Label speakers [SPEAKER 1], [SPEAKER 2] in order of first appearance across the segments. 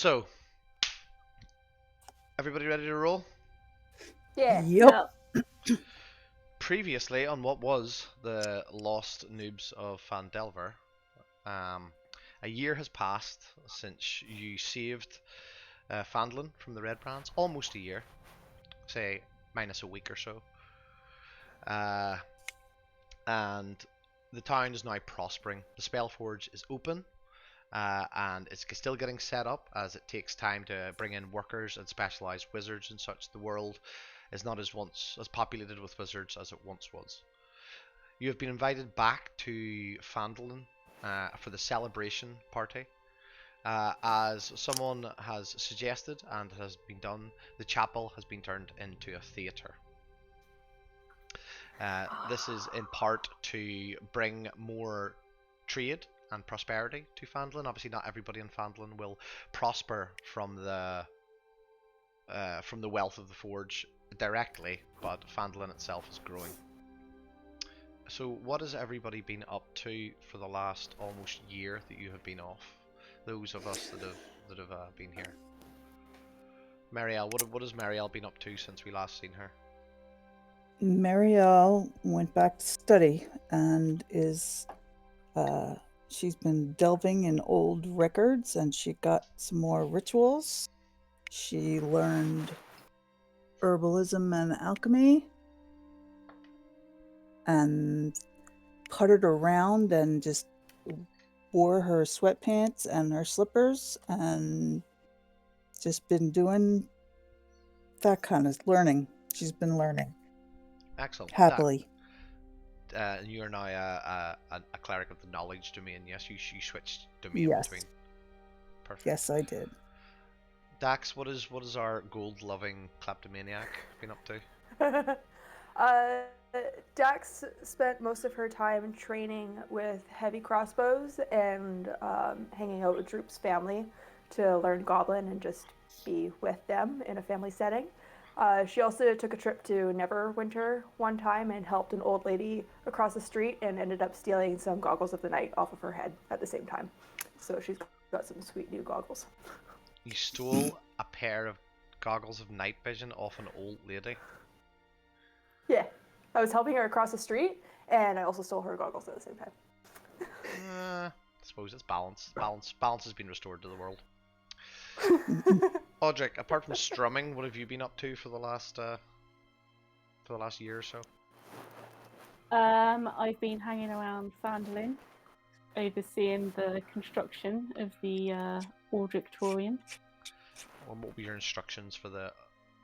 [SPEAKER 1] So, everybody ready to roll?
[SPEAKER 2] Yeah.
[SPEAKER 3] Yep.
[SPEAKER 1] Previously, on what was the Lost Noobs of Fandelver, um, a year has passed since you saved Fandlin from the Red Brands. Almost a year, say minus a week or so. Uh, and the town is now prospering. The Spellforge is open, and it's still getting set up as it takes time to bring in workers and specialized wizards and such. The world is not as populated with wizards as it once was. You have been invited back to Fandolin for the celebration party. As someone has suggested and has been done, the chapel has been turned into a theatre. This is in part to bring more trade and prosperity to Fandolin. Obviously, not everybody in Fandolin will prosper from the wealth of the forge directly, but Fandolin itself is growing. So, what has everybody been up to for the last almost year that you have been off? Those of us that have been here. Marielle, what has Marielle been up to since we last seen her?
[SPEAKER 3] Marielle went back to study and she's been delving in old records and she got some more rituals. She learned herbalism and alchemy and puttered around and just wore her sweatpants and her slippers and just been doing that kind of learning. She's been learning
[SPEAKER 1] Excellent.
[SPEAKER 3] happily.
[SPEAKER 1] You are now a cleric of the knowledge domain. Yes, you switched domain
[SPEAKER 3] Yes.
[SPEAKER 1] between. Perfect.
[SPEAKER 3] Yes, I did.
[SPEAKER 1] Dax, what is our gold-loving kleptomaniac been up to?
[SPEAKER 2] uh, Dax spent most of her time training with heavy crossbows and hanging out with Droop's family to learn Goblin and just be with them in a family setting. She also took a trip to Neverwinter one time and helped an old lady across the street and ended up stealing some goggles of the night off of her head at the same time. So she's got some sweet new goggles.
[SPEAKER 1] You stole a pair of goggles of night vision off an old lady.
[SPEAKER 2] Yeah, I was helping her across the street, and I also stole her goggles at the same time.
[SPEAKER 1] I suppose it's balance. Balance has been restored to the world. Audric, apart from strumming, what have you been up to for the last year or so?
[SPEAKER 4] I've been hanging around Fandolin, overseeing the construction of the Auditorium.
[SPEAKER 1] What were your instructions for the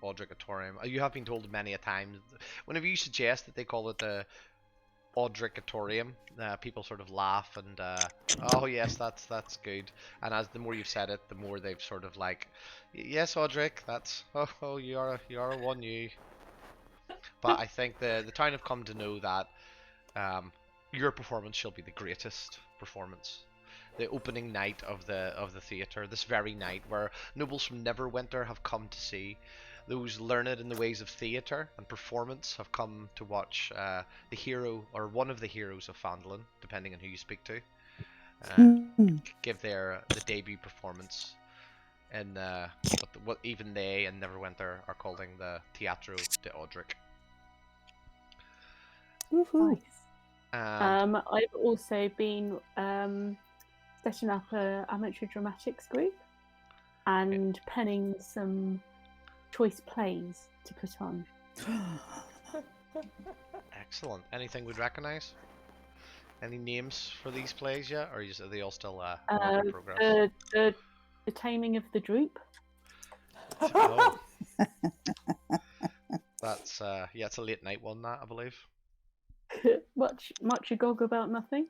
[SPEAKER 1] Audricatorium? You have been told many a time. Whenever you suggest that they call it the Audricatorium, people sort of laugh and oh yes, that's good. And as the more you've said it, the more they've sort of like, yes, Audric, that's oh you are a one you. But I think the town have come to know that your performance shall be the greatest performance. The opening night of the theatre, this very night where nobles from Neverwinter have come to see, those learned in the ways of theatre and performance have come to watch the hero or one of the heroes of Fandolin, depending on who you speak to, give the debut performance in what even they in Neverwinter are calling the Teatro de Audric.
[SPEAKER 3] Woohoo.
[SPEAKER 1] And
[SPEAKER 4] I've also been setting up a amateur dramatics group and penning some choice plays to put on.
[SPEAKER 1] excellent. Anything we'd recognise? Any names for these plays yet, or are they all still work in progress?
[SPEAKER 4] The Taming of the Droop.
[SPEAKER 1] Oh, that's it's a late night one, that I believe.
[SPEAKER 4] much agog about nothing.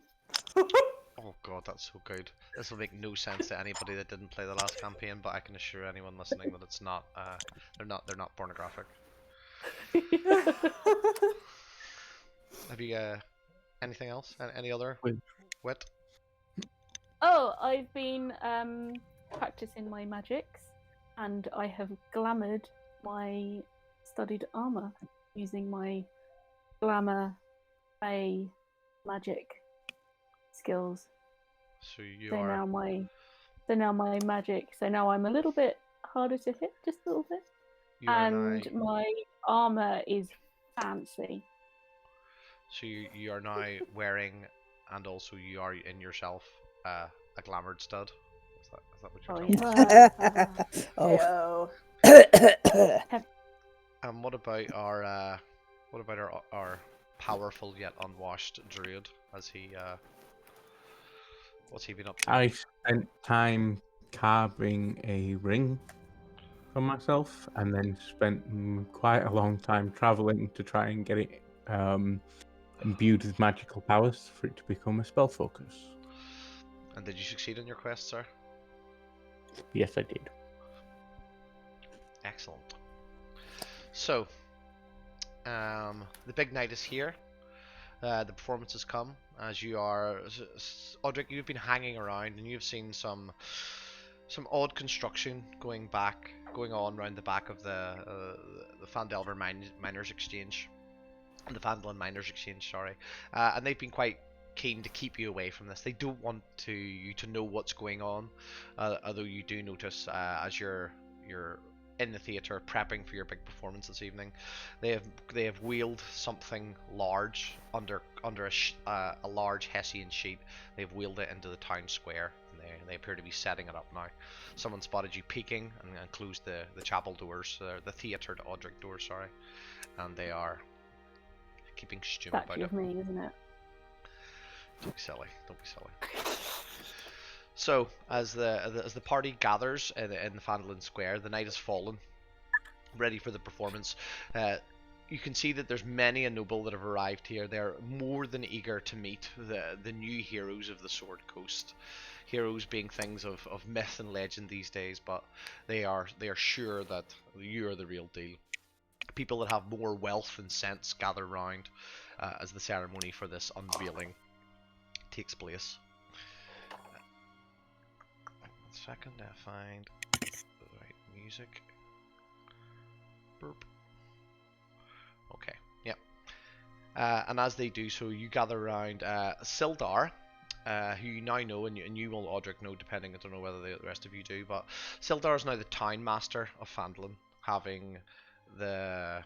[SPEAKER 1] Oh god, that's so good. This will make no sense to anybody that didn't play the last campaign, but I can assure anyone listening that it's not. They're not pornographic. Have you anything else? Any other wit?
[SPEAKER 4] Oh, I've been practicing my magics, and I have glamoured my studied armour using my glamour magic skills.
[SPEAKER 1] So you
[SPEAKER 4] So
[SPEAKER 1] are
[SPEAKER 4] now my So now my magic. So now I'm a little bit harder to hit, just a little bit.
[SPEAKER 1] You are
[SPEAKER 4] And
[SPEAKER 1] now,
[SPEAKER 4] my armor is fancy.
[SPEAKER 1] so you are now wearing, and also you are in yourself a glamoured stud. Is that what you're
[SPEAKER 4] Oh,
[SPEAKER 1] talking
[SPEAKER 4] yeah.
[SPEAKER 3] Oh.
[SPEAKER 1] What about our powerful yet unwashed druid? What's he been up to?
[SPEAKER 5] I spent time carving a ring for myself, and then spent quite a long time traveling to try and get it imbued with magical powers for it to become a spell focus.
[SPEAKER 1] And did you succeed in your quest, sir?
[SPEAKER 5] Yes, I did.
[SPEAKER 1] Excellent. So, the big night is here. The performances come as you are, Audric. You've been hanging around and you've seen some odd construction going on around the back of the Fandelver Miners Exchange, the Fandolin Miners Exchange, sorry, and they've been quite keen to keep you away from this. They don't want you to know what's going on, although you do notice as you're in the theatre prepping for your big performance this evening, they have wheeled something large under a large Hessian sheet. They've wheeled it into the town square, and they appear to be setting it up now. Someone spotted you peeking and closed the chapel doors, the theatre to Audric doors, sorry, and they are keeping stew about
[SPEAKER 4] Statue
[SPEAKER 1] it.
[SPEAKER 4] of me, isn't it?
[SPEAKER 1] Don't be silly. Don't be silly. So, as the party gathers in the Fandolin Square, the night has fallen, ready for the performance. You can see that there's many a noble that have arrived here. They're more than eager to meet the new heroes of the Sword Coast. Heroes being things of myth and legend these days, but they are sure that you are the real deal. People that have more wealth and sense gather round as the ceremony for this unveiling takes place. Second, I find the right music. Burp. Okay, yep. And as they do so, you gather around Sildar, who you now know, and you will, Audric, know, depending, I don't know whether the rest of you do, but Sildar is now the town master of Fandolin, having the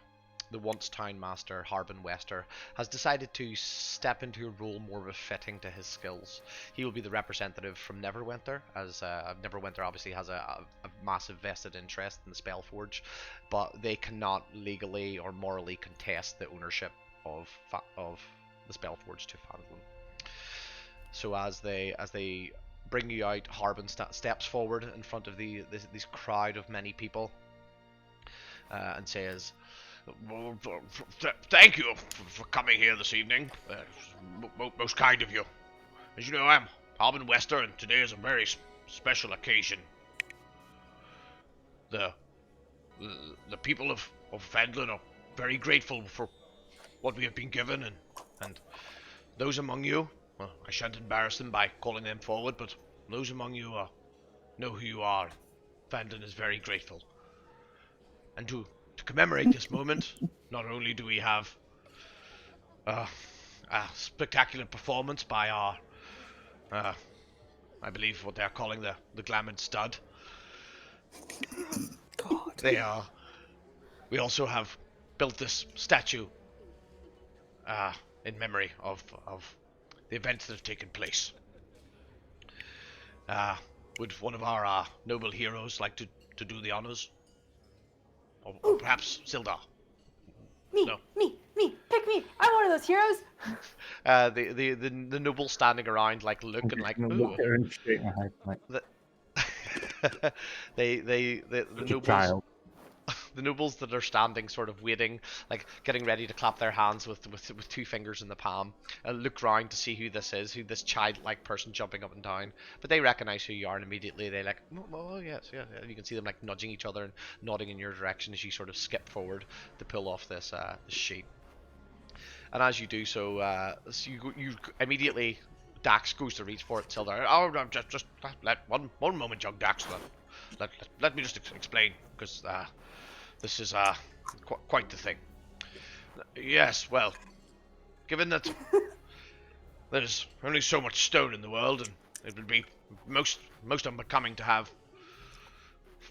[SPEAKER 1] once town master, Harbin Wester, has decided to step into a role more befitting to his skills. He will be the representative from Neverwinter, as Neverwinter obviously has a massive vested interest in the Spellforge, but they cannot legally or morally contest the ownership of the Spellforge to Fandolin. So as they bring you out, Harbin steps forward in front of this crowd of many people and says, "Thank you for coming here this evening. Most kind of you. As you know, I'm Harbin Wester, and today is a very special occasion. The people of Fandolin are very grateful for what we have been given, and those among you, well, I shan't embarrass them by calling them forward, but those among you know who you are. Fandolin is very grateful. And to commemorate this moment, not only do we have a spectacular performance by our, I believe what they're calling the Glamoured Stud.
[SPEAKER 3] God.
[SPEAKER 1] We also have built this statue in memory of the events that have taken place. Would one of our noble heroes like to do the honors? Or perhaps Sildar?
[SPEAKER 2] Me,
[SPEAKER 1] No.
[SPEAKER 2] me, pick me. I'm one of those heroes.
[SPEAKER 1] The nobles standing around, like, looking like,
[SPEAKER 5] I'm gonna
[SPEAKER 1] ooh.
[SPEAKER 5] look at her and shake my head like
[SPEAKER 1] The
[SPEAKER 5] a
[SPEAKER 1] nobles,
[SPEAKER 5] child.
[SPEAKER 1] the nobles that are standing, sort of waiting, like getting ready to clap their hands with two fingers in the palm, look round to see who this childlike person jumping up and down. But they recognize who you are, and immediately they like, oh yes, yeah. You can see them like nudging each other and nodding in your direction as you sort of skip forward to pull off this sheet. And as you do so, you immediately, Dax goes to reach for it. Sildar, oh, just let one moment, young Dax. Let me just explain, because this is quite the thing. Yes, well, given that there's only so much stone in the world, and it would be most unbecoming to have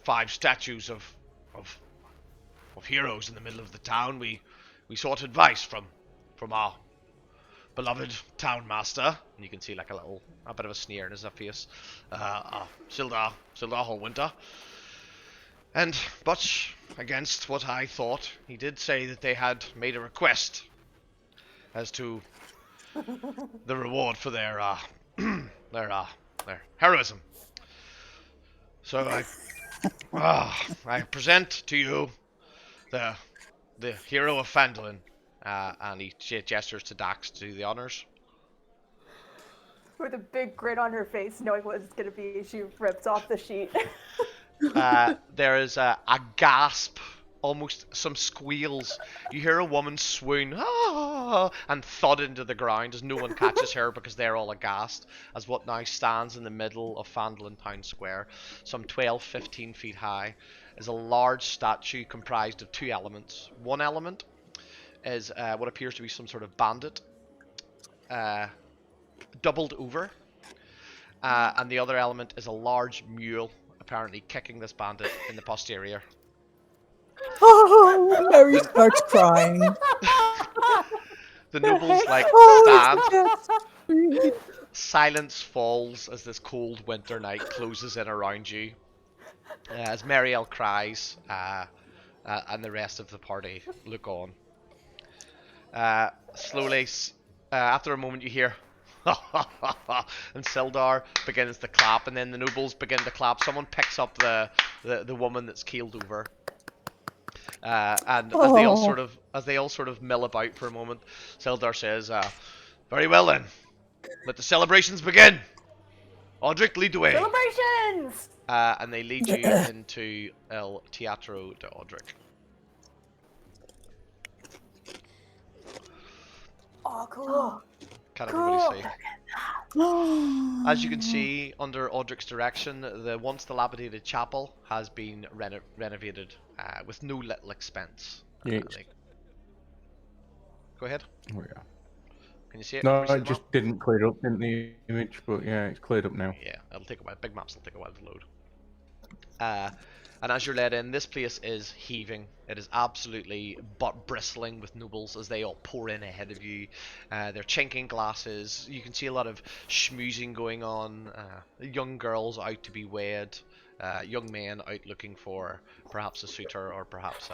[SPEAKER 1] 5 statues of heroes in the middle of the town. We sought advice from our beloved town master, and you can see like a bit of a sneer in his face, Sildar Hallwinter. And but against what I thought, he did say that they had made a request as to the reward for their their heroism. So I present to you the hero of Phandalin, and he gestures to Dax to do the honors.
[SPEAKER 2] With a big grin on her face, knowing what it's going to be, she rips off the sheet.
[SPEAKER 1] There is a gasp, almost some squeals. You hear a woman swoon, and thud into the ground as no one catches her because they're all aghast as what now stands in the middle of Phandalin Town Square, some 12-15 feet high, is a large statue comprised of 2 elements. One element is what appears to be some sort of bandit, doubled over, and the other element is a large mule, apparently kicking this bandit in the posterior.
[SPEAKER 3] Oh, Mary starts crying.
[SPEAKER 1] The nobles stand.
[SPEAKER 3] Oh,
[SPEAKER 1] Silence falls as this cold winter night closes in around you. As Marielle cries, and the rest of the party look on. Slowly, after a moment, you hear, and Sildar begins to clap, and then the nobles begin to clap. Someone picks up the woman that's keeled over. And as they all sort of mill about for a moment, Sildar says, "Very well then, let the celebrations begin. Audric, lead the way."
[SPEAKER 2] Celebrations!
[SPEAKER 1] And they lead you into El Teatro de Audric.
[SPEAKER 2] Oh, cool.
[SPEAKER 1] Can everybody see? As you can see, under Audric's direction, the once dilapidated chapel has been renovated with no little expense.
[SPEAKER 5] Yes.
[SPEAKER 1] Go ahead.
[SPEAKER 5] Oh, yeah.
[SPEAKER 1] Can you see it?
[SPEAKER 5] No,
[SPEAKER 1] Can we see
[SPEAKER 5] it
[SPEAKER 1] the
[SPEAKER 5] just
[SPEAKER 1] map?
[SPEAKER 5] didn't clear up in the image, but yeah, it's cleared up now.
[SPEAKER 1] Yeah, it'll take a while. Big maps will take a while to load. And as you're led in, this place is heaving. It is absolutely bristling with nobles as they all pour in ahead of you. They're chinking glasses. You can see a lot of schmoozing going on. Young girls out to be wed. Young men out looking for perhaps a suitor or perhaps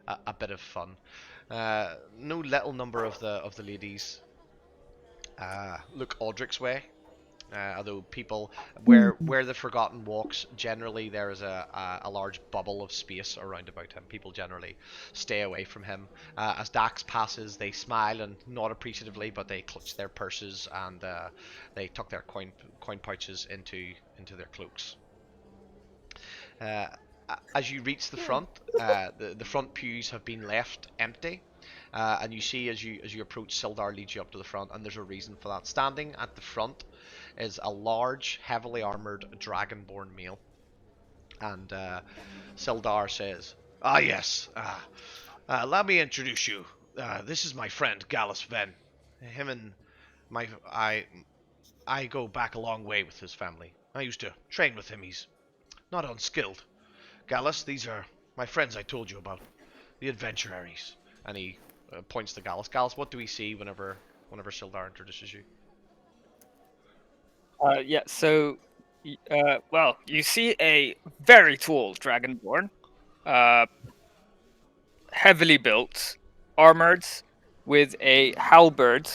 [SPEAKER 1] a bit of fun. No little number of the ladies look Audric's way. Although people, where the Forgotten walks, generally there is a large bubble of space around about him. People generally stay away from him. As Dax passes, they smile and nod appreciatively, but they clutch their purses and they tuck their coin pouches into their cloaks. As you reach the front, the front pews have been left empty. And you see as you approach, Sildar leads you up to the front, and there's a reason for that. Standing at the front is a large, heavily armored dragonborn male, and Sildar says, "Ah yes, let me introduce you. This is my friend Gallus Ven. Him and I go back a long way with his family. I used to train with him. He's not unskilled. Gallus, these are my friends I told you about, the adventurers." And he points to Gallus. Gallus, what do we see whenever Sildar introduces you?
[SPEAKER 6] Yeah, so, well, you see a very tall dragonborn, heavily built, armored, with a halberd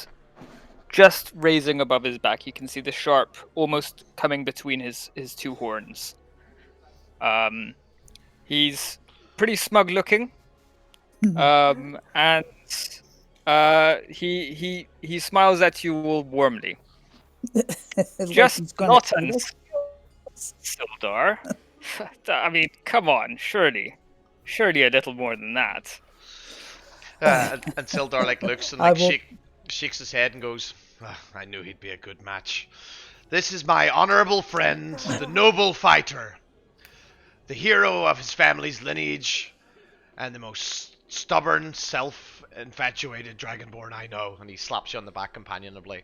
[SPEAKER 6] just raising above his back. You can see the sharp almost coming between his 2 horns. He's pretty smug looking, and he smiles at you all warmly. Just not Sildar. I mean, come on, surely a little more than that.
[SPEAKER 1] And Sildar looks and shakes his head and goes, "I knew he'd be a good match. This is my honorable friend, the noble fighter, the hero of his family's lineage, and the most stubborn, self-infatuated dragonborn I know." And he slaps you on the back companionably.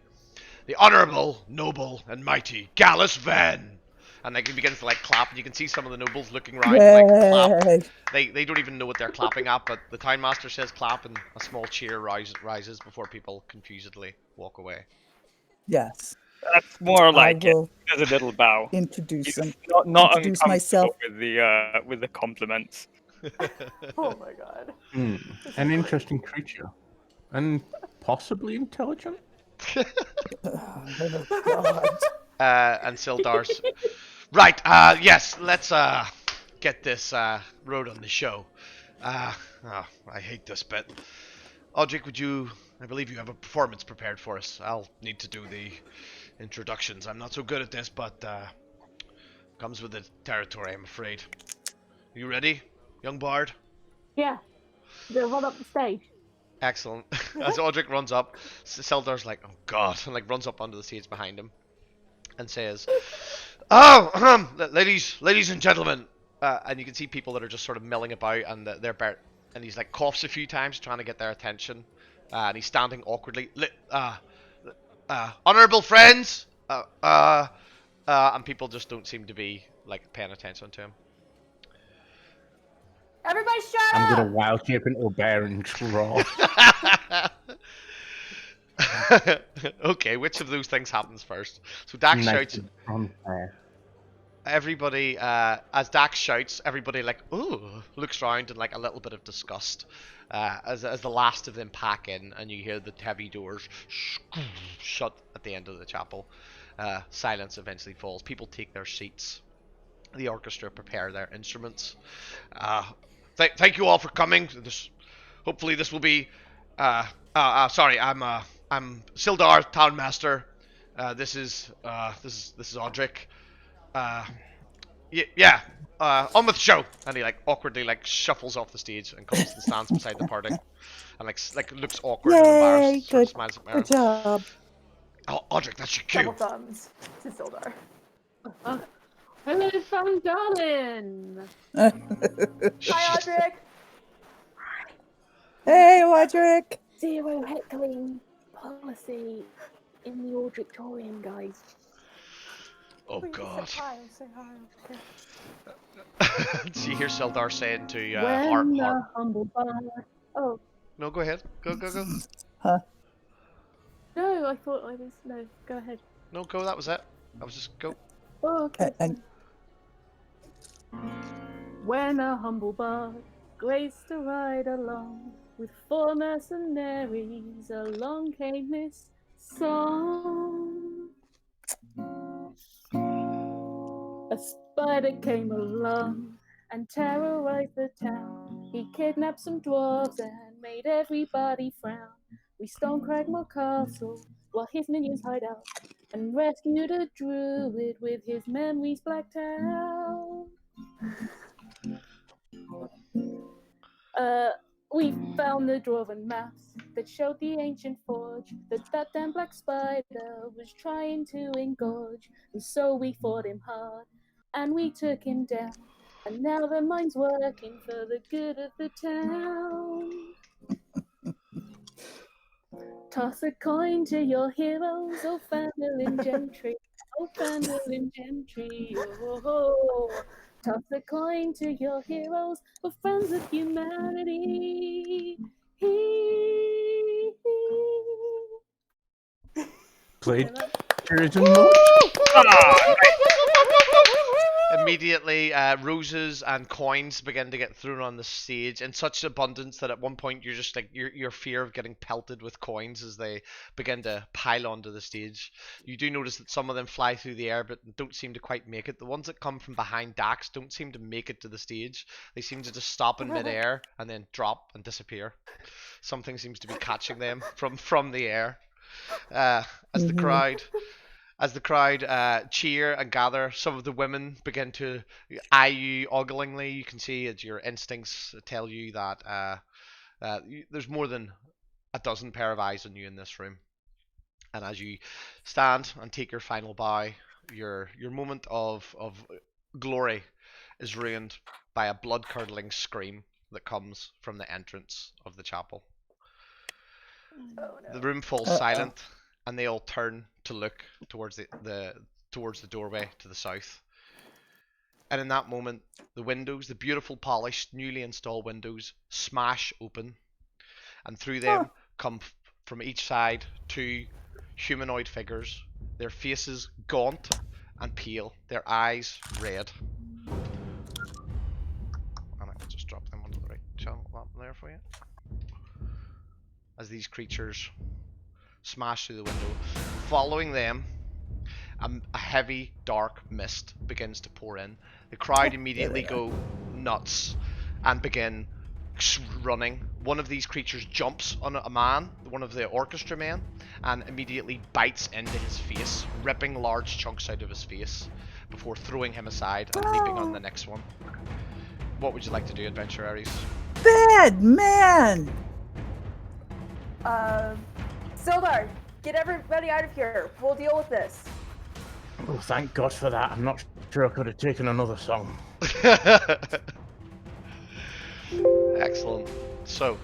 [SPEAKER 1] the honorable, noble, and mighty Gallus Ven. And like he begins to like clap, and you can see some of the nobles looking around and like clap.
[SPEAKER 3] Yay!
[SPEAKER 1] They don't even know what they're clapping at, but the town master says clap, and a small cheer rises before people confusedly walk away.
[SPEAKER 3] Yes,
[SPEAKER 6] That's more
[SPEAKER 3] I
[SPEAKER 6] like it.
[SPEAKER 3] will
[SPEAKER 6] There's a little bow.
[SPEAKER 3] introduce
[SPEAKER 6] He's
[SPEAKER 3] them.
[SPEAKER 6] not
[SPEAKER 3] Introduce myself.
[SPEAKER 6] uncomfortable with the compliments.
[SPEAKER 2] Oh my god.
[SPEAKER 5] Hmm.
[SPEAKER 2] This
[SPEAKER 5] An
[SPEAKER 2] is
[SPEAKER 5] interesting creature. And possibly intelligent?
[SPEAKER 3] Oh, God.
[SPEAKER 1] And Sildar's right. Yes, let's get this road on the show. I hate this bit. Audric, would you? I believe you have a performance prepared for us. I'll need to do the introductions. I'm not so good at this, but comes with the territory, I'm afraid. You ready, young bard?
[SPEAKER 4] Yeah, they'll run up the stage.
[SPEAKER 1] Excellent. As Audric runs up, Sildar's like, "Oh God!" and like runs up onto the stage behind him and says, "Oh, ladies and gentlemen," and you can see people that are just sort of milling about, and and he's like coughs a few times trying to get their attention, and he's standing awkwardly. Honorable friends, and people just don't seem to be like paying attention to him.
[SPEAKER 2] Everybody shut
[SPEAKER 5] I'm
[SPEAKER 2] up!
[SPEAKER 5] gonna wild shape into a bear and draw.
[SPEAKER 1] Okay, which of those things happens first? So Dax
[SPEAKER 5] Nice
[SPEAKER 1] shouts,
[SPEAKER 5] big front bear.
[SPEAKER 1] everybody, as Dax shouts, everybody like, ooh, looks around in like a little bit of disgust. As the last of them pack in, and you hear the heavy doors shut at the end of the chapel. Silence eventually falls. People take their seats. The orchestra prepare their instruments. Uh, thank you all for coming. Hopefully this will be. Sorry, I'm Sildar, Townmaster. This is Audric. Uh, yeah. On with the show. And he like awkwardly like shuffles off the stage and comes and stands beside the party, and like looks awkward and
[SPEAKER 3] Yay!
[SPEAKER 1] embarrassed. Sort of
[SPEAKER 3] Good.
[SPEAKER 1] smiles at
[SPEAKER 3] Good
[SPEAKER 1] Maren.
[SPEAKER 3] job.
[SPEAKER 1] Oh, Audric, that's your
[SPEAKER 2] Double
[SPEAKER 1] cue.
[SPEAKER 2] thumbs to Sildar.
[SPEAKER 4] Hello, fun darling.
[SPEAKER 2] Hi, Audric!
[SPEAKER 3] Hey, Roderick.
[SPEAKER 4] Zero heckling policy in the auditorium, guys.
[SPEAKER 1] Oh
[SPEAKER 2] Wait,
[SPEAKER 1] God.
[SPEAKER 2] Say hi. Say hi. Okay.
[SPEAKER 1] So you hear Sildar saying to
[SPEAKER 4] When
[SPEAKER 1] Harp.
[SPEAKER 4] the humble bar. Oh
[SPEAKER 1] No, go ahead. Go.
[SPEAKER 3] Huh?
[SPEAKER 4] no, I thought I was no. Go ahead.
[SPEAKER 1] No, go. That was it. I was just go.
[SPEAKER 4] Oh, okay.
[SPEAKER 3] And
[SPEAKER 4] When a humble bard graced to ride along with 4 mercenaries, along came this song. A spider came along and terrorized the town. He kidnapped some dwarves and made everybody frown. We stormed Cragmore Castle while his minions hide out, and rescued a druid with his memories blacked out. We found the dwarven maps that showed the ancient forge that damn black spider was trying to engorge. And so we fought him hard, and we took him down. And now the mine's working for the good of the town. Toss a coin to your heroes, oh Fandolin gentry, oh Fandolin gentry, oh. Toss a coin to your heroes, oh friends of humanity.
[SPEAKER 5] Played Puritan March.
[SPEAKER 1] Immediately, roses and coins begin to get thrown on the stage in such abundance that at one point you're just like your fear of getting pelted with coins as they begin to pile onto the stage. You do notice that some of them fly through the air but don't seem to quite make it. The ones that come from behind Dax don't seem to make it to the stage. They seem to just stop in midair and then drop and disappear. Something seems to be catching them from the air. As the crowd cheer and gather, some of the women begin to eye you oglingly. You can see that your instincts tell you that there's more than a dozen pair of eyes on you in this room. And as you stand and take your final bow, your moment of glory is ruined by a blood curdling scream that comes from the entrance of the chapel.
[SPEAKER 2] Oh no.
[SPEAKER 1] The room falls
[SPEAKER 3] Uh-oh.
[SPEAKER 1] silent, and they all turn to look towards the doorway to the south. And in that moment, the windows, the beautiful, polished, newly installed windows, smash open, and through them come from each side two humanoid figures, their faces gaunt and pale, their eyes red. And I will just drop them onto the right channel there for you. As these creatures smash through the window, following them, a heavy, dark mist begins to pour in. The crowd immediately go nuts and begin running. One of these creatures jumps on a man, one of the orchestra men, and immediately bites into his face, ripping large chunks out of his face before throwing him aside and leaping on the next one. What would you like to do, adventurers?
[SPEAKER 3] Bad man!
[SPEAKER 2] Sildar, get everybody out of here. We'll deal with this.
[SPEAKER 5] Oh, thank God for that. I'm not sure I could have taken another song.
[SPEAKER 1] Excellent. So,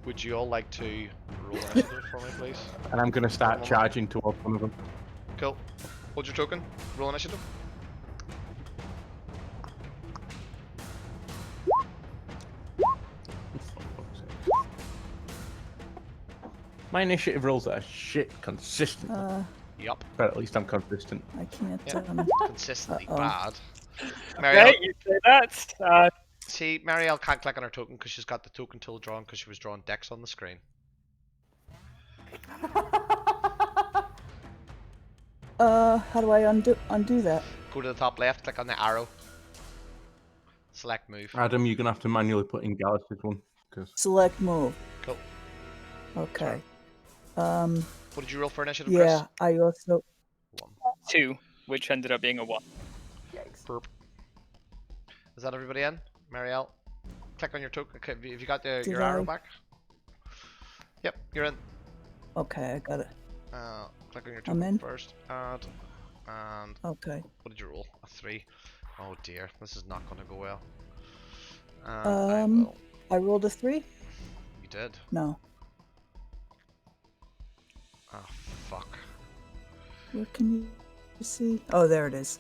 [SPEAKER 1] would you all like to roll initiative for me, please?
[SPEAKER 5] And I'm going to start charging towards one of them.
[SPEAKER 1] Cool. Hold your token. Roll initiative.
[SPEAKER 5] My initiative rolls are shit consistent.
[SPEAKER 1] Yup.
[SPEAKER 5] But at least I'm consistent.
[SPEAKER 3] I can't.
[SPEAKER 1] Yeah. Consistently
[SPEAKER 3] Uh-oh.
[SPEAKER 1] bad.
[SPEAKER 6] Okay, you say that.
[SPEAKER 1] See, Marielle can't click on her token because she's got the token tool drawn because she was drawing Dex on the screen.
[SPEAKER 3] How do I undo that?
[SPEAKER 1] Go to the top left, click on the arrow. Select move.
[SPEAKER 5] Adam, you're going to have to manually put in Gallus' one. Cause...
[SPEAKER 3] Select move.
[SPEAKER 1] Cool.
[SPEAKER 3] Okay.
[SPEAKER 1] What did you roll for initiative,
[SPEAKER 3] Yeah,
[SPEAKER 1] Chris?
[SPEAKER 3] I also.
[SPEAKER 1] 1.
[SPEAKER 6] 2, which ended up being a 1.
[SPEAKER 2] Yikes.
[SPEAKER 1] Burp. Is that everybody in? Marielle? Click on your token. Okay, have you got your arrow
[SPEAKER 3] I?
[SPEAKER 1] back? Yep, you're in.
[SPEAKER 3] Okay, I got it.
[SPEAKER 1] Click on your
[SPEAKER 3] I'm
[SPEAKER 1] token
[SPEAKER 3] in.
[SPEAKER 1] first. Add. And
[SPEAKER 3] Okay.
[SPEAKER 1] what did you roll? A 3. Oh dear, this is not going to go well. I will.
[SPEAKER 3] I rolled a 3.
[SPEAKER 1] You did.
[SPEAKER 3] No.
[SPEAKER 1] Oh fuck.
[SPEAKER 3] Where can you see? Oh, there it is.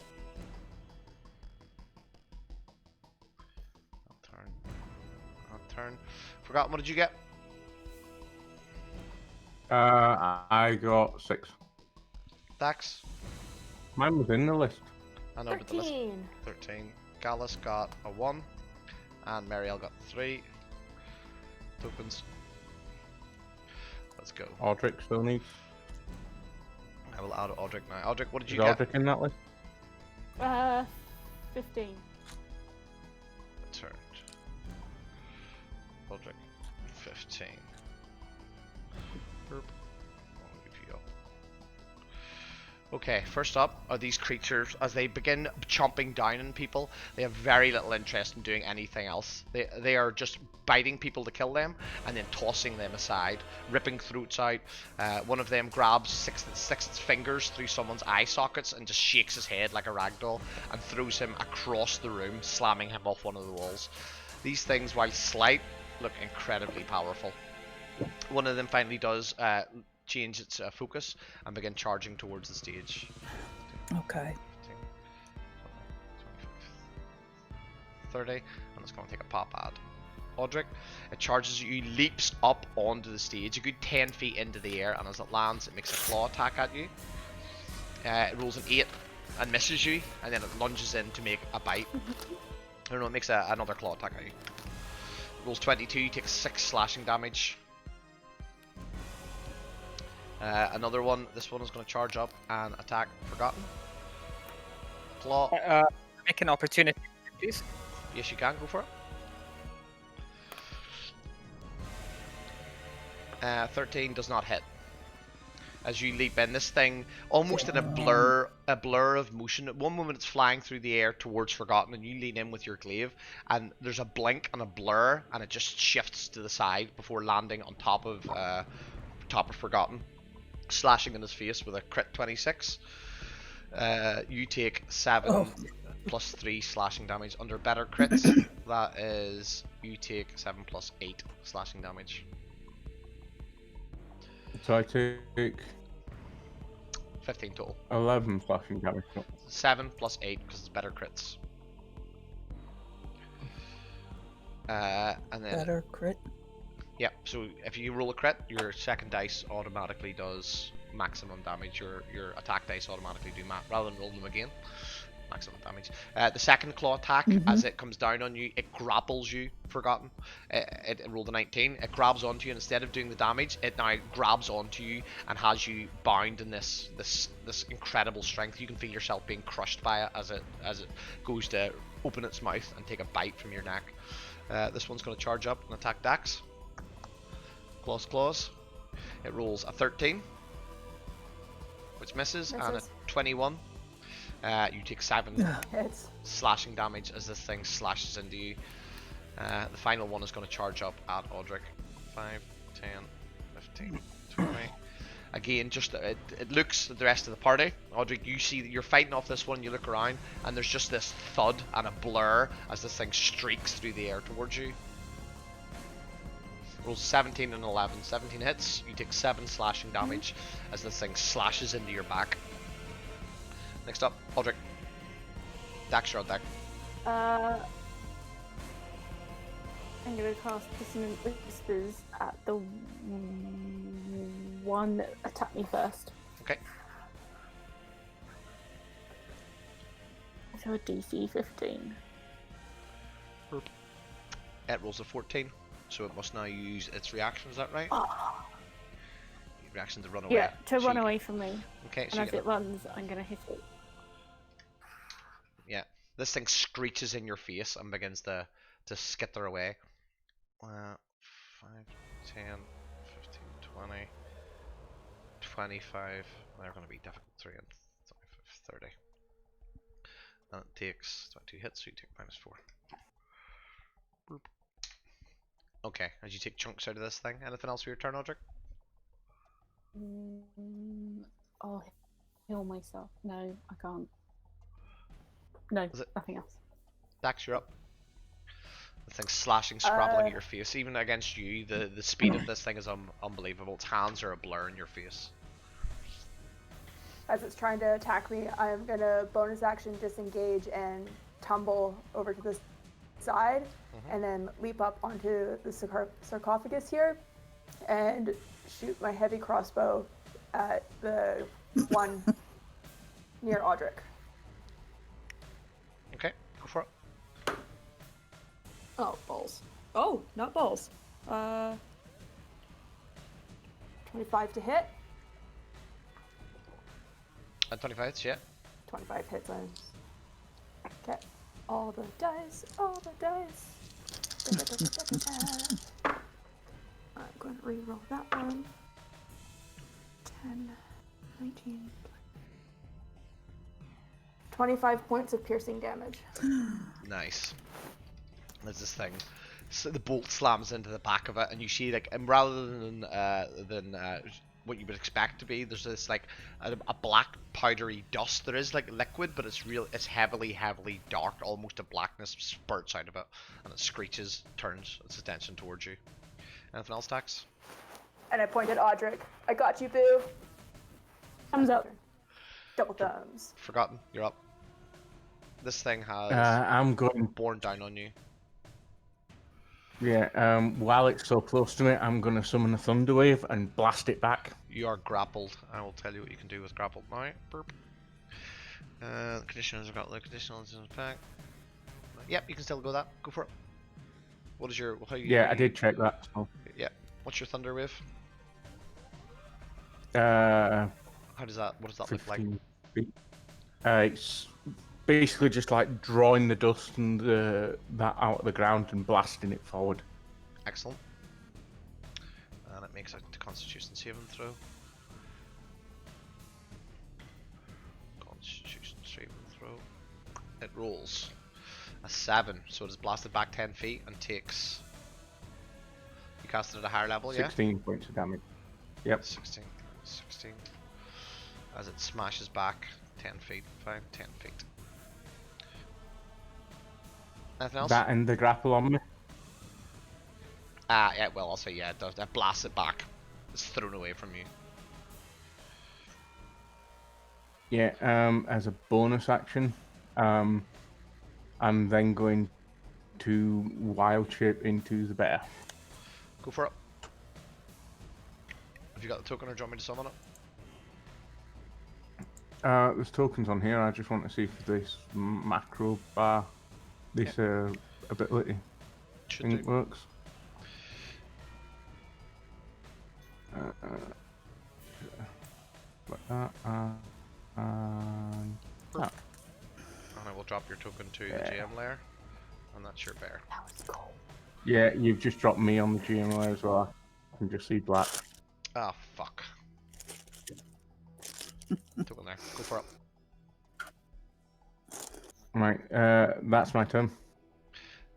[SPEAKER 1] I'll turn. Forgotten. What did you get?
[SPEAKER 5] I got 6.
[SPEAKER 1] Dax.
[SPEAKER 5] Mine was in the list.
[SPEAKER 1] I know, but the list.
[SPEAKER 2] 13.
[SPEAKER 1] 13. Gallus got a 1. And Marielle got 3. Tokens. Let's go.
[SPEAKER 5] Audric still needs.
[SPEAKER 1] I will add Audric now. Audric, what did
[SPEAKER 5] Is
[SPEAKER 1] you get?
[SPEAKER 5] Audric in that list?
[SPEAKER 4] 15.
[SPEAKER 1] Returned. Audric, 15. Burp. I'll give you up. Okay, first up are these creatures. As they begin chomping down on people, they have very little interest in doing anything else. They are just biting people to kill them and then tossing them aside, ripping throats out. One of them grabs six its fingers through someone's eye sockets and just shakes his head like a ragdoll and throws him across the room, slamming him off one of the walls. These things, while slight, look incredibly powerful. One of them finally does change its focus and begin charging towards the stage.
[SPEAKER 3] Okay.
[SPEAKER 1] 30, and it's going to take a pop ad. Audric, it charges you, leaps up onto the stage a good 10 feet into the air, and as it lands, it makes a claw attack at you. It rolls an 8 and misses you, and then it lunges in to make a bite. I don't know, it makes another claw attack at you. It rolls 22, takes 6 slashing damage. Another one, this one is going to charge up and attack Forgotten. Claw.
[SPEAKER 6] Make an opportunity, please.
[SPEAKER 1] Yes, you can, go for it. 13 does not hit. As you leap in, this thing, almost in a blur of motion. At one moment it's flying through the air towards Forgotten, and you lean in with your glaive, and there's a blink and a blur, and it just shifts to the side before landing on top of Forgotten, slashing in his face with a crit 26. You take 7 plus 3 slashing damage. Under better crits, that is, you take 7 plus 8 slashing damage.
[SPEAKER 5] So I take
[SPEAKER 1] 15 total.
[SPEAKER 5] 11 slashing damage.
[SPEAKER 1] 7 plus 8 because it's better crits. And then
[SPEAKER 3] Better crit.
[SPEAKER 1] yeah, so if you roll a crit, your second dice automatically does maximum damage. Your attack dice automatically do rather than rolling them again. Maximum damage. The second claw attack, as it comes down on you, it grapples you. Forgotten. It rolled a 19. It grabs onto you, and instead of doing the damage, it now grabs onto you and has you bound in this incredible strength. You can feel yourself being crushed by it as it goes to open its mouth and take a bite from your neck. This one's going to charge up and attack Dax. Claws. It rolls a 13, which misses, and a 21. You take 7
[SPEAKER 2] Hits.
[SPEAKER 1] slashing damage as this thing slashes into you. The final one is going to charge up at Audric. 5, 10, 15, 20. Again, just it looks at the rest of the party. Audric, you see that you're fighting off this one, you look around, and there's just this thud and a blur as this thing streaks through the air towards you. Rolls 17 and 11. 17 hits, you take 7 slashing damage as this thing slashes into your back. Next up, Audric. Dax, you're on deck.
[SPEAKER 4] I'm going to cast Dissonant Whispers at the one that attacked me first.
[SPEAKER 1] Okay.
[SPEAKER 4] So a DC 15.
[SPEAKER 1] It rolls a 14, so it must now use its reaction, is that right? Reaction to run away.
[SPEAKER 4] Yeah, to
[SPEAKER 1] So
[SPEAKER 4] run
[SPEAKER 1] you-
[SPEAKER 4] away from me.
[SPEAKER 1] Okay,
[SPEAKER 4] And
[SPEAKER 1] so you
[SPEAKER 4] as
[SPEAKER 1] get
[SPEAKER 4] it runs, I'm going to hit it.
[SPEAKER 1] yeah, this thing screeches in your face and begins to skitter away. 5, 10, 15, 20, 25. They're going to be difficult. 3 and 25, 30. And it takes 22 hits, so you take -4. Boop. Okay, as you take chunks out of this thing. Anything else for your turn, Audric?
[SPEAKER 4] I'll heal myself. No, I can't. No,
[SPEAKER 1] Is it-
[SPEAKER 4] nothing else.
[SPEAKER 1] Dax, you're up. The thing's slashing, scrabbling at your face. Even against you, the speed of this thing is unbelievable. Its hands are a blur in your face.
[SPEAKER 2] As it's trying to attack me, I'm gonna bonus action disengage and tumble over to the side, and then leap up onto the sarcophagus here, and shoot my heavy crossbow at the one near Audric.
[SPEAKER 1] Okay, go for it.
[SPEAKER 2] Oh, balls. Oh, not balls. 25 to hit.
[SPEAKER 1] At 25 hits, yeah.
[SPEAKER 2] 25 hits. Okay. All the dice. I'm going to re-roll that one. 10, 19, 25 points of piercing damage.
[SPEAKER 1] Nice. As this thing, so the bolt slams into the back of it, and you see like, and rather than what you would expect to be, there's this like a black powdery dust. There is like liquid, but it's heavily dark, almost a blackness spurts out of it, and it screeches, turns its attention towards you. Anything else, Dax?
[SPEAKER 2] And I pointed at Audric. I got you, boo.
[SPEAKER 4] Thumbs up.
[SPEAKER 2] Double thumbs.
[SPEAKER 1] Forgotten, you're up. This thing has
[SPEAKER 5] I'm going.
[SPEAKER 1] borne down on you.
[SPEAKER 5] Yeah. While it's so close to me, I'm going to summon a thunder wave and blast it back.
[SPEAKER 1] You are grappled. I will tell you what you can do with grappled now. Burp. Conditionals, I've got the conditionals in effect. Yep, you can still go that. Go for it. What is your?
[SPEAKER 5] Yeah, I did check that. So.
[SPEAKER 1] Yeah. What's your thunder wave?
[SPEAKER 5] Uh,
[SPEAKER 1] How does that? What does that look like?
[SPEAKER 5] 15 feet. It's basically just like drawing the dust and that out of the ground and blasting it forward.
[SPEAKER 1] Excellent. And it makes a Constitution saving throw. Constitution saving throw. It rolls a 7, so it is blasted back 10 feet and takes. You cast it at a higher level, yeah?
[SPEAKER 5] 16 points of damage. Yep.
[SPEAKER 1] 16. As it smashes back 10 feet. 5, 10 feet. Anything else?
[SPEAKER 5] That and the grapple on me.
[SPEAKER 1] Yeah, well, I'll say yeah, it does. That blasts it back. It's thrown away from you.
[SPEAKER 5] Yeah, as a bonus action, I'm then going to wild shape into the bear.
[SPEAKER 1] Go for it. Have you got the token or do you want me to summon it?
[SPEAKER 5] There's tokens on here. I just want to see if this macro bar, this ability
[SPEAKER 1] Should
[SPEAKER 5] thing
[SPEAKER 1] do.
[SPEAKER 5] works. Like that. And that.
[SPEAKER 1] And I will drop your token to the GM layer. And that's your bear.
[SPEAKER 2] That was cool.
[SPEAKER 5] Yeah, you've just dropped me on the GM layer as well. I can just see black.
[SPEAKER 1] Ah, fuck. Token there. Go for it.
[SPEAKER 5] Right, that's my turn.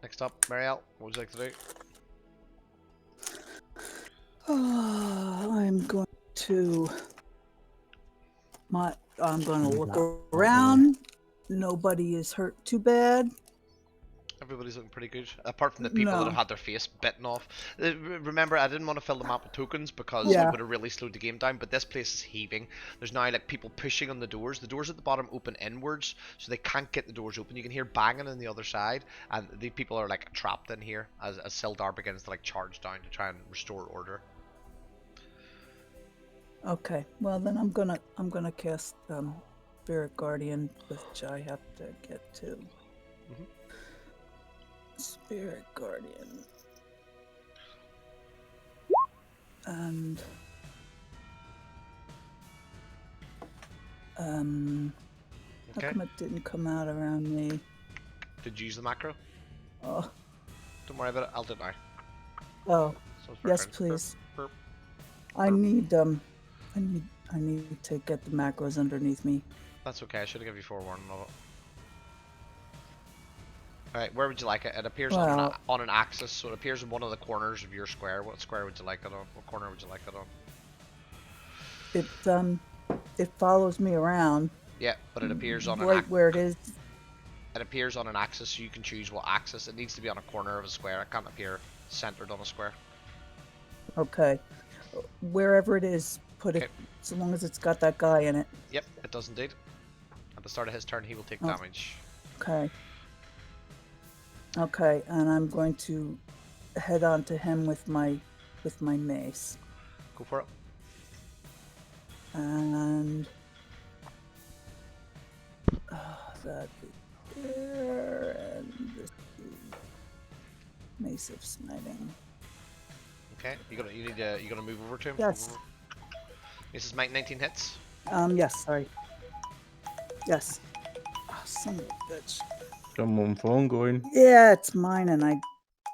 [SPEAKER 1] Next up, Marielle, what would you like to do?
[SPEAKER 3] I'm going to I'm going to look
[SPEAKER 5] That
[SPEAKER 3] around. Nobody is hurt too bad.
[SPEAKER 1] Everybody's looking pretty good, apart from the people that
[SPEAKER 3] No.
[SPEAKER 1] have had their face bitten off. Remember, I didn't want to fill the map with tokens because
[SPEAKER 3] Yeah.
[SPEAKER 1] it would have really slowed the game down, but this place is heaving. There's now like people pushing on the doors. The doors at the bottom open inwards, so they can't get the doors open. You can hear banging on the other side, and the people are like trapped in here as Sildar begins to like charge down to try and restore order.
[SPEAKER 3] Okay. Well, then I'm gonna cast Spirit Guardian, which I have to get to.
[SPEAKER 1] Mhm.
[SPEAKER 3] Spirit Guardian. And how
[SPEAKER 1] Okay.
[SPEAKER 3] come it didn't come out around me?
[SPEAKER 1] Did you use the macro?
[SPEAKER 3] Oh,
[SPEAKER 1] Don't worry about it. I'll do it now.
[SPEAKER 3] oh,
[SPEAKER 1] So it's
[SPEAKER 3] yes,
[SPEAKER 1] burp,
[SPEAKER 3] please.
[SPEAKER 1] burp, burp.
[SPEAKER 3] I need I need to get the macros underneath me.
[SPEAKER 1] That's okay. I should have given you forewarning of it. Alright, where would you like it? It appears
[SPEAKER 3] Well-
[SPEAKER 1] on an axis, so it appears in one of the corners of your square. What square would you like it on? What corner would you like it on?
[SPEAKER 3] It follows me around
[SPEAKER 1] Yeah, but it appears on an
[SPEAKER 3] right where it is.
[SPEAKER 1] it appears on an axis, so you can choose what axis. It needs to be on a corner of a square. It can't appear centered on a square.
[SPEAKER 3] Okay, wherever it is, put it.
[SPEAKER 1] Okay.
[SPEAKER 3] So long as it's got that guy in it.
[SPEAKER 1] Yep, it does indeed. At the start of his turn, he will take
[SPEAKER 3] Oh.
[SPEAKER 1] damage.
[SPEAKER 3] Okay. Okay, and I'm going to head on to him with my mace.
[SPEAKER 1] Go for it.
[SPEAKER 3] And that is there, and this is mace of smiting.
[SPEAKER 1] Okay, you gonna move over to him?
[SPEAKER 3] Yes.
[SPEAKER 1] This is Mike. 19 hits.
[SPEAKER 3] Yes. Sorry. Yes. Oh, son of a bitch.
[SPEAKER 5] Someone phone going.
[SPEAKER 3] Yeah, it's mine, and I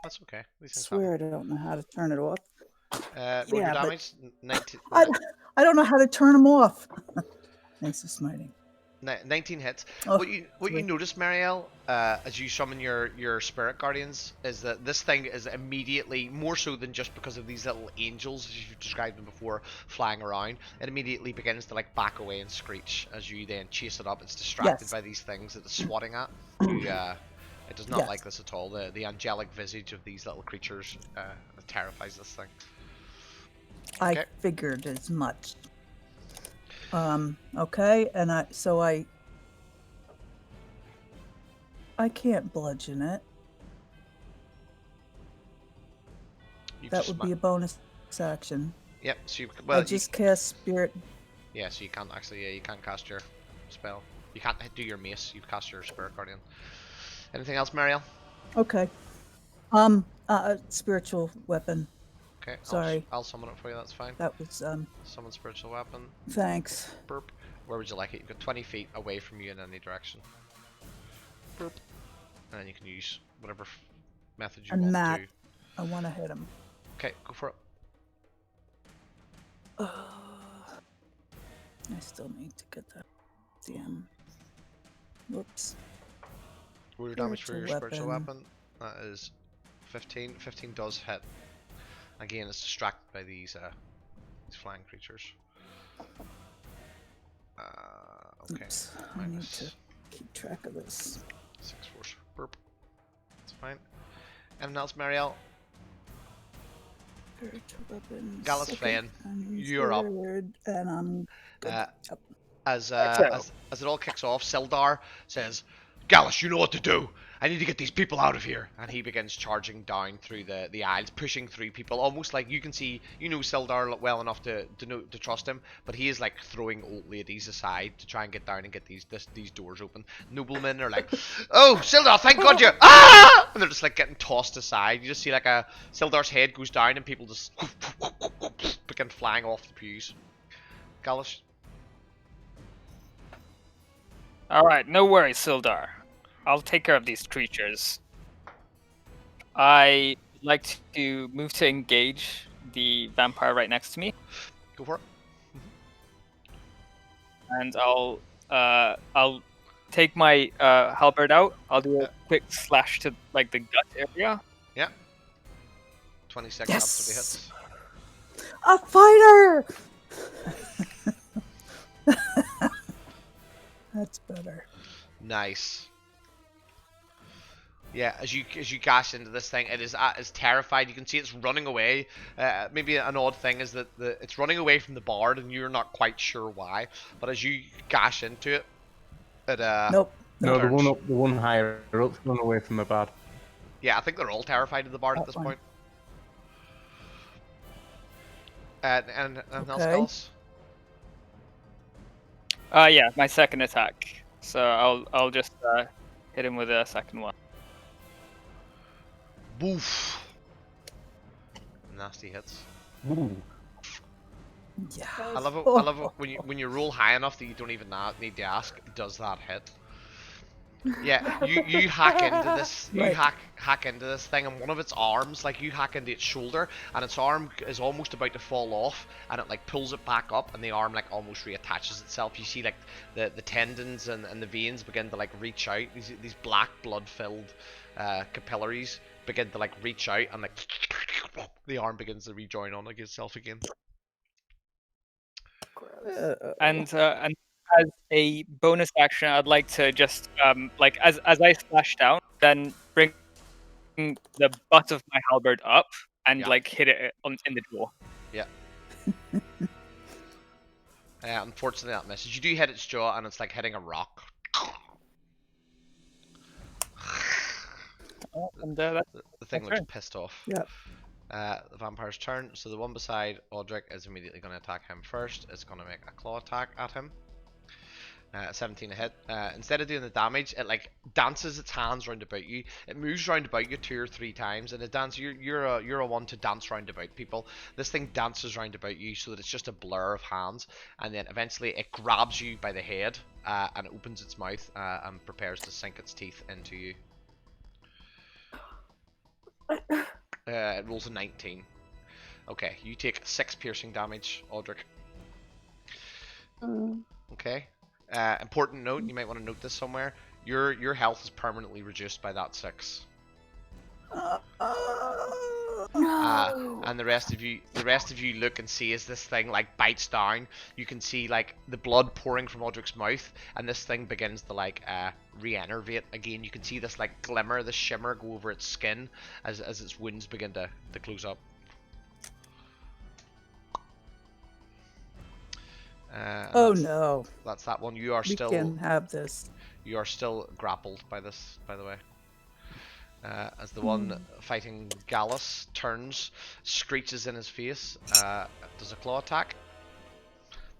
[SPEAKER 1] That's okay. These things
[SPEAKER 3] swear I don't know how to turn it off.
[SPEAKER 1] happen. Roll your
[SPEAKER 3] yeah, but-
[SPEAKER 1] damage. 19.
[SPEAKER 3] I don't know how to turn them off. Mace of smiting.
[SPEAKER 1] 19 hits.
[SPEAKER 3] Oh,
[SPEAKER 1] what you
[SPEAKER 3] sorry.
[SPEAKER 1] notice, Marielle, as you summon your spirit guardians, is that this thing is immediately, more so than just because of these little angels, as you've described them before, flying around, it immediately begins to like back away and screech as you then chase it up. It's distracted
[SPEAKER 3] Yes.
[SPEAKER 1] by these things that it's swatting at. It does not
[SPEAKER 3] Yes.
[SPEAKER 1] like this at all. The angelic visage of these little creatures terrifies this thing. Okay.
[SPEAKER 3] I figured as much. Okay, and I can't bludgeon it.
[SPEAKER 1] You
[SPEAKER 3] That
[SPEAKER 1] just
[SPEAKER 3] would be a bonus action.
[SPEAKER 1] Yep. So
[SPEAKER 3] I just cast spirit.
[SPEAKER 1] Yeah, so you can't actually, you can't cast your spell. You can't do your mace, you cast your Spirit Guardian. Anything else, Marielle?
[SPEAKER 3] Okay. Spiritual weapon.
[SPEAKER 1] Okay,
[SPEAKER 3] Sorry.
[SPEAKER 1] I'll summon it for you, that's fine.
[SPEAKER 3] That was
[SPEAKER 1] Summon Spiritual Weapon.
[SPEAKER 3] thanks.
[SPEAKER 1] Burp. Where would you like it? You've got 20 feet away from you in any direction. Burp. And then you can use whatever method you
[SPEAKER 3] And
[SPEAKER 1] want
[SPEAKER 3] Matt.
[SPEAKER 1] to.
[SPEAKER 3] I want to hit him.
[SPEAKER 1] Okay, go for it.
[SPEAKER 3] I still need to get that. DM. Whoops.
[SPEAKER 1] Roll your damage for your
[SPEAKER 3] Spiritual
[SPEAKER 1] Spiritual
[SPEAKER 3] weapon.
[SPEAKER 1] Weapon. That is 15. 15 does hit. Again, it's distracted by these flying creatures. Okay.
[SPEAKER 3] Oops. I need
[SPEAKER 1] Minus
[SPEAKER 3] to keep track of this.
[SPEAKER 1] 6 force. Burp. That's fine. Anything else, Marielle?
[SPEAKER 3] Spiritual weapon.
[SPEAKER 1] Gallus
[SPEAKER 3] second,
[SPEAKER 1] Flame,
[SPEAKER 3] and
[SPEAKER 1] you're up.
[SPEAKER 3] third, and I'm good.
[SPEAKER 1] Uh,
[SPEAKER 3] Yep.
[SPEAKER 1] as
[SPEAKER 6] So,
[SPEAKER 1] as it all kicks off, Sildar says, "Gallus, you know what to do. I need to get these people out of here." And he begins charging down through the aisles, pushing through people, almost like you can see, Sildar well enough to trust him, but he is like throwing old ladies aside to try and get down and get these doors open. Noblemen are like, "Oh, Sildar, thank God you!" Ah! And they're just like getting tossed aside. You just see like Sildar's head goes down and people just begin flying off the pews. Gallus.
[SPEAKER 6] all right, no worries, Sildar. I'll take care of these creatures. I would like to move to engage the vampire right next to me,
[SPEAKER 1] Go for it.
[SPEAKER 6] and I'll take my halberd out. I'll do a
[SPEAKER 1] Yeah.
[SPEAKER 6] quick slash to like the gut area.
[SPEAKER 1] Yeah. 26
[SPEAKER 3] Yes.
[SPEAKER 1] absolutely hits.
[SPEAKER 3] A fighter! That's better.
[SPEAKER 1] Nice. Yeah, as you gash into this thing, it is terrified. You can see it's running away. Maybe an odd thing is that it's running away from the bard, and you're not quite sure why. But as you gash into it, it
[SPEAKER 3] Nope.
[SPEAKER 5] No, the
[SPEAKER 1] turns.
[SPEAKER 5] one higher up's run away from the bard.
[SPEAKER 1] Yeah, I think they're all terrified of the bard at
[SPEAKER 3] That
[SPEAKER 1] this
[SPEAKER 3] one.
[SPEAKER 1] point. And else,
[SPEAKER 3] Okay.
[SPEAKER 1] Gallus?
[SPEAKER 6] Yeah, my second attack. So I'll just hit him with a second one.
[SPEAKER 1] Boof. Nasty hits.
[SPEAKER 5] Ooh.
[SPEAKER 3] Yeah.
[SPEAKER 1] I love it when you roll high enough that you don't even need to ask, does that hit? Yeah, you hack into this. You
[SPEAKER 3] Right.
[SPEAKER 1] hack into this thing, and one of its arms, like you hack into its shoulder, and its arm is almost about to fall off, and it like pulls it back up, and the arm like almost reattaches itself. You see like the tendons and the veins begin to like reach out. These black blood filled capillaries begin to like reach out, and like the arm begins to rejoin on against itself again.
[SPEAKER 2] Gross.
[SPEAKER 6] And as a bonus action, I'd like to just like as I splash down, then bring the butt of my halberd up and
[SPEAKER 1] Yeah.
[SPEAKER 6] like hit it in the jaw.
[SPEAKER 1] Yeah. Unfortunately, that misses. You do hit its jaw, and it's like hitting a rock.
[SPEAKER 6] And that's
[SPEAKER 1] The thing
[SPEAKER 6] That's
[SPEAKER 1] looks
[SPEAKER 6] right.
[SPEAKER 1] pissed off.
[SPEAKER 3] Yep.
[SPEAKER 1] The vampire's turn. So the one beside Aldrich is immediately going to attack him first. It's going to make a claw attack at him. 17 a hit. Instead of doing the damage, it like dances its hands round about you. It moves round about you 2 or 3 times, and it dances. You're a one to dance round about people. This thing dances round about you so that it's just a blur of hands, and then eventually it grabs you by the head and opens its mouth and prepares to sink its teeth into you. It rolls a 19. Okay, you take 6 piercing damage, Aldrich. Okay. Important note, you might want to note this somewhere. Your health is permanently reduced by that 6.
[SPEAKER 2] No.
[SPEAKER 1] And the rest of you look and see as this thing like bites down. You can see like the blood pouring from Aldrich's mouth, and this thing begins to like re-enervate again. You can see this like glimmer, this shimmer go over its skin as its wounds begin to close up.
[SPEAKER 3] Oh no.
[SPEAKER 1] That's that one. You are
[SPEAKER 3] We
[SPEAKER 1] still
[SPEAKER 3] can have this.
[SPEAKER 1] you are still grappled by this, by the way. As the one fighting Gallus turns, screeches in his face, does a claw attack.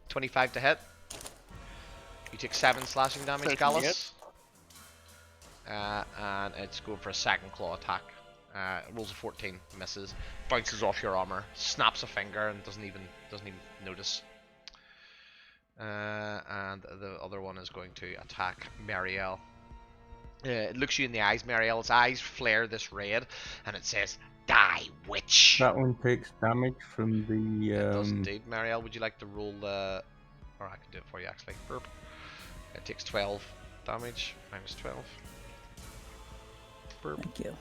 [SPEAKER 1] 25 to hit. You take 7 slashing damage,
[SPEAKER 6] Certainly
[SPEAKER 1] Gallus. And it's going for a second claw attack. It rolls a 14, misses, bounces off your armor, snaps a finger, and doesn't even notice. And the other one is going to attack Marielle. It looks you in the eyes, Marielle. Its eyes flare this red, and it says, "Die, witch!"
[SPEAKER 5] That one takes damage from the.
[SPEAKER 1] It does indeed. Marielle, would you like to roll the... Or I can do it for you, actually. Burp. It takes 12 damage, minus 12. Burp.
[SPEAKER 3] Thank you.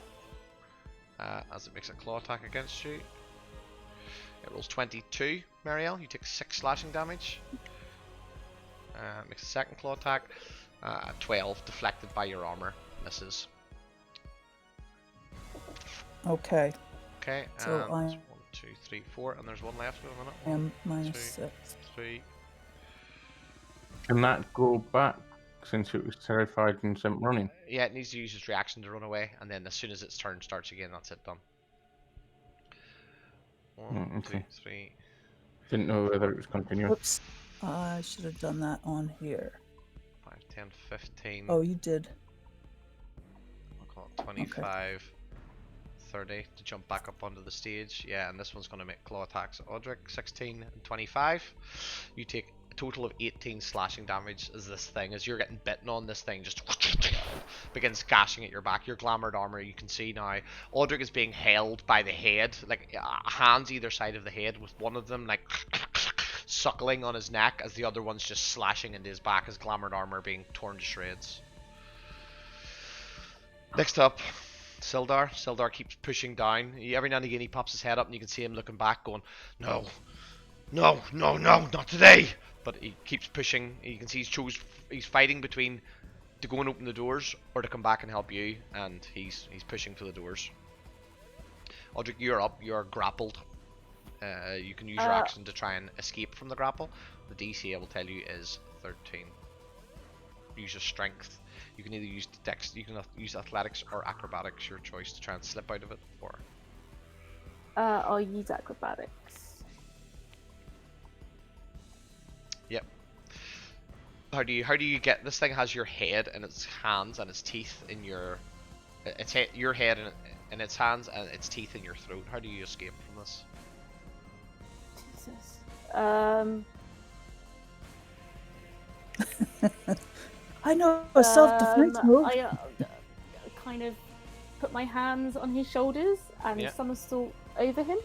[SPEAKER 1] As it makes a claw attack against you. It rolls 22, Marielle. You take 6 slashing damage. Makes a second claw attack. 12, deflected by your armor. Misses.
[SPEAKER 3] Okay.
[SPEAKER 1] Okay,
[SPEAKER 3] So
[SPEAKER 1] and
[SPEAKER 3] I-
[SPEAKER 1] there's 1, 2, 3, 4, and there's one left. Wait a minute.
[SPEAKER 3] I am
[SPEAKER 1] 1,
[SPEAKER 3] minus
[SPEAKER 1] 2,
[SPEAKER 3] 6.
[SPEAKER 1] 3,
[SPEAKER 5] Can that go back since it was terrified and sent running?
[SPEAKER 1] Yeah, it needs to use its reaction to run away, and then as soon as its turn starts again, that's it, done. One, two,
[SPEAKER 5] Okay.
[SPEAKER 1] three,
[SPEAKER 5] Didn't know whether it was continuous.
[SPEAKER 3] Whoops. I should have done that on here.
[SPEAKER 1] 5, 10, 15.
[SPEAKER 3] Oh, you did.
[SPEAKER 1] I'll call it 25, 30 to jump back up onto the stage. Yeah, and this one's going to make claw attacks at Audric. 16 and 25. You take a total of 18 slashing damage as this thing, as you're getting bitten on, this thing just begins gashing at your back. Your glamoured armor, you can see now, Audric is being held by the head, like hands either side of the head, with one of them like suckling on his neck as the other one's just slashing into his back, his glamoured armor being torn to shreds. Next up, Sildar. Sildar keeps pushing down. Every now and again he pops his head up and you can see him looking back going, no, no, no, no, not today. But he keeps pushing. You can see he's fighting between to go and open the doors or to come back and help you, and he's pushing for the doors. Audric, you're up. You're grappled. You can use your action to try and escape from the grapple. The DC, I will tell you, is 13. Use your strength. You can either use you can use athletics or acrobatics, your choice, to try and slip out of it. Or
[SPEAKER 4] I'll use acrobatics.
[SPEAKER 1] yep. How do you get this thing? Has your head and its hands and its teeth in your your head in its hands and its teeth in your throat. How do you escape from this?
[SPEAKER 4] Jesus.
[SPEAKER 3] I know a self-defense move.
[SPEAKER 4] I kind of put my hands on his shoulders and somersault over him.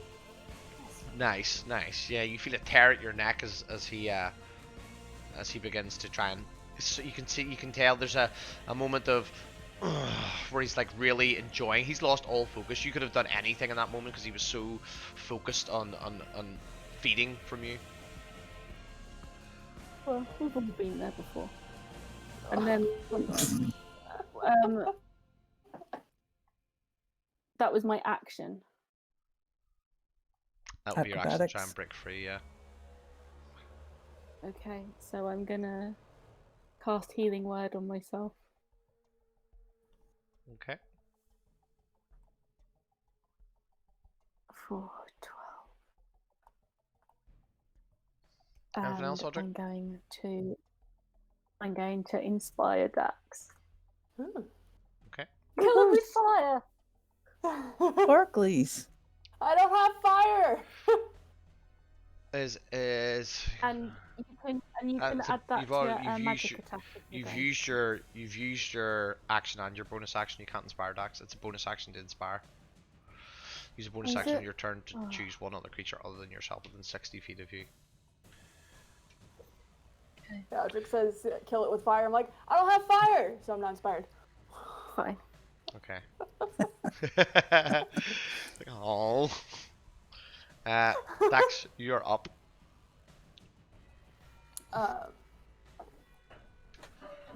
[SPEAKER 1] Nice, nice. Yeah, you feel it tear at your neck as he begins to try and. So you can tell there's a moment of where he's like really enjoying. He's lost all focus. You could have done anything in that moment because he was so focused on feeding from you.
[SPEAKER 4] Well, we've all been there before. And then that was my action.
[SPEAKER 1] That would be your action to try and break free, yeah.
[SPEAKER 4] Okay, so I'm gonna cast Healing Word on myself.
[SPEAKER 1] Okay.
[SPEAKER 4] 4, 12.
[SPEAKER 1] Anything else, Audric?
[SPEAKER 4] I'm going to inspire Dax.
[SPEAKER 1] Okay.
[SPEAKER 4] Kill him with fire!
[SPEAKER 3] Barclays.
[SPEAKER 2] I don't have fire.
[SPEAKER 1] Is
[SPEAKER 4] And you can add that to a magic attack.
[SPEAKER 1] You've used your action and your bonus action. You can't inspire Dax. It's a bonus action to inspire. Use a bonus action on your turn to choose one other creature other than yourself within 60 feet of you.
[SPEAKER 2] Okay. Audric says kill it with fire. I'm like, I don't have fire, so I'm not inspired.
[SPEAKER 4] Fine.
[SPEAKER 1] Okay. Oh. Dax, you're up.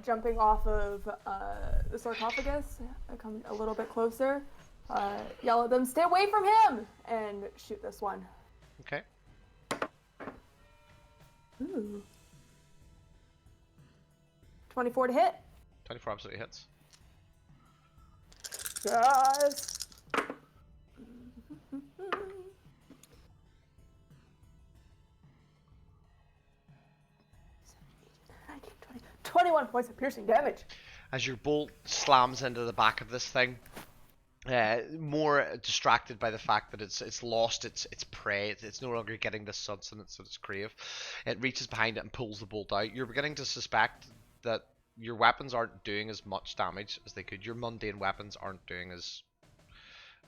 [SPEAKER 2] Jumping off of the sarcophagus, I come a little bit closer, yell at them, stay away from him, and shoot this one.
[SPEAKER 1] Okay.
[SPEAKER 2] Ooh. 24 to hit.
[SPEAKER 1] 24 absolutely hits.
[SPEAKER 2] Yes. 21 points of piercing damage.
[SPEAKER 1] As your bolt slams into the back of this thing, more distracted by the fact that it's lost its prey, it's no longer getting the sustenance that it's crave. It reaches behind it and pulls the bolt out. You're beginning to suspect that your weapons aren't doing as much damage as they could. Your mundane weapons aren't doing as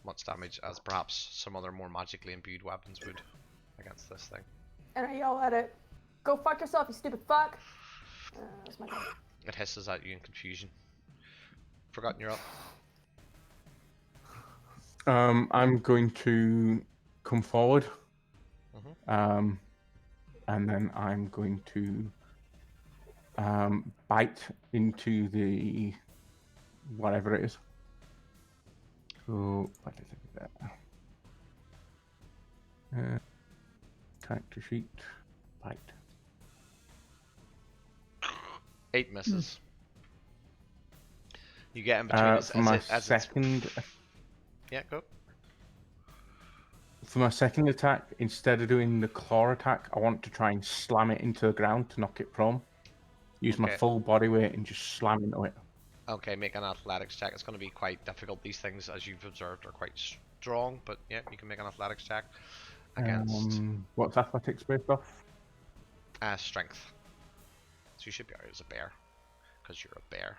[SPEAKER 1] much damage as perhaps some other more magically imbued weapons would against this thing.
[SPEAKER 2] And I yell at it, go fuck yourself, you stupid fuck. That's my turn.
[SPEAKER 1] It hisses at you in confusion. Forgotten you're up.
[SPEAKER 5] I'm going to come forward.
[SPEAKER 1] Mm-hmm.
[SPEAKER 5] And then I'm going to bite into the whatever it is. So what is it? Character sheet, bite.
[SPEAKER 1] 8 misses. You get in between
[SPEAKER 5] For my
[SPEAKER 1] as
[SPEAKER 5] second,
[SPEAKER 1] it's... Yeah, go.
[SPEAKER 5] for my second attack, instead of doing the claw attack, I want to try and slam it into the ground to knock it prone. Use my
[SPEAKER 1] Okay.
[SPEAKER 5] full body weight and just slam into it.
[SPEAKER 1] Okay, make an athletics check. It's going to be quite difficult. These things, as you've observed, are quite strong, but yeah, you can make an athletics check against
[SPEAKER 5] What's athletics based off?
[SPEAKER 1] strength. So you should be alright as a bear, because you're a bear.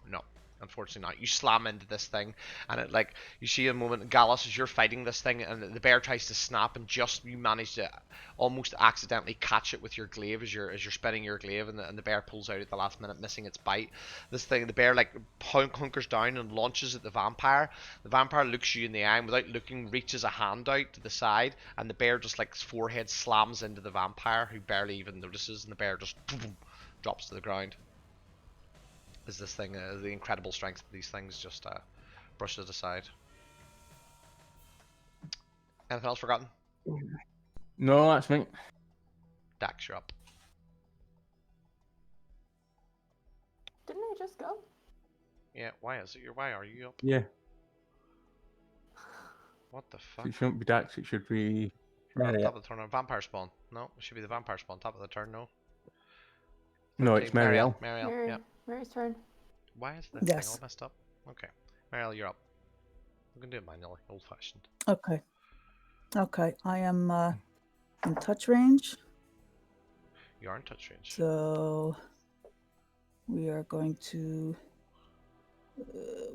[SPEAKER 1] No, unfortunately not. You slam into this thing, and it like you see a moment, Gallus, as you're fighting this thing, and the bear tries to snap, and just you manage to almost accidentally catch it with your glaive as you're spinning your glaive, and the bear pulls out at the last minute, missing its bite. This thing, the bear like hunkers down and launches at the vampire. The vampire looks you in the eye, and without looking, reaches a hand out to the side, and the bear just like its forehead slams into the vampire, who barely even notices, and the bear just drops to the ground. Is this thing, the incredible strength of these things just brushes it aside. Anything else forgotten?
[SPEAKER 5] No, that's me.
[SPEAKER 1] Dax, you're up.
[SPEAKER 2] Didn't I just go?
[SPEAKER 1] Yeah, why is it why are you up?
[SPEAKER 5] Yeah,
[SPEAKER 1] What the fuck?
[SPEAKER 5] it shouldn't be Dax. It should be.
[SPEAKER 1] Top of the turn, vampire spawn. No, it should be the vampire spawn. Top of the turn, no.
[SPEAKER 5] No, it's Marielle.
[SPEAKER 1] Marielle, yeah.
[SPEAKER 2] Mary's turn.
[SPEAKER 1] Why is the thing
[SPEAKER 3] Yes.
[SPEAKER 1] all messed up? Okay. Marielle, you're up. We can do it manually, old fashioned.
[SPEAKER 3] Okay. Okay. I am in touch range.
[SPEAKER 1] You are in touch range.
[SPEAKER 3] So we are going to.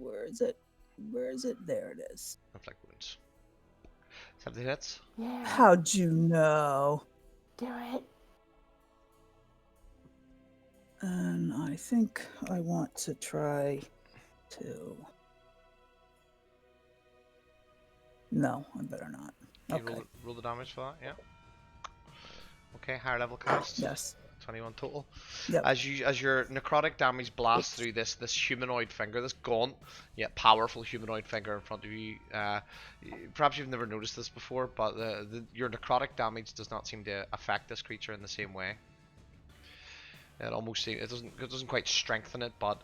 [SPEAKER 3] Where is it? Where is it? There it is.
[SPEAKER 1] Inflict wounds. 70 hits.
[SPEAKER 2] Yeah.
[SPEAKER 3] How'd you know?
[SPEAKER 2] Do it.
[SPEAKER 3] And I think I want to try to. No, I better not.
[SPEAKER 1] You
[SPEAKER 3] Okay.
[SPEAKER 1] roll the damage for that, yeah. Okay, higher level cast.
[SPEAKER 3] Yes.
[SPEAKER 1] 21 total.
[SPEAKER 3] Yep.
[SPEAKER 1] As your necrotic damage blasts through this humanoid finger, this gaunt yet powerful humanoid finger in front of you. Perhaps you've never noticed this before, but your necrotic damage does not seem to affect this creature in the same way. It almost it doesn't quite strengthen it, but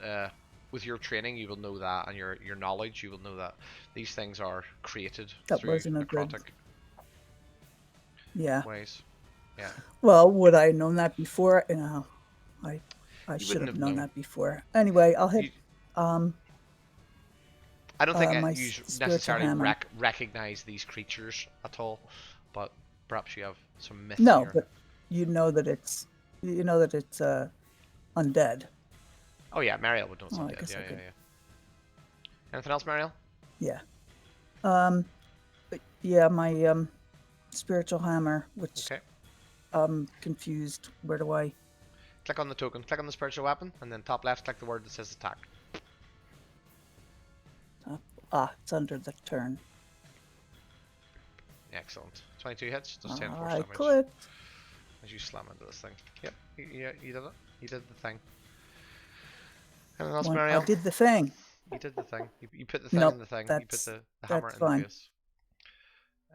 [SPEAKER 1] with your training you will know that, and your knowledge you will know that these things are created
[SPEAKER 3] That
[SPEAKER 1] through
[SPEAKER 3] wasn't a good-
[SPEAKER 1] necrotic
[SPEAKER 3] Yeah.
[SPEAKER 1] ways. Yeah.
[SPEAKER 3] Well, would I have known that before? No, I
[SPEAKER 1] You
[SPEAKER 3] should
[SPEAKER 1] wouldn't
[SPEAKER 3] have
[SPEAKER 1] have
[SPEAKER 3] known
[SPEAKER 1] known.
[SPEAKER 3] that before. Anyway, I'll hit.
[SPEAKER 1] You- I don't think
[SPEAKER 3] my
[SPEAKER 1] you
[SPEAKER 3] spiritual
[SPEAKER 1] necessarily
[SPEAKER 3] hammer.
[SPEAKER 1] recognize these creatures at all, but perhaps you have some myths
[SPEAKER 3] No,
[SPEAKER 1] here.
[SPEAKER 3] but you know that it's undead.
[SPEAKER 1] Oh yeah, Marielle would know
[SPEAKER 3] Oh, I
[SPEAKER 1] something.
[SPEAKER 3] guess
[SPEAKER 1] Yeah,
[SPEAKER 3] I
[SPEAKER 1] yeah,
[SPEAKER 3] could-
[SPEAKER 1] yeah. Anything else, Marielle?
[SPEAKER 3] Yeah. But yeah, my spiritual hammer, which
[SPEAKER 1] Okay.
[SPEAKER 3] I'm confused. Where do I?
[SPEAKER 1] Click on the token. Click on the spiritual weapon, and then top left, click the word that says attack.
[SPEAKER 3] It's under the turn.
[SPEAKER 1] Excellent. 22 hits. Does 10 force
[SPEAKER 3] I
[SPEAKER 1] damage.
[SPEAKER 3] clicked.
[SPEAKER 1] As you slam into this thing. Yep. You did it. You did the thing. Anything else,
[SPEAKER 3] I
[SPEAKER 1] Marielle?
[SPEAKER 3] did the thing.
[SPEAKER 1] You did the thing. You put the thing
[SPEAKER 3] Nope,
[SPEAKER 1] in the thing. You put
[SPEAKER 3] that's-
[SPEAKER 1] the hammer
[SPEAKER 3] that's
[SPEAKER 1] in
[SPEAKER 3] fine.
[SPEAKER 1] the face.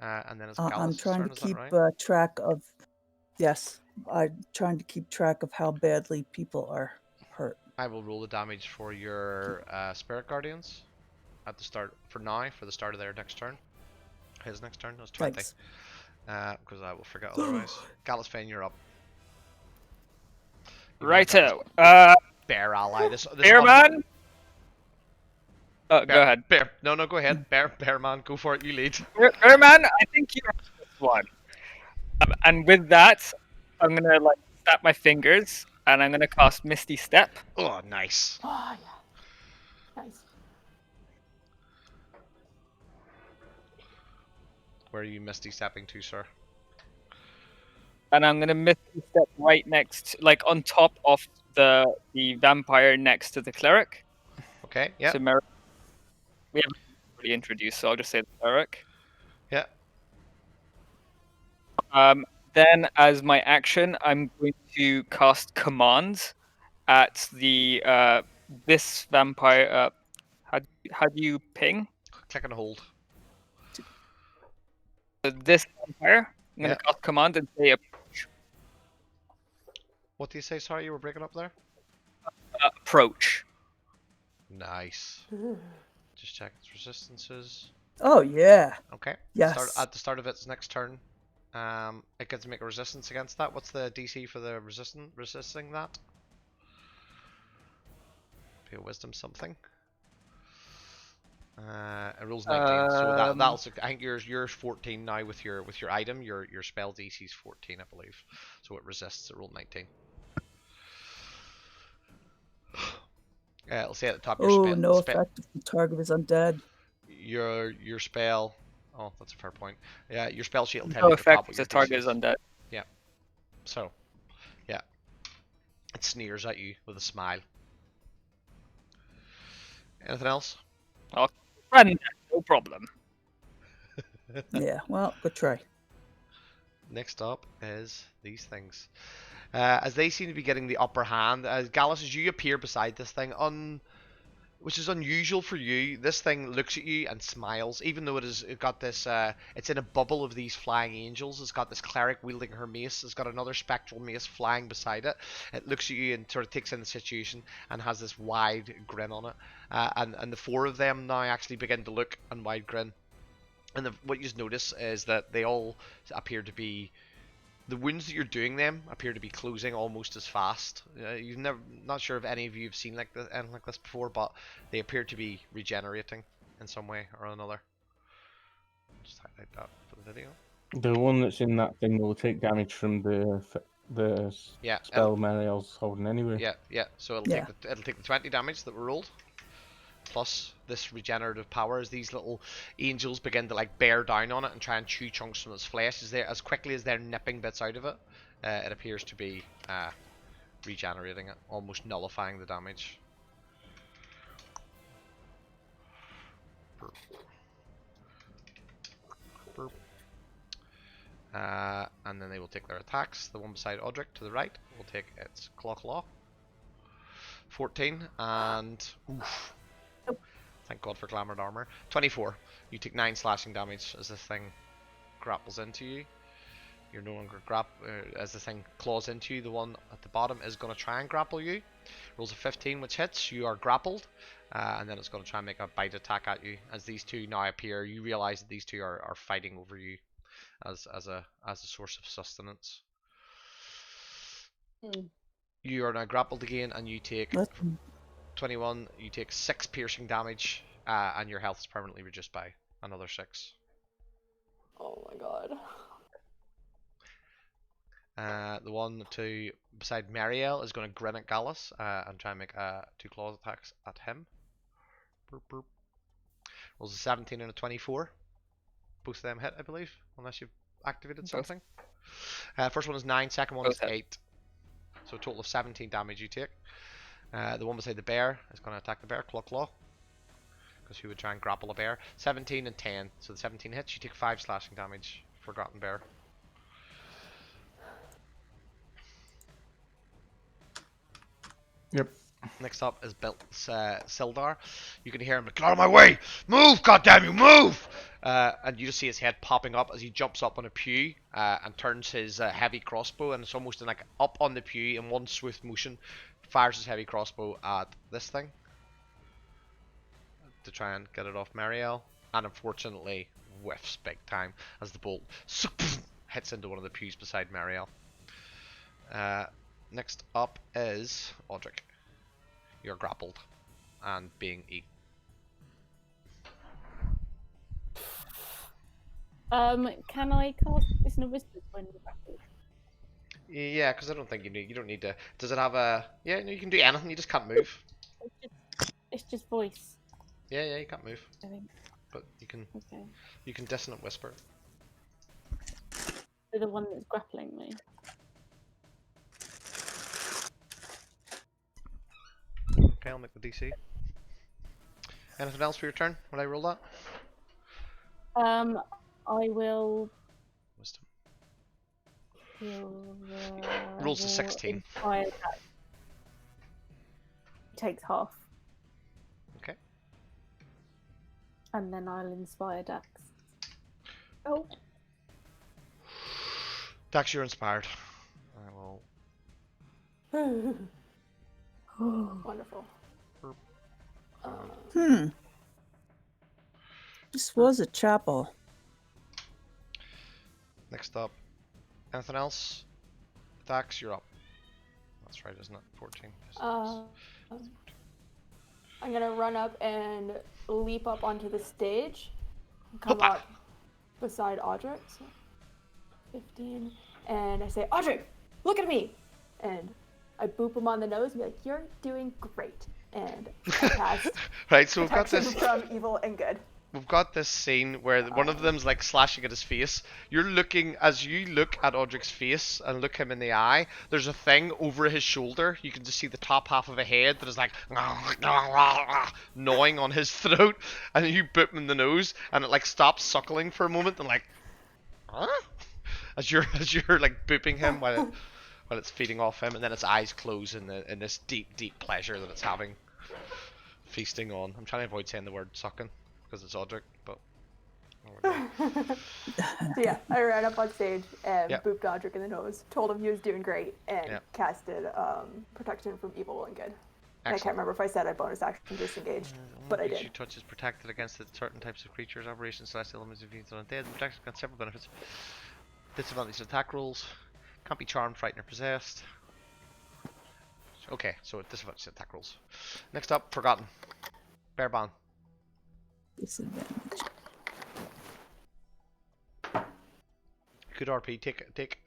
[SPEAKER 1] And then it's
[SPEAKER 3] I'm
[SPEAKER 1] Gallus'
[SPEAKER 3] trying
[SPEAKER 1] turn,
[SPEAKER 3] to
[SPEAKER 1] is that
[SPEAKER 3] keep
[SPEAKER 1] right?
[SPEAKER 3] track of. Yes, I'm trying to keep track of how badly people are hurt.
[SPEAKER 1] I will roll the damage for your spirit guardians at the start for the start of their next turn. His next turn was 20.
[SPEAKER 3] Thanks.
[SPEAKER 1] Because I will forget otherwise. Gallus Fane, you're up. You've now got
[SPEAKER 6] Righto.
[SPEAKER 1] this bear ally. This
[SPEAKER 6] Bear man. Go
[SPEAKER 1] Bear,
[SPEAKER 6] ahead.
[SPEAKER 1] Bear. No, go ahead. Bear man, go for it. You lead.
[SPEAKER 6] Bear man, I think you're this one. And with that, I'm gonna snap my fingers and I'm gonna cast Misty Step.
[SPEAKER 1] Oh, nice.
[SPEAKER 2] Oh yeah. Nice.
[SPEAKER 1] Where are you misty stepping to, sir?
[SPEAKER 6] And I'm gonna Misty Step right next, on top of the vampire next to the cleric.
[SPEAKER 1] Okay. Yeah.
[SPEAKER 6] So we haven't already introduced, so I'll just say the cleric.
[SPEAKER 1] Yeah.
[SPEAKER 6] Then, as my action, I'm going to cast Command at the this vampire. How do you ping?
[SPEAKER 1] Click and hold.
[SPEAKER 6] This vampire. I'm going
[SPEAKER 1] Yeah.
[SPEAKER 6] to cast Command and say approach.
[SPEAKER 1] What do you say? Sorry, you were breaking up there.
[SPEAKER 6] Approach.
[SPEAKER 1] Nice. Just check its resistances.
[SPEAKER 3] Oh yeah.
[SPEAKER 1] Okay. Start
[SPEAKER 3] Yes.
[SPEAKER 1] at the start of its next turn. It gets to make a resistance against that. What's the DC for the resisting that? Be a wisdom something. It rolls 19, so that'll. I think yours 14 now with your item. Your spell DC is 14, I believe. So it resists. It rolled 19. It'll say at the top your
[SPEAKER 3] Oh, no
[SPEAKER 1] spell.
[SPEAKER 3] effect if the target is undead.
[SPEAKER 1] Your spell. Oh, that's a fair point. Yeah, your spell sheet will tell
[SPEAKER 6] No
[SPEAKER 1] you at the top
[SPEAKER 6] effect
[SPEAKER 1] what
[SPEAKER 6] if
[SPEAKER 1] your
[SPEAKER 6] the target
[SPEAKER 1] DC
[SPEAKER 6] is undead.
[SPEAKER 1] Yeah. So, yeah, it sneers at you with a smile. Anything else?
[SPEAKER 6] Friend, no problem.
[SPEAKER 3] Yeah, well, good try.
[SPEAKER 1] Next up is these things. As they seem to be getting the upper hand, as Gallus, as you appear beside this thing, which is unusual for you, this thing looks at you and smiles, even though it got this, it's in a bubble of these flying angels. It's got this cleric wielding her mace. It's got another spectral mace flying beside it. It looks at you and sort of takes in the situation and has this wide grin on it. And the four of them now actually begin to look and wide grin. And what you notice is that they all appear to be, the wounds that you're doing them appear to be closing almost as fast. You've not sure if any of you have seen anything like this before, but they appear to be regenerating in some way or another. Just highlight that for the video.
[SPEAKER 5] The one that's in that thing will take damage from the
[SPEAKER 1] Yeah,
[SPEAKER 5] spell Mariel's holding anyway.
[SPEAKER 1] yeah. So
[SPEAKER 3] Yeah.
[SPEAKER 1] it'll take the 20 damage that were rolled, plus this regenerative power as these little angels begin to like bear down on it and try and chew chunks from its flesh as quickly as they're nipping bits out of it. It appears to be regenerating it, almost nullifying the damage. Burp. Burp. And then they will take their attacks. The one beside Audric to the right will take its claw. 14 and oof. Thank God for Glamored Armor. 24. You take 9 slashing damage as this thing grapples into you. You're no longer as the thing claws into you. The one at the bottom is going to try and grapple you. Rolls a 15, which hits. You are grappled, and then it's going to try and make a bite attack at you. As these two now appear, you realize that these two are fighting over you as a source of sustenance. You are now grappled again, and you take 21. You take 6 piercing damage, and your health is permanently reduced by another 6.
[SPEAKER 2] Oh my god.
[SPEAKER 1] The one beside Mariel is going to grin at Gallus and try and make 2 claws attacks at him. Burp, burp. Rolls a 17 and a 24. Both of them hit, I believe, unless you've activated something. First one is 9, second one is 8. So a total of 17 damage you take. The one beside the bear is going to attack the bear, claw. Because he would try and grapple a bear. 17 and 10. So the 17 hits, you take 5 slashing damage. Forgotten bear.
[SPEAKER 5] Yep.
[SPEAKER 1] Next up is Sildar. You can hear him, get out of my way! Move, goddamn you, move! And you just see his head popping up as he jumps up on a pew and turns his heavy crossbow, and it's almost like up on the pew in one swift motion, fires his heavy crossbow at this thing to try and get it off Mariel, and unfortunately whiffs big time as the bolt hits into one of the pews beside Mariel. Next up is Audric. You're grappled and being eaten.
[SPEAKER 4] Can I cast this in a whisper when we're grappled?
[SPEAKER 1] Yeah, because I don't think you don't need to. Does it have a? Yeah, no, you can do anything. You just can't move.
[SPEAKER 4] It's just voice,
[SPEAKER 1] Yeah, you can't move,
[SPEAKER 4] I think.
[SPEAKER 1] but you can.
[SPEAKER 4] Okay.
[SPEAKER 1] You can dissonant whisper.
[SPEAKER 4] So the one that's grappling me.
[SPEAKER 1] Okay, I'll make the DC. Anything else for your turn? Will I roll that?
[SPEAKER 4] I will.
[SPEAKER 1] Wisdom. Rolls a 16.
[SPEAKER 4] Inspire Dax. Takes half.
[SPEAKER 1] Okay.
[SPEAKER 4] And then I'll inspire Dax. Oh.
[SPEAKER 1] Dax, you're inspired. I will
[SPEAKER 2] Wonderful.
[SPEAKER 3] This was a chapel.
[SPEAKER 1] Next up. Anything else? Dax, you're up. That's right, isn't it? 14.
[SPEAKER 2] I'm gonna run up and leap up onto the stage, come up beside Audric, so 15, and I say, Audric, look at me! And I boop him on the nose and be like, you're doing great. And I cast
[SPEAKER 1] Right, so we've got
[SPEAKER 2] protection
[SPEAKER 1] this.
[SPEAKER 2] from evil and good.
[SPEAKER 1] We've got this scene where one of them's like slashing at his face. You're looking, as you look at Audric's face and look him in the eye, there's a thing over his shoulder. You can just see the top half of a head that is like gnawing on his throat, and you boop him in the nose, and it like stops suckling for a moment, and like, huh? As you're like booping him while it's feeding off him, and then its eyes close in this deep pleasure that it's having, feasting on. I'm trying to avoid saying the word sucking, because it's Audric, but
[SPEAKER 2] So yeah, I ran up on stage and
[SPEAKER 1] Yep.
[SPEAKER 2] booped Audric in the nose, told him he was doing great, and
[SPEAKER 1] Yep.
[SPEAKER 2] casted protection from evil and good. And I
[SPEAKER 1] Excellent.
[SPEAKER 2] can't remember if I said I bonus action disengage, but I
[SPEAKER 1] Each you
[SPEAKER 2] did.
[SPEAKER 1] touch is protected against certain types of creatures, operations, celestial elements, and fiends, undead. Protected against several benefits. Disadvantage attack rolls. Can't be charmed, frightened, or possessed. Okay, so disadvantage attack rolls. Next up, Forgotten. Bearband.
[SPEAKER 3] Disadvantage.
[SPEAKER 1] Good RP. Take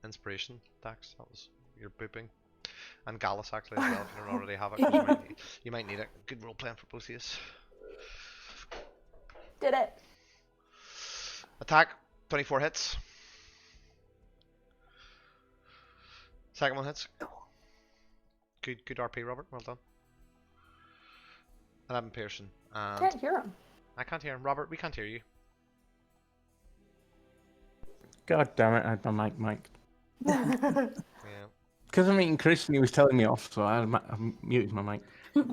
[SPEAKER 1] inspiration, Dax. That was your booping. And Gallus actually as well, if you don't already have it. 'Cause you might need it. Good role playing for both of you.
[SPEAKER 2] Did it.
[SPEAKER 1] Attack. 24 hits. Second one hits. Good RP, Robert. Well done. 11 piercing. And
[SPEAKER 2] Can't hear him.
[SPEAKER 1] I can't hear him. Robert, we can't hear you.
[SPEAKER 5] God damn it, I had my mic.
[SPEAKER 1] Yeah.
[SPEAKER 5] Because I'm eating Chris and he was telling me off, so I muted my mic.
[SPEAKER 1] I'm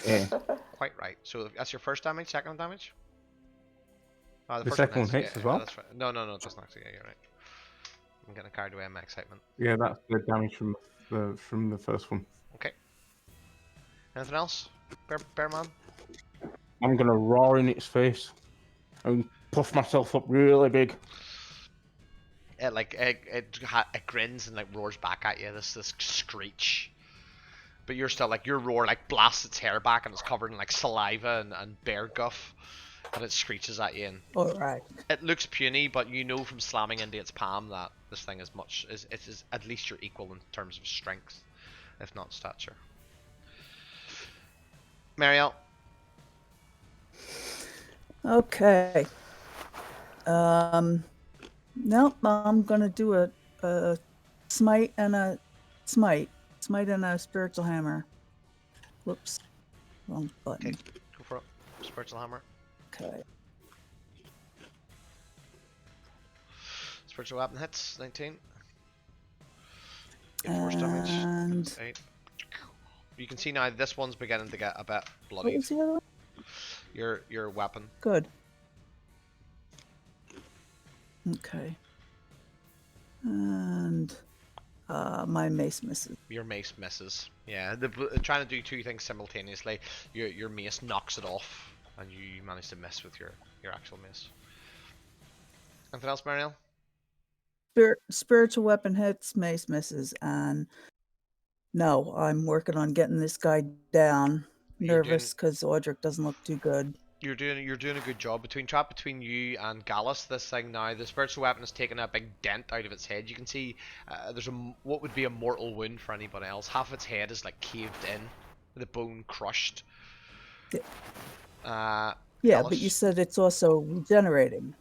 [SPEAKER 5] Yeah.
[SPEAKER 1] quite right. So that's your first damage, second damage? Oh,
[SPEAKER 5] The
[SPEAKER 1] first
[SPEAKER 5] second one
[SPEAKER 1] hits.
[SPEAKER 5] hits as well?
[SPEAKER 1] That's right. No, it doesn't actually. Yeah, you're right. I'm getting carried away in my excitement.
[SPEAKER 5] Yeah, that's the damage from the first one.
[SPEAKER 1] Okay. Anything else? Bearman?
[SPEAKER 5] I'm gonna roar in its face and puff myself up really big.
[SPEAKER 1] It grins and like roars back at you. This screech. But you're still like your roar like blasts its hair back and it's covered in like saliva and bear guff, and it screeches at you. And
[SPEAKER 3] All right.
[SPEAKER 1] it looks puny, but you know from slamming into its palm that this thing is at least your equal in terms of strength, if not stature. Marielle.
[SPEAKER 3] Okay. Nope. I'm gonna do a smite and a smite and a spiritual hammer. Whoops, wrong button.
[SPEAKER 1] Okay, go for it. Spiritual hammer.
[SPEAKER 3] Okay.
[SPEAKER 1] Spiritual weapon hits. 19. Good force damage.
[SPEAKER 3] And
[SPEAKER 1] 8. You can see now this one's beginning to get a bit
[SPEAKER 3] what
[SPEAKER 1] bloodied.
[SPEAKER 3] was the other one?
[SPEAKER 1] Your weapon.
[SPEAKER 3] Good. Okay. And my mace misses.
[SPEAKER 1] Your mace misses. Yeah, trying to do two things simultaneously. Your mace knocks it off, and you manage to miss with your actual mace. Anything else, Marielle?
[SPEAKER 3] Spiritual weapon hits, mace misses, and no, I'm working on getting this guy down. Nervous because Audric doesn't look too good.
[SPEAKER 1] You're doing a good job between you and Gallus. This thing now, the spiritual weapon has taken a big dent out of its head. You can see there's what would be a mortal wound for anybody else. Half of its head is like caved in, the bone crushed.
[SPEAKER 3] Yeah,
[SPEAKER 1] Gallus,
[SPEAKER 3] but you said it's also regenerating.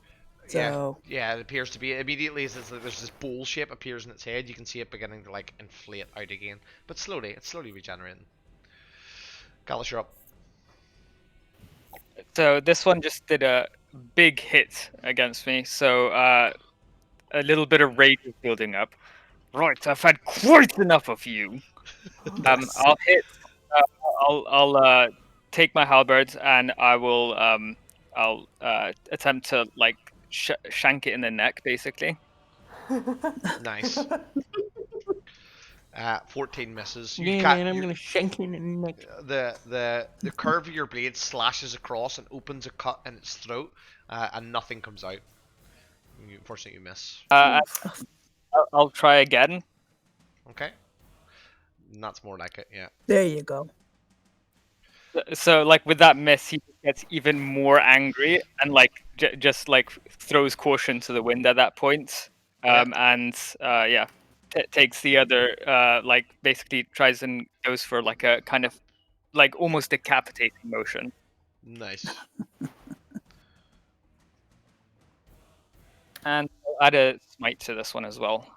[SPEAKER 3] So
[SPEAKER 1] yeah, it appears to be immediately as there's this bowl shape appears in its head. You can see it beginning to like inflate out again, but slowly, it's slowly regenerating. Gallus, you're up.
[SPEAKER 6] So this one just did a big hit against me. So a little bit of rage is building up. Right, I've had quite enough of you. I'll hit. I'll take my halberd and I will I'll attempt to like shank it in the neck, basically.
[SPEAKER 1] Nice. 14 misses. You
[SPEAKER 5] Yeah,
[SPEAKER 1] can't.
[SPEAKER 5] man, I'm gonna shank him in the neck.
[SPEAKER 1] The curve of your blade slashes across and opens a cut in its throat, and nothing comes out. Unfortunately, you miss.
[SPEAKER 6] I'll try again.
[SPEAKER 1] Okay. And that's more like it. Yeah.
[SPEAKER 3] There you go.
[SPEAKER 6] So like with that miss, he gets even more angry and like just like throws caution to the wind at that point. And yeah, takes the other like basically tries and goes for like a kind of like almost decapitating motion.
[SPEAKER 1] Nice.
[SPEAKER 6] And I'll add a smite to this one as well.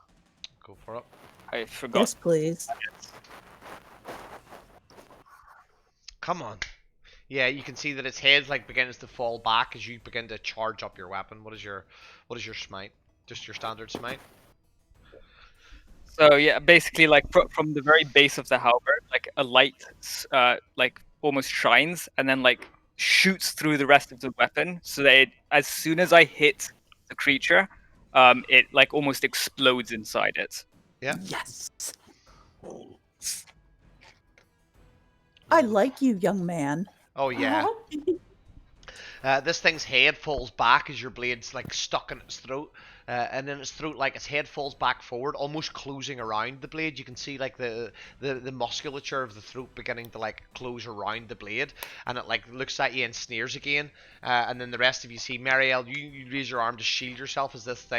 [SPEAKER 1] Go for it.
[SPEAKER 6] I forgot.
[SPEAKER 3] Yes, please.
[SPEAKER 1] Come on. Yeah, you can see that its head like begins to fall back as you begin to charge up your weapon. What is your smite? Just your standard smite?
[SPEAKER 6] So yeah, basically like from the very base of the halberd, like a light like almost shines and then like shoots through the rest of the weapon, so that as soon as I hit the creature, it like almost explodes inside it.
[SPEAKER 1] Yeah.
[SPEAKER 3] Yes. I like you, young man.
[SPEAKER 1] Oh yeah. This thing's head falls back as your blade's like stuck in its throat, and in its throat, like its head falls back forward, almost closing around the blade. You can see like the musculature of the throat beginning to like close around the blade, and it like looks at you and sneers again. And then the rest of you see Marielle. You raise your arm to shield yourself as this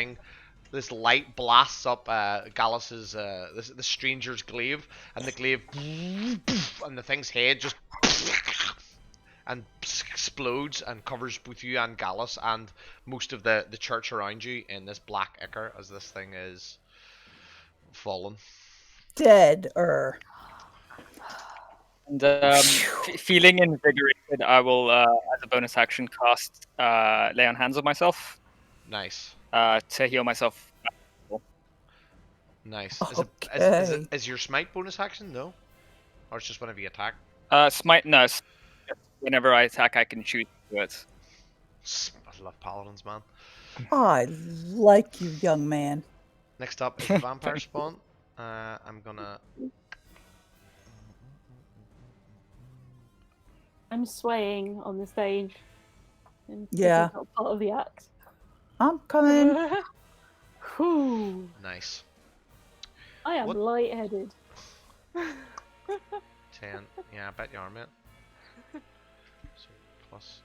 [SPEAKER 1] light blasts up Gallus's the stranger's glaive, and the glaive and the thing's head just and explodes and covers both you and Gallus and most of the church around you in this black ichor as this thing is fallen.
[SPEAKER 3] Dead.
[SPEAKER 6] And feeling invigorated, I will, as a bonus action, cast Lay on Hands on myself.
[SPEAKER 1] Nice.
[SPEAKER 6] To heal myself.
[SPEAKER 1] Nice.
[SPEAKER 3] Okay.
[SPEAKER 1] Is your smite bonus action? No? Or it's just whenever you attack?
[SPEAKER 6] Smite, no. Whenever I attack, I can shoot it.
[SPEAKER 1] I love paladins, man.
[SPEAKER 3] I like you, young man.
[SPEAKER 1] Next up is the vampire spawn. I'm gonna...
[SPEAKER 4] I'm swaying on the stage. And
[SPEAKER 3] Yeah.
[SPEAKER 4] This is not part of the act.
[SPEAKER 3] I'm coming.
[SPEAKER 4] Whew.
[SPEAKER 1] Nice.
[SPEAKER 4] I am
[SPEAKER 1] What?
[SPEAKER 4] lightheaded.
[SPEAKER 1] 10. Yeah, I bet you are, mate. So, plus...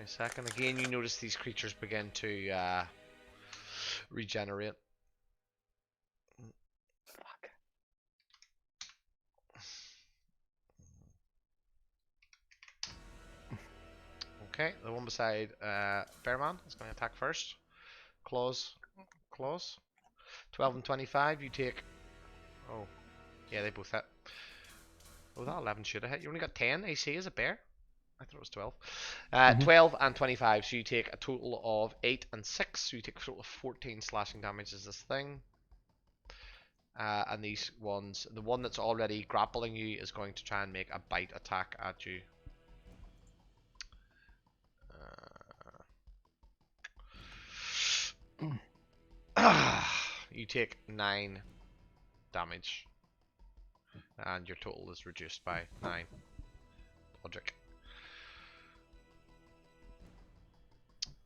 [SPEAKER 1] A second. Again, you notice these creatures begin to regenerate.
[SPEAKER 6] Fuck.
[SPEAKER 1] Okay, the one beside Bearman is going to attack first. Claws. 12 and 25, you take... Oh, yeah, they both hit. Oh, that 11 should have hit. You only got 10 AC as a bear? I thought it was 12. 12 and 25, so you take a total of 8 and 6, so you take a total of 14 slashing damage as this thing. And these ones, the one that's already grappling you is going to try and make a bite attack at you. You take 9 damage, and your total is reduced by 9. Logic.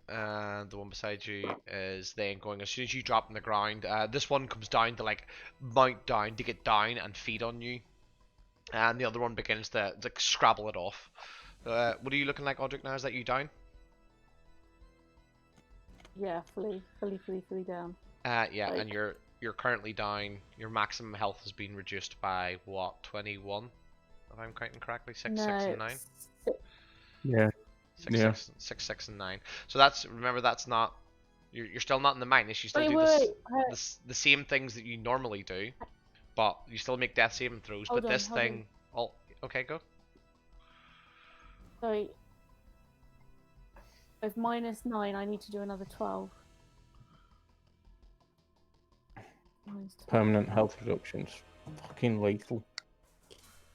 [SPEAKER 1] And the one beside you is then going, as soon as you drop on the ground, this one comes down to like mount down to get down and feed on you, and the other one begins to like scrabble it off. What are you looking like, Audric, now? Is that you down?
[SPEAKER 4] Yeah, fully down.
[SPEAKER 1] Yeah,
[SPEAKER 4] Like-
[SPEAKER 1] and you're currently down. Your maximum health has been reduced by what, 21? If I'm counting correctly, 6, 6, and 9.
[SPEAKER 5] Yeah.
[SPEAKER 1] 6, and 9. So that's, remember, that's not. You're still not in the minus. You still do
[SPEAKER 4] Wait.
[SPEAKER 1] the same things that you normally do, but you still make death saving throws.
[SPEAKER 4] Hold
[SPEAKER 1] But
[SPEAKER 4] on,
[SPEAKER 1] this
[SPEAKER 4] hold
[SPEAKER 1] thing, oh, okay, go.
[SPEAKER 4] Sorry. With -9, I need to do another 12. -12.
[SPEAKER 5] Permanent health reductions. Fucking lethal.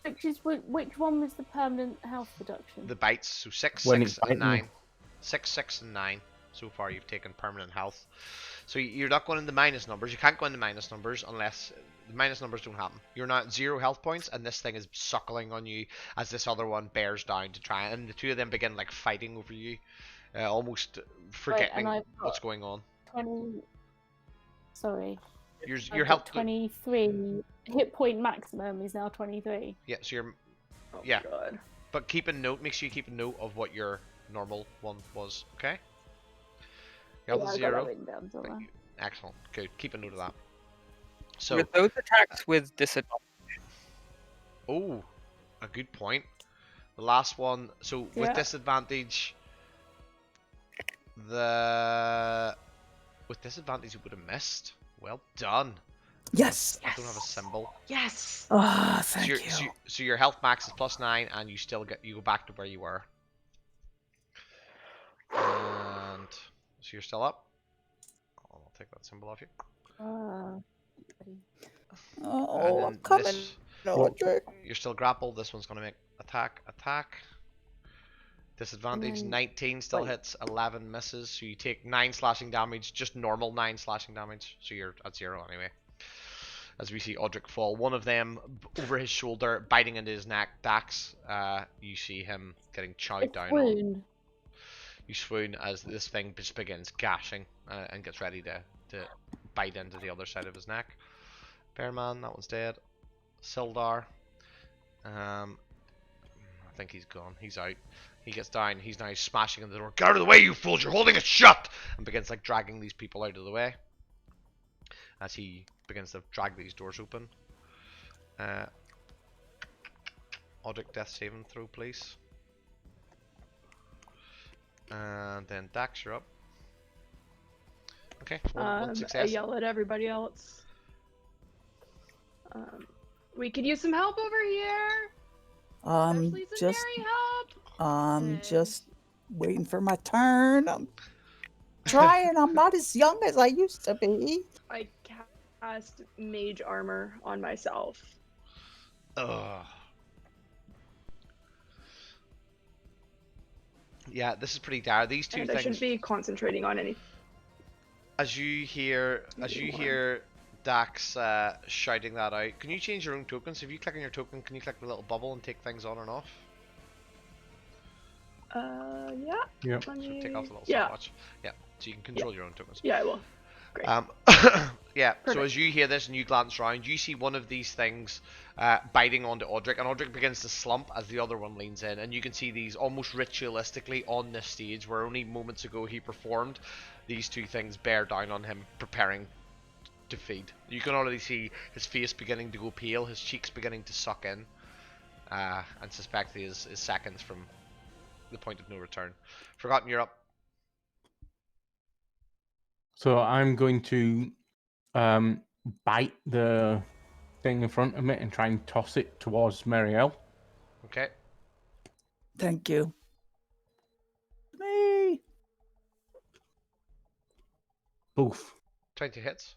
[SPEAKER 4] Which one was the permanent health reduction?
[SPEAKER 1] The bites, so 6,
[SPEAKER 5] When
[SPEAKER 1] 6,
[SPEAKER 5] it's
[SPEAKER 1] and
[SPEAKER 5] biting you.
[SPEAKER 1] 9. 6, 6, and 9. So far, you've taken permanent health. So you're not going into minus numbers. You can't go into minus numbers unless the minus numbers don't happen. You're not at 0 health points, and this thing is suckling on you as this other one bears down to try. And the two of them begin like fighting over you, almost forgetting
[SPEAKER 4] I've
[SPEAKER 1] what's
[SPEAKER 4] got
[SPEAKER 1] going on.
[SPEAKER 4] 20. Sorry.
[SPEAKER 1] Your
[SPEAKER 4] I've
[SPEAKER 1] health.
[SPEAKER 4] got 23. Hit point maximum is now 23.
[SPEAKER 1] Yeah. So you're.
[SPEAKER 2] Oh
[SPEAKER 1] Yeah.
[SPEAKER 2] God.
[SPEAKER 1] But keep a note. Make sure you keep a note of what your normal one was. Okay. You have
[SPEAKER 4] Yeah,
[SPEAKER 1] the
[SPEAKER 4] I've got that
[SPEAKER 1] 0.
[SPEAKER 4] written down somewhere.
[SPEAKER 1] Excellent. Good. Keep a note of that. So.
[SPEAKER 6] With those attacks with disadvantage.
[SPEAKER 1] Oh, a good point. The last one. So with
[SPEAKER 4] Yeah.
[SPEAKER 1] disadvantage, the with disadvantage it would have missed. Well done.
[SPEAKER 3] Yes.
[SPEAKER 1] I don't have a symbol.
[SPEAKER 2] Yes.
[SPEAKER 3] Ah,
[SPEAKER 1] So
[SPEAKER 3] thank
[SPEAKER 1] your,
[SPEAKER 3] you.
[SPEAKER 1] so your health max is +9, and you still go back to where you were. And so you're still up. I'll take that symbol off you.
[SPEAKER 3] Oh, I'm
[SPEAKER 1] And then
[SPEAKER 3] coming.
[SPEAKER 1] this,
[SPEAKER 3] Audric.
[SPEAKER 1] you're still grappled. This one's gonna make attack. Disadvantage
[SPEAKER 4] then,
[SPEAKER 1] 19 still
[SPEAKER 4] wait.
[SPEAKER 1] hits, 11 misses. So you take 9 slashing damage, just normal 9 slashing damage. So you're at 0 anyway. As we see Audric fall, one of them over his shoulder, biting into his neck. Dax, you see him getting chowed down on.
[SPEAKER 4] Swoon.
[SPEAKER 1] You swoon as this thing just begins gashing and gets ready to bite into the other side of his neck. Bearman, that one's dead. Sildar, I think he's gone. He's out. He gets down. He's now smashing into the door. Get out of the way, you fools! You're holding it shut! And begins like dragging these people out of the way. As he begins to drag these doors open. Audric, death saving throw, please. And then Dax, you're up. Okay, one
[SPEAKER 7] I
[SPEAKER 1] success.
[SPEAKER 7] yell at everybody else. We could use some help over here. Especially
[SPEAKER 3] Just
[SPEAKER 7] secondary help.
[SPEAKER 3] I'm just waiting for my turn. I'm trying. I'm not as young as I used to be.
[SPEAKER 7] I cast mage armor on myself.
[SPEAKER 1] Ugh. Yeah, this is pretty dire. These two
[SPEAKER 7] And I
[SPEAKER 1] things.
[SPEAKER 7] shouldn't be concentrating on any.
[SPEAKER 1] As you hear Dax shouting that out, can you change your own tokens? If you click on your token, can you click the little bubble and take things on and off?
[SPEAKER 7] Yeah.
[SPEAKER 5] Yep.
[SPEAKER 7] Let
[SPEAKER 1] So
[SPEAKER 7] me...
[SPEAKER 1] take off the little
[SPEAKER 7] yeah.
[SPEAKER 1] stopwatch. Yeah. So you can control your own tokens.
[SPEAKER 7] Yeah, I will. Great.
[SPEAKER 1] Yeah. So
[SPEAKER 7] Perfect.
[SPEAKER 1] as you hear this and you glance around, you see one of these things biting onto Audric, and Audric begins to slump as the other one leans in, and you can see these almost ritualistically on this stage where only moments ago he performed. These two things bear down on him, preparing to feed. You can already see his face beginning to go pale, his cheeks beginning to suck in, and suspect he is seconds from the point of no return. Forgotten, you're up.
[SPEAKER 5] So I'm going to bite the thing in front of me and try and toss it towards Marielle.
[SPEAKER 1] Okay.
[SPEAKER 3] Thank you. Me.
[SPEAKER 5] Oof.
[SPEAKER 1] 20 hits.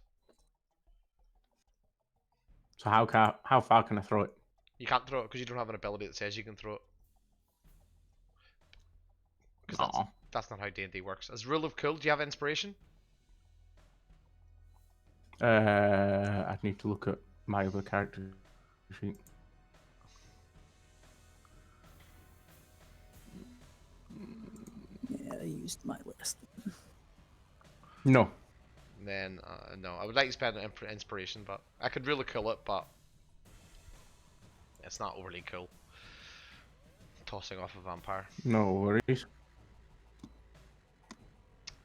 [SPEAKER 5] So how far can I throw it?
[SPEAKER 1] You can't throw it because you don't have an ability that says you can throw it. Because that's not how D&D works. As rule of cool, do you have inspiration?
[SPEAKER 5] I'd need to look at my other character sheet.
[SPEAKER 3] Yeah, I used my list.
[SPEAKER 5] No.
[SPEAKER 1] Then no, I would like to spend inspiration, but I could really cool it, but it's not overly cool. Tossing off a vampire.
[SPEAKER 5] No worries.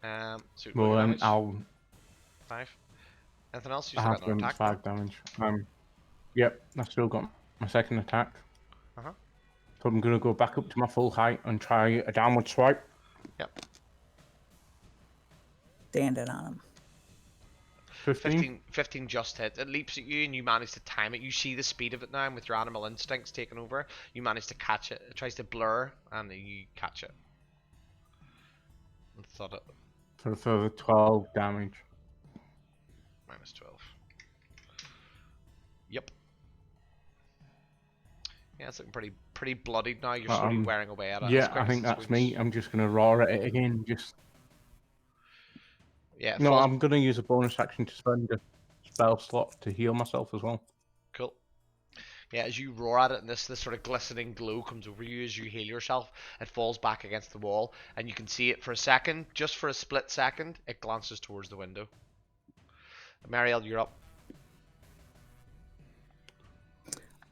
[SPEAKER 1] So
[SPEAKER 5] Well, then
[SPEAKER 1] damage.
[SPEAKER 5] I'll
[SPEAKER 1] 5. Anything else? You
[SPEAKER 5] I
[SPEAKER 1] still
[SPEAKER 5] have
[SPEAKER 1] got another
[SPEAKER 5] them
[SPEAKER 1] attack.
[SPEAKER 5] 5 damage. Yep, I've still got my second attack.
[SPEAKER 1] Uh-huh.
[SPEAKER 5] So I'm gonna go back up to my full height and try a downward swipe.
[SPEAKER 1] Yep.
[SPEAKER 3] Standing on him.
[SPEAKER 1] 15 just hit. It leaps at you and you manage to time it. You see the speed of it now, and with your animal instincts taking over, you manage to catch it. It tries to blur and then you catch it. And thought it
[SPEAKER 5] For a further 12 damage.
[SPEAKER 1] minus 12. Yep. Yeah, it's looking pretty bloodied now. You're slowly wearing away at it.
[SPEAKER 5] Yeah, I think that's me. I'm just gonna roar at it again. Just
[SPEAKER 1] Yeah, it
[SPEAKER 5] No,
[SPEAKER 1] falls.
[SPEAKER 5] I'm gonna use a bonus action to spend a spell slot to heal myself as well.
[SPEAKER 1] Cool. Yeah, as you roar at it, and this sort of glistening glow comes over you as you heal yourself, it falls back against the wall, and you can see it for a second, just for a split second, it glances towards the window. Marielle, you're up.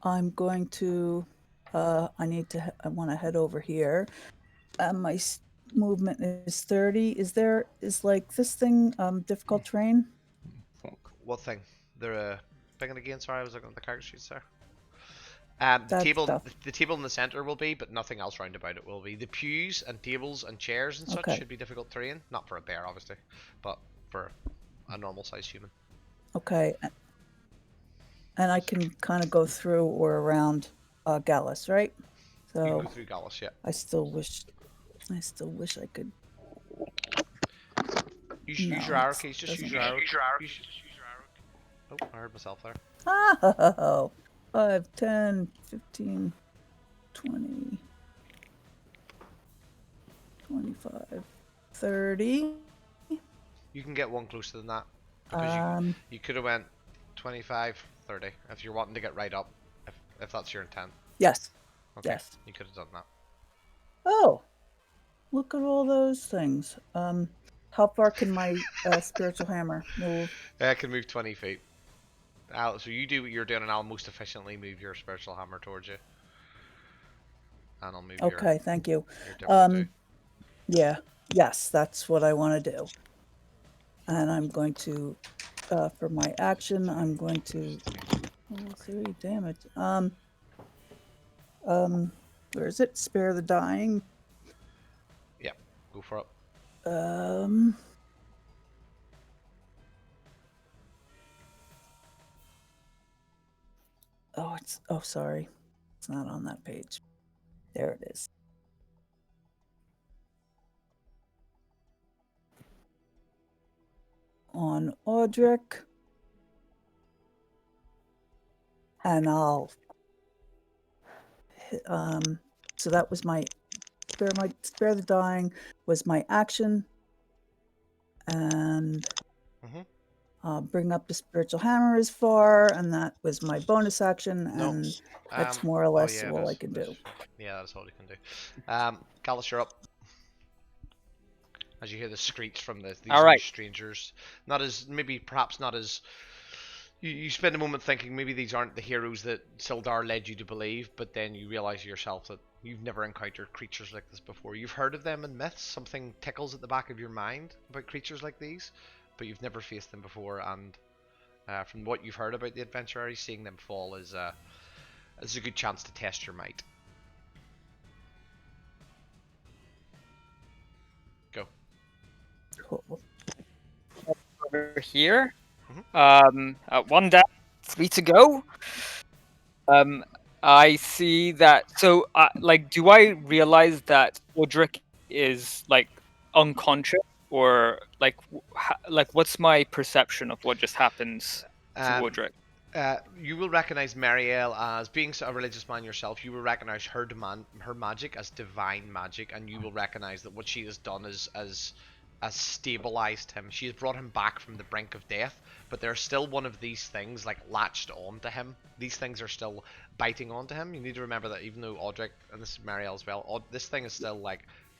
[SPEAKER 3] I'm going to. I want to head over here. My movement is 30. Is like this thing difficult terrain?
[SPEAKER 5] Fuck.
[SPEAKER 1] What thing? They're picking again. Sorry, I was looking at the character sheets there. The
[SPEAKER 3] That
[SPEAKER 1] table,
[SPEAKER 3] stuff.
[SPEAKER 1] the table in the center will be, but nothing else round about it will be. The pews and tables and chairs and such
[SPEAKER 3] Okay.
[SPEAKER 1] should be difficult terrain. Not for a bear, obviously, but for a normal-sized human.
[SPEAKER 3] Okay. And I can kind of go through or around Gallus, right?
[SPEAKER 1] You can
[SPEAKER 3] So
[SPEAKER 1] go through Gallus, yeah.
[SPEAKER 3] I still wish I could.
[SPEAKER 1] Use your arrow keys. Just use your arrow. Oh, I heard myself there.
[SPEAKER 3] Oh, 5, 10, 15, 20, 25, 30.
[SPEAKER 1] You can get one closer than that because you could have went 25, 30 if you're wanting to get right up. If that's your intent.
[SPEAKER 3] Yes.
[SPEAKER 1] Okay.
[SPEAKER 3] Yes.
[SPEAKER 1] You could have done that.
[SPEAKER 3] Oh, look at all those things. How far can my spiritual hammer move?
[SPEAKER 1] Yeah, it can move 20 feet. So you do what you're doing, and I'll most efficiently move your spiritual hammer towards you. And I'll move
[SPEAKER 3] Okay, thank you.
[SPEAKER 1] your dimmer too.
[SPEAKER 3] Yeah. Yes, that's what I want to do. And I'm going to, for my action, I'm going to. Oh, 3, damn it. Where is it? Spare the dying.
[SPEAKER 1] Yeah, go for it.
[SPEAKER 3] Oh, sorry. It's not on that page. There it is. On Audric. And I'll. So that was my spare the dying was my action. And bring up the spiritual hammer as far, and that was my bonus action, and that's more or less all I can do.
[SPEAKER 1] Yeah, that's all you can do. Gallus, you're up. As you hear the screech from these new strangers, perhaps not as. You spend a moment thinking maybe these aren't the heroes that Sildar led you to believe, but then you realize yourself that you've never encountered creatures like this before. You've heard of them in myths, something tickles at the back of your mind about creatures like these, but you've never faced them before, and from what you've heard about the adventurers, seeing them fall is a good chance to test your might. Go.
[SPEAKER 3] Cool.
[SPEAKER 6] Over here. One down, 3 to go. I see that. So, do I realize that Audric is unconscious, or what's my perception of what just happens to Audric?
[SPEAKER 1] You will recognize Marielle as being a religious man yourself. You will recognize her magic as divine magic, and you will recognize that what she has done has stabilized him. She has brought him back from the brink of death, but there's still one of these things latched onto him. These things are still biting onto him. You need to remember that even though Audric, and this is Marielle as well, this thing is still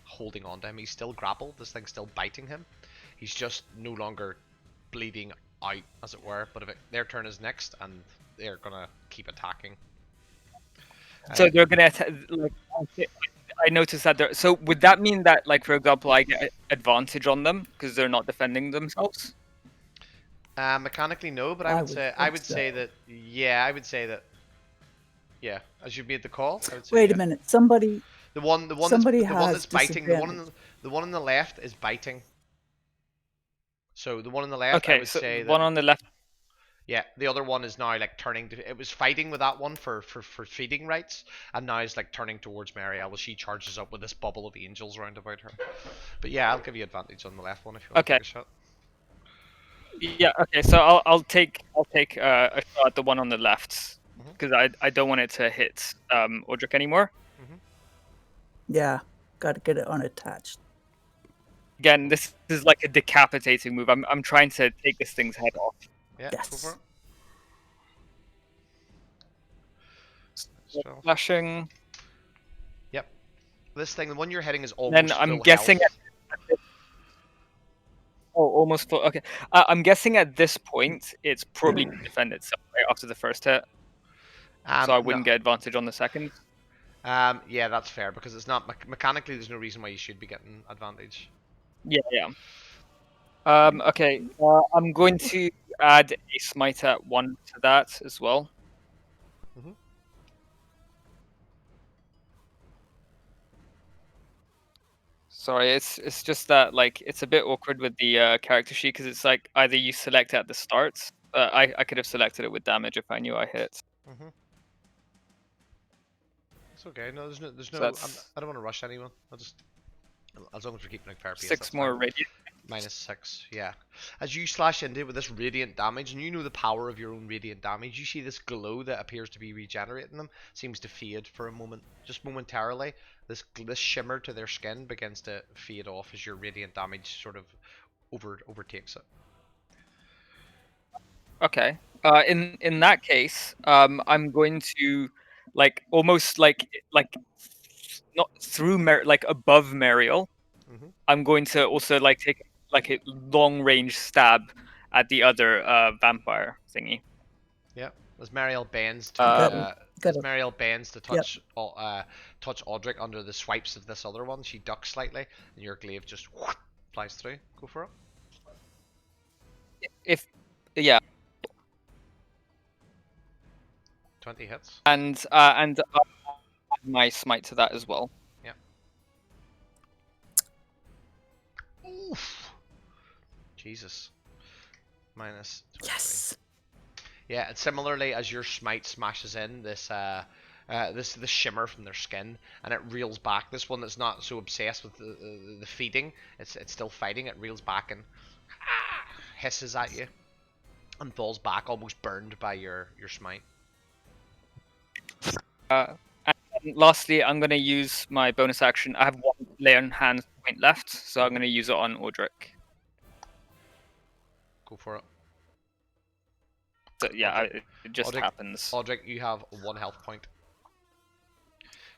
[SPEAKER 1] holding onto him. He's still grappled. This thing's still biting him. He's just no longer bleeding out, as it were. But their turn is next, and they're gonna keep attacking.
[SPEAKER 6] So they're gonna I noticed that so would that mean that, for example, I get advantage on them because they're not defending themselves?
[SPEAKER 1] Mechanically, no, but I would say that. Yeah, as you made the call. I would say,
[SPEAKER 3] Wait a minute. Somebody
[SPEAKER 1] The one that's biting. The one on the left is biting. So the one on the left, I would say
[SPEAKER 6] one on the left.
[SPEAKER 1] Yeah, the other one is now turning to. It was fighting with that one for feeding rights, and now is turning towards Marielle as she charges up with this bubble of angels round about her. But yeah, I'll give you advantage on the left one if you want to take a shot.
[SPEAKER 6] Yeah. Okay. So I'll take a shot at the one on the left because I don't want it to hit Audric anymore.
[SPEAKER 3] Yeah, got to get it unattached.
[SPEAKER 6] Again, this is like a decapitating move. I'm trying to take this thing's head off.
[SPEAKER 1] Yeah, go for
[SPEAKER 3] Yes.
[SPEAKER 1] it. Spell.
[SPEAKER 6] Slashing.
[SPEAKER 1] Yep. This thing, the one you're hitting is
[SPEAKER 6] Then
[SPEAKER 1] almost
[SPEAKER 6] I'm
[SPEAKER 1] full
[SPEAKER 6] guessing.
[SPEAKER 1] health.
[SPEAKER 6] Oh, almost full. Okay. I'm guessing at this point it's probably going to defend itself right after the first hit, so I wouldn't get advantage on the second.
[SPEAKER 1] Yeah, that's fair because it's not mechanically. There's no reason why you should be getting advantage.
[SPEAKER 6] Yeah. Okay. I'm going to add a smite at 1 to that as well.
[SPEAKER 1] Mhm.
[SPEAKER 6] Sorry, it's just that like it's a bit awkward with the character sheet because it's like either you select it at the start. I could have selected it with damage if I knew I hit.
[SPEAKER 1] It's okay. No, there's
[SPEAKER 6] So
[SPEAKER 1] no.
[SPEAKER 6] that's
[SPEAKER 1] I don't want to rush anyone. I'll just, as long as we're keeping a fair pace.
[SPEAKER 6] 6
[SPEAKER 1] that's
[SPEAKER 6] more
[SPEAKER 1] fine.
[SPEAKER 6] radiant.
[SPEAKER 1] -6, yeah. As you slash into it with this radiant damage, and you know the power of your own radiant damage, you see this glow that appears to be regenerating them seems to fade for a moment, just momentarily. This shimmer to their skin begins to fade off as your radiant damage sort of overtakes it.
[SPEAKER 6] Okay. In that case, I'm going to like almost like not through like above Mariel. I'm going to also like take like a long range stab at the other vampire thingy.
[SPEAKER 1] Yeah. As Mariel bends to touch touch Audric under the swipes of this other one, she ducks slightly, and your glaive just flies through. Go for it.
[SPEAKER 6] If yeah.
[SPEAKER 1] 20 hits.
[SPEAKER 6] And my smite to that as well.
[SPEAKER 1] Yeah. Oof. Jesus. -20.
[SPEAKER 3] Yes.
[SPEAKER 1] Yeah, and similarly as your smite smashes in this this shimmer from their skin, and it reels back. This one that's not so obsessed with the feeding, it's still fighting. It reels back and hisses at you, and falls back, almost burned by your smite.
[SPEAKER 6] And lastly, I'm going to use my bonus action. I have 1 lay on hands point left, so I'm going to use it on Audric.
[SPEAKER 1] Go for it.
[SPEAKER 6] So, yeah, it just happens.
[SPEAKER 1] Audric, you have 1 health point.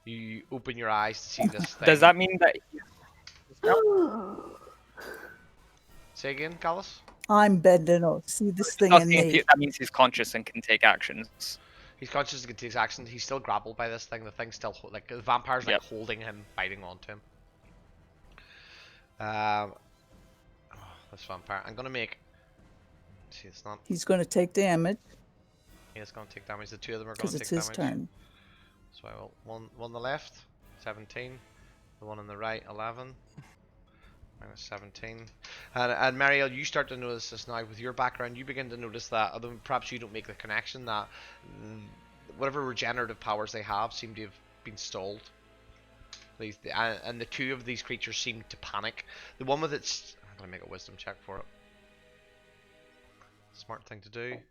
[SPEAKER 1] You open your eyes to see this thing.
[SPEAKER 6] Does that mean that?
[SPEAKER 1] Say again, Gallus?
[SPEAKER 3] I'm bending over. See this thing in me.
[SPEAKER 6] That means he's conscious and can take actions.
[SPEAKER 1] He's conscious and can take actions. He's still grappled by this thing. The thing's still like the vampire's like holding him, biting onto him. This vampire. I'm gonna make. See, it's not.
[SPEAKER 3] He's going to take damage.
[SPEAKER 1] Yeah, it's gonna take damage. The two of them are gonna
[SPEAKER 3] Because
[SPEAKER 1] take
[SPEAKER 3] it's his
[SPEAKER 1] damage.
[SPEAKER 3] turn.
[SPEAKER 1] So I will one on the left, 17. The one on the right, 11. -17. And Mariel, you start to notice this now with your background. You begin to notice that, although perhaps you don't make the connection, that whatever regenerative powers they have seem to have been stalled. And the two of these creatures seem to panic. The one with its, I'm gonna make a wisdom check for it. Smart thing to do.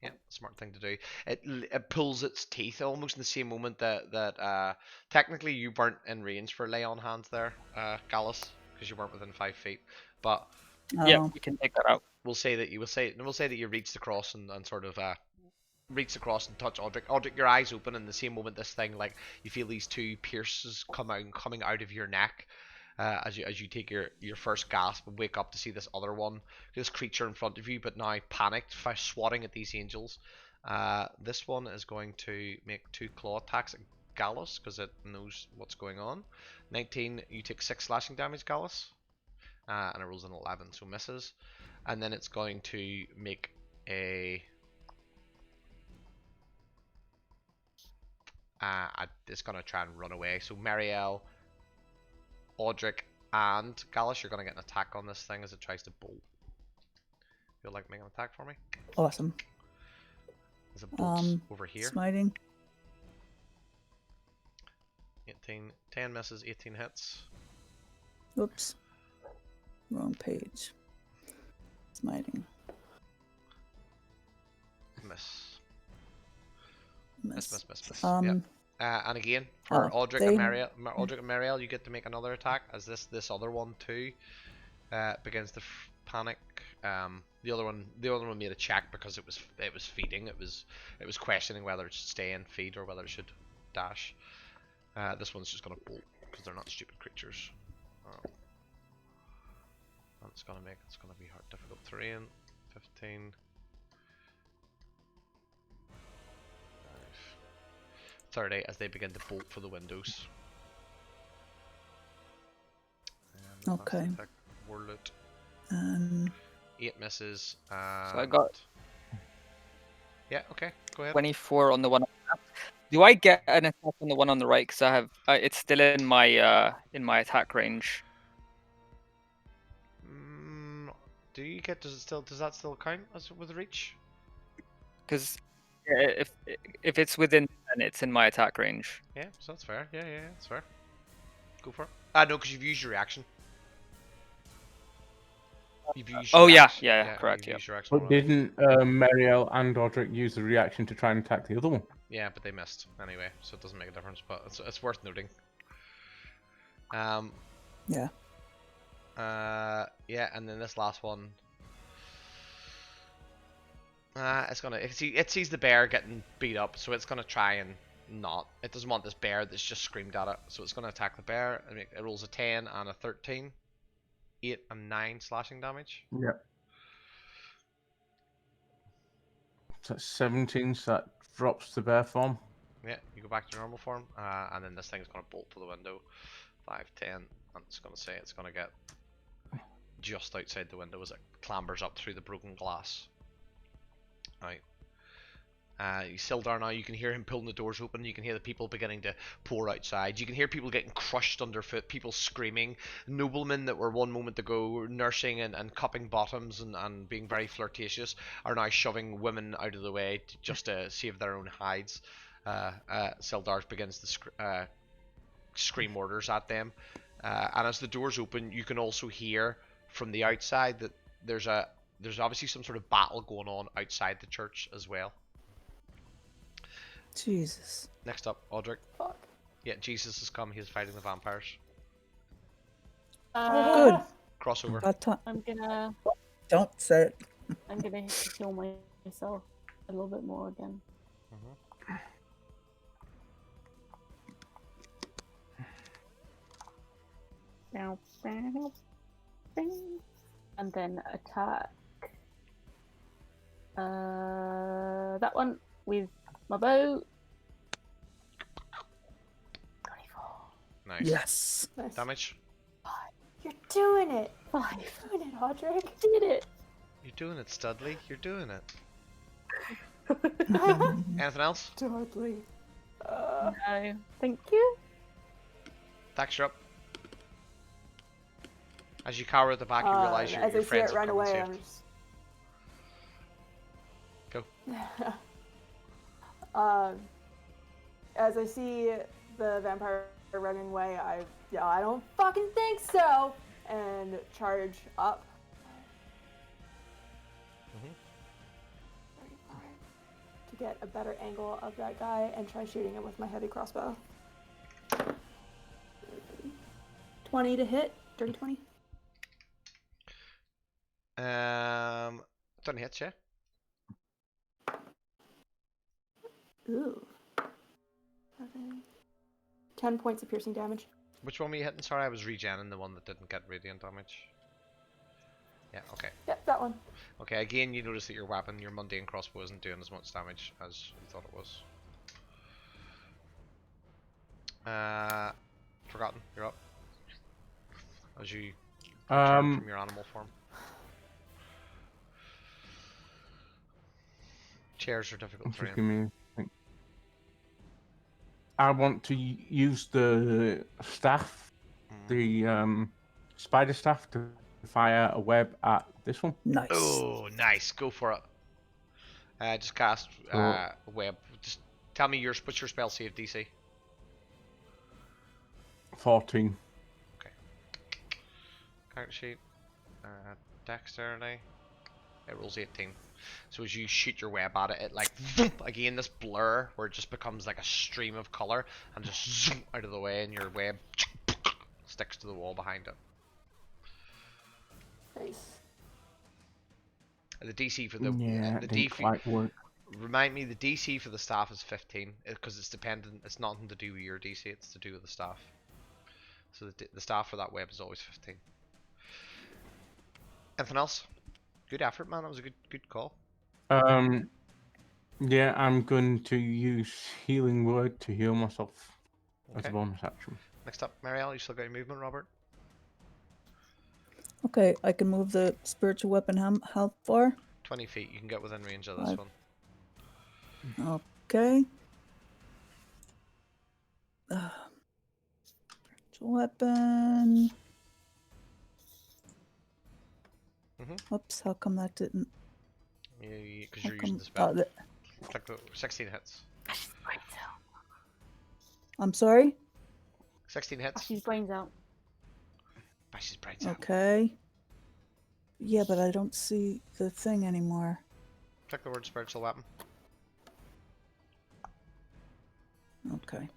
[SPEAKER 1] Yeah, smart thing to do. It pulls its teeth almost in the same moment that technically you weren't in range for lay on hands there, Gallus, because you weren't within 5 feet. But
[SPEAKER 6] yeah, we can take that out.
[SPEAKER 1] We'll say that you reached across and sort of reached across and touch Audric. Audric, your eyes open in the same moment this thing, like you feel these two pierces coming out of your neck. As you take your first gasp and wake up to see this other one, this creature in front of you, but now panicked, swatting at these angels. This one is going to make 2 claw attacks at Gallus because it knows what's going on. 19, you take 6 slashing damage, Gallus, and it rolls an 11, so misses. And then it's going to make a. It's gonna try and run away. So Mariel, Audric, and Gallus, you're gonna get an attack on this thing as it tries to bolt. Feel like making an attack for me?
[SPEAKER 3] Awesome.
[SPEAKER 1] There's a bolt over here.
[SPEAKER 3] Smiting.
[SPEAKER 1] 18, 10 misses, 18 hits.
[SPEAKER 3] Oops. Wrong page. Smiting.
[SPEAKER 1] Miss.
[SPEAKER 3] Miss.
[SPEAKER 1] Miss.
[SPEAKER 3] Um,
[SPEAKER 1] Yeah. And again, for
[SPEAKER 3] Oh,
[SPEAKER 1] Audric
[SPEAKER 3] they-
[SPEAKER 1] and Mariel, you get to make another attack as this other one too begins to panic. The other one made a check because it was feeding. It was questioning whether it should stay and feed or whether it should dash. This one's just gonna bolt because they're not stupid creatures. And it's gonna be hard, difficult terrain. 15. 30 as they begin to bolt for the windows. And that's
[SPEAKER 3] Okay.
[SPEAKER 1] the attack. Warloot. 8 misses.
[SPEAKER 6] So I got
[SPEAKER 1] Yeah, okay, go ahead.
[SPEAKER 6] 24 on the one. Do I get an attack on the one on the right? Because I have it's still in my attack range.
[SPEAKER 1] Do you get? Does that still count as with reach?
[SPEAKER 6] Because if it's within 10, it's in my attack range.
[SPEAKER 1] Yeah, so that's fair. Yeah, that's fair. Go for it. No, because you've used your reaction. You've used
[SPEAKER 6] Oh
[SPEAKER 1] your
[SPEAKER 6] yeah,
[SPEAKER 1] action.
[SPEAKER 6] yeah, correct.
[SPEAKER 1] You've
[SPEAKER 6] Yeah.
[SPEAKER 1] used your action
[SPEAKER 5] But
[SPEAKER 1] already.
[SPEAKER 5] didn't Mariel and Audric use the reaction to try and attack the other one?
[SPEAKER 1] Yeah, but they missed anyway, so it doesn't make a difference. But it's worth noting.
[SPEAKER 3] Yeah.
[SPEAKER 1] Yeah, and then this last one. It sees the bear getting beat up, so it's gonna try and not. It doesn't want this bear that's just screamed at it, so it's gonna attack the bear. And it rolls a 10 and a 13, 8 and 9 slashing damage.
[SPEAKER 5] Yep. So that's 17, so that drops the bear form.
[SPEAKER 1] Yeah, you go back to normal form, and then this thing's gonna bolt for the window. 5, 10, and it's gonna get just outside the window as it clambers up through the broken glass. Right. Sildar now, you can hear him pulling the doors open. You can hear the people beginning to pour outside. You can hear people getting crushed underfoot, people screaming. Noblemen that were one moment ago nursing and cupping bottoms and being very flirtatious are now shoving women out of the way just to save their own hides. Sildar begins to scream orders at them. And as the doors open, you can also hear from the outside that there's obviously some sort of battle going on outside the church as well.
[SPEAKER 3] Jesus.
[SPEAKER 1] Next up, Audric.
[SPEAKER 2] Fuck.
[SPEAKER 1] Yeah, Jesus has come. He's fighting the vampires.
[SPEAKER 3] Good.
[SPEAKER 1] Crossover.
[SPEAKER 3] About time.
[SPEAKER 4] I'm gonna
[SPEAKER 3] Don't say it.
[SPEAKER 4] heal myself a little bit more again. And then attack that one with my bow. 24.
[SPEAKER 1] Nice.
[SPEAKER 3] Yes.
[SPEAKER 2] Nice.
[SPEAKER 1] Damage.
[SPEAKER 2] You're doing it.
[SPEAKER 4] 5.
[SPEAKER 2] You're doing it, Audric.
[SPEAKER 4] Did it.
[SPEAKER 1] You're doing it, Studley. You're doing it. Anything else?
[SPEAKER 2] Dudley.
[SPEAKER 4] No, thank you.
[SPEAKER 1] Daxter up. As you cower at the back, you realize your
[SPEAKER 2] as I see
[SPEAKER 1] friends
[SPEAKER 2] it
[SPEAKER 1] have
[SPEAKER 2] run
[SPEAKER 1] come and
[SPEAKER 2] away,
[SPEAKER 1] saved.
[SPEAKER 2] I'm just.
[SPEAKER 1] Go.
[SPEAKER 2] As I see the vampire running away, I don't fucking think so, and charge up. 35 to get a better angle of that guy and try shooting him with my heavy crossbow. 20 to hit. Dirty 20.
[SPEAKER 1] Done hits, yeah.
[SPEAKER 2] Ooh. 10 points of piercing damage.
[SPEAKER 1] Which one were you hitting? Sorry, I was regenning the one that didn't get radiant damage. Yeah, okay.
[SPEAKER 2] Yep, that one.
[SPEAKER 1] Okay, again, you notice that your weapon, your mundane crossbow, isn't doing as much damage as you thought it was. Forgotten, you're up. As you return from your animal form. Chairs are difficult
[SPEAKER 5] Just
[SPEAKER 1] terrain.
[SPEAKER 5] give me a think. I want to use the staff, the spider staff, to fire a web at this one.
[SPEAKER 3] Nice.
[SPEAKER 1] Oh, nice. Go for it. Just cast web. Just tell me what's your spell save DC?
[SPEAKER 5] 14.
[SPEAKER 1] Character sheet. Dexterity. It rolls 18. So as you shoot your web at it, it like again this blur where it just becomes like a stream of color and just zoom out of the way, and your web sticks to the wall behind it.
[SPEAKER 2] Nice.
[SPEAKER 1] The DC for the
[SPEAKER 5] Yeah,
[SPEAKER 1] the
[SPEAKER 5] it didn't
[SPEAKER 1] DC.
[SPEAKER 5] quite work.
[SPEAKER 1] Remind me, the DC for the staff is 15 because it's dependent. It's nothing to do with your DC. It's to do with the staff. So the staff for that web is always 15. Anything else? Good effort, man. That was a good call.
[SPEAKER 5] Yeah, I'm going to use Healing Word to heal myself as a
[SPEAKER 1] Okay.
[SPEAKER 5] bonus action.
[SPEAKER 1] Next up, Marielle, you still got your movement, Robert?
[SPEAKER 3] Okay, I can move the spiritual weapon how far?
[SPEAKER 1] 20 feet. You can get within range of this
[SPEAKER 3] Five.
[SPEAKER 1] one.
[SPEAKER 3] Okay. Spiritual weapon. Oops, how come that didn't?
[SPEAKER 1] Because
[SPEAKER 3] How
[SPEAKER 1] you're using
[SPEAKER 3] come?
[SPEAKER 1] the spell.
[SPEAKER 3] Oh,
[SPEAKER 1] Click the 16 hits.
[SPEAKER 3] I'm sorry?
[SPEAKER 1] 16 hits.
[SPEAKER 4] She's brains out.
[SPEAKER 1] Bash his brains out.
[SPEAKER 3] Okay. Yeah, but I don't see the thing anymore.
[SPEAKER 1] Click the word spiritual weapon.
[SPEAKER 3] Okay.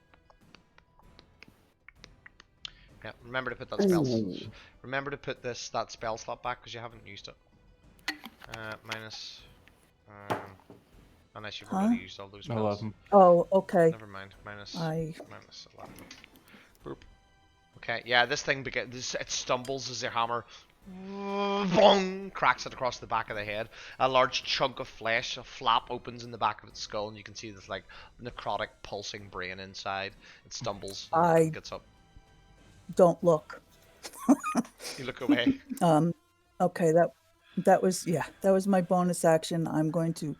[SPEAKER 1] Yeah, remember to put that spell. Remember to put that spell slot back because you haven't used it. Minus. Unless you've already used all those spells.
[SPEAKER 5] 11.
[SPEAKER 3] Oh, okay.
[SPEAKER 1] Never mind. Minus 11. Boop. Okay, yeah, this thing it stumbles as your hammer bong, cracks it across the back of the head. A large chunk of flesh, a flap opens in the back of its skull, and you can see this like necrotic, pulsing brain inside. It stumbles and gets up.
[SPEAKER 3] Don't look.
[SPEAKER 1] You look away.
[SPEAKER 3] Okay, that was my bonus action. I'm going to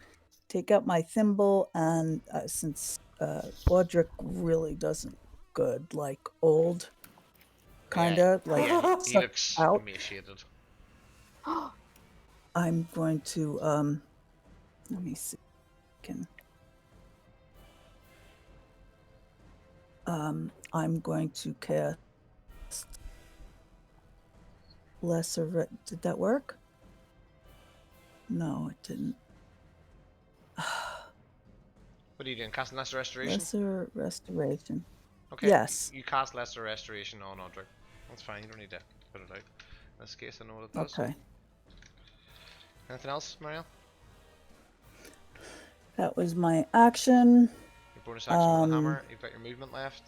[SPEAKER 3] take out my thimble, and since Audric really doesn't good, like old, kinda like
[SPEAKER 1] Yeah, he
[SPEAKER 3] sucked
[SPEAKER 1] looks
[SPEAKER 3] out.
[SPEAKER 1] emaciated.
[SPEAKER 3] I'm going to let me see. I'm going to cast lesser. Did that work? No, it didn't.
[SPEAKER 1] What are you doing? Casting Lesser Restoration?
[SPEAKER 3] Lesser restoration.
[SPEAKER 1] Okay.
[SPEAKER 3] Yes.
[SPEAKER 1] You cast Lesser Restoration on Audric. That's fine. You don't need to put it out. In this case, I know what it does.
[SPEAKER 3] Okay.
[SPEAKER 1] Anything else, Marielle?
[SPEAKER 3] That was my action.
[SPEAKER 1] Your bonus action with the hammer. You've got your movement left.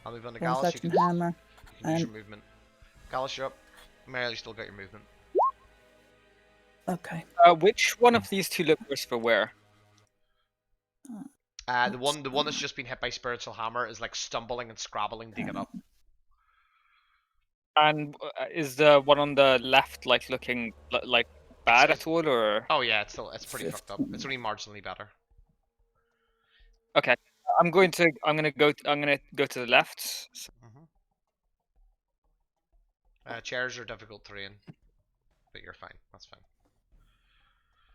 [SPEAKER 1] I'll move on to
[SPEAKER 3] Bonus
[SPEAKER 1] Gallus.
[SPEAKER 3] action hammer.
[SPEAKER 1] You can use your movement. Gallus, you're up. Marielle, you still got your movement.
[SPEAKER 3] Okay.
[SPEAKER 6] Which one of these two look worse for wear?
[SPEAKER 1] The one that's just been hit by spiritual hammer is like stumbling and scrabbling to get up.
[SPEAKER 6] And is the one on the left like looking like bad at all, or?
[SPEAKER 1] Oh yeah, it's pretty fucked up. It's only marginally better.
[SPEAKER 6] Okay, I'm gonna go to the left.
[SPEAKER 1] Chairs are difficult terrain, but you're fine. That's fine.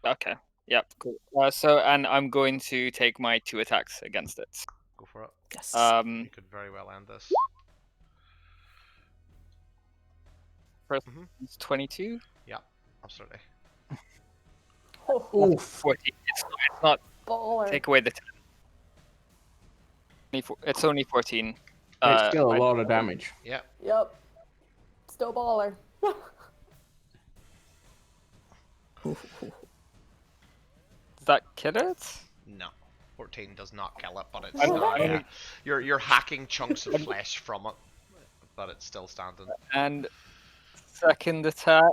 [SPEAKER 6] Okay. Yep. Cool. And I'm going to take my 2 attacks against it.
[SPEAKER 1] Go for it.
[SPEAKER 3] Yes.
[SPEAKER 1] You could very well end this.
[SPEAKER 6] First, 22.
[SPEAKER 1] Yeah, absolutely.
[SPEAKER 6] Oh, 14. It's not.
[SPEAKER 2] Baller.
[SPEAKER 6] Take away the 10. It's only 14.
[SPEAKER 5] It's still a lot of damage.
[SPEAKER 1] Yeah.
[SPEAKER 2] Yep. Still baller.
[SPEAKER 6] Does that kill it?
[SPEAKER 1] No. 14 does not kill it, but it's
[SPEAKER 6] I know,
[SPEAKER 1] yeah. You're hacking chunks of flesh from it, but it's still standing.
[SPEAKER 6] And second attack.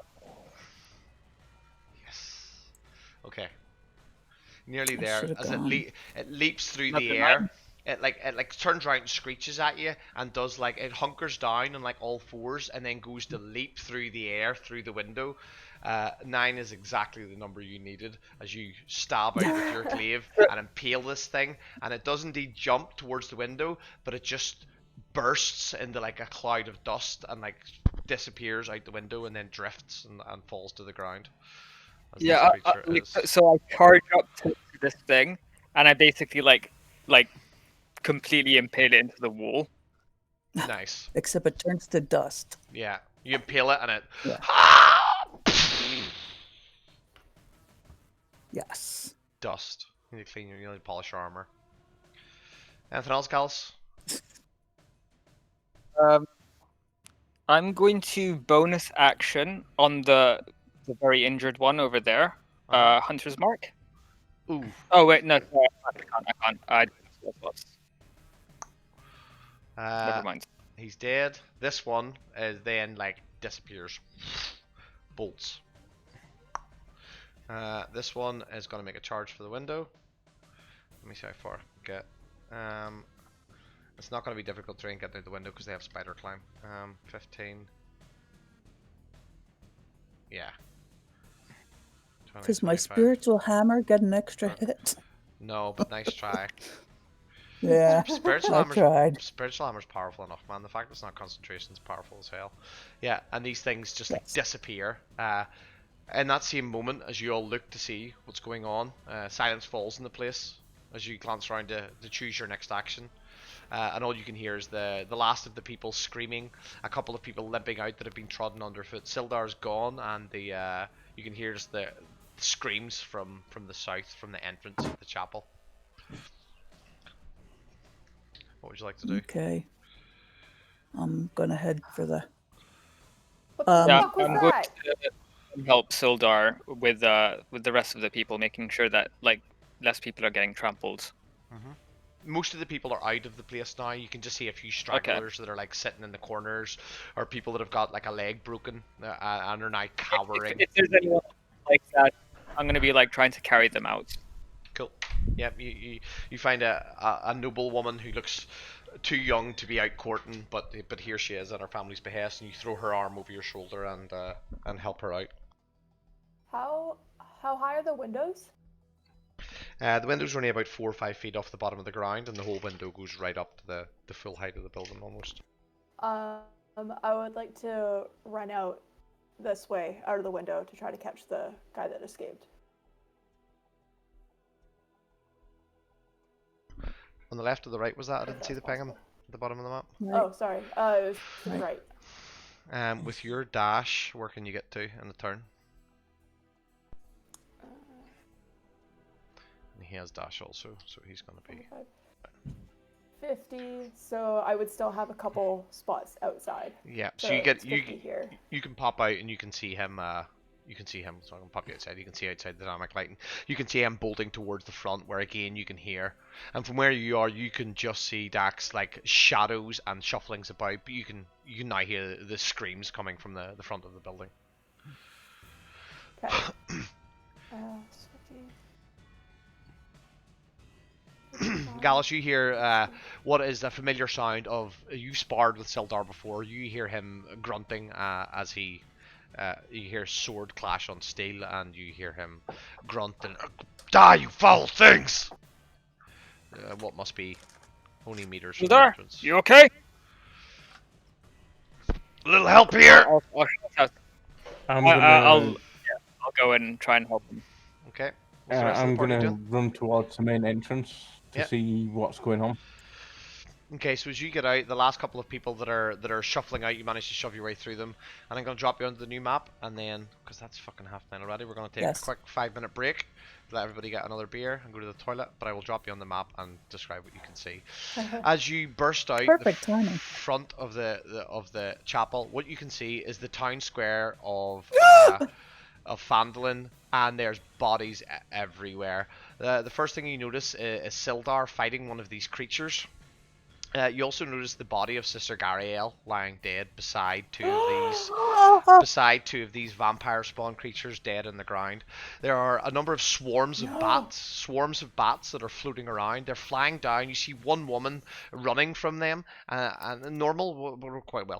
[SPEAKER 1] Yes. Okay. Nearly there.
[SPEAKER 3] should've
[SPEAKER 1] As
[SPEAKER 3] gone.
[SPEAKER 1] it leaps through
[SPEAKER 6] Not
[SPEAKER 1] the
[SPEAKER 6] the
[SPEAKER 1] air. It like turns around and screeches at you and does like it hunkers down on like all fours and then goes to leap through the air through the window. 9 is exactly the number you needed as you stab out with your glaive and impale this thing, and it does indeed jump towards the window, but it just bursts into like a cloud of dust and like disappears out the window and then drifts and falls to the ground.
[SPEAKER 6] Yeah. So I charge up to this thing, and I basically like completely impale it into the wall.
[SPEAKER 1] Nice.
[SPEAKER 3] Except it turns to dust.
[SPEAKER 1] Yeah. You impale it and it.
[SPEAKER 3] Yeah.
[SPEAKER 1] dust. You need to clean you need to polish your armor. Anything else, Gals?
[SPEAKER 6] I'm going to bonus action on the very injured one over there.
[SPEAKER 1] Uh-huh.
[SPEAKER 6] Hunter's Mark.
[SPEAKER 1] Ooh.
[SPEAKER 6] Oh wait, no, sorry, I can't. I never
[SPEAKER 1] Uh,
[SPEAKER 6] mind.
[SPEAKER 1] he's dead. This one is then like disappears. Bolts. This one is gonna make a charge for the window. Let me see how far I can get. It's not gonna be difficult to get through the window because they have spider climb. 15. Yeah. 20,
[SPEAKER 3] Does my
[SPEAKER 1] 25.
[SPEAKER 3] spiritual hammer get an extra hit?
[SPEAKER 1] No, but nice try.
[SPEAKER 3] Yeah,
[SPEAKER 1] Spiritual
[SPEAKER 3] I
[SPEAKER 1] hammer's
[SPEAKER 3] tried.
[SPEAKER 1] spiritual hammer's powerful enough, man. The fact it's not concentration is powerful as hell. Yeah, and these things just like
[SPEAKER 3] Yes.
[SPEAKER 1] disappear. In that same moment, as you all look to see what's going on, silence falls in the place as you glance around to choose your next action. And all you can hear is the last of the people screaming, a couple of people limping out that have been trodden underfoot. Sildar's gone, and you can hear just the screams from the south, from the entrance of the chapel. What would you like to do?
[SPEAKER 3] Okay. I'm gonna head for the.
[SPEAKER 2] What the
[SPEAKER 3] Um,
[SPEAKER 2] fuck was
[SPEAKER 6] I'm going
[SPEAKER 2] that?
[SPEAKER 6] to help Sildar with the rest of the people, making sure that like less people are getting trampled.
[SPEAKER 1] Most of the people are out of the place now. You can just see a few stragglers that are like sitting in the corners, or people that have got like a leg broken and are now cowering.
[SPEAKER 6] If there's anyone like that, I'm going to be like trying to carry them out.
[SPEAKER 1] Cool. Yep. You find a noble woman who looks too young to be out courting, but here she is at her family's behest, and you throw her arm over your shoulder and help her out.
[SPEAKER 2] How high are the windows?
[SPEAKER 1] The window's only about 4 or 5 feet off the bottom of the ground, and the whole window goes right up to the full height of the building almost.
[SPEAKER 2] I would like to run out this way, out of the window, to try to catch the guy that escaped.
[SPEAKER 1] On the left or the right was that? I didn't
[SPEAKER 2] If
[SPEAKER 1] see the
[SPEAKER 2] that's
[SPEAKER 1] penguin
[SPEAKER 2] possible.
[SPEAKER 1] at the bottom of the map.
[SPEAKER 3] right.
[SPEAKER 2] Oh, sorry. It was to the
[SPEAKER 3] Right.
[SPEAKER 2] right.
[SPEAKER 1] With your dash, where can you get to in the turn? And he has dash also, so he's gonna be
[SPEAKER 2] 25, 50. So I would still have a couple spots outside.
[SPEAKER 1] yeah. So
[SPEAKER 2] So
[SPEAKER 1] you get
[SPEAKER 2] it's 50 here.
[SPEAKER 1] you can pop out and you can see him. You can see him. So I can pop you outside. You can see outside the dynamic lighting. You can see him bolting towards the front, where again you can hear. And from where you are, you can just see Dax like shadows and shufflings about. But you can now hear the screams coming from the front of the building.
[SPEAKER 2] Okay. 50.
[SPEAKER 1] Gallus, you hear what is a familiar sound of you sparred with Sildar before. You hear him grunting as he you hear sword clash on steel, and you hear him grunting, "Die, you foul things!" What must be only meters from the
[SPEAKER 6] Sildar,
[SPEAKER 1] entrance.
[SPEAKER 6] you okay?
[SPEAKER 1] A little help here.
[SPEAKER 5] I'm gonna.
[SPEAKER 6] I'll go and try and help him.
[SPEAKER 1] Okay. What's the rest of
[SPEAKER 5] I'm
[SPEAKER 1] the party
[SPEAKER 5] gonna
[SPEAKER 1] doing?
[SPEAKER 5] run towards the main entrance to
[SPEAKER 1] Yeah.
[SPEAKER 5] see what's going on.
[SPEAKER 1] Okay, so as you get out, the last couple of people that are shuffling out, you manage to shove your way through them, and I'm gonna drop you onto the new map, and then because that's fucking 9:30 already, we're gonna take
[SPEAKER 3] Yes.
[SPEAKER 1] a quick 5-minute break, let everybody get another beer and go to the toilet. But I will drop you on the map and describe what you can see. As you burst out
[SPEAKER 3] Perfect
[SPEAKER 1] the
[SPEAKER 3] timing.
[SPEAKER 1] front of the chapel, what you can see is the town square of Phandalin, and there's bodies everywhere. The first thing you notice is Sildar fighting one of these creatures. You also notice the body of Sister Gariel lying dead beside two of these vampire spawn creatures dead in the ground. There are a number of swarms of bats that are floating around. They're flying down. You see one woman running from them, and normal,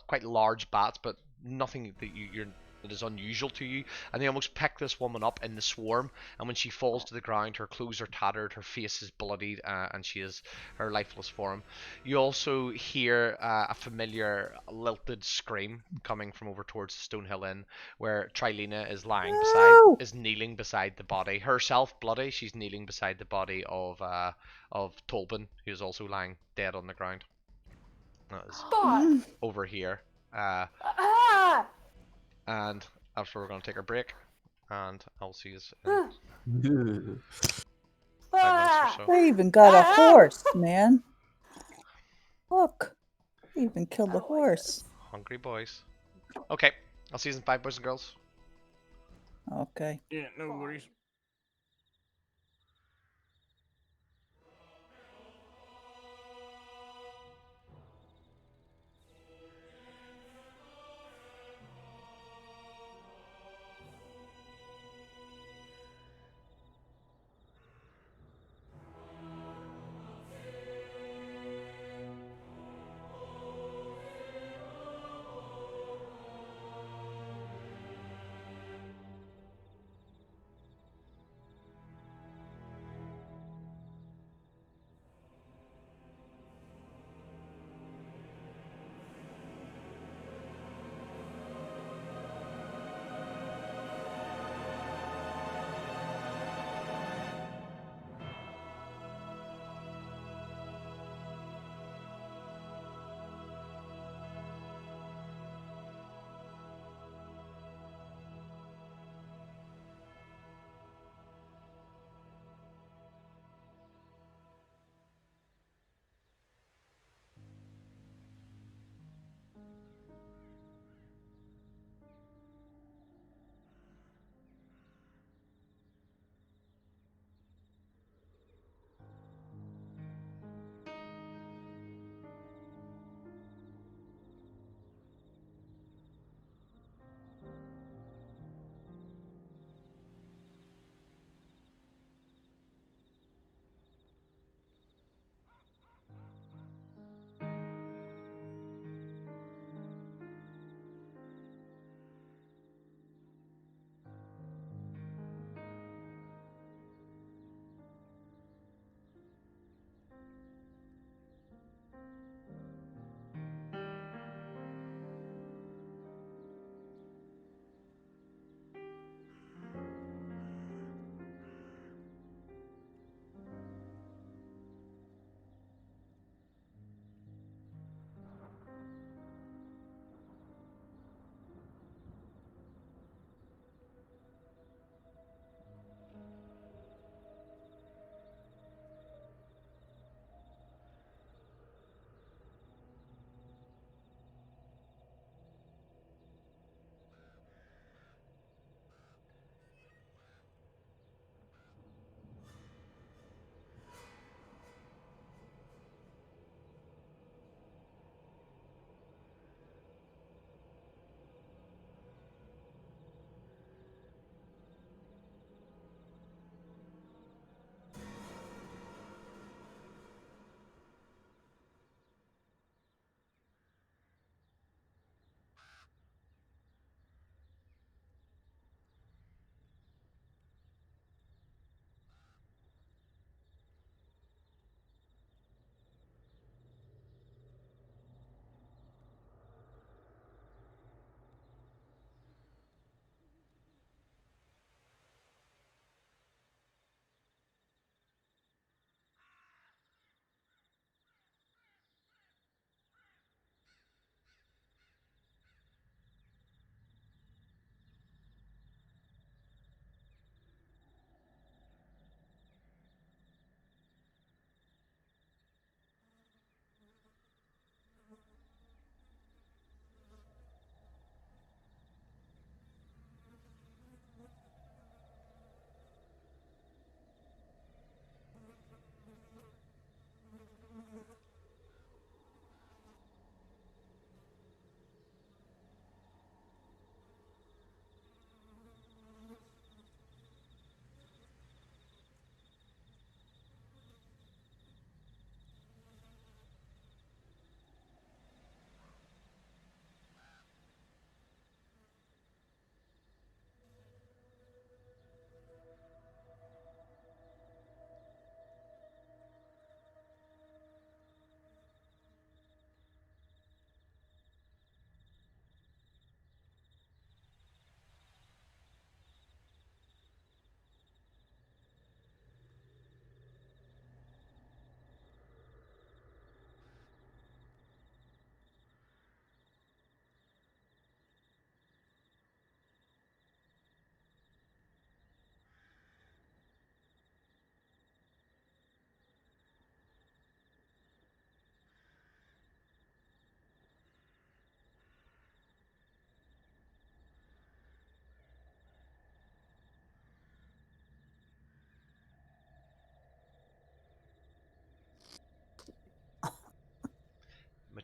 [SPEAKER 1] quite large bats, but nothing that is unusual to you. And they almost pick this woman up in the swarm, and when she falls to the ground, her clothes are tattered, her face is bloodied, and she is her lifeless form. You also hear a familiar lilted scream coming from over towards the Stonehill Inn, where Trilena is kneeling beside the body, herself bloody. She's kneeling beside the body of Tolbin, who is also lying dead on the ground. That is
[SPEAKER 2] Fuck!
[SPEAKER 1] over here.
[SPEAKER 2] Ah!
[SPEAKER 1] And after we're gonna take a break, and I'll see you. 5 minutes or
[SPEAKER 2] Ah!
[SPEAKER 1] so.
[SPEAKER 3] They even got a
[SPEAKER 2] Ah!
[SPEAKER 3] horse, man. Look, they even killed
[SPEAKER 2] I
[SPEAKER 3] the
[SPEAKER 2] don't like
[SPEAKER 3] horse.
[SPEAKER 2] this.
[SPEAKER 1] Hungry boys. Okay, I'll see you in 5, boys and girls.
[SPEAKER 3] Okay.
[SPEAKER 5] Yeah, no worries.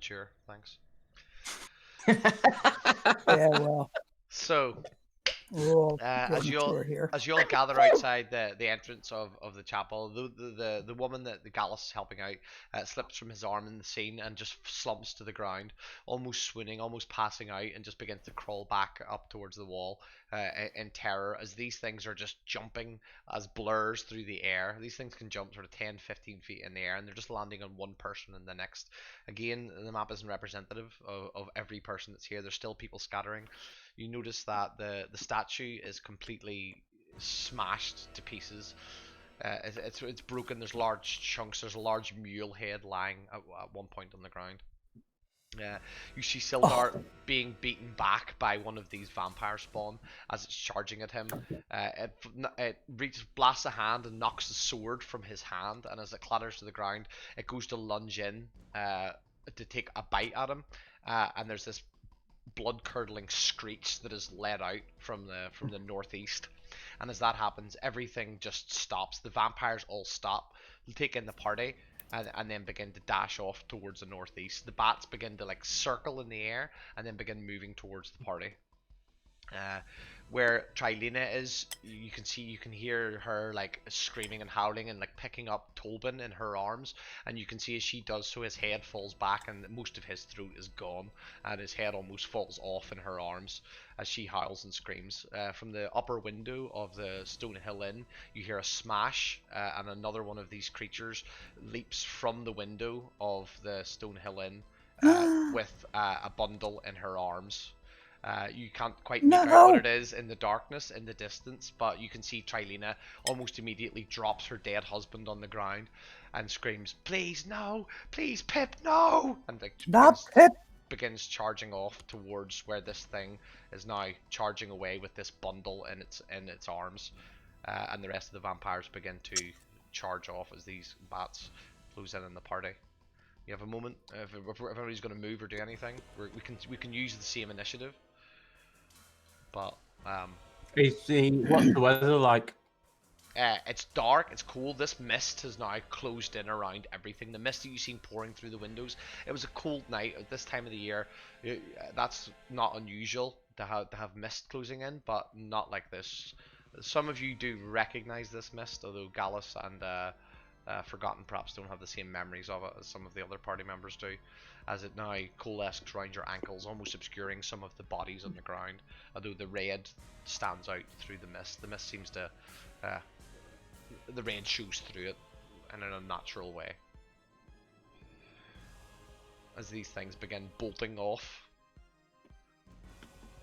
[SPEAKER 1] mature. Thanks.
[SPEAKER 3] Yeah, well,
[SPEAKER 1] So,
[SPEAKER 3] we're all
[SPEAKER 1] uh,
[SPEAKER 3] real
[SPEAKER 1] as you all
[SPEAKER 3] mature here.
[SPEAKER 1] as you all gather outside the entrance of the chapel, the woman that the Gallus is helping out slips from his arm in the scene and just slumps to the ground, almost swooning, almost passing out, and just begins to crawl back up towards the wall in terror as these things are just jumping as blurs through the air. These things can jump sort of 10, 15 feet in the air, and they're just landing on one person and the next. Again, the map isn't representative of every person that's here. There's still people scattering. You notice that the statue is completely smashed to pieces. It's broken. There's large chunks. There's a large mule head lying at one point on the ground. You see Sildar being beaten back by one of these vampire spawn as it's charging at him. It blasts a hand and knocks the sword from his hand, and as it clatters to the ground, it goes to lunge in to take a bite at him. And there's this blood curdling screech that is let out from the northeast. And as that happens, everything just stops. The vampires all stop, take in the party, and then begin to dash off towards the northeast. The bats begin to like circle in the air and then begin moving towards the party. Uh, where Trilena is, you can hear her like screaming and howling and like picking up Tolbin in her arms, and you can see as she does so, his head falls back and most of his throat is gone, and his head almost falls off in her arms as she howls and screams. From the upper window of the Stonehill Inn, you hear a smash, and another one of these creatures leaps from the window of the Stonehill Inn with a bundle in her arms. You can't quite make out what it is in the darkness in the distance, but you can see Trilena almost immediately drops her dead husband on the ground and screams, "Please, no! Please, Pip, no!" And like, begins charging off towards where this thing is now charging away with this bundle in its arms. And the rest of the vampires begin to charge off as these bats close in the party. You have a moment. If everybody's going to move or do anything, we can use the same initiative. But
[SPEAKER 5] what's the weather like?
[SPEAKER 1] it's dark, it's cold. This mist has now closed in around everything. The mist that you've seen pouring through the windows. It was a cold night at this time of the year. That's not unusual to have mist closing in, but not like this. Some of you do recognize this mist, although Gallus and Forgotten perhaps don't have the same memories of it as some of the other party members do, as it now coalesces around your ankles, almost obscuring some of the bodies on the ground, although the red stands out through the mist. The mist seems to, the red shows through it in an unnatural way. As these things begin bolting off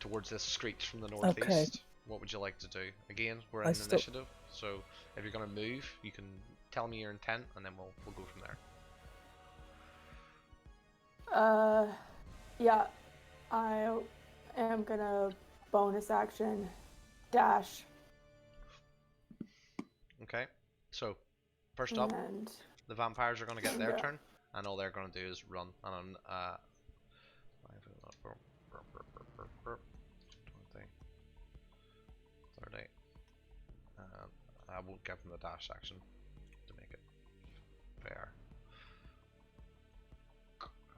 [SPEAKER 1] towards this screech from the northeast.
[SPEAKER 3] Okay.
[SPEAKER 1] What would you like to do? Again, we're in initiative, so if you're going to move, you can tell me your intent, and then we'll go from there.
[SPEAKER 2] Yeah, I am gonna bonus action dash.
[SPEAKER 1] Okay, so first up,
[SPEAKER 2] And
[SPEAKER 1] the vampires are going to get their turn, and all they're going to do is run. And 20, 30. I won't give them the dash action to make it fair.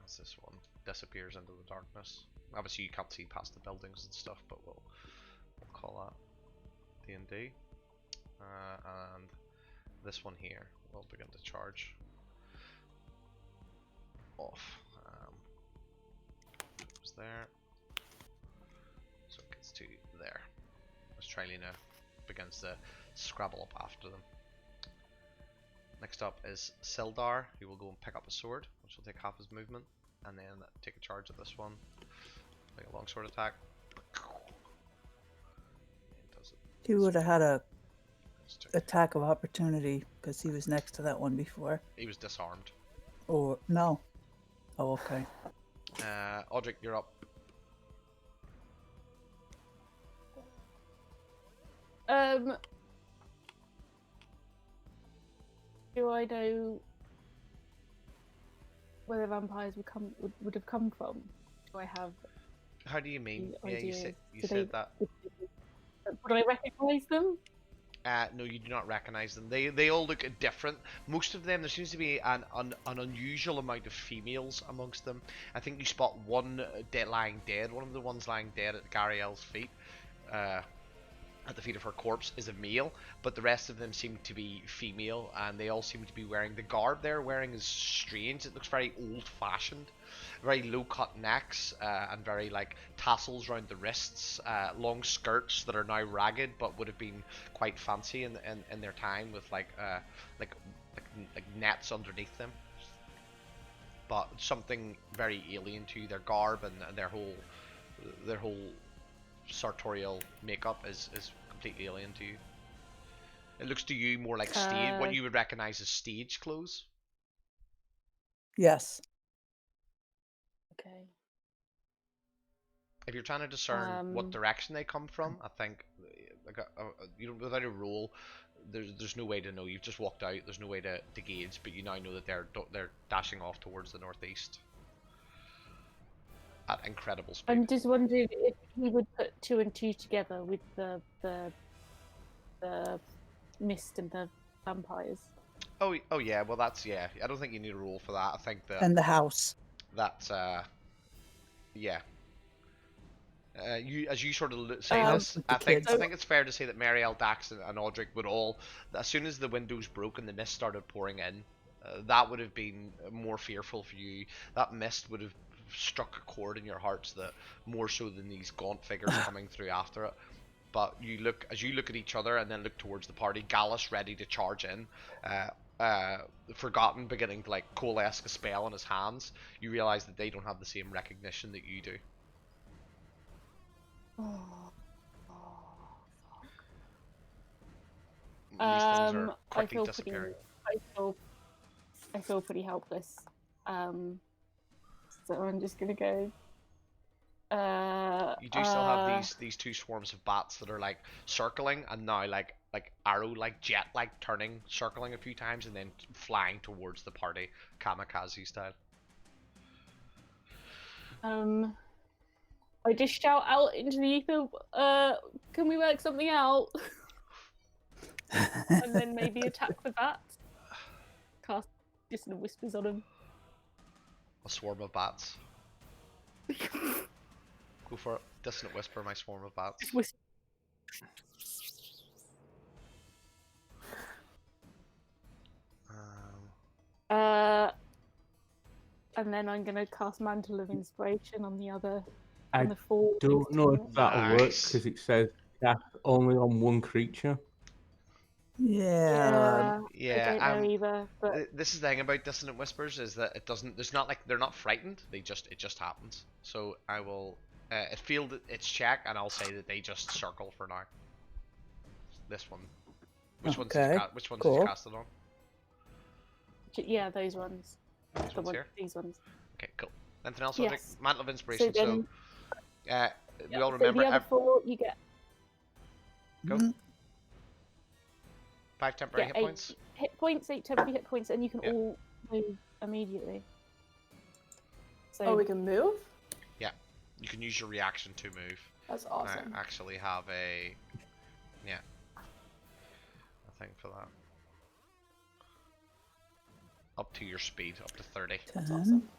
[SPEAKER 1] As this one disappears into the darkness. Obviously, you can't see past the buildings and stuff, but we'll call that D&D. And this one here will begin to charge off. It was there, so it gets to there. As Trilena begins to scrabble up after them. Next up is Sildar, who will go and pick up a sword, which will take half his movement, and then take a charge at this one. Make a longsword attack.
[SPEAKER 3] He would have had a attack of opportunity because he was next to that one before.
[SPEAKER 1] He was disarmed.
[SPEAKER 3] Or no? Oh, okay.
[SPEAKER 1] Audric, you're up.
[SPEAKER 4] Do I know where the vampires would have come from? Do I have?
[SPEAKER 1] How do you mean? Yeah, you
[SPEAKER 4] ideas?
[SPEAKER 1] said that.
[SPEAKER 4] Would I recognise them?
[SPEAKER 1] No, you do not recognize them. They all look different. Most of them, there seems to be an unusual amount of females amongst them. I think you spot one lying dead. One of the ones lying dead at Gariel's feet, at the feet of her corpse, is a male, but the rest of them seem to be female, and they all seem to be wearing the garb they're wearing is strange. It looks very old-fashioned, very low-cut necks, and very like tassels around the wrists, long skirts that are now ragged but would have been quite fancy in their time, with like nets underneath them. But something very alien to their garb and their whole sartorial makeup is completely alien to you. It looks to you more like stage, what you would recognize as stage clothes.
[SPEAKER 3] Yes.
[SPEAKER 4] Okay.
[SPEAKER 1] If you're trying to discern what direction they come from, I think like you know, without a roll, there's no way to know. You've just walked out. There's no way to gauge, but you now know that they're dashing off towards the northeast at incredible speed.
[SPEAKER 4] I'm just wondering if he would put 2 and 2 together with the mist and the vampires.
[SPEAKER 1] Oh yeah. Well, yeah. I don't think you need a roll for that. I think that
[SPEAKER 3] And the house.
[SPEAKER 1] that's yeah. As you sort of say this,
[SPEAKER 3] With the
[SPEAKER 1] I think
[SPEAKER 3] kids.
[SPEAKER 1] it's fair to say that Marielle, Dax, and Audric would all, as soon as the windows broke and the mist started pouring in, that would have been more fearful for you. That mist would have struck a chord in your hearts that more so than these gaunt figures coming through after it. But you look at each other and then look towards the party. Gallus ready to charge in. Forgotten beginning to like coalesce a spell in his hands. You realize that they don't have the same recognition that you do. These things are quickly disappearing.
[SPEAKER 4] I feel pretty helpless. So I'm just gonna go.
[SPEAKER 1] You do still have these two swarms of bats that are like circling and now like arrow like jet like turning, circling a few times and then flying towards the party, kamikaze style.
[SPEAKER 4] I just shout out into the ether, can we work something out? And then maybe attack the bats. Cast dissonant whispers on him.
[SPEAKER 1] A swarm of bats. Go for it. Dissonant whisper, my swarm of bats.
[SPEAKER 4] And then I'm gonna cast Mantle of Inspiration on the other.
[SPEAKER 5] I
[SPEAKER 4] on the four.
[SPEAKER 5] don't know if that'll work
[SPEAKER 1] Nice.
[SPEAKER 5] because it says cast only on one creature.
[SPEAKER 3] Yeah.
[SPEAKER 1] Yeah,
[SPEAKER 4] I don't know either. But
[SPEAKER 1] this is the thing about dissonant whispers is that it doesn't. There's not like they're not frightened. It just happens. So I will. It failed its check, and I'll say that they just circle for now. This one. Which ones?
[SPEAKER 3] Okay,
[SPEAKER 1] Which ones
[SPEAKER 3] cool.
[SPEAKER 1] did you cast it on?
[SPEAKER 4] yeah, those ones.
[SPEAKER 1] These ones here.
[SPEAKER 4] These ones.
[SPEAKER 1] Okay, cool. Anything else?
[SPEAKER 4] Yes.
[SPEAKER 1] Audric? Mantle of Inspiration.
[SPEAKER 4] then-
[SPEAKER 1] We all
[SPEAKER 4] So
[SPEAKER 1] remember
[SPEAKER 4] the other 4 you get.
[SPEAKER 1] Go.
[SPEAKER 3] Mhm.
[SPEAKER 1] 5 temporary
[SPEAKER 4] Yeah,
[SPEAKER 1] hit points.
[SPEAKER 4] 8 temporary hit points, and you can
[SPEAKER 1] Yeah.
[SPEAKER 4] all move immediately. So
[SPEAKER 2] Oh, we can move?
[SPEAKER 1] You can use your reaction to move.
[SPEAKER 2] That's
[SPEAKER 1] I
[SPEAKER 2] awesome.
[SPEAKER 1] actually have a thing for that. Up to your speed, up to 30.
[SPEAKER 2] That's
[SPEAKER 3] 10.
[SPEAKER 2] awesome.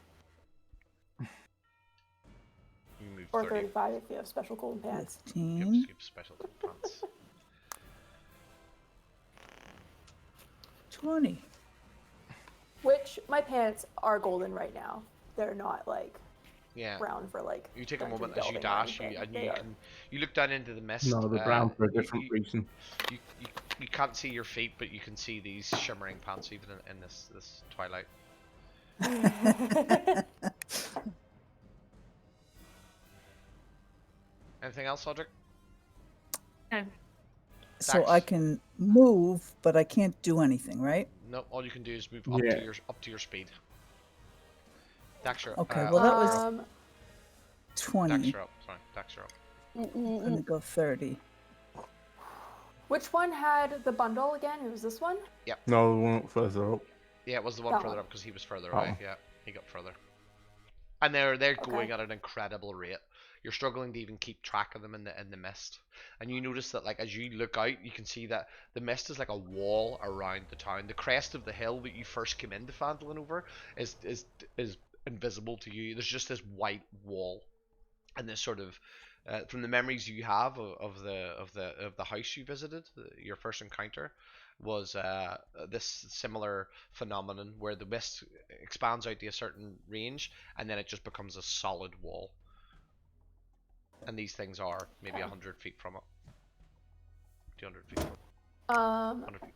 [SPEAKER 1] You move
[SPEAKER 2] Or
[SPEAKER 1] 30.
[SPEAKER 2] 35 if you have special golden pants.
[SPEAKER 3] 15.
[SPEAKER 1] Yep, skip special pants.
[SPEAKER 3] 20.
[SPEAKER 2] Which my pants are golden right now. They're not like
[SPEAKER 1] Yeah.
[SPEAKER 2] brown for like.
[SPEAKER 1] You take a
[SPEAKER 2] dungeon
[SPEAKER 1] moment as you
[SPEAKER 2] building or
[SPEAKER 1] dash,
[SPEAKER 2] anything.
[SPEAKER 1] and
[SPEAKER 2] They are.
[SPEAKER 1] you look down into the mist.
[SPEAKER 5] No, they're brown for a
[SPEAKER 1] you-
[SPEAKER 5] different
[SPEAKER 1] you,
[SPEAKER 5] reason.
[SPEAKER 1] you can't see your feet, but you can see these shimmering pants even in this twilight. Anything else, Audric?
[SPEAKER 3] So
[SPEAKER 1] Dax.
[SPEAKER 3] I can move, but I can't do anything, right?
[SPEAKER 1] No, all you can do is move
[SPEAKER 5] Yeah.
[SPEAKER 1] up to your speed. Dax, you're up.
[SPEAKER 3] Okay, well, that was
[SPEAKER 2] Um,
[SPEAKER 3] 20.
[SPEAKER 1] Dax, you're up. Sorry, Dax, you're up.
[SPEAKER 3] I'm gonna go 30.
[SPEAKER 2] which one had the bundle again? It was this one?
[SPEAKER 5] No, the one up further up.
[SPEAKER 1] Yeah, it was the one
[SPEAKER 2] That
[SPEAKER 1] further
[SPEAKER 2] one.
[SPEAKER 1] up because he was further
[SPEAKER 5] Oh.
[SPEAKER 1] away. Yeah, he got further. And they're going
[SPEAKER 2] Okay.
[SPEAKER 1] at an incredible rate. you're struggling to even keep track of them in the mist. And you notice that like as you look out, you can see that the mist is like a wall around the town. The crest of the hill that you first came into Phandalin over is invisible to you. There's just this white wall, and this sort of from the memories you have of the house you visited, your first encounter was this similar phenomenon where the mist expands out to a certain range and then it just becomes a solid wall. And these things are maybe 100 feet from it, 200 feet,
[SPEAKER 2] Um,
[SPEAKER 1] 100 feet.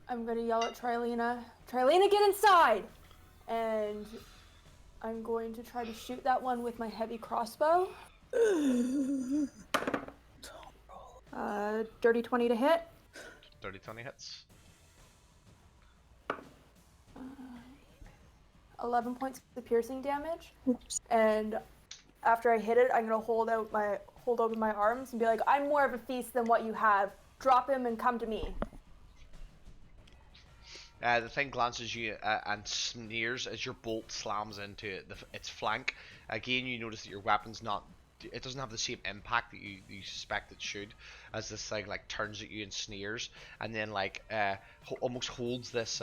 [SPEAKER 2] I'm gonna yell at Trilena. Trilena, get inside! And I'm going to try to shoot that one with my heavy crossbow. Dirty 20 to hit.
[SPEAKER 1] 30-20 hits.
[SPEAKER 2] 11 points of piercing damage.
[SPEAKER 3] Oops.
[SPEAKER 2] And after I hit it, I'm gonna hold open my arms and be like, I'm more of a feast than what you have. Drop him and come to me.
[SPEAKER 1] The thing glances you and sneers as your bolt slams into its flank. Again, you notice that your weapon's not. It doesn't have the same impact that you suspect it should, as this thing like turns at you and sneers, and then like almost holds this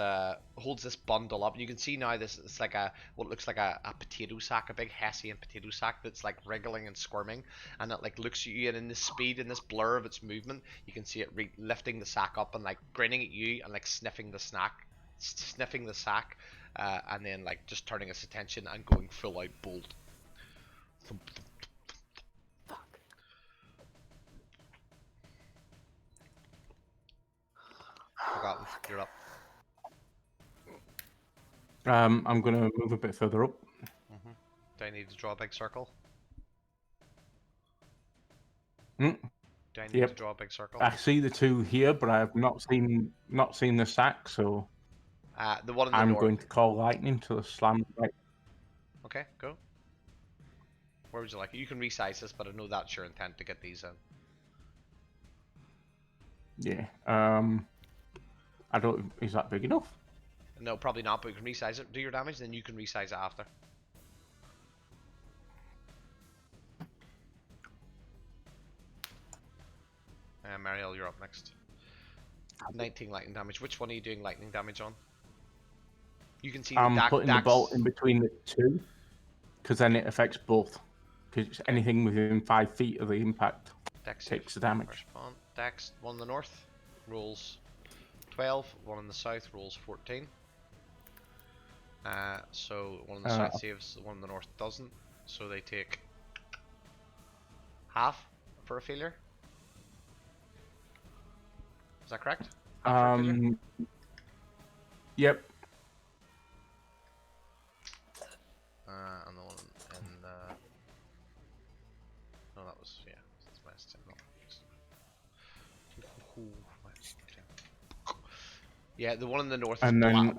[SPEAKER 1] bundle up. And you can see now this it's like what looks like a potato sack, a big Hessian potato sack that's like wriggling and squirming, and it like looks at you, and in this speed, in this blur of its movement, you can see it lifting the sack up and like grinning at you and like sniffing the sack, and then like just turning its attention and going full out bolt.
[SPEAKER 2] Fuck.
[SPEAKER 1] Forgotten. You're up.
[SPEAKER 5] I'm gonna move a bit further up.
[SPEAKER 1] Do I need to draw a big circle?
[SPEAKER 5] Hmm?
[SPEAKER 1] Do I need
[SPEAKER 5] Yep.
[SPEAKER 1] to draw a big circle?
[SPEAKER 5] I see the two here, but I have not seen the sack, so
[SPEAKER 1] The one in the
[SPEAKER 5] I'm
[SPEAKER 1] north.
[SPEAKER 5] going to call lightning to the slam. Right.
[SPEAKER 1] Okay, go. Where would you like it? You can resize this, but I know that's your intent to get these in.
[SPEAKER 5] Yeah. I don't. Is that big enough?
[SPEAKER 1] No, probably not, but you can resize it. Do your damage, then you can resize it after. Mariel, you're up next. 19 lightning damage. Which one are you doing lightning damage on? You can see the
[SPEAKER 5] I'm putting the bolt in between the two, because then it affects both. Because anything within 5 feet of the impact
[SPEAKER 1] Dex
[SPEAKER 5] takes the damage.
[SPEAKER 1] Respond. Dex, one in the north rolls 12, one in the south rolls 14. So one in the south saves, one in the north doesn't. So they take half for a failure. Is that correct? Half for a failure?
[SPEAKER 5] Yep.
[SPEAKER 1] And the one in the... No, that was... Yeah, that's my estimate. Yeah, the one in the north is
[SPEAKER 5] And then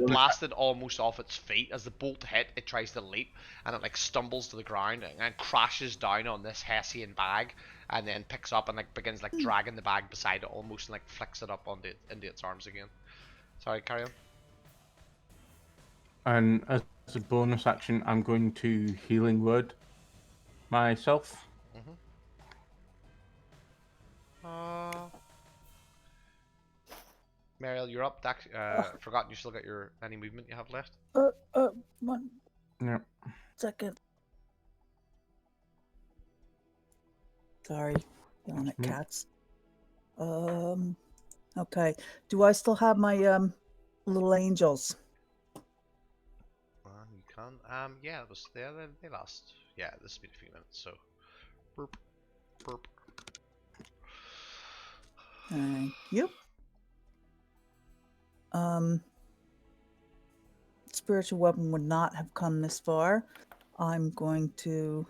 [SPEAKER 1] blasted almost off its feet. As the bolt hit, it tries to leap, and it like stumbles to the ground and crashes down on this Hessian bag, and then picks up and like begins like dragging the bag beside it almost, and like flicks it up into its arms again. Sorry, carry on.
[SPEAKER 5] And as a bonus action, I'm going to healing word myself.
[SPEAKER 1] Mariel, you're up. Dax, forgotten you still got your any movement you have left.
[SPEAKER 3] 1
[SPEAKER 5] Yep.
[SPEAKER 3] second. Sorry, yelling at cats. Okay. Do I still have my little angels?
[SPEAKER 1] You can. Yeah, it was there. They last. Yeah, this has been a few minutes. So, burp, burp.
[SPEAKER 3] Thank you. Spiritual weapon would not have come this far. I'm going to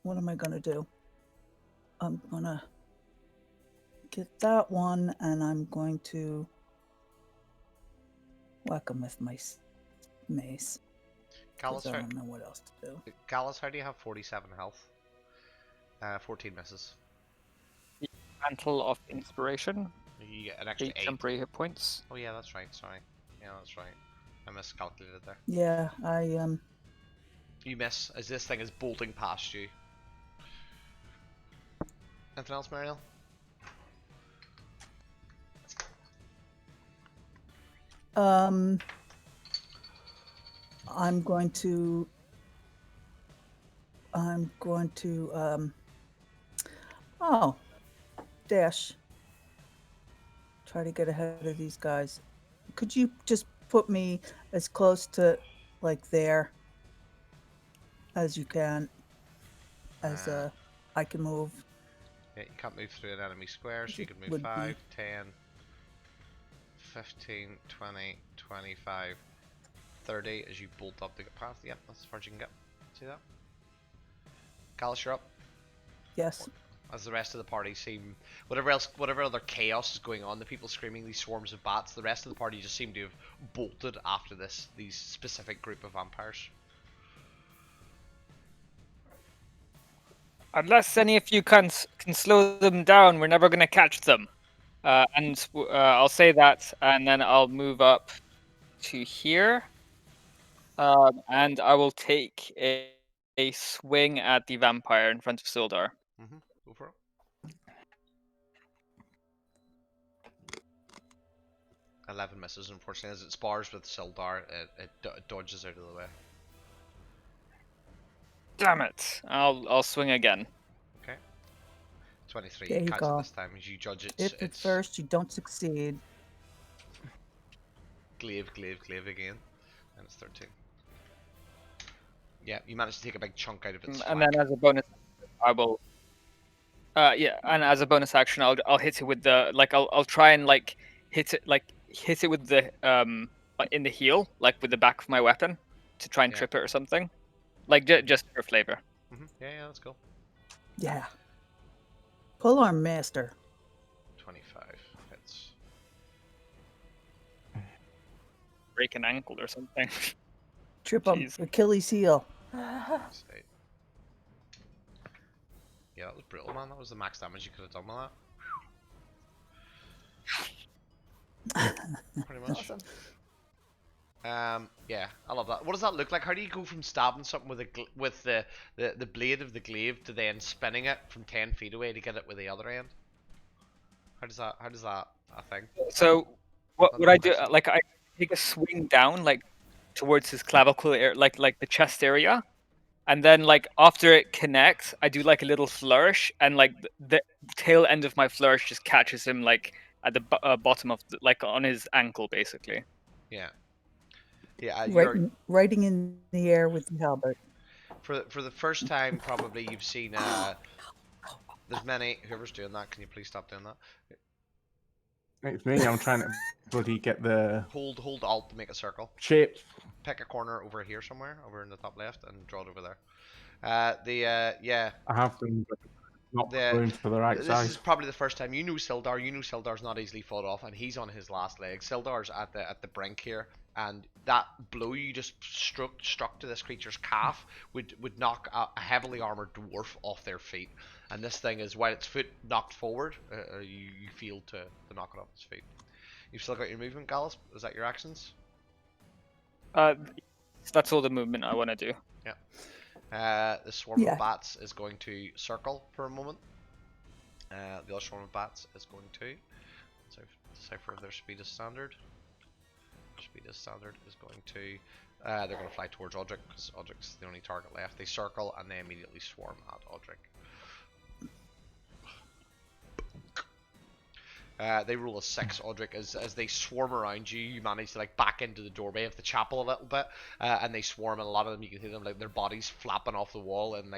[SPEAKER 3] what am I gonna do? I'm gonna get that one, and I'm going to whack him with my mace.
[SPEAKER 1] Gallus,
[SPEAKER 3] I don't know what else to do.
[SPEAKER 1] Gallus, how do you have 47 health? 14 misses.
[SPEAKER 6] Mantle of Inspiration.
[SPEAKER 1] You get an extra 8.
[SPEAKER 6] Temporary hit points.
[SPEAKER 1] Oh yeah, that's right. Sorry. Yeah, that's right. I miscalculated there.
[SPEAKER 3] Yeah,
[SPEAKER 1] You miss as this thing is bolting past you. Anything else, Mariel?
[SPEAKER 3] um I'm going to oh, dash. Try to get ahead of these guys. Could you just put me as close to like there as you can as I can move?
[SPEAKER 1] Yeah, you can't move through an enemy square, so you
[SPEAKER 3] It
[SPEAKER 1] can move
[SPEAKER 3] would
[SPEAKER 1] 5,
[SPEAKER 3] be
[SPEAKER 1] 10, 15, 20, 25, 30 as you bolt up to get past. Yep, that's as far as you can get. See that? Callus, you're up.
[SPEAKER 3] yes.
[SPEAKER 1] As the rest of the party seem, whatever other chaos is going on, the people screaming, these swarms of bats, the rest of the party just seem to have bolted after these specific group of vampires.
[SPEAKER 6] Unless any of you can slow them down, we're never going to catch them. I'll say that, and then I'll move up to here, and I will take a swing at the vampire in front of Sildar.
[SPEAKER 1] Go for it. 11 misses, unfortunately. As it spars with Sildar, it dodges out of the way.
[SPEAKER 6] Damn it! I'll swing again.
[SPEAKER 1] Okay. 23,
[SPEAKER 3] There
[SPEAKER 1] you
[SPEAKER 3] you
[SPEAKER 1] catch it
[SPEAKER 3] go.
[SPEAKER 1] this time as you judge
[SPEAKER 3] If at
[SPEAKER 1] its
[SPEAKER 3] first you don't succeed.
[SPEAKER 1] glaive again. And it's 13. Yeah, you managed to take a big chunk out of its
[SPEAKER 6] And
[SPEAKER 1] flank.
[SPEAKER 6] then as a bonus, I will. Yeah, and as a bonus action, I'll hit it with the I'll try and hit it with the in the heel, like with the back of my weapon, to try and
[SPEAKER 1] Yeah.
[SPEAKER 6] trip it or something, just for flavor.
[SPEAKER 1] Yeah, let's go.
[SPEAKER 3] Yeah. Pull arm master.
[SPEAKER 1] 25 hits.
[SPEAKER 6] Break an ankle or something.
[SPEAKER 3] Trip up
[SPEAKER 6] Jeez.
[SPEAKER 3] Achilles heel.
[SPEAKER 1] That's 8. Yeah, that was brutal, man. That was the max damage you could have done with that. Pretty much.
[SPEAKER 2] Awesome.
[SPEAKER 1] Yeah, I love that. What does that look like? How do you go from stabbing something with the blade of the glaive to then spinning it from 10 feet away to get it with the other end? How does that a thing?
[SPEAKER 6] So what
[SPEAKER 1] That
[SPEAKER 6] would
[SPEAKER 1] look
[SPEAKER 6] I do?
[SPEAKER 1] flexible?
[SPEAKER 6] I take a swing down, towards his clavicle area, like the chest area, and then after it connects, I do a little flourish, and the tail end of my flourish just catches him at the bottom of on his ankle, basically.
[SPEAKER 1] Yeah. Yeah, you're
[SPEAKER 3] Writing in the air with the halberd.
[SPEAKER 1] for the first time probably you've seen there's many whoever's doing that, can you please stop doing that?
[SPEAKER 5] It's me. I'm trying to bloody get the
[SPEAKER 1] Hold alt to make a circle.
[SPEAKER 5] shape.
[SPEAKER 1] Pick a corner over here somewhere, over in the top left, and draw it over there. Yeah.
[SPEAKER 5] I have them, but not
[SPEAKER 1] The
[SPEAKER 5] going for the right
[SPEAKER 1] this
[SPEAKER 5] size.
[SPEAKER 1] is probably the first time you know Sildar. You know Sildar's not easily fought off, and he's on his last leg. Sildar's at the brink here, and that blow you just struck to this creature's calf would knock a heavily armored dwarf off their feet. And this thing is, while its foot knocked forward, you feel to knock it off its feet. You've still got your movement, Gallus. Is that your actions?
[SPEAKER 6] That's all the movement I want to do.
[SPEAKER 1] Yeah. The swarm
[SPEAKER 3] Yeah.
[SPEAKER 1] of bats is going to circle for a moment. The other swarm of bats is going to decipher if their speed is standard. Speed is standard is going to they're going to fly towards Audric because Audric's the only target left. They circle and they immediately swarm at Audric. They roll a 6, Audric. As they swarm around you, you manage to back into the doorway of the chapel a little bit, and they swarm, and a lot of them you can see them their bodies flapping off the wall and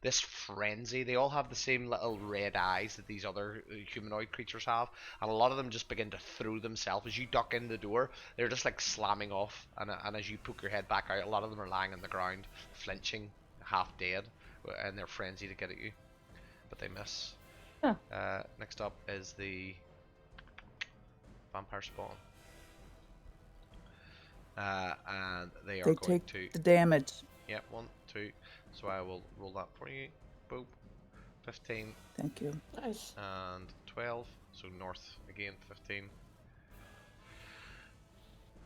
[SPEAKER 1] this frenzy. They all have the same little red eyes that these other humanoid creatures have, and a lot of them just begin to throw themselves as you duck in the door. They're just slamming off, and as you poke your head back out, a lot of them are lying on the ground, flinching, half dead, and they're frenzy to get at you, but they miss.
[SPEAKER 4] Huh.
[SPEAKER 1] Next up is the vampire spawn. And they are
[SPEAKER 3] They
[SPEAKER 1] going
[SPEAKER 3] take
[SPEAKER 1] to.
[SPEAKER 3] the damage.
[SPEAKER 1] Yeah, 1, 2. So I will roll that for you. Boop. 15
[SPEAKER 3] Thank you.
[SPEAKER 4] Nice.
[SPEAKER 1] and 12. So north again, 15.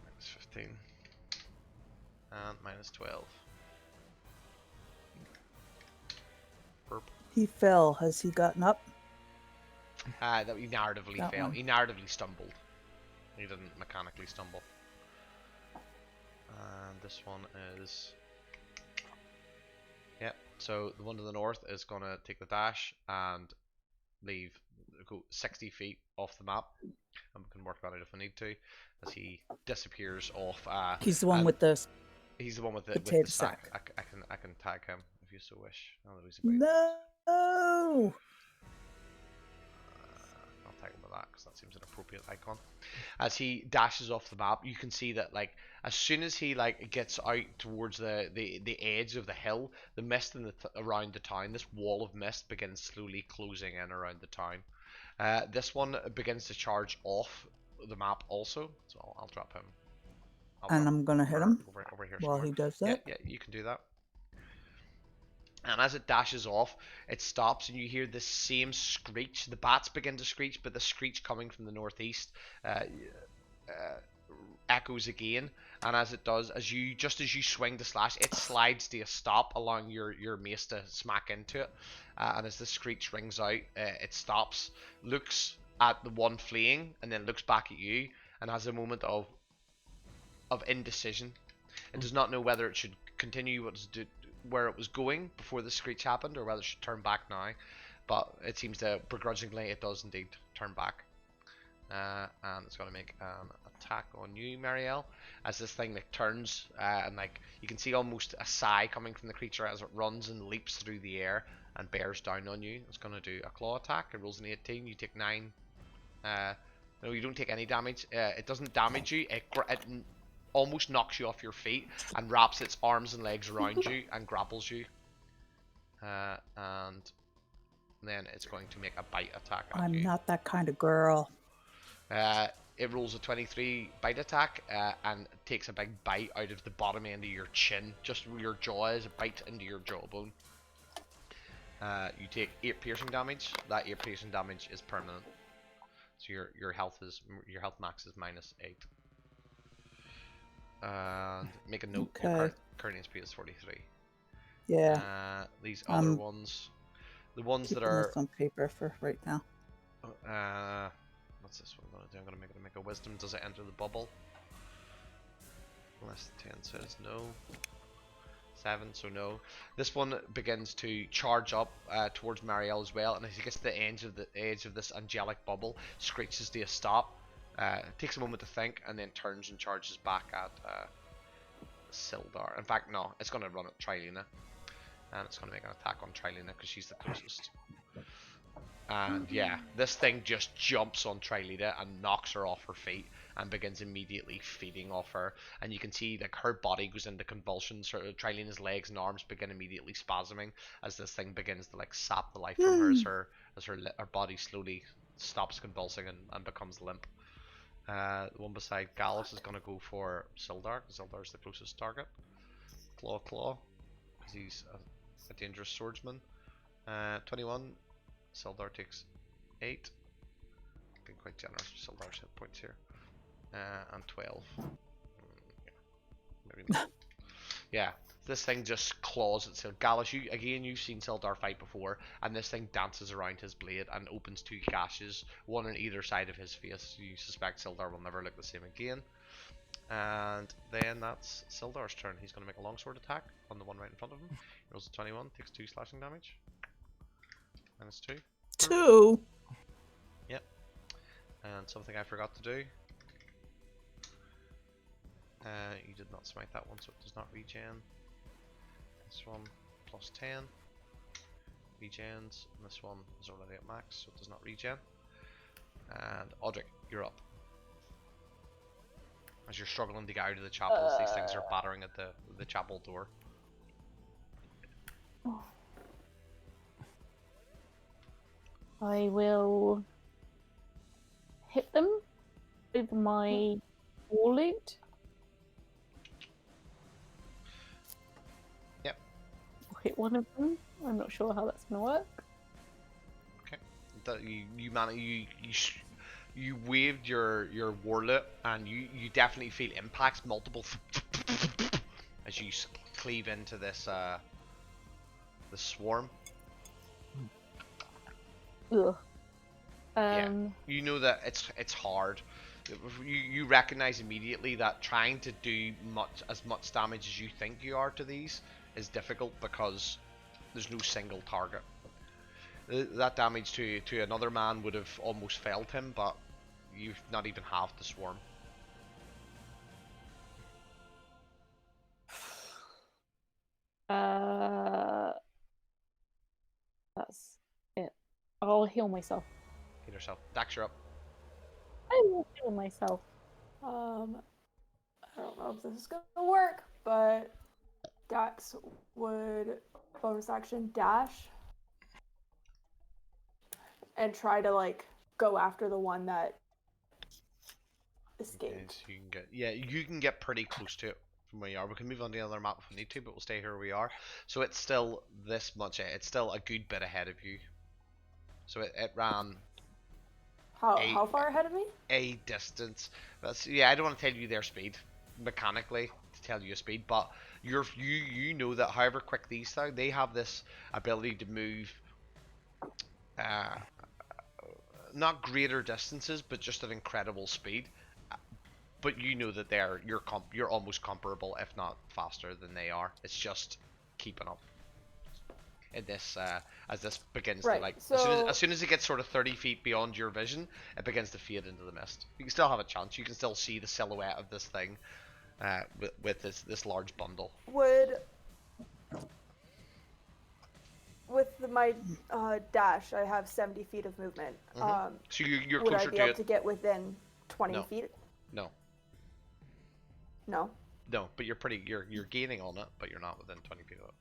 [SPEAKER 1] Minus 15. And minus 12. Burp.
[SPEAKER 3] He fell. Has he gotten up?
[SPEAKER 1] That he narratively
[SPEAKER 3] That
[SPEAKER 1] fell.
[SPEAKER 3] one.
[SPEAKER 1] He narratively stumbled. He didn't mechanically stumble. And this one is... Yep, so the one to the north is going to take the dash and go 60 feet off the map. And we can work that out if we need to. As he disappears off...
[SPEAKER 3] He's the one with the
[SPEAKER 1] He's the one with the
[SPEAKER 3] potato
[SPEAKER 1] sack.
[SPEAKER 3] sack.
[SPEAKER 1] I can tag him if you so wish. Now that he's about.
[SPEAKER 3] No.
[SPEAKER 1] I'll tag him with that because that seems an appropriate icon. As he dashes off the map, you can see that like as soon as he like gets out towards the edge of the hill, the mist in around the town, this wall of mist begins slowly closing in around the town. This one begins to charge off the map also, so I'll drop him.
[SPEAKER 3] And I'm gonna hit him
[SPEAKER 1] over here
[SPEAKER 3] while
[SPEAKER 1] somewhere.
[SPEAKER 3] he does that.
[SPEAKER 1] Yeah, you can do that. And as it dashes off, it stops, and you hear this same screech. The bats begin to screech, but the screech coming from the northeast echoes again. And as it does, as you swing the slash, it slides to a stop, allowing your mace to smack into it. And as the screech rings out, it stops, looks at the one fleeing, and then looks back at you, and has a moment of indecision. It does not know whether it should continue where it was going before the screech happened, or whether it should turn back now. But it seems to begrudgingly it does indeed turn back. And it's going to make an attack on you, Marielle, as this thing like turns and like you can see almost a sigh coming from the creature as it runs and leaps through the air and bears down on you. It's going to do a claw attack. It rolls an 18. You take 9. No, you don't take any damage. It doesn't damage you. It almost knocks you off your feet and wraps its arms and legs around you and grapples you. And then it's going to make a bite attack at
[SPEAKER 3] I'm
[SPEAKER 1] you.
[SPEAKER 3] not that kind of girl.
[SPEAKER 1] It rolls a 23 bite attack and takes a big bite out of the bottom end of your chin. Just your jaw is a bite into your jawbone. You take 8 piercing damage. That 8 piercing damage is permanent. So your health max is minus 8. And make a note.
[SPEAKER 3] Okay.
[SPEAKER 1] Your current HP is 43.
[SPEAKER 3] Yeah.
[SPEAKER 1] These other ones, the ones that
[SPEAKER 3] Keeping
[SPEAKER 1] are
[SPEAKER 3] this on paper for right now.
[SPEAKER 1] what's this one gonna do? I'm gonna make a wisdom. Does it enter the bubble? Less than 10 says no. 7, so no. This one begins to charge up towards Marielle as well, and as he gets to the edge of this angelic bubble, screeches to a stop. Takes a moment to think, and then turns and charges back at Sildar. In fact, no, it's going to run at Trilina, and it's going to make an attack on Trilina because she's the closest. And yeah, this thing just jumps on Trilina and knocks her off her feet and begins immediately feeding off her. And you can see like her body goes into convulsions. Trilina's legs and arms begin immediately spasming as this thing begins to like sap the life from her as her body slowly stops convulsing and becomes limp. The one beside Gallus is going to go for Sildar, because Sildar's the closest target. Claw, because he's a dangerous swordsman. 21. Sildar takes 8. Being quite generous with Sildar's hit points here. And 12. Yeah, maybe not. Yeah, this thing just claws itself. Gallus, you've seen Sildar fight before, and this thing dances around his blade and opens 2 gashes, one on either side of his face. You suspect Sildar will never look the same again. And then that's Sildar's turn. He's going to make a longsword attack on the one right in front of him. He rolls a 21, takes 2 slashing damage. Minus 2.
[SPEAKER 3] 2.
[SPEAKER 1] Yep. And something I forgot to do. You did not smite that one, so it does not regen. This one plus 10 regens, and this one is already at max, so it does not regen. And Audric, you're up. As you're struggling to get out of the chapel, as these things are battering at the chapel door.
[SPEAKER 4] I will hit them with my war loot.
[SPEAKER 1] Yep.
[SPEAKER 4] I'll hit one of them. I'm not sure how that's gonna work.
[SPEAKER 1] Okay. You waved your warlet, and you definitely feel impacts multiple as you cleave into this the swarm.
[SPEAKER 4] Ugh.
[SPEAKER 1] Yeah. You know that it's hard. You recognize immediately that trying to do as much damage as you think you are to these is difficult because there's no single target. That damage to another man would have almost felled him, but you've not even halved the swarm.
[SPEAKER 4] That's it. I'll heal myself.
[SPEAKER 1] Heal yourself. Dax, you're up.
[SPEAKER 4] I will heal myself.
[SPEAKER 2] I don't know if this is gonna work, but Dax would bonus action dash and try to like go after the one that escaped.
[SPEAKER 1] Okay, so you can get pretty close to it from where you are. We can move on to the other map if we need to, but we'll stay here where we are. So it's still this much. It's still a good bit ahead of you. So it ran
[SPEAKER 2] How far ahead of me?
[SPEAKER 1] a distance. I don't want to tell you their speed mechanically to tell you a speed, but you know that however quick these are, they have this ability to move uh, not greater distances, but just at incredible speed. But you know that you're almost comparable, if not faster than they are. It's just keeping up. In this, as this begins to like, as soon as it gets sort of 30 feet beyond your vision, it begins to fade into the mist. You can still have a chance. You can still see the silhouette of this thing, with this large bundle.
[SPEAKER 2] With my dash, I have 70 feet of movement.
[SPEAKER 1] So you're
[SPEAKER 2] would
[SPEAKER 1] closer
[SPEAKER 2] I be
[SPEAKER 1] to
[SPEAKER 2] able
[SPEAKER 1] it.
[SPEAKER 2] to get within 20 feet?
[SPEAKER 1] No.
[SPEAKER 2] No.
[SPEAKER 1] No, but you're gaining on it, but you're not within 20 feet of it.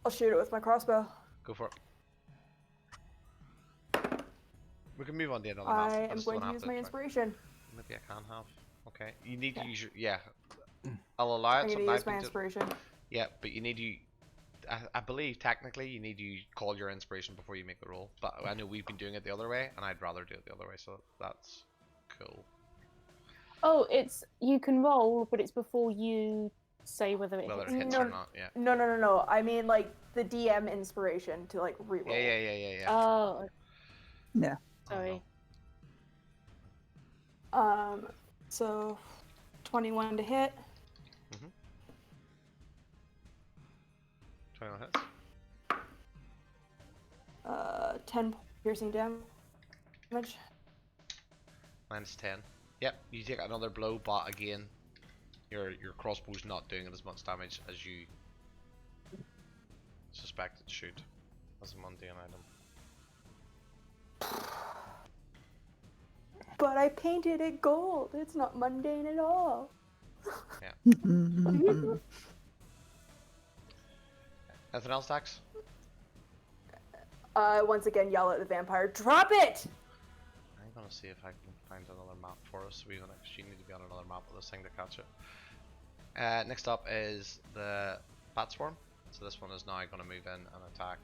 [SPEAKER 2] I'll shoot it with my crossbow.
[SPEAKER 1] Go for it. We can move on to another map.
[SPEAKER 2] I am going to use my inspiration.
[SPEAKER 1] Maybe I can have. Okay. You need to use your I'll allow it.
[SPEAKER 2] I'm going to use my inspiration.
[SPEAKER 1] Yeah, but you need to. I believe technically you need to call your inspiration before you make the roll. But I know we've been doing it the other way, and I'd rather do it the other way. So that's cool.
[SPEAKER 4] Oh, you can roll, but it's before you say whether it hits.
[SPEAKER 1] Or not. Yeah.
[SPEAKER 2] No. I mean like the DM inspiration to like reroll.
[SPEAKER 1] Yeah.
[SPEAKER 4] Oh.
[SPEAKER 3] Yeah.
[SPEAKER 4] Sorry.
[SPEAKER 2] So 21 to hit.
[SPEAKER 1] 21 hits.
[SPEAKER 2] 10 piercing damage.
[SPEAKER 1] Minus 10. Yep, you take another blow, but again, your crossbow's not doing as much damage as you suspect it should as a mundane item.
[SPEAKER 2] But I painted it gold. It's not mundane at all.
[SPEAKER 1] Yeah. Anything else, Dax?
[SPEAKER 2] Once again, yell at the vampire. Drop it!
[SPEAKER 1] I'm gonna see if I can find another map for us. We actually need to be on another map with this thing to catch it. Next up is the Bat Swarm. So this one is now going to move in and attack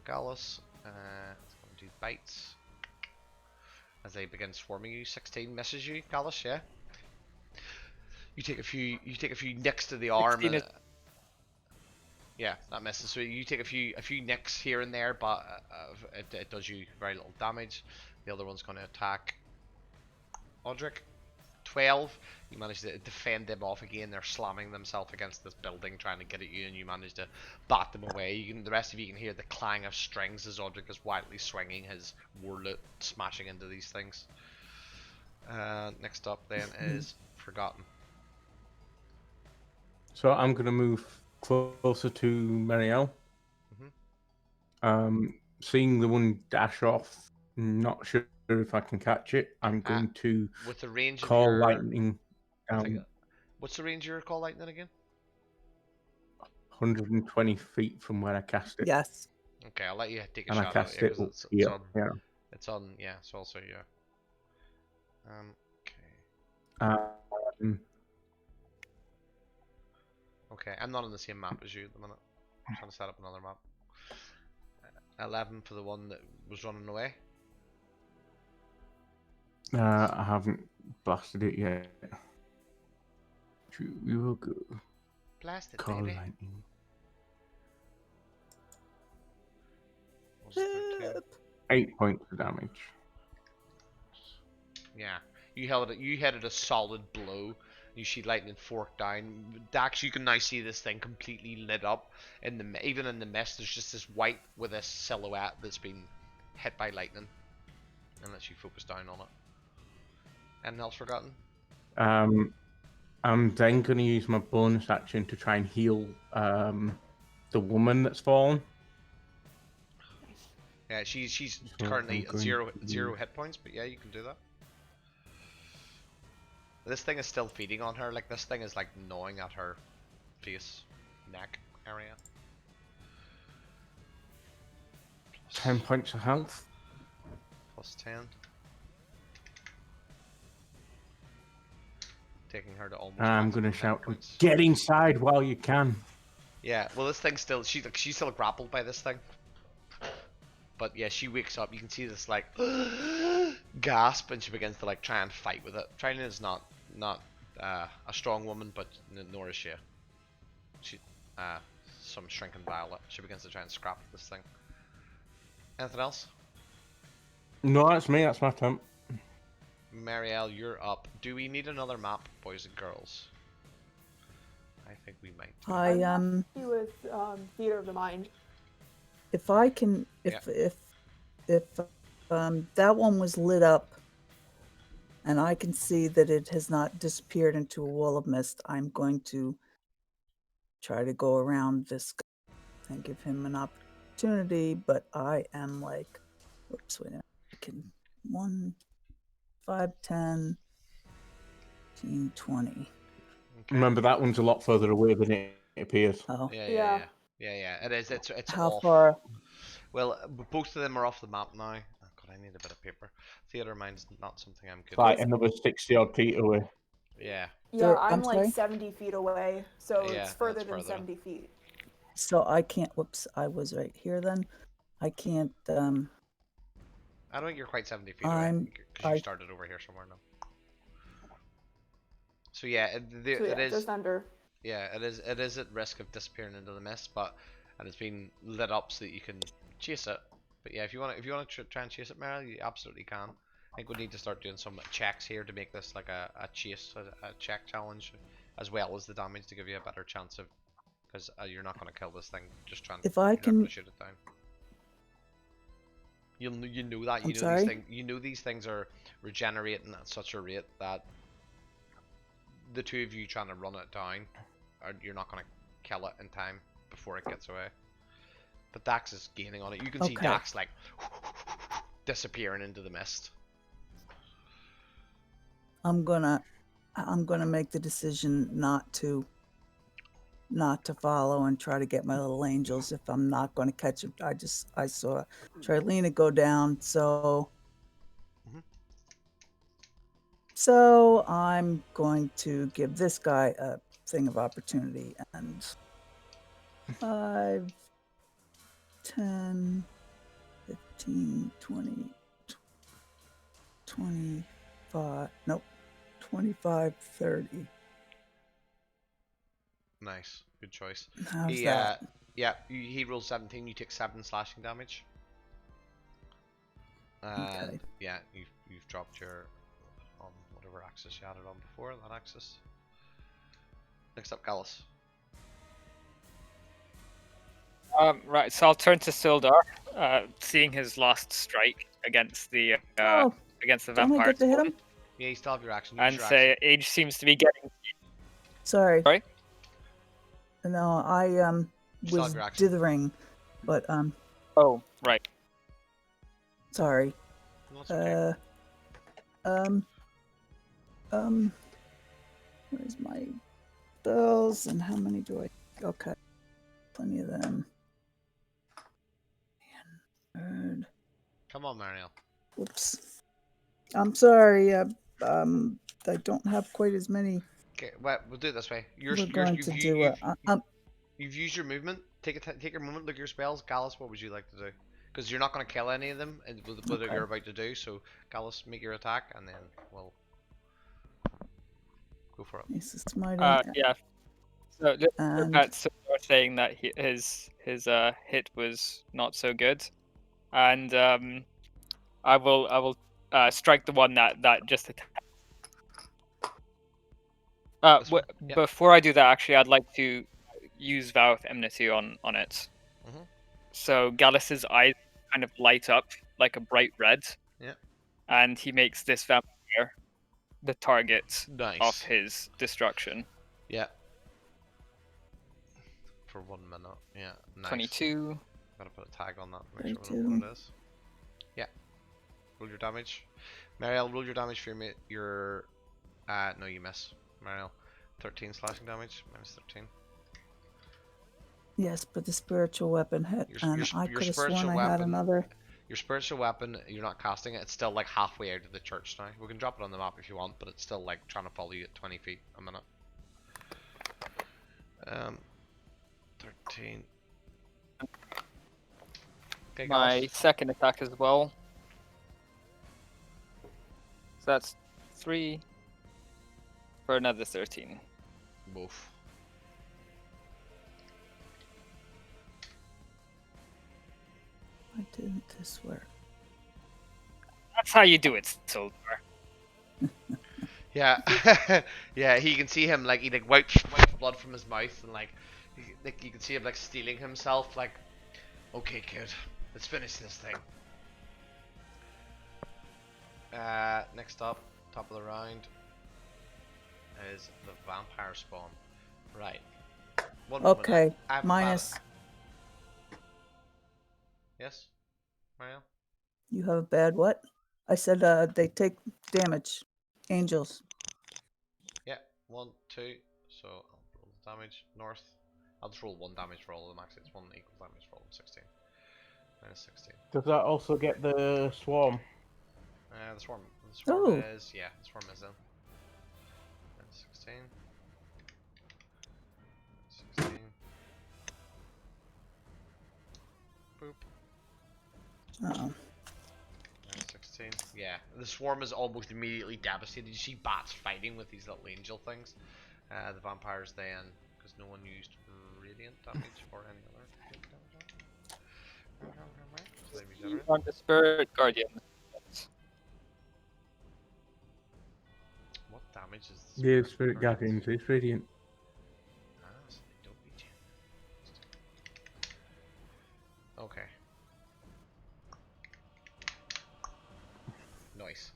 [SPEAKER 1] Gallus. It's going to do bites as they begin swarming you. 16 misses you, Gallus. Yeah. You take a few nicks to the arm. Yeah, that misses. So you take a few nicks here and there, but it does you very little damage. The other one's going to attack Audric. 12. You manage to defend them off again. They're slamming themselves against this building trying to get at you, and you manage to bat them away. The rest of you can hear the clang of strings as Audric is wildly swinging his warlute, smashing into these things. Next up then is Forgotten.
[SPEAKER 5] So I'm going to move closer to Marielle. Seeing the one dash off, not sure if I can catch it. I'm going to
[SPEAKER 1] with the range
[SPEAKER 5] call
[SPEAKER 1] of your...
[SPEAKER 5] lightning down.
[SPEAKER 1] What's the range of your call lightning again?
[SPEAKER 5] 120 feet from where I cast it.
[SPEAKER 3] Yes.
[SPEAKER 1] Okay, I'll let you take a
[SPEAKER 5] and
[SPEAKER 1] shot
[SPEAKER 5] I cast
[SPEAKER 1] at it because it's on.
[SPEAKER 5] Yeah.
[SPEAKER 1] It's on. Yeah. It's also yeah.
[SPEAKER 5] Okay.
[SPEAKER 1] Okay, I'm not on the same map as you at the minute. I'm trying to set up another map. 11 for the one that was running away.
[SPEAKER 5] I haven't blasted it yet. We will go.
[SPEAKER 1] Blast it,
[SPEAKER 5] Call
[SPEAKER 1] baby.
[SPEAKER 5] lightning.
[SPEAKER 1] Was it 13?
[SPEAKER 5] 8 points of damage.
[SPEAKER 1] Yeah, you held it. You hit it a solid blow. You see lightning fork down. Dax, you can now see this thing completely lit up. Even in the mist, there's just this white with this silhouette that's been hit by lightning. Unless you focus down on it. Anything else forgotten?
[SPEAKER 5] I'm then going to use my bonus action to try and heal the woman that's fallen.
[SPEAKER 1] Yeah, she's
[SPEAKER 5] So
[SPEAKER 1] currently
[SPEAKER 5] I'm
[SPEAKER 1] at
[SPEAKER 5] going
[SPEAKER 1] zero
[SPEAKER 5] to-
[SPEAKER 1] hit points, but yeah, you can do that. This thing is still feeding on her. Like this thing is like gnawing at her face, neck area.
[SPEAKER 5] 10 points of health.
[SPEAKER 1] Plus 10. Taking her to almost.
[SPEAKER 5] I'm going to
[SPEAKER 1] maximum hit
[SPEAKER 5] shout,
[SPEAKER 1] points.
[SPEAKER 5] "Get inside while you can."
[SPEAKER 1] Yeah, well, this thing's still. She's still grappled by this thing. But yeah, she wakes up. You can see this like gasp, and she begins to like try and fight with it. Trillian is not a strong woman, but nor is she. She some shrinking violet. She begins to try and scrap this thing. Anything else?
[SPEAKER 5] No, that's me. That's my turn.
[SPEAKER 1] Marielle, you're up. Do we need another map, boys and girls? I think we might.
[SPEAKER 3] I
[SPEAKER 2] He was theater of the mind.
[SPEAKER 3] if I can if that one was lit up and I can see that it has not disappeared into a wall of mist, I'm going to try to go around this guy and give him an opportunity, but I am like, whoops, wait a minute. I can 1, 5, 10, 15, 20.
[SPEAKER 1] Okay.
[SPEAKER 5] Remember, that one's a lot further away than it appears.
[SPEAKER 3] Oh,
[SPEAKER 1] Yeah. It is. It's
[SPEAKER 3] how
[SPEAKER 1] off.
[SPEAKER 3] far?
[SPEAKER 1] Well, both of them are off the map now. Oh god, I need a bit of paper. Theater mind's not something I'm good
[SPEAKER 5] Like
[SPEAKER 1] at.
[SPEAKER 5] another 60 odd feet away.
[SPEAKER 1] Yeah.
[SPEAKER 2] Yeah, I'm
[SPEAKER 3] I'm
[SPEAKER 2] like
[SPEAKER 3] sorry?
[SPEAKER 2] 70 feet away, so
[SPEAKER 1] Yeah,
[SPEAKER 2] it's further
[SPEAKER 1] that's
[SPEAKER 2] than
[SPEAKER 1] further.
[SPEAKER 2] 70 feet.
[SPEAKER 3] So I can't. Whoops, I was right here then. I can't.
[SPEAKER 1] I don't think you're quite 70 feet away
[SPEAKER 3] I'm-
[SPEAKER 1] because you started over here somewhere now. So yeah,
[SPEAKER 2] So yeah,
[SPEAKER 1] it is.
[SPEAKER 2] just under.
[SPEAKER 1] Yeah, it is. It is at risk of disappearing into the mist, and it's been lit up so that you can chase it. But yeah, if you want to try and chase it, Meryl, you absolutely can. I think we need to start doing some checks here to make this like a chase, a check challenge, as well as the damage to give you a better chance of, because you're not going to kill this thing just trying.
[SPEAKER 3] If I
[SPEAKER 1] you're not
[SPEAKER 3] can-
[SPEAKER 1] gonna shoot it down. You know that
[SPEAKER 3] I'm
[SPEAKER 1] these
[SPEAKER 3] sorry?
[SPEAKER 1] things. You know these things are regenerating at such a rate that the two of you trying to run it down, you're not going to kill it in time before it gets away. But Dax is gaining on it. You can see
[SPEAKER 3] Okay.
[SPEAKER 1] Dax like disappearing into the mist.
[SPEAKER 3] I'm gonna make the decision not to follow and try to get my little angels if I'm not going to catch him. I saw Trilena go down, so
[SPEAKER 1] Mhm.
[SPEAKER 3] so I'm going to give this guy a thing of opportunity and 5, 10, 15, 20, 25, nope, 25, 30.
[SPEAKER 1] Nice, good choice.
[SPEAKER 3] How's that?
[SPEAKER 1] Yeah, he rolls 17. You take 7 slashing damage. And
[SPEAKER 3] Okay.
[SPEAKER 1] yeah, you've dropped your on whatever axis you had it on before. That axis. Next up, Gallus.
[SPEAKER 6] Right, so I'll turn to Sildar, seeing his last strike against the
[SPEAKER 3] Oh,
[SPEAKER 6] against the
[SPEAKER 3] don't I
[SPEAKER 6] vampire
[SPEAKER 3] get to hit
[SPEAKER 6] spawn,
[SPEAKER 3] him?
[SPEAKER 1] Yeah, you still have your action. Use
[SPEAKER 6] and
[SPEAKER 1] your
[SPEAKER 6] say
[SPEAKER 1] action.
[SPEAKER 6] age seems to be getting.
[SPEAKER 3] Sorry.
[SPEAKER 6] Sorry?
[SPEAKER 3] No, I
[SPEAKER 1] Still have
[SPEAKER 3] was
[SPEAKER 1] your action.
[SPEAKER 3] dithering, but
[SPEAKER 6] Oh, right.
[SPEAKER 3] sorry.
[SPEAKER 1] No, it's okay.
[SPEAKER 3] Where's my spells and how many do I? Okay, plenty of them. And
[SPEAKER 1] Come on, Mariel.
[SPEAKER 3] whoops. I'm sorry. I don't have quite as many.
[SPEAKER 1] Okay, well, we'll do it this way.
[SPEAKER 3] We're going to do
[SPEAKER 1] you've used your movement. Take your moment. Look at your spells. Gallus, what would you like to do? Because you're not going to kill any of them with what
[SPEAKER 3] Okay.
[SPEAKER 1] you're about to do. So, Gallus, make your attack, and then we'll go for it.
[SPEAKER 3] He's smiting.
[SPEAKER 6] Yeah. So
[SPEAKER 3] And
[SPEAKER 6] that's saying that his hit was not so good, and I will strike the one that just attacked.
[SPEAKER 1] This one? Yeah.
[SPEAKER 6] Before I do that, actually, I'd like to use Vow of Enmity on it.
[SPEAKER 1] Mhm.
[SPEAKER 6] So Gallus's eyes kind of light up like a bright red.
[SPEAKER 1] Yeah.
[SPEAKER 6] And he makes this vampire the target
[SPEAKER 1] Nice.
[SPEAKER 6] of his destruction.
[SPEAKER 1] Yeah. For 1 minute. Yeah. Nice.
[SPEAKER 6] 22.
[SPEAKER 1] Gotta put a tag on that. Make sure we know what it is. Yeah. Roll your damage. Mariel, roll your damage for your. No, you miss. Mariel, 13 slashing damage. Minus 13.
[SPEAKER 3] yes, but the spiritual weapon hit, and I
[SPEAKER 1] your
[SPEAKER 3] could have sworn
[SPEAKER 1] spiritual
[SPEAKER 3] I had
[SPEAKER 1] weapon-
[SPEAKER 3] another.
[SPEAKER 1] Your spiritual weapon, you're not casting it. It's still like halfway out of the church now. We can drop it on the map if you want, but it's still like trying to follow you at 20 feet a minute. 13. Okay,
[SPEAKER 6] My
[SPEAKER 1] Gallus.
[SPEAKER 6] second attack as well. So that's 3 for another 13.
[SPEAKER 1] Both.
[SPEAKER 3] I didn't swear.
[SPEAKER 6] That's how you do it, Sildar.
[SPEAKER 1] Yeah, yeah. He can see him like he like wipes blood from his mouth and like you can see him like stealing himself. Like, okay, kid, let's finish this thing. Next up, top of the round is the vampire spawn. Right. One moment,
[SPEAKER 3] Okay,
[SPEAKER 1] I have a
[SPEAKER 3] minus.
[SPEAKER 1] bad- Yes, Mario.
[SPEAKER 3] You have a bad what? I said they take damage. Angels.
[SPEAKER 1] Yeah, 1, 2. So I'll roll the damage. North. I'll just roll 1 damage for all of them. Actually, it's 1 equal damage for all of them. 16. Minus 16.
[SPEAKER 5] Does that also get the swarm?
[SPEAKER 1] The swarm. The swarm
[SPEAKER 3] Oh.
[SPEAKER 1] is the swarm is in. Minus 16. 16. Boop.
[SPEAKER 3] Uh-oh.
[SPEAKER 1] Minus 16. Yeah, the swarm is almost immediately devastated. You see bats fighting with these little angel things. The vampires then, because no one used radiant damage or any other damage. So they regenerate.
[SPEAKER 6] On the Spirit Guardian.
[SPEAKER 1] What damage is the
[SPEAKER 5] The Spirit
[SPEAKER 1] Guardians?
[SPEAKER 5] Guardians is radiant.
[SPEAKER 1] Ah, so they don't regen. Okay. Nice.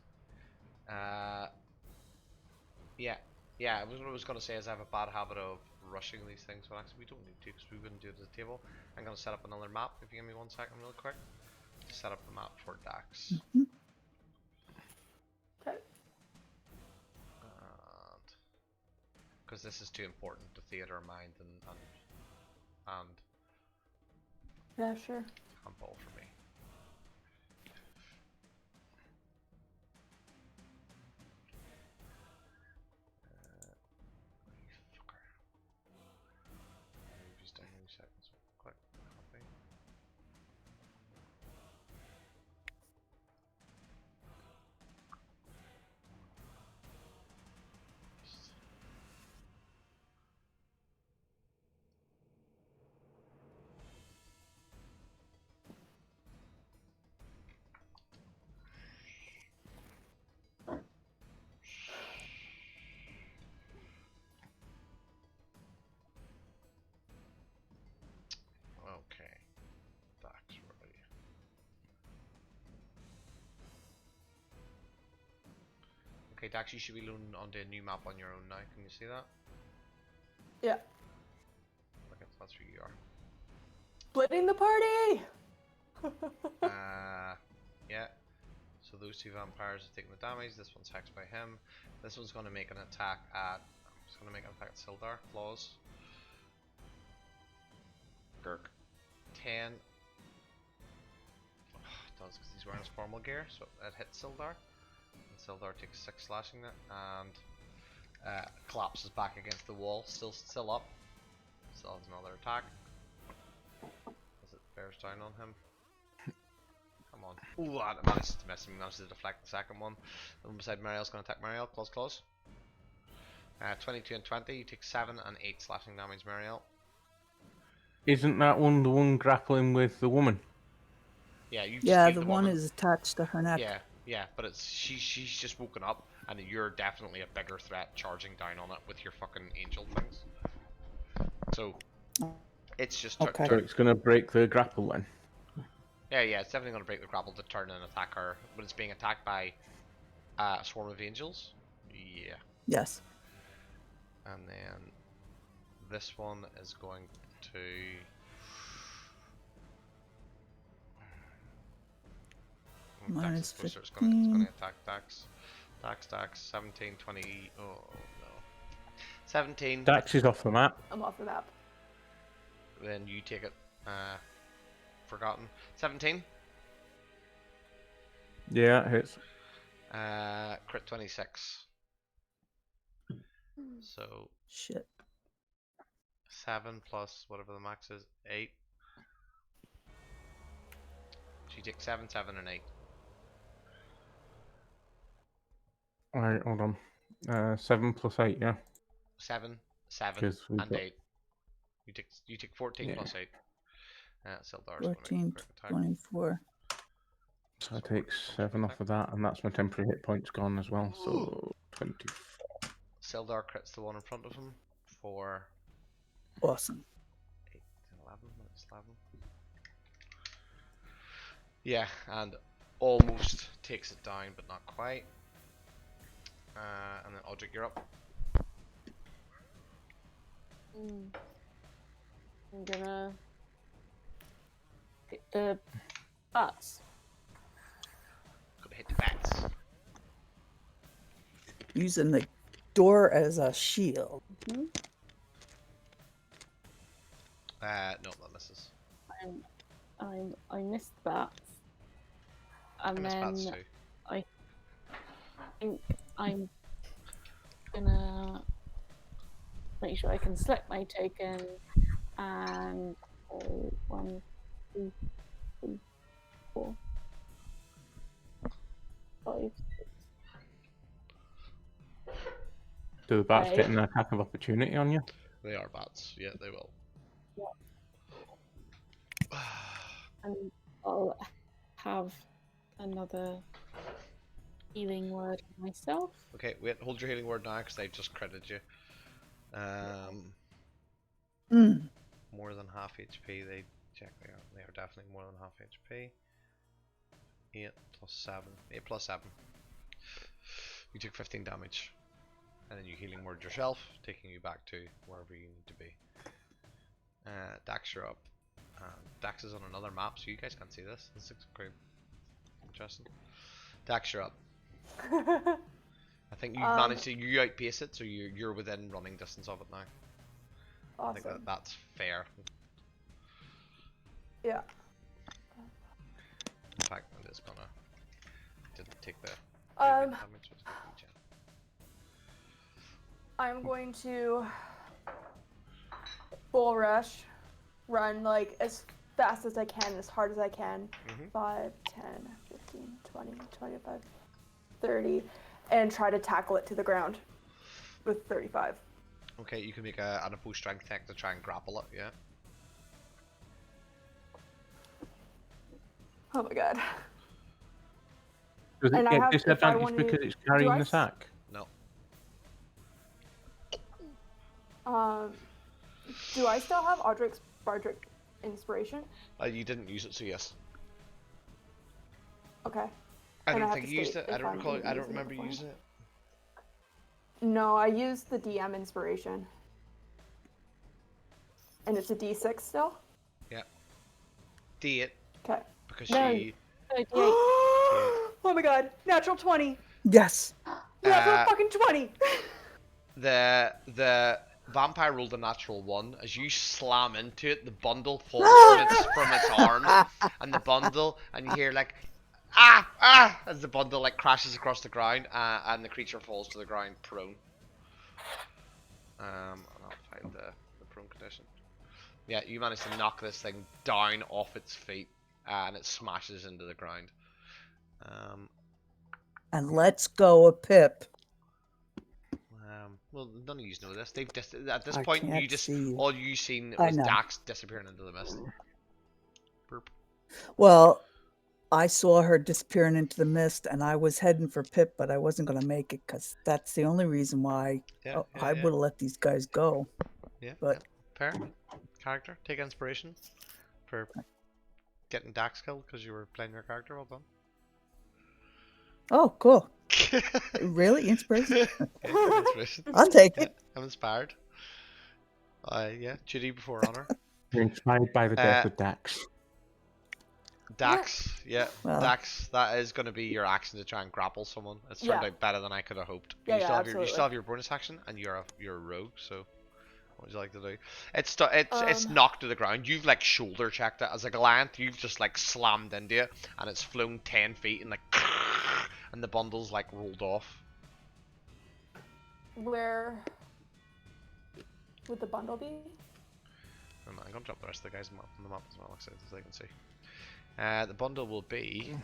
[SPEAKER 1] Yeah. What I was gonna say is I have a bad habit of rushing these things, but actually we don't need to because we wouldn't do it at the table. I'm gonna set up another map. If you give me 1 second, real quick, to set up the map for Dax.
[SPEAKER 2] Okay.
[SPEAKER 1] Because this is too important to theater mind and
[SPEAKER 2] Yeah, sure.
[SPEAKER 1] handball for me. Fucker. Just a few seconds. Click. Copy. Okay. Dax, right. Okay, Dax, you should be loading onto a new map on your own now. Can you see that?
[SPEAKER 2] Yeah.
[SPEAKER 1] Okay, that's who you are.
[SPEAKER 2] Splitting the party!
[SPEAKER 1] Yeah. So those two vampires are taking the damage. This one's hexed by him. This one's going to make an attack at. It's going to make an attack at Sildar. Flaws. Gurk. 10. It does because he's wearing his formal gear, so it hits Sildar. And Sildar takes 6 slashing it and collapses back against the wall. Still up. Still has another attack. As it bears down on him. on. Ooh, I managed to miss him. Managed to deflect the second one. The one beside Mariel's going to attack Mariel. Close, close. 22 and 20. You take 7 and 8 slashing damage, Mariel.
[SPEAKER 5] Isn't that one the one grappling with the woman?
[SPEAKER 1] Yeah, you just
[SPEAKER 3] Yeah,
[SPEAKER 1] healed
[SPEAKER 3] the
[SPEAKER 1] the
[SPEAKER 3] one
[SPEAKER 1] woman.
[SPEAKER 3] is attached to her neck.
[SPEAKER 1] Yeah, yeah, but it's she's just woken up, and you're definitely a bigger threat charging down on it with your fucking angel things. So it's just
[SPEAKER 3] Okay.
[SPEAKER 5] So it's gonna break the grapple then.
[SPEAKER 1] yeah, it's definitely gonna break the grapple to turn and attack her, but it's being attacked by a swarm of angels. Yeah,
[SPEAKER 3] Yes.
[SPEAKER 1] and then this one is going to.
[SPEAKER 3] Minus
[SPEAKER 1] Dax is closer. It's going to
[SPEAKER 3] 15.
[SPEAKER 1] attack Dax. Dax, 17, 20. Oh no. 17.
[SPEAKER 5] Dax is off the map.
[SPEAKER 2] I'm off the map.
[SPEAKER 1] Then you take it. Forgotten. 17.
[SPEAKER 5] Yeah, it hits.
[SPEAKER 1] Crit 26. So
[SPEAKER 3] Shit.
[SPEAKER 1] 7 plus whatever the max is, 8. So you take 7, 7, and 8.
[SPEAKER 5] Alright, hold on. 7 plus 8, yeah.
[SPEAKER 1] 7, 7,
[SPEAKER 5] 'Cause we've
[SPEAKER 1] and
[SPEAKER 5] got-
[SPEAKER 1] 8. You take 14
[SPEAKER 5] Yeah.
[SPEAKER 1] plus 8. Sildar's
[SPEAKER 3] 14,
[SPEAKER 1] gonna
[SPEAKER 3] 24.
[SPEAKER 5] So I take 7 off of that, and that's my temporary hit points gone as well. So 24.
[SPEAKER 1] Sildar crits the one in front of him for
[SPEAKER 3] Awesome.
[SPEAKER 1] 8, 11, minus 11. Yeah, and almost takes it down, but not quite. And then Audric, you're up.
[SPEAKER 4] I'm gonna hit the bats.
[SPEAKER 1] Gonna hit the bats.
[SPEAKER 3] Using the door as a shield.
[SPEAKER 1] No, that misses.
[SPEAKER 4] I missed bats.
[SPEAKER 1] I
[SPEAKER 4] And
[SPEAKER 1] miss bats
[SPEAKER 4] then
[SPEAKER 1] too.
[SPEAKER 4] I think I'm gonna make sure I can select my token and 1, 2, 3, 4, 5.
[SPEAKER 5] Do the bats
[SPEAKER 4] Right.
[SPEAKER 5] get an attack of opportunity on you?
[SPEAKER 1] They are bats. Yeah, they will.
[SPEAKER 4] And I'll have another healing word myself.
[SPEAKER 1] Okay, wait. Hold your healing word now, because they've just credited you.
[SPEAKER 3] Mm.
[SPEAKER 1] More than half HP. They check. They are definitely more than half HP. 8 plus 7. 8 plus 7. You took 15 damage. And then you healing word yourself, taking you back to wherever you need to be. Dax, you're up. Dax is on another map, so you guys can't see this. This looks quite interesting. Dax, you're up. I think you've managed to outpace it, so you're within running distance of it now. I think
[SPEAKER 2] Awesome.
[SPEAKER 1] that's fair.
[SPEAKER 2] Yeah.
[SPEAKER 1] In fact, it is gonna didn't take the
[SPEAKER 2] Um,
[SPEAKER 1] damage. Was regen.
[SPEAKER 2] I'm going to bull rush, run like as fast as I can, as hard as I can. 5, 10, 15, 20, 25, 30, and try to tackle it to the ground with 35.
[SPEAKER 1] Okay, you can make an opposed strength check to try and grapple it. Yeah.
[SPEAKER 2] Oh my god.
[SPEAKER 5] Does it
[SPEAKER 2] And I
[SPEAKER 5] get
[SPEAKER 2] have- if I
[SPEAKER 5] disadvantage
[SPEAKER 2] wanted-
[SPEAKER 5] because it's
[SPEAKER 2] do
[SPEAKER 5] carrying
[SPEAKER 2] I
[SPEAKER 5] the
[SPEAKER 2] s-
[SPEAKER 5] sack?
[SPEAKER 1] No.
[SPEAKER 2] Do I still have Audric's Bardric inspiration?
[SPEAKER 1] You didn't use it, so yes.
[SPEAKER 2] Okay.
[SPEAKER 1] I
[SPEAKER 2] And I
[SPEAKER 1] don't
[SPEAKER 2] have
[SPEAKER 1] think
[SPEAKER 2] to
[SPEAKER 1] you used
[SPEAKER 2] state
[SPEAKER 1] it. I
[SPEAKER 2] if
[SPEAKER 1] don't
[SPEAKER 2] I'm
[SPEAKER 1] recall.
[SPEAKER 2] gonna be
[SPEAKER 1] I don't
[SPEAKER 2] using it
[SPEAKER 1] remember
[SPEAKER 2] before.
[SPEAKER 1] using it.
[SPEAKER 2] No, I used the DM inspiration. And it's a D6 still?
[SPEAKER 1] D8
[SPEAKER 2] Okay.
[SPEAKER 1] because
[SPEAKER 4] No.
[SPEAKER 1] she.
[SPEAKER 4] 38.
[SPEAKER 2] Oh my god, natural 20!
[SPEAKER 3] Yes.
[SPEAKER 2] Natural fucking 20!
[SPEAKER 1] The vampire rolled a natural 1. As you slam into it, the bundle falls from its arms, and the bundle, and you hear like as the bundle like crashes across the ground, and the creature falls to the ground prone. And I'll find the prone condition. Yeah, you managed to knock this thing down off its feet, and it smashes into the ground.
[SPEAKER 3] And let's go a Pip.
[SPEAKER 1] Well, none of you know this. At this
[SPEAKER 3] I
[SPEAKER 1] point, you
[SPEAKER 3] can't
[SPEAKER 1] just
[SPEAKER 3] see you.
[SPEAKER 1] all you seen
[SPEAKER 3] I
[SPEAKER 1] was
[SPEAKER 3] know.
[SPEAKER 1] Dax disappearing into the mist. Burp.
[SPEAKER 3] Well, I saw her disappearing into the mist, and I was heading for Pip, but I wasn't going to make it because that's the only reason why
[SPEAKER 1] Yeah,
[SPEAKER 3] I would have let these guys go.
[SPEAKER 1] yeah.
[SPEAKER 3] But
[SPEAKER 1] Fair character. Take inspiration for getting Dax killed because you were playing your character. Well done.
[SPEAKER 3] oh, cool! Really, inspiration?
[SPEAKER 1] Yeah, inspiration.
[SPEAKER 3] I'll take
[SPEAKER 1] Yeah,
[SPEAKER 3] it.
[SPEAKER 1] I'm inspired. Yeah, duty before honor.
[SPEAKER 5] You're inspired by the death of Dax.
[SPEAKER 1] Dax, yeah,
[SPEAKER 3] Well,
[SPEAKER 1] Dax. That is going to be your action to try and grapple someone. It's turned
[SPEAKER 2] Yeah.
[SPEAKER 1] out better than I could have hoped. But
[SPEAKER 2] Yeah,
[SPEAKER 1] you
[SPEAKER 2] yeah,
[SPEAKER 1] still have your
[SPEAKER 2] absolutely.
[SPEAKER 1] your bonus action, and you're a rogue. So, what would you like to do? It's
[SPEAKER 2] Um,
[SPEAKER 1] knocked to the ground. You've like shoulder checked it as a Goliath. You've just like slammed into it, and it's flown 10 feet, and like, and the bundle's like rolled off.
[SPEAKER 2] Where would the bundle be?
[SPEAKER 1] I'm gonna drop the rest of the guys on the map as well, so they can see. The bundle will be.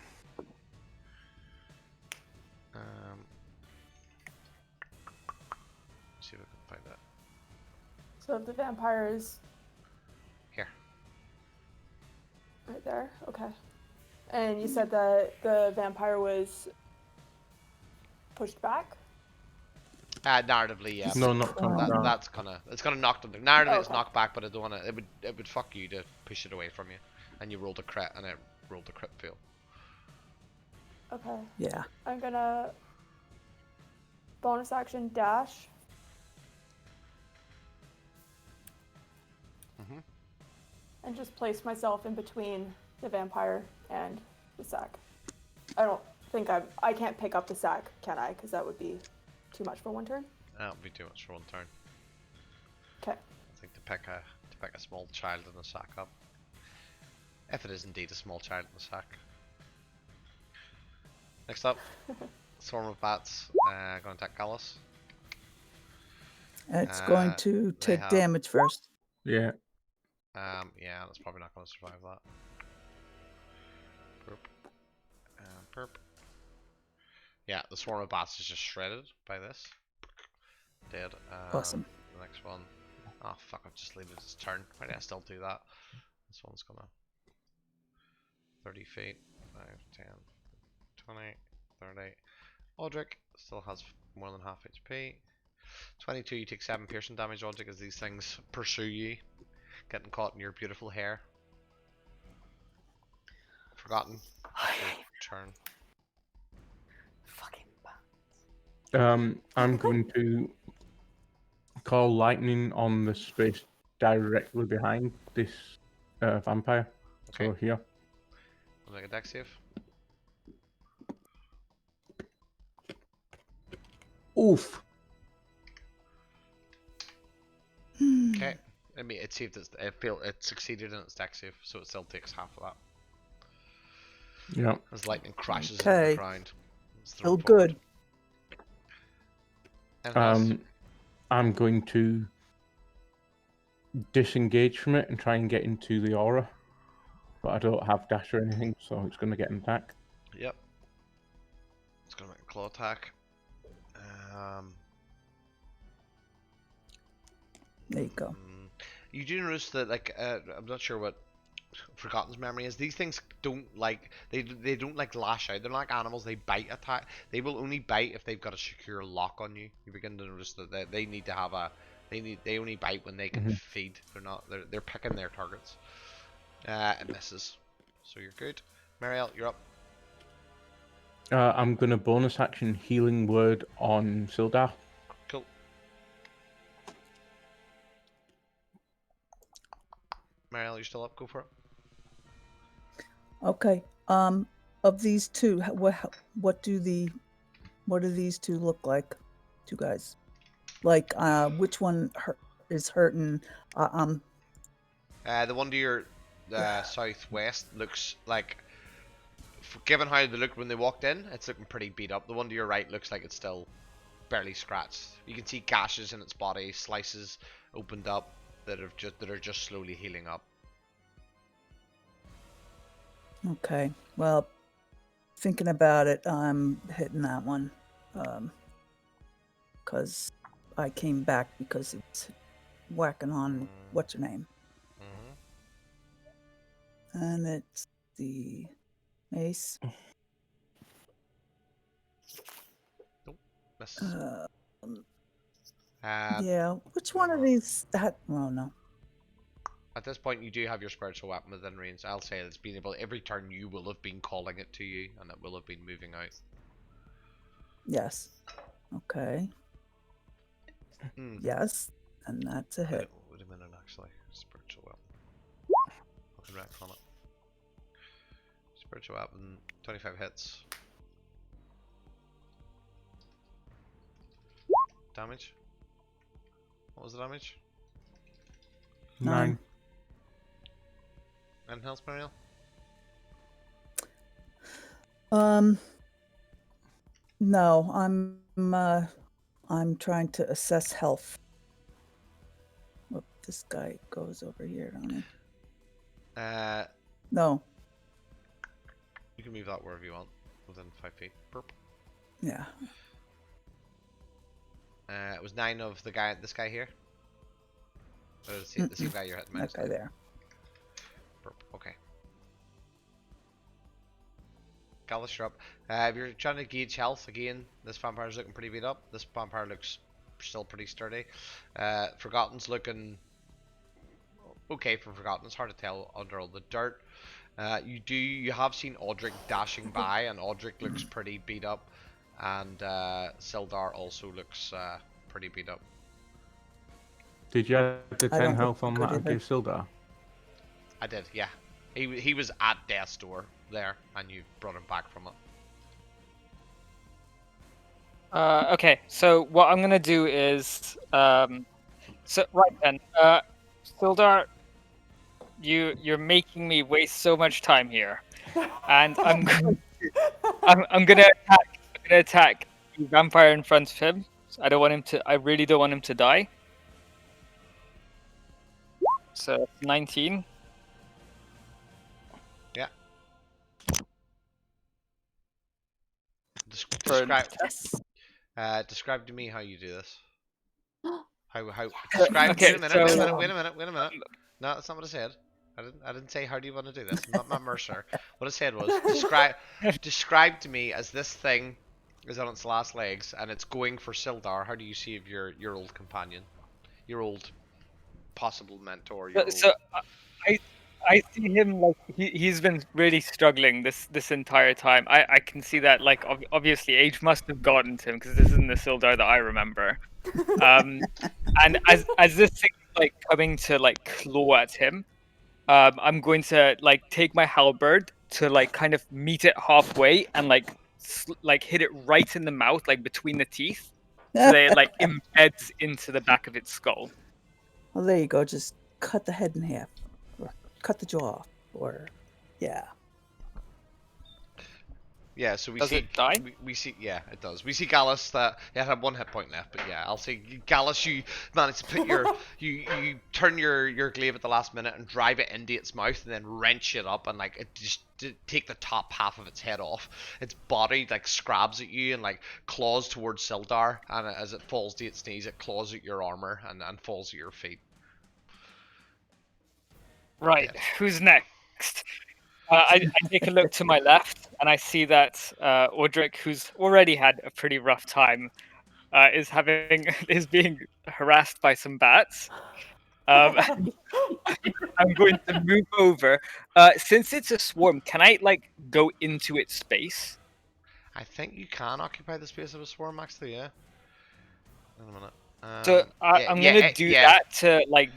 [SPEAKER 1] See if I can find that.
[SPEAKER 2] So if the vampire is
[SPEAKER 1] Here.
[SPEAKER 2] right there, okay. And you said that the vampire was pushed back?
[SPEAKER 1] Narratively, yeah.
[SPEAKER 5] No,
[SPEAKER 1] but
[SPEAKER 5] not
[SPEAKER 3] that-
[SPEAKER 1] that's it's gonna knock them. Narratively, it's
[SPEAKER 2] Okay.
[SPEAKER 1] knocked back, but I don't wanna. It would fuck you to push it away from you, and you rolled a crit, and it rolled a crit fail.
[SPEAKER 2] Okay.
[SPEAKER 3] yeah.
[SPEAKER 2] I'm gonna bonus action dash.
[SPEAKER 1] Mhm.
[SPEAKER 2] And just place myself in between the vampire and the sack. I can't pick up the sack, can I? Because that would be too much for one turn.
[SPEAKER 1] That would be too much for one turn.
[SPEAKER 2] Okay.
[SPEAKER 1] I think to pick a small child in a sack up. If it is indeed a small child in a sack. Next up, swarm of bats. Going to attack Gallus.
[SPEAKER 3] It's going to
[SPEAKER 1] they
[SPEAKER 3] take
[SPEAKER 1] have-
[SPEAKER 3] damage first.
[SPEAKER 5] Yeah.
[SPEAKER 1] Yeah, that's probably not going to survive that. Burp. Burp. Yeah, the swarm of bats is just shredded by this. Dead.
[SPEAKER 3] Awesome.
[SPEAKER 1] The next one. Oh fuck! I've just leave it its turn. Why did I still do that? This one's gonna 30 feet. 5, 10, 20, 30. Audric still has more than half HP. 22, you take 7 piercing damage, Audric, as these things pursue you, getting caught in your beautiful hair. Forgotten. Your turn.
[SPEAKER 4] Fucking
[SPEAKER 5] I'm going to call lightning on the space directly behind this vampire.
[SPEAKER 1] Okay.
[SPEAKER 5] So here.
[SPEAKER 1] I'll make a dex save.
[SPEAKER 5] Oof.
[SPEAKER 1] Okay. I mean, it saved its. It succeeded in its dex save, so it still takes half of that.
[SPEAKER 5] Yeah.
[SPEAKER 1] As lightning crashes into
[SPEAKER 3] Okay.
[SPEAKER 1] the ground. It's
[SPEAKER 3] Still
[SPEAKER 1] thrown forward.
[SPEAKER 3] good.
[SPEAKER 1] Anything else?
[SPEAKER 5] I'm going to disengage from it and try and get into the aura. But I don't have dash or anything, so it's going to get an attack.
[SPEAKER 1] Yep. It's gonna make a claw attack.
[SPEAKER 3] There you go.
[SPEAKER 1] You do notice that, like, I'm not sure what Forgotten's memory is. These things don't like they don't like lash out. They're not like animals. They bite attack. They will only bite if they've got a secure lock on you. You begin to notice that they need to have a. They only bite when they can feed. They're picking their targets. It misses. So you're good. Marielle, you're up.
[SPEAKER 5] I'm going to bonus action healing word on Sildar.
[SPEAKER 1] Cool. Marielle, you're still up. Go for it.
[SPEAKER 3] Okay. Of these two, what do these two look like? Two guys. Like, which one is hurting?
[SPEAKER 1] The one to your southwest looks like, given how they looked when they walked in, it's looking pretty beat up. The one to your right looks like it's still barely scratched. You can see gashes in its body, slices opened up that are just slowly healing up.
[SPEAKER 3] Okay. Well, thinking about it, I'm hitting that one. Because I came back because he was whacking on what's her name. And it's the mace.
[SPEAKER 1] Miss.
[SPEAKER 3] Yeah, which one of these? Well, no.
[SPEAKER 1] At this point, you do have your spiritual weapon within range. I'll say it's been able. Every turn, you will have been calling it to you, and it will have been moving out.
[SPEAKER 3] Yes. Okay. Yes, and that's a hit.
[SPEAKER 1] Wait a minute, actually. Spiritual weapon. Looking right on it. Spiritual weapon, 25 hits. Damage? What was the damage?
[SPEAKER 5] 9.
[SPEAKER 1] Anything else, Mariel?
[SPEAKER 3] No, I'm trying to assess health. Whoop, this guy goes over here, don't he? No.
[SPEAKER 1] You can move that wherever you want, within 5 feet. Burp.
[SPEAKER 3] Yeah.
[SPEAKER 1] It was 9 of the guy. This guy here. Or the same guy you're hitting.
[SPEAKER 3] That guy there.
[SPEAKER 1] Burp. Okay. Gallus, you're up. If you're trying to gauge health, again, this vampire's looking pretty beat up. This vampire looks still pretty sturdy. Forgotten's looking okay for Forgotten. It's hard to tell under all the dirt. You have seen Audric dashing by, and Audric looks pretty beat up, and Sildar also looks pretty beat up.
[SPEAKER 5] Did you add the
[SPEAKER 3] I
[SPEAKER 5] 10
[SPEAKER 3] don't
[SPEAKER 5] health on
[SPEAKER 3] look
[SPEAKER 5] that
[SPEAKER 3] good
[SPEAKER 5] and give Sildar?
[SPEAKER 1] I did, yeah. He was at death's door there, and you brought him back from it.
[SPEAKER 6] Okay, so what I'm gonna do is, so right then, Sildar, you're making me waste so much time here, and I'm gonna attack the vampire in front of him. I don't want him to. I really don't want him to die. So 19.
[SPEAKER 1] Yeah. Describe to me how you do this. How describe?
[SPEAKER 6] Okay,
[SPEAKER 1] wait a minute. No, that's not what I said. I didn't say how do you want to do this. I'm not Matt Mercer. What I said was describe to me as this thing is on its last legs and it's going for Sildar. How do you see your old companion, your old possible mentor?
[SPEAKER 6] I see him like he's been really struggling this entire time. I can see that like obviously age must have gotten to him because this isn't the Sildar that I remember. And as this thing is like coming to like claw at him, I'm going to like take my halberd to like kind of meet it halfway and like hit it right in the mouth, like between the teeth, so that it like embeds into the back of its skull.
[SPEAKER 3] Well, there you go. Just cut the head in half, or cut the jaw off, or yeah.
[SPEAKER 1] Yeah, so
[SPEAKER 6] Does it die?
[SPEAKER 1] We see, yeah, it does. We see Gallus that it had 1 hit point left, but yeah, I'll say Gallus, you managed to put your you turn your glaive at the last minute and drive it into its mouth, and then wrench it up and like it just take the top half of its head off. Its body like scrabs at you and like claws towards Sildar, and as it falls to its knees, it claws at your armor and falls at your feet.
[SPEAKER 6] Right,
[SPEAKER 1] Yes.
[SPEAKER 6] who's next? I take a look to my left, and I see that Audric, who's already had a pretty rough time, is being harassed by some bats. I'm going to move over. Since it's a swarm, can I like go into its space?
[SPEAKER 1] I think you can occupy the space of a swarm, actually. Yeah. Wait a minute.
[SPEAKER 6] So I'm gonna do that to like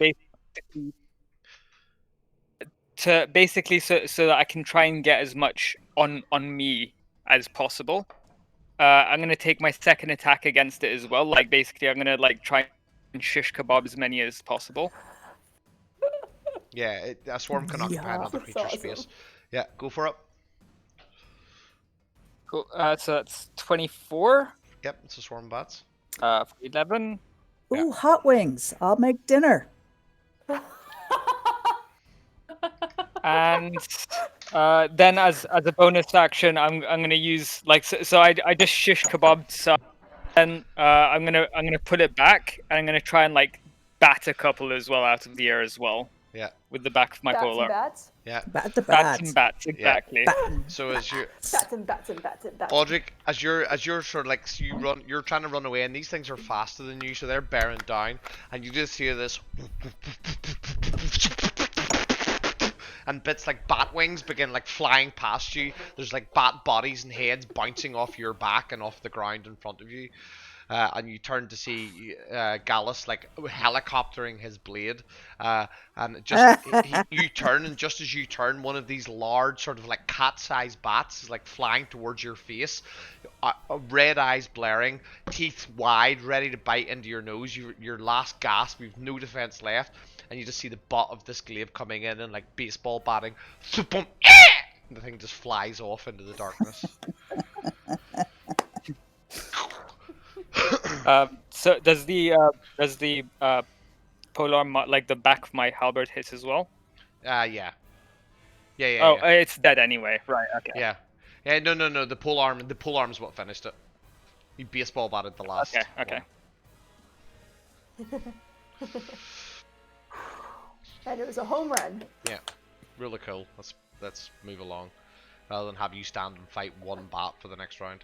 [SPEAKER 6] basically so that I can try and get as much on me as possible. I'm gonna take my second attack against it as well. Like basically, I'm gonna like try and shish kebab as many as possible.
[SPEAKER 1] Yeah, a swarm can occupy another
[SPEAKER 2] That's
[SPEAKER 1] creature's
[SPEAKER 2] awesome.
[SPEAKER 1] space. Yeah, go for it.
[SPEAKER 6] Cool. So that's 24.
[SPEAKER 1] Yep, it's a swarm of bats.
[SPEAKER 6] 11.
[SPEAKER 3] Ooh, hot wings! I'll make dinner.
[SPEAKER 6] And Then as a bonus action, I'm gonna use like so I just shish kebabbed some. Then I'm gonna put it back, and I'm gonna try and like bat a couple as well out of the air as well
[SPEAKER 1] Yeah.
[SPEAKER 6] with the back of my
[SPEAKER 2] Bats and
[SPEAKER 6] polar.
[SPEAKER 2] bats.
[SPEAKER 1] Yeah.
[SPEAKER 3] Bat the
[SPEAKER 6] Bats
[SPEAKER 3] bats.
[SPEAKER 6] and bats, exactly.
[SPEAKER 3] Batting.
[SPEAKER 1] So as you
[SPEAKER 2] Bats and bats and bats and bats.
[SPEAKER 1] Audric, as you're sort of like you're trying to run away, and these things are faster than you, so they're bearing down, and you just hear this, and bits like bat wings begin like flying past you. There's like bat bodies and heads bouncing off your back and off the ground in front of you. And you turn to see Gallus like helicoptering his blade, and just you turn, and just as you turn, one of these large sort of like cat-sized bats is like flying towards your face, red eyes blaring, teeth wide, ready to bite into your nose. Your last gasp, you've no defense left, and you just see the butt of this glaive coming in and like baseball batting. And the thing just flies off into the darkness.
[SPEAKER 6] So does the polar like the back of my halberd hit as well?
[SPEAKER 1] Yeah. Yeah.
[SPEAKER 6] Oh, it's dead anyway. Right. Okay.
[SPEAKER 1] Yeah. Yeah, no. The pole arm's what finished it. You baseball batted the last.
[SPEAKER 6] Okay.
[SPEAKER 2] And it was a home run.
[SPEAKER 1] Yeah. Really cool. Let's move along. Rather than have you stand and fight one bat for the next round.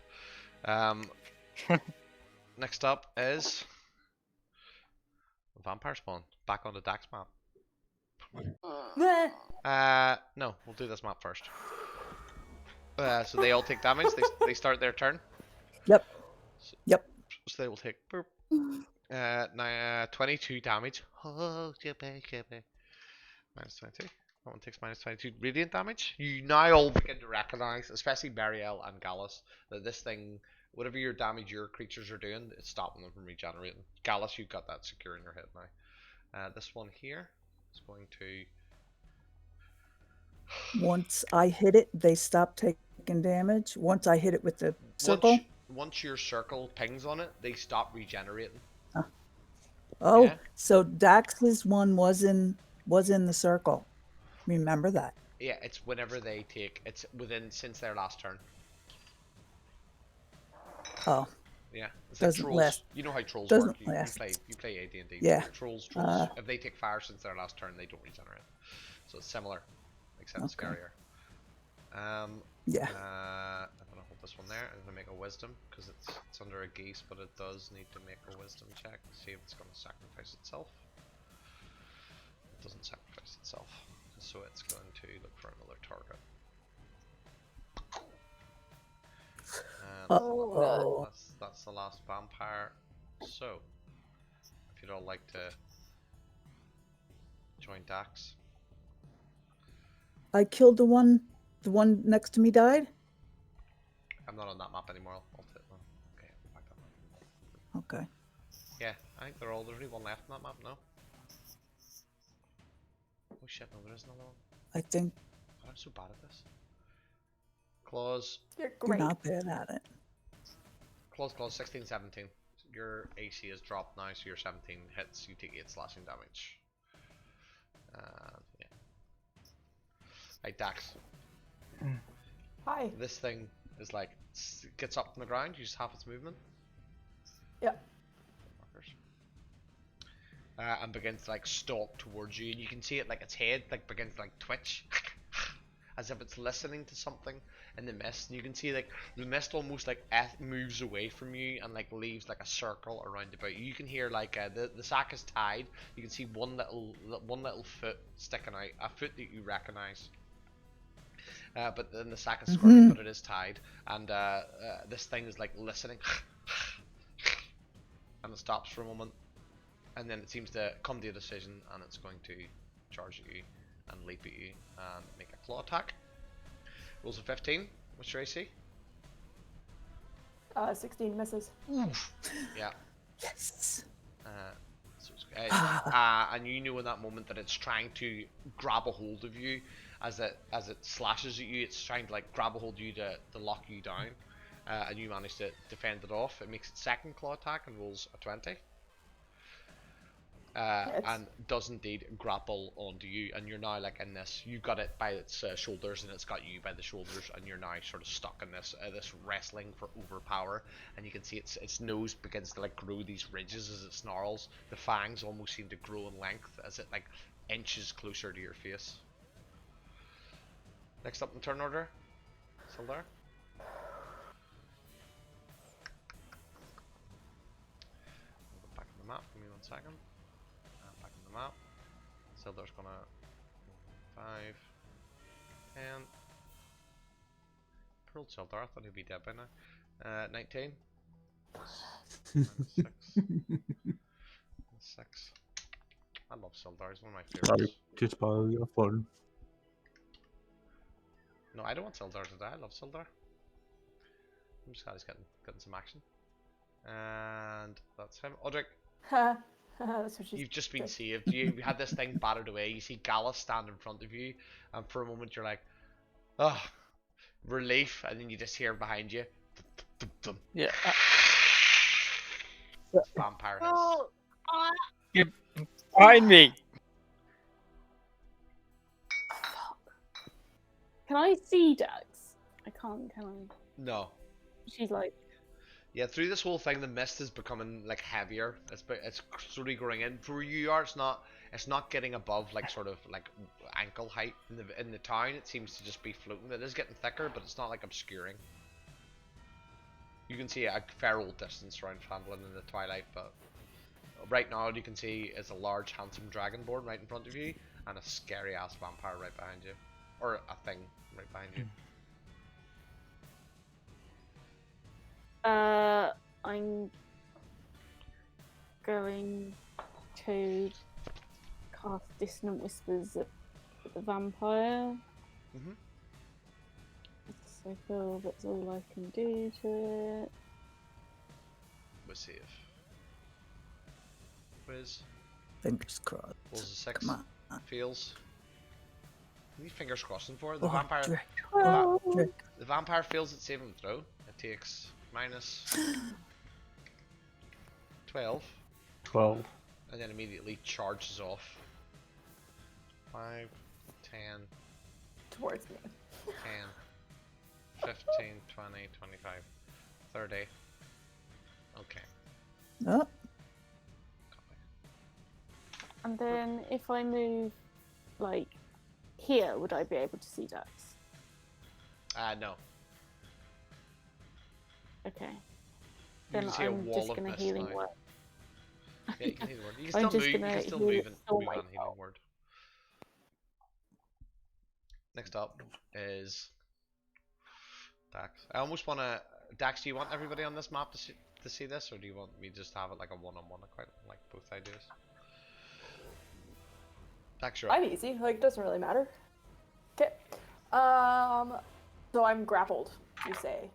[SPEAKER 1] Next up is Vampire Spawn. Back on the Dax map. No, we'll do this map first. So they all take damage. They start their turn.
[SPEAKER 3] Yep.
[SPEAKER 1] So they will take now 22 damage. Oh, minus 22. That one takes minus 22 radiant damage. You now all begin to recognize, especially Bariel and Gallus, that this thing, whatever your damage your creatures are doing, it's stopping them from regenerating. Gallus, you've got that secure in your head now. This one here is going to.
[SPEAKER 3] Once I hit it, they stop taking damage. Once I hit it with the circle.
[SPEAKER 1] Once your circle pings on it, they stop regenerating.
[SPEAKER 3] Oh,
[SPEAKER 1] Yeah.
[SPEAKER 3] so Dax's one was in the circle. Remember that.
[SPEAKER 1] Yeah, it's whenever they take. It's since their last turn.
[SPEAKER 3] Oh.
[SPEAKER 1] Yeah, it's
[SPEAKER 3] Doesn't
[SPEAKER 1] like trolls.
[SPEAKER 3] last.
[SPEAKER 1] You know how trolls
[SPEAKER 3] Doesn't
[SPEAKER 1] work. You
[SPEAKER 3] last.
[SPEAKER 1] play AD&D.
[SPEAKER 3] Yeah.
[SPEAKER 1] Trolls. If they take fire since their last turn, they don't regenerate. So it's similar, except it's scarier.
[SPEAKER 3] Yeah.
[SPEAKER 1] I'm gonna hold this one there. I'm gonna make a wisdom because it's under a geese, but it does need to make a wisdom check to see if it's gonna sacrifice itself. It doesn't sacrifice itself, so it's going to look for another target.
[SPEAKER 3] Oh.
[SPEAKER 1] That's the last vampire. So, if you'd all like to join Dax.
[SPEAKER 3] I killed the one next to me died?
[SPEAKER 1] I'm not on that map anymore. I'll take one. Okay, I'll go back that map.
[SPEAKER 3] Okay.
[SPEAKER 1] Yeah, I think there's only one left on that map now. Oh shit, no, there is another one.
[SPEAKER 3] I think
[SPEAKER 1] God, I'm so bad at this. Claws,
[SPEAKER 2] You're
[SPEAKER 3] you're
[SPEAKER 2] great.
[SPEAKER 3] not bad at it.
[SPEAKER 1] claws, 16, 17. Your AC is dropped now, so your 17 hits, you take 8 slashing damage. Yeah. Hey, Dax.
[SPEAKER 2] Hi.
[SPEAKER 1] This thing is like, gets up from the ground, uses half its movement.
[SPEAKER 2] Yeah.
[SPEAKER 1] And begins to like stalk towards you, and you can see it like its head like begins to like twitch as if it's listening to something in the mist, and you can see like the mist almost like moves away from you and like leaves like a circle around about you. You can hear like the sack is tied. You can see one little foot sticking out, a foot that you recognize. But then the sack is squirming, but it is tied, and this thing is like listening, and it stops for a moment. And then it seems to come to a decision, and it's going to charge at you and leap at you and make a claw attack. Rolls a 15. What's your AC?
[SPEAKER 2] 16 misses.
[SPEAKER 1] Yeah.
[SPEAKER 3] Yes.
[SPEAKER 1] And you know in that moment that it's trying to grab a hold of you as it slashes at you. It's trying to like grab a hold of you to lock you down, and you manage to defend it off. It makes its second claw attack and rolls a 20. and does indeed grapple onto you, and you're now like in this. You got it by its shoulders, and it's got you by the shoulders, and you're now sort of stuck in this wrestling for overpower. And you can see its nose begins to like grow these ridges as it snarls. The fangs almost seem to grow in length as it like inches closer to your face. Next up in turn order, Sildar. Back on the map. Give me 1 second. Back on the map. Sildar's gonna 5, 10. Poor old Sildar, I thought he'd be dead by now. 19. -6. 6. I love Sildar, he's one of my
[SPEAKER 5] Sorry
[SPEAKER 1] favorites.
[SPEAKER 5] to spoil your fun.
[SPEAKER 1] No, I don't want Sildar to die, I love Sildar. I'm just glad he's getting some action. And that's him. Audric,
[SPEAKER 2] That's what
[SPEAKER 1] you've just been saved. You had this thing battered away. You see Gallus stand in front of you, and for a moment you're like, oh, relief, and then you just hear behind you.
[SPEAKER 6] Yeah.
[SPEAKER 1] Vampire hiss.
[SPEAKER 6] Get behind me.
[SPEAKER 4] Can I see Dax? I can't, can I?
[SPEAKER 1] No.
[SPEAKER 4] She's like,
[SPEAKER 1] Yeah, through this whole thing, the mist is becoming like heavier. It's slowly growing in. For where you are, it's not getting above like sort of like ankle height in the town. It seems to just be floating. It is getting thicker, but it's not like obscuring. You can see a fair old distance around Fandolin in the twilight, but right now all you can see is a large, handsome dragonborn right in front of you, and a scary ass vampire right behind you, or a thing right behind you.
[SPEAKER 4] I'm going to cast Dissonant Whispers at the vampire.
[SPEAKER 1] Mhm.
[SPEAKER 4] So I feel that's all I can do to it.
[SPEAKER 1] We'll see if Quiz
[SPEAKER 3] Fingers crossed.
[SPEAKER 1] rolls a 6.
[SPEAKER 3] Come on.
[SPEAKER 1] Fails. What are you fingers crossing for? The
[SPEAKER 3] Oh,
[SPEAKER 1] vampire.
[SPEAKER 3] Drick.
[SPEAKER 4] Oh,
[SPEAKER 3] Drick.
[SPEAKER 1] The vampire fails its saving throw. It takes minus 12,
[SPEAKER 5] 12.
[SPEAKER 1] and then immediately charges off. 5, 10,
[SPEAKER 2] towards me.
[SPEAKER 1] 10, 15, 20, 25, 30. Okay.
[SPEAKER 3] Oh,
[SPEAKER 4] and then if I move, like, here, would I be able to see Dax?
[SPEAKER 1] No.
[SPEAKER 4] Okay.
[SPEAKER 1] You
[SPEAKER 4] Then
[SPEAKER 1] can see a
[SPEAKER 4] I'm
[SPEAKER 1] wall
[SPEAKER 4] just
[SPEAKER 1] of
[SPEAKER 4] gonna
[SPEAKER 1] mist
[SPEAKER 4] healing
[SPEAKER 1] now.
[SPEAKER 4] word.
[SPEAKER 1] Yeah, you can heal word. You can
[SPEAKER 4] I'm
[SPEAKER 1] still
[SPEAKER 4] just
[SPEAKER 1] move. You
[SPEAKER 4] gonna
[SPEAKER 1] can still
[SPEAKER 4] heal
[SPEAKER 1] move
[SPEAKER 4] it
[SPEAKER 1] and
[SPEAKER 4] for
[SPEAKER 1] move on
[SPEAKER 4] myself.
[SPEAKER 1] healing word. Next up is Dax. I almost want to. Dax, do you want everybody on this map to see this, or do you want me to just have it like a one-on-one? I quite like both ideas. Dax, you're up.
[SPEAKER 2] I'm easy. Like, doesn't really matter. Okay. So I'm grappled, you say.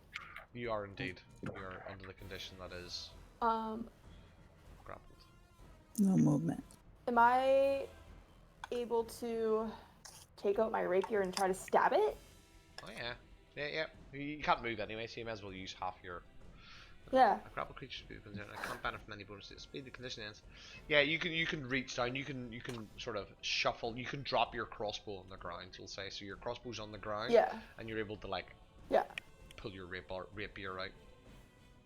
[SPEAKER 1] You are indeed. You're under the condition that is
[SPEAKER 2] Um,
[SPEAKER 1] grappled.
[SPEAKER 3] no movement.
[SPEAKER 2] am I able to take out my rapier and try to stab it?
[SPEAKER 1] Oh yeah. Yeah. You can't move anyway, so you may as well use half your.
[SPEAKER 2] Yeah.
[SPEAKER 1] A grappled creature should be within zone. I can't benefit from any bonuses. Speed the condition ends. Yeah, you can reach down. You can sort of shuffle. You can drop your crossbow on the ground. We'll say so. Your crossbow's on the ground.
[SPEAKER 2] Yeah.
[SPEAKER 1] And you're able to like.
[SPEAKER 2] Yeah.
[SPEAKER 1] Pull your rapier out.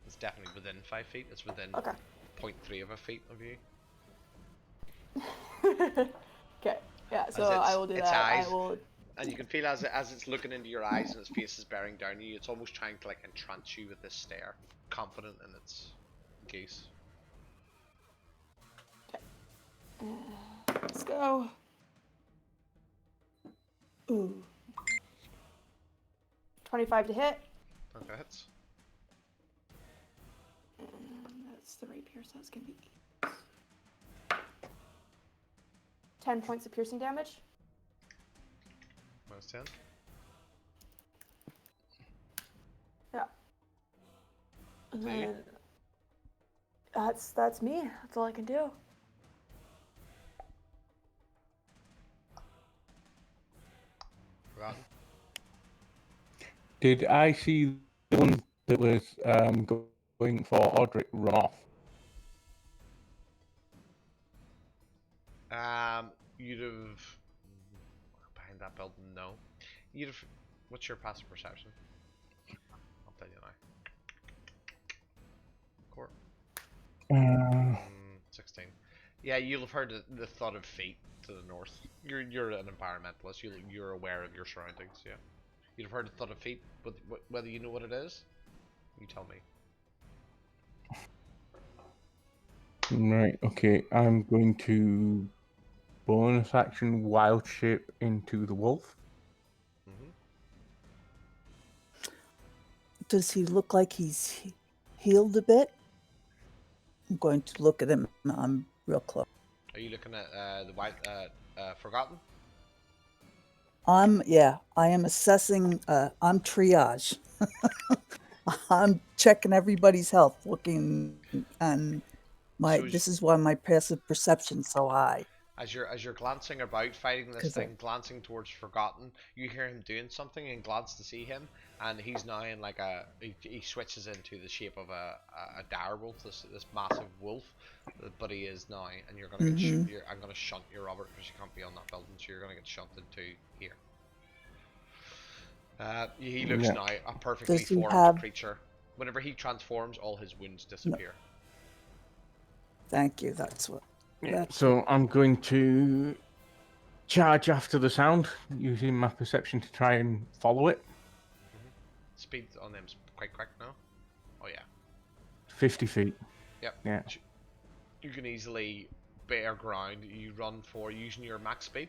[SPEAKER 1] It's definitely within 5 feet. It's within
[SPEAKER 2] Okay.
[SPEAKER 1] 0.3 of a feet of you.
[SPEAKER 2] Okay. Yeah. So
[SPEAKER 1] As
[SPEAKER 2] I will do
[SPEAKER 1] its
[SPEAKER 2] that.
[SPEAKER 1] eyes-
[SPEAKER 2] I will.
[SPEAKER 1] And you can feel as it's looking into your eyes and its face is bearing down on you. It's almost trying to like entrance you with this stare, confident in its gaze.
[SPEAKER 2] Let's go. Ooh. 25 to hit.
[SPEAKER 1] Okay, hits.
[SPEAKER 2] And that's the rapier, so it's gonna be 10 points of piercing damage.
[SPEAKER 1] Minus 10.
[SPEAKER 2] Yeah. And
[SPEAKER 1] See?
[SPEAKER 2] then that's me. That's all I can do.
[SPEAKER 1] Rotten.
[SPEAKER 5] Did I see the one that was going for Audric run off?
[SPEAKER 1] you'd have behind that building. No, you'd have. What's your passive perception? I'll tell you now. Court.
[SPEAKER 5] Uh,
[SPEAKER 1] 16. Yeah, you'll have heard the thud of feet to the north. You're an environmentalist. You're aware of your surroundings. Yeah. You'd have heard the thud of feet, but whether you know what it is, you tell me.
[SPEAKER 5] right. Okay. I'm going to bonus action wild shape into the wolf.
[SPEAKER 3] Does he look like he's healed a bit? I'm going to look at him. I'm real close.
[SPEAKER 1] Are you looking at the white Forgotten?
[SPEAKER 3] I am assessing. I'm triage. I'm checking everybody's health, looking, and this is why my passive perception's so high.
[SPEAKER 1] As you're glancing about, fighting this thing, glancing towards Forgotten, you hear him doing something and glance to see him, and he's now in like he switches into the shape of a direwolf, this massive wolf, but he is now, and you're gonna get I'm gonna shunt you, Robert, because you can't be on that building, so you're gonna get shunted to here. He looks now a perfectly formed creature. Whenever he transforms, all his wounds disappear.
[SPEAKER 3] Thank you. That's what.
[SPEAKER 5] Yeah, so I'm going to charge after the sound, using my perception to try and follow it.
[SPEAKER 1] Speed on them's quite quick now. Oh yeah.
[SPEAKER 5] 50 feet.
[SPEAKER 1] Yep.
[SPEAKER 5] Yeah.
[SPEAKER 1] You can easily bear ground. You run for using your max speed.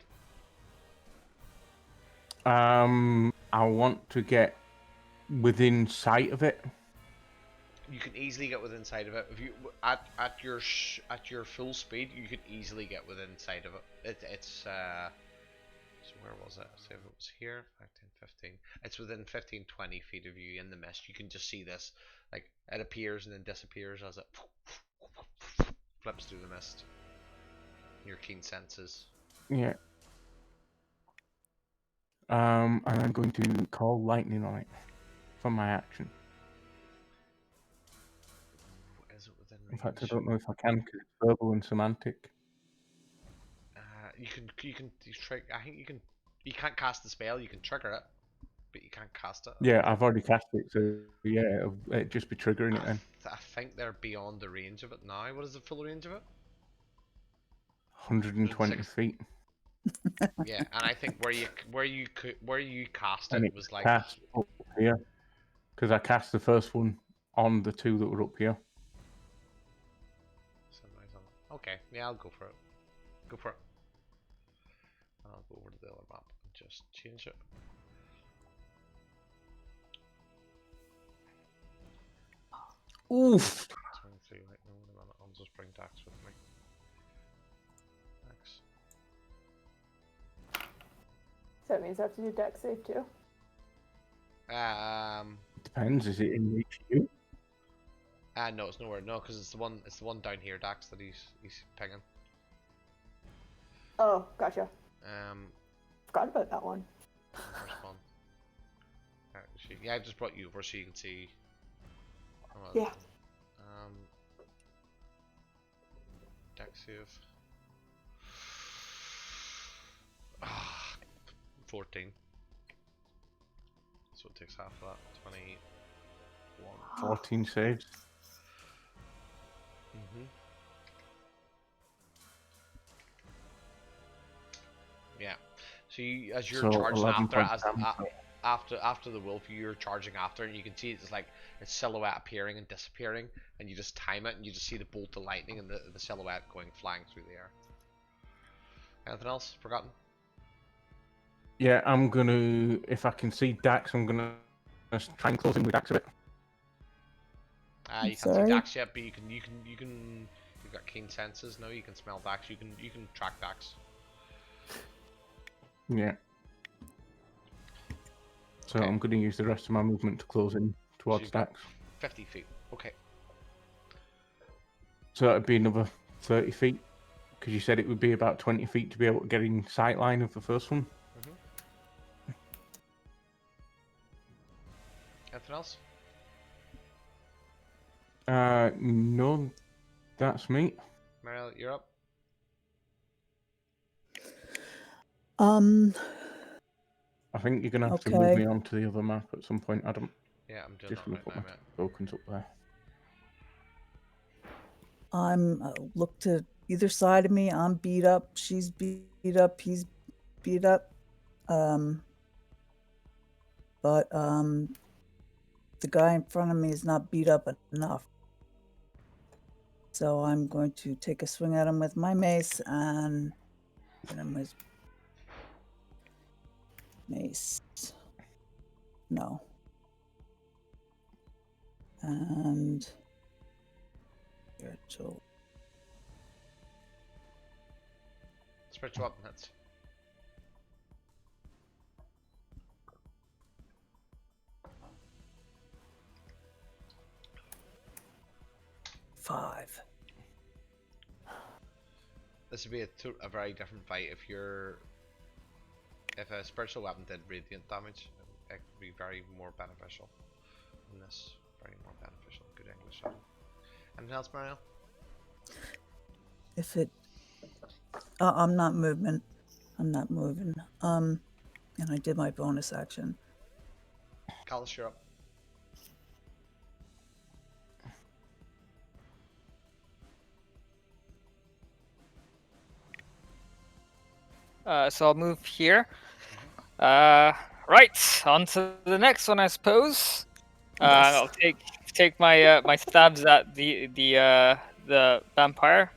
[SPEAKER 5] I want to get within sight of it.
[SPEAKER 1] You can easily get within sight of it. If you at your full speed, you could easily get within sight of it. It's so where was it? So if it was here, 5, 10, 15. It's within 15, 20 feet of you in the mist. You can just see this, like it appears and then disappears as it flips through the mist. Your keen senses.
[SPEAKER 5] Yeah. And I'm going to call lightning on it for my action.
[SPEAKER 1] Is it within range?
[SPEAKER 5] In fact, I don't know if I can because it's verbal and semantic.
[SPEAKER 1] You think you can't cast the spell. You can trigger it, but you can't cast it.
[SPEAKER 5] Yeah, I've already cast it, so yeah, it'd just be triggering it then.
[SPEAKER 1] I think they're beyond the range of it now. What is the full range of it?
[SPEAKER 5] 120 feet.
[SPEAKER 1] Yeah, and I think where you cast
[SPEAKER 5] And
[SPEAKER 1] it was like
[SPEAKER 5] cast up here, because I cast the first one on the two that were up here.
[SPEAKER 1] Okay, yeah, I'll go for it. Go for it. I'll go over to the other map and just change it.
[SPEAKER 5] Oof!
[SPEAKER 1] 23, right, no, wait a minute, I'll just bring Dax with me. Dax.
[SPEAKER 2] So that means I have to do deck save too?
[SPEAKER 5] Depends, is it in reach of you?
[SPEAKER 1] No, it's nowhere. No, because it's the one down here, Dax, that he's pinging.
[SPEAKER 2] Oh, gotcha.
[SPEAKER 1] Um,
[SPEAKER 2] Forgot about that one.
[SPEAKER 1] First one. Yeah, I just brought you over so you can see.
[SPEAKER 2] Yeah.
[SPEAKER 1] Dex save. 14. So it takes half of that. 21.
[SPEAKER 5] 14 saves.
[SPEAKER 1] Yeah. So as you're
[SPEAKER 5] So
[SPEAKER 1] charging
[SPEAKER 5] 11
[SPEAKER 1] after the wolf, you're charging after, and you can see it's like its silhouette appearing and disappearing, and you just time it, and you just see the bolt of lightning and the silhouette going flying through the air. Anything else? Forgotten?
[SPEAKER 5] Yeah, I'm gonna, if I can see Dax, I'm gonna try and close him with Dax a bit.
[SPEAKER 1] You can't see Dax yet, but you've got keen senses now. You can smell Dax. You can track Dax.
[SPEAKER 5] Yeah. So
[SPEAKER 1] Okay.
[SPEAKER 5] I'm going to use the rest of my movement to close in towards Dax.
[SPEAKER 1] 50 feet. Okay.
[SPEAKER 5] So that'd be another 30 feet, because you said it would be about 20 feet to be able to get in sight line of the first one.
[SPEAKER 1] Anything else?
[SPEAKER 5] No, that's me.
[SPEAKER 1] Mariel, you're up.
[SPEAKER 3] Um.
[SPEAKER 5] I think you're gonna have to move
[SPEAKER 3] Okay.
[SPEAKER 5] me on to the other map at some point, Adam.
[SPEAKER 1] Yeah, I'm doing
[SPEAKER 5] Just
[SPEAKER 1] that
[SPEAKER 5] gonna
[SPEAKER 1] right
[SPEAKER 5] put
[SPEAKER 1] now,
[SPEAKER 5] my
[SPEAKER 1] mate.
[SPEAKER 5] tokens up there.
[SPEAKER 3] I'm look to either side of me. I'm beat up. She's beat up. He's beat up. But the guy in front of me is not beat up enough. So I'm going to take a swing at him with my mace and hit him with mace. No. And spiritual.
[SPEAKER 1] Spiritual weapon hits.
[SPEAKER 3] Five.
[SPEAKER 1] This would be a very different fight if a spiritual weapon did radiant damage. It could be very more beneficial. In this, very more beneficial. Good English. Anything else, Mariel?
[SPEAKER 3] If it, I'm not moving. I'm not moving. And I did my bonus action.
[SPEAKER 1] Callus, you're up.
[SPEAKER 6] So I'll move here. Right, on to the next one, I suppose.
[SPEAKER 3] Yes.
[SPEAKER 6] I'll take my my stabs at the vampire.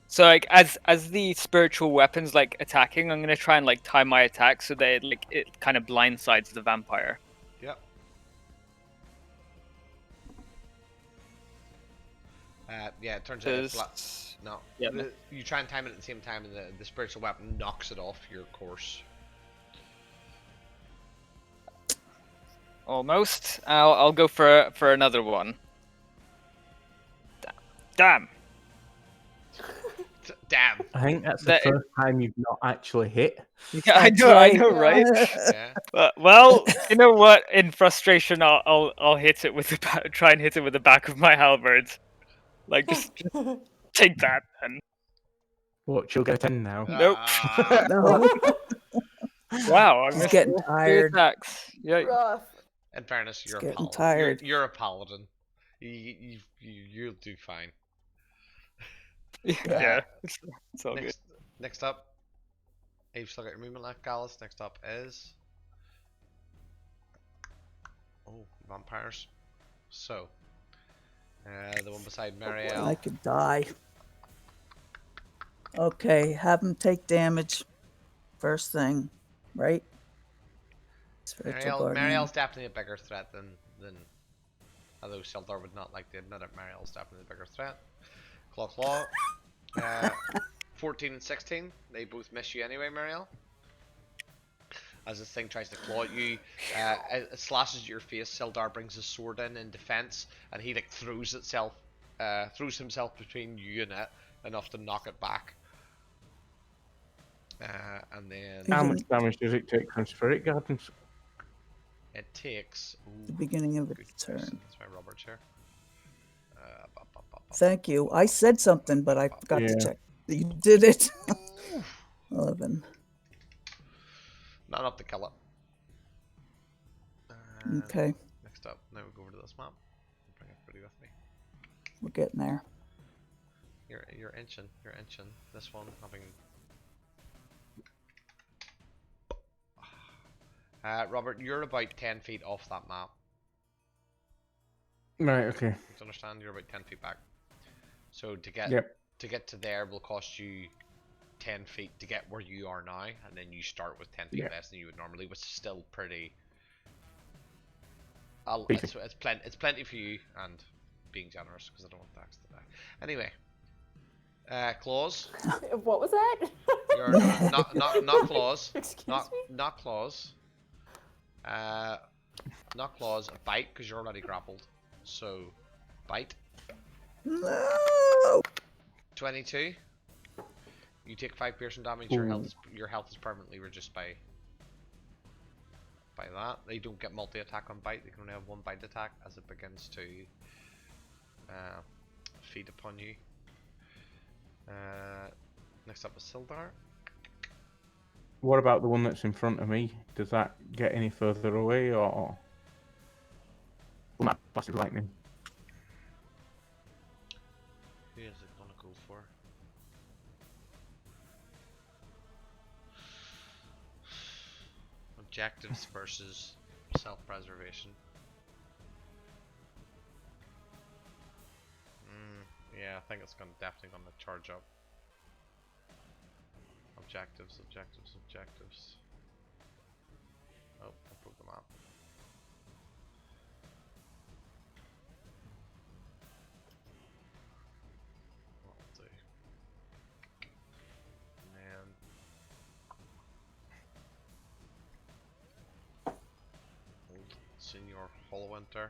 [SPEAKER 6] So like as the spiritual weapons like attacking, I'm gonna try and like time my attack so that it kind of blindsides the vampire.
[SPEAKER 1] Yep. Yeah, it turns out no.
[SPEAKER 6] Yeah.
[SPEAKER 1] You try and time it at the same time, and the spiritual weapon knocks it off your course.
[SPEAKER 6] Almost. I'll go for another one. Damn.
[SPEAKER 1] Damn.
[SPEAKER 5] I think that's the first time you've not actually hit.
[SPEAKER 6] Yeah, I know, right?
[SPEAKER 1] Yeah.
[SPEAKER 6] Well, you know what? In frustration, I'll hit it with try and hit it with the back of my halberd. Like just take that then.
[SPEAKER 5] What? She'll get a 10 now.
[SPEAKER 6] Nope.
[SPEAKER 3] No.
[SPEAKER 6] Wow, I
[SPEAKER 3] He's
[SPEAKER 6] missed
[SPEAKER 3] getting
[SPEAKER 6] all 3
[SPEAKER 3] tired.
[SPEAKER 6] attacks. Yeah.
[SPEAKER 2] Rough.
[SPEAKER 1] In fairness,
[SPEAKER 3] He's
[SPEAKER 1] you're a
[SPEAKER 3] getting
[SPEAKER 1] paladin.
[SPEAKER 3] tired.
[SPEAKER 1] You're a paladin. You'll do fine.
[SPEAKER 6] Yeah. It's all good.
[SPEAKER 1] Next up, you've still got your movement left, Gallus. Next up is vampires. So, the one beside Mariel.
[SPEAKER 3] I could die. Okay, have him take damage. First thing, right? Spiritual guardian.
[SPEAKER 1] Mariel's definitely a bigger threat than although Sildar would not like to admit it. Mariel's definitely a bigger threat. Claw. 14 and 16. They both miss you anyway, Mariel. As this thing tries to claw at you, it slashes at your face. Sildar brings his sword in defense, and he like throws himself between you and it enough to knock it back. And then
[SPEAKER 5] How much damage does it take from Spirit Gardens?
[SPEAKER 1] it takes
[SPEAKER 3] the beginning of
[SPEAKER 1] good
[SPEAKER 3] its
[SPEAKER 1] question.
[SPEAKER 3] turn.
[SPEAKER 1] That's why Robert's here.
[SPEAKER 3] Thank you. I said something, but I forgot to
[SPEAKER 5] Yeah.
[SPEAKER 3] check that you did it. 11.
[SPEAKER 1] Not enough to kill it.
[SPEAKER 3] Okay,
[SPEAKER 1] Next up, now we go over to this map. Bring everybody with me.
[SPEAKER 3] we're getting there.
[SPEAKER 1] You're inching. This one having. Robert, you're about 10 feet off that map.
[SPEAKER 5] Right, okay.
[SPEAKER 1] You understand? You're about 10 feet back. So to get to there will cost you 10 feet to get where you are now, and then you start with 10 feet less than you would normally, which is still pretty. It's plenty for you, and being generous because I don't want Dax to die. Anyway, claws.
[SPEAKER 2] What was that?
[SPEAKER 1] You're not claws.
[SPEAKER 2] Excuse
[SPEAKER 1] Not
[SPEAKER 2] me?
[SPEAKER 1] not claws. Not claws. A bite because you're already grappled. So, bite.
[SPEAKER 3] No.
[SPEAKER 1] 22. You take 5 piercing damage. Your health is permanently reduced by that. They don't get multi attack on bite. They can only have 1 bite attack as it begins to feed upon you. Next up is Sildar.
[SPEAKER 5] What about the one that's in front of me? Does that get any further away, or? Well, not blasted lightning.
[SPEAKER 1] Who is it gonna go for? Objectives versus self-preservation. Yeah, I think it's definitely gonna charge up. Objectives. Oh, I broke the map. What I'll do. And then old Senior Hollowinter.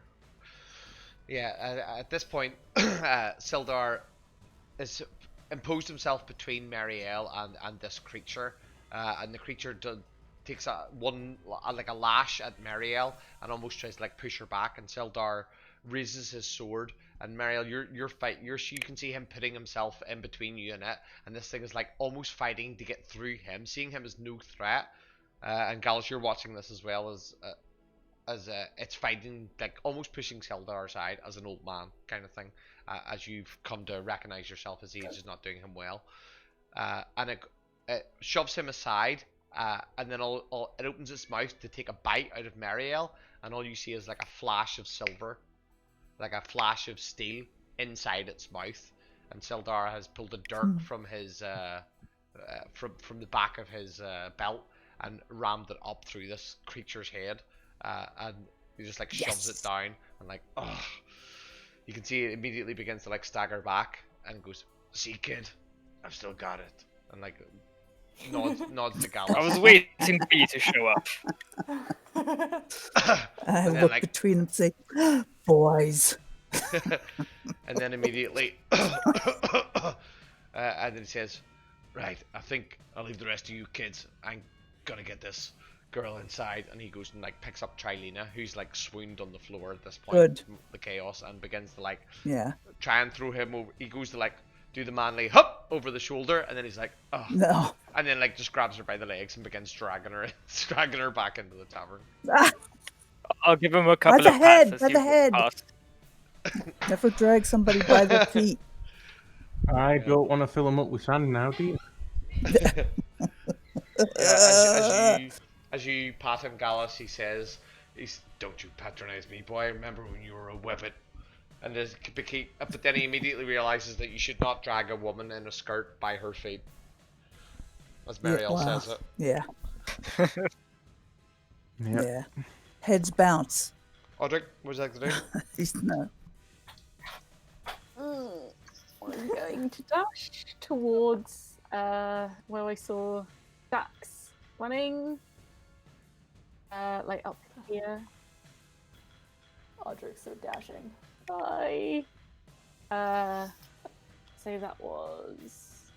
[SPEAKER 1] Yeah, at this point, Sildar has imposed himself between Marielle and this creature, and the creature takes like a lash at Marielle and almost tries to like push her back, and Sildar raises his sword, and Marielle, you can see him putting himself in between you and it, and this thing is like almost fighting to get through him, seeing him as no threat. And Gallus, you're watching this as well as it's fighting, like almost pushing Sildar aside as an old man kind of thing, as you've come to recognize yourself as age is not doing him well, and it shoves him aside, and then it opens its mouth to take a bite out of Marielle, and all you see is like a flash of silver, like a flash of steel inside its mouth, and Sildar has pulled a dirk from his from the back of his belt and rammed it up through this creature's head. And he just like shoves it down, and like, oh, you can see it immediately begins to like stagger back and goes, "See, kid, I've still got it," and like nods to Gallus.
[SPEAKER 6] I was waiting for you to show up.
[SPEAKER 3] I
[SPEAKER 1] And then,
[SPEAKER 3] look
[SPEAKER 1] like-
[SPEAKER 3] between them and say, boys.
[SPEAKER 1] And then immediately, and then he says, "Right, I think I'll leave the rest of you kids. I'm gonna get this girl inside," and he goes and like picks up Trilena, who's like swooned on the floor at this point.
[SPEAKER 3] Good.
[SPEAKER 1] The chaos, and begins to like
[SPEAKER 3] Yeah.
[SPEAKER 1] try and throw him over. He goes to like do the manly hop over the shoulder, and then he's like, oh,
[SPEAKER 3] No.
[SPEAKER 1] and then like just grabs her by the legs and begins dragging her back into the tavern.
[SPEAKER 6] I'll give him a couple
[SPEAKER 3] the
[SPEAKER 6] of
[SPEAKER 3] head,
[SPEAKER 6] pats
[SPEAKER 3] by
[SPEAKER 6] as
[SPEAKER 3] the
[SPEAKER 6] he
[SPEAKER 3] head.
[SPEAKER 6] walks past.
[SPEAKER 3] Never drag somebody by their feet.
[SPEAKER 5] I don't want to fill them up with sand now, do you?
[SPEAKER 1] As you pat him, Gallus, he says, "Don't you patronize me, boy. I remember when you were a whippet." And but then he immediately realizes that you should not drag a woman in a skirt by her feet, as Marielle says it.
[SPEAKER 3] Yeah.
[SPEAKER 5] Yep.
[SPEAKER 3] Yeah. Heads bounce.
[SPEAKER 1] Audric, what would you like to do?
[SPEAKER 3] He's not.
[SPEAKER 4] I'm going to dash towards where I saw Dax running. Like up here.
[SPEAKER 2] Audric's so dashing.
[SPEAKER 4] Bye. So that was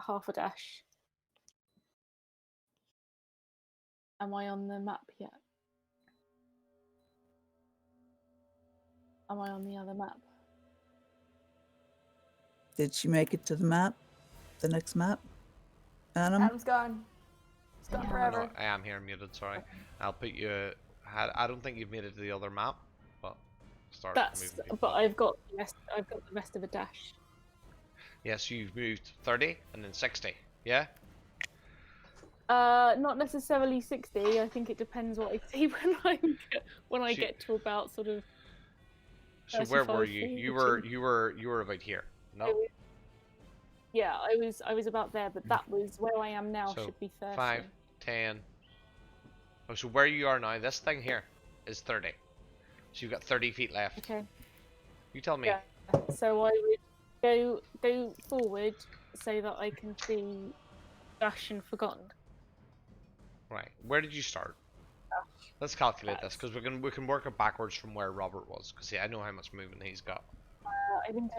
[SPEAKER 4] half a dash. Am I on the map yet? Am I on the other map?
[SPEAKER 3] Did she make it to the map? The next map? Adam?
[SPEAKER 2] Adam's gone. It's gone forever.
[SPEAKER 1] No, I am here muted, sorry. I'll put you... I don't think you've made it to the other map, but start moving people.
[SPEAKER 4] But I've got the rest of a dash.
[SPEAKER 1] Yes, you've moved 30 and then 60, yeah?
[SPEAKER 4] Not necessarily 60. I think it depends what I see when I
[SPEAKER 1] So-
[SPEAKER 4] get to about sort of.
[SPEAKER 1] So where were
[SPEAKER 4] 35
[SPEAKER 1] you?
[SPEAKER 4] feet,
[SPEAKER 1] You were about here. No?
[SPEAKER 4] Yeah, I was about there, but that was where I am now.
[SPEAKER 1] So,
[SPEAKER 4] Should be 30.
[SPEAKER 1] 5, 10. Oh, so where you are now, this thing here is 30. So you've got 30 feet left.
[SPEAKER 4] Okay.
[SPEAKER 1] You tell me.
[SPEAKER 4] Yeah. So I would go forward so that I can see Dash and Forgotten.
[SPEAKER 1] Right. Where did you start? Let's calculate this, because we can work it backwards from where Robert was, because I know how much movement he's got.
[SPEAKER 4] I think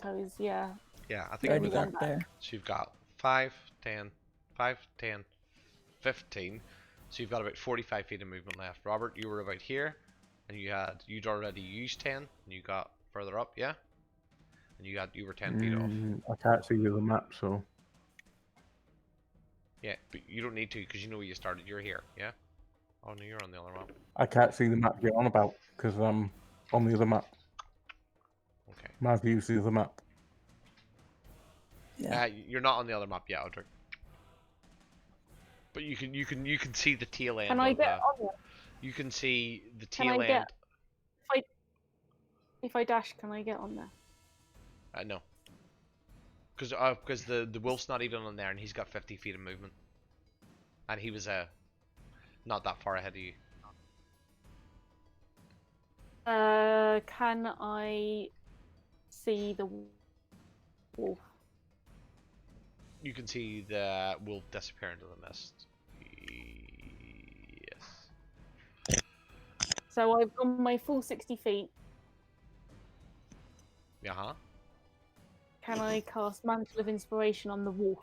[SPEAKER 4] I was yeah.
[SPEAKER 1] Yeah, I think
[SPEAKER 3] Already
[SPEAKER 1] we
[SPEAKER 3] got there.
[SPEAKER 1] So you've got 5, 10, 15. So you've got about 45 feet of movement left. Robert, you were about here, and you'd already used 10, and you got further up, yeah? And you were 10 feet off.
[SPEAKER 5] I can't see the map, so
[SPEAKER 1] Yeah, but you don't need to because you know where you started. You're here. Yeah. Oh no, you're on the other map.
[SPEAKER 5] I can't see the map you're on about because I'm on the other map.
[SPEAKER 1] Okay.
[SPEAKER 5] My view's the other map.
[SPEAKER 3] Yeah.
[SPEAKER 1] You're not on the other map yet, Audrey. But you can see the tail end
[SPEAKER 4] Can I
[SPEAKER 1] of
[SPEAKER 4] get on there?
[SPEAKER 1] you can see the
[SPEAKER 4] Can I
[SPEAKER 1] tail
[SPEAKER 4] get
[SPEAKER 1] end.
[SPEAKER 4] if I dash? Can I get on there?
[SPEAKER 1] No. Because the wolf's not even on there and he's got 50 feet of movement. And he was not that far ahead of you.
[SPEAKER 4] Can I see the wolf?
[SPEAKER 1] You can see the wolf disappear into the mist. Yes.
[SPEAKER 4] So I've gone my full 60 feet.
[SPEAKER 1] Uh-huh.
[SPEAKER 4] Can I cast Mantle of Inspiration on the wolf?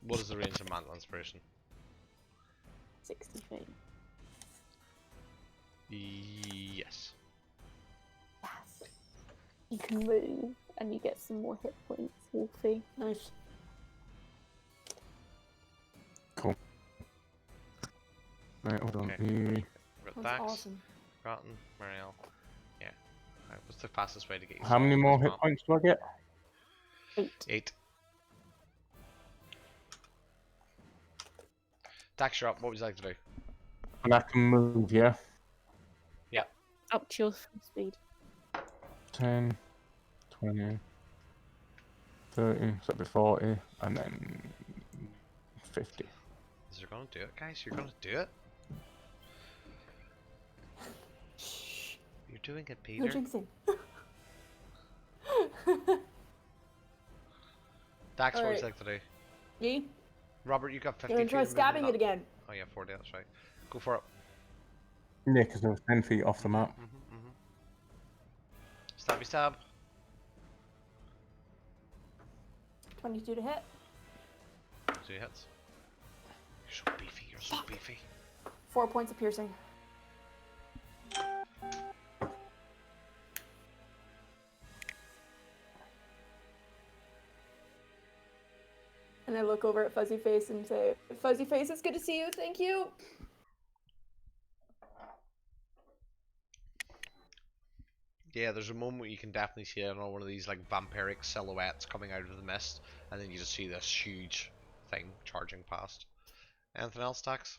[SPEAKER 1] What is the range of Mantle Inspiration?
[SPEAKER 4] 60 feet.
[SPEAKER 1] Yes.
[SPEAKER 4] Yes. You can move and you get some more hit points, Wolfie.
[SPEAKER 2] Nice.
[SPEAKER 5] Cool. Right, hold on.
[SPEAKER 1] Okay. We've got
[SPEAKER 2] That's
[SPEAKER 1] Dax,
[SPEAKER 2] awesome.
[SPEAKER 1] Groton, Marielle. Yeah. Right, what's the fastest way to get you?
[SPEAKER 5] How many more hit points do I get?
[SPEAKER 4] 8.
[SPEAKER 1] 8. Dax, you're up. What would you like to do?
[SPEAKER 5] And I can move, yeah?
[SPEAKER 4] Up to your full speed.
[SPEAKER 5] 10, 20, 30, so that'd be 40, and then 50.
[SPEAKER 1] Is you're gonna do it, guys? You're gonna do it? You're doing it,
[SPEAKER 2] No
[SPEAKER 1] Peter.
[SPEAKER 2] jinxing.
[SPEAKER 1] Dax, what would
[SPEAKER 2] Alright.
[SPEAKER 1] you like to do?
[SPEAKER 2] Yee?
[SPEAKER 1] Robert, you got 50
[SPEAKER 2] You're gonna
[SPEAKER 1] feet
[SPEAKER 2] try
[SPEAKER 1] of
[SPEAKER 2] stabbing
[SPEAKER 1] movement
[SPEAKER 2] it
[SPEAKER 1] up.
[SPEAKER 2] again.
[SPEAKER 1] Oh yeah, 40, that's right. Go for it.
[SPEAKER 5] Yeah, because I was 10 feet off the map.
[SPEAKER 1] Stabby stab.
[SPEAKER 2] 22 to hit.
[SPEAKER 1] 2 hits. You're so beefy, you're so beefy.
[SPEAKER 2] 4 points of piercing. And I look over at Fuzzy Face and say, Fuzzy Face, it's good to see you. Thank you.
[SPEAKER 1] Yeah, there's a moment where you can definitely see, I don't know, one of these like vampiric silhouettes coming out of the mist, and then you just see this huge thing charging past. Anything else, Dax?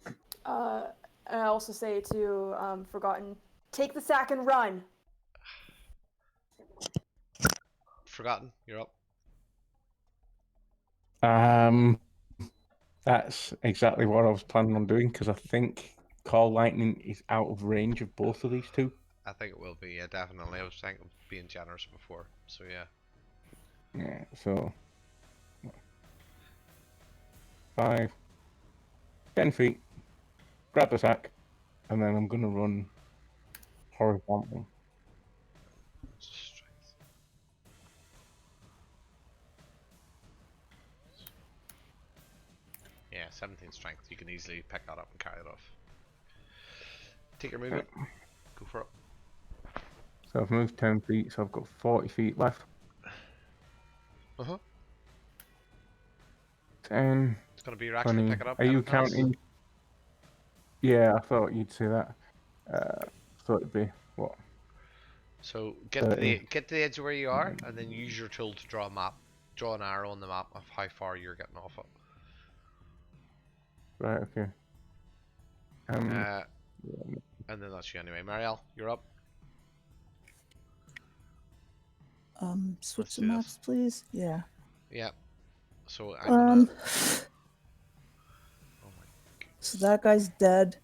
[SPEAKER 2] And I also say to Forgotten, take the sack and run.
[SPEAKER 1] Forgotten, you're up.
[SPEAKER 5] That's exactly what I was planning on doing, because I think Call Lightning is out of range of both of these two.
[SPEAKER 1] I think it will be, yeah, definitely. I was thinking of being generous before, so yeah.
[SPEAKER 5] Yeah, so 5, 10 feet, grab the sack, and then I'm gonna run horizontal.
[SPEAKER 1] Strength. Yeah, 17 strength. You can easily pick that up and carry it off. Take your movement. Go for it.
[SPEAKER 5] So I've moved 10 feet, so I've got 40 feet left. 10,
[SPEAKER 1] It's gonna be your action to
[SPEAKER 5] 20.
[SPEAKER 1] pick it up.
[SPEAKER 5] Are you
[SPEAKER 1] Anything else?
[SPEAKER 5] counting? Yeah, I thought you'd say that. Thought it'd be what?
[SPEAKER 1] So get to the
[SPEAKER 5] 30.
[SPEAKER 1] edge of where you are, and then use your tool to draw a map. Draw an arrow on the map of how far you're getting off it.
[SPEAKER 5] Right. Okay. Yeah.
[SPEAKER 1] And then that's you anyway. Marielle, you're up.
[SPEAKER 3] Switch
[SPEAKER 1] Let's
[SPEAKER 3] the
[SPEAKER 1] do this.
[SPEAKER 3] maps, please. Yeah.
[SPEAKER 1] Yeah. So I'm gonna. Oh my.
[SPEAKER 3] So that guy's dead.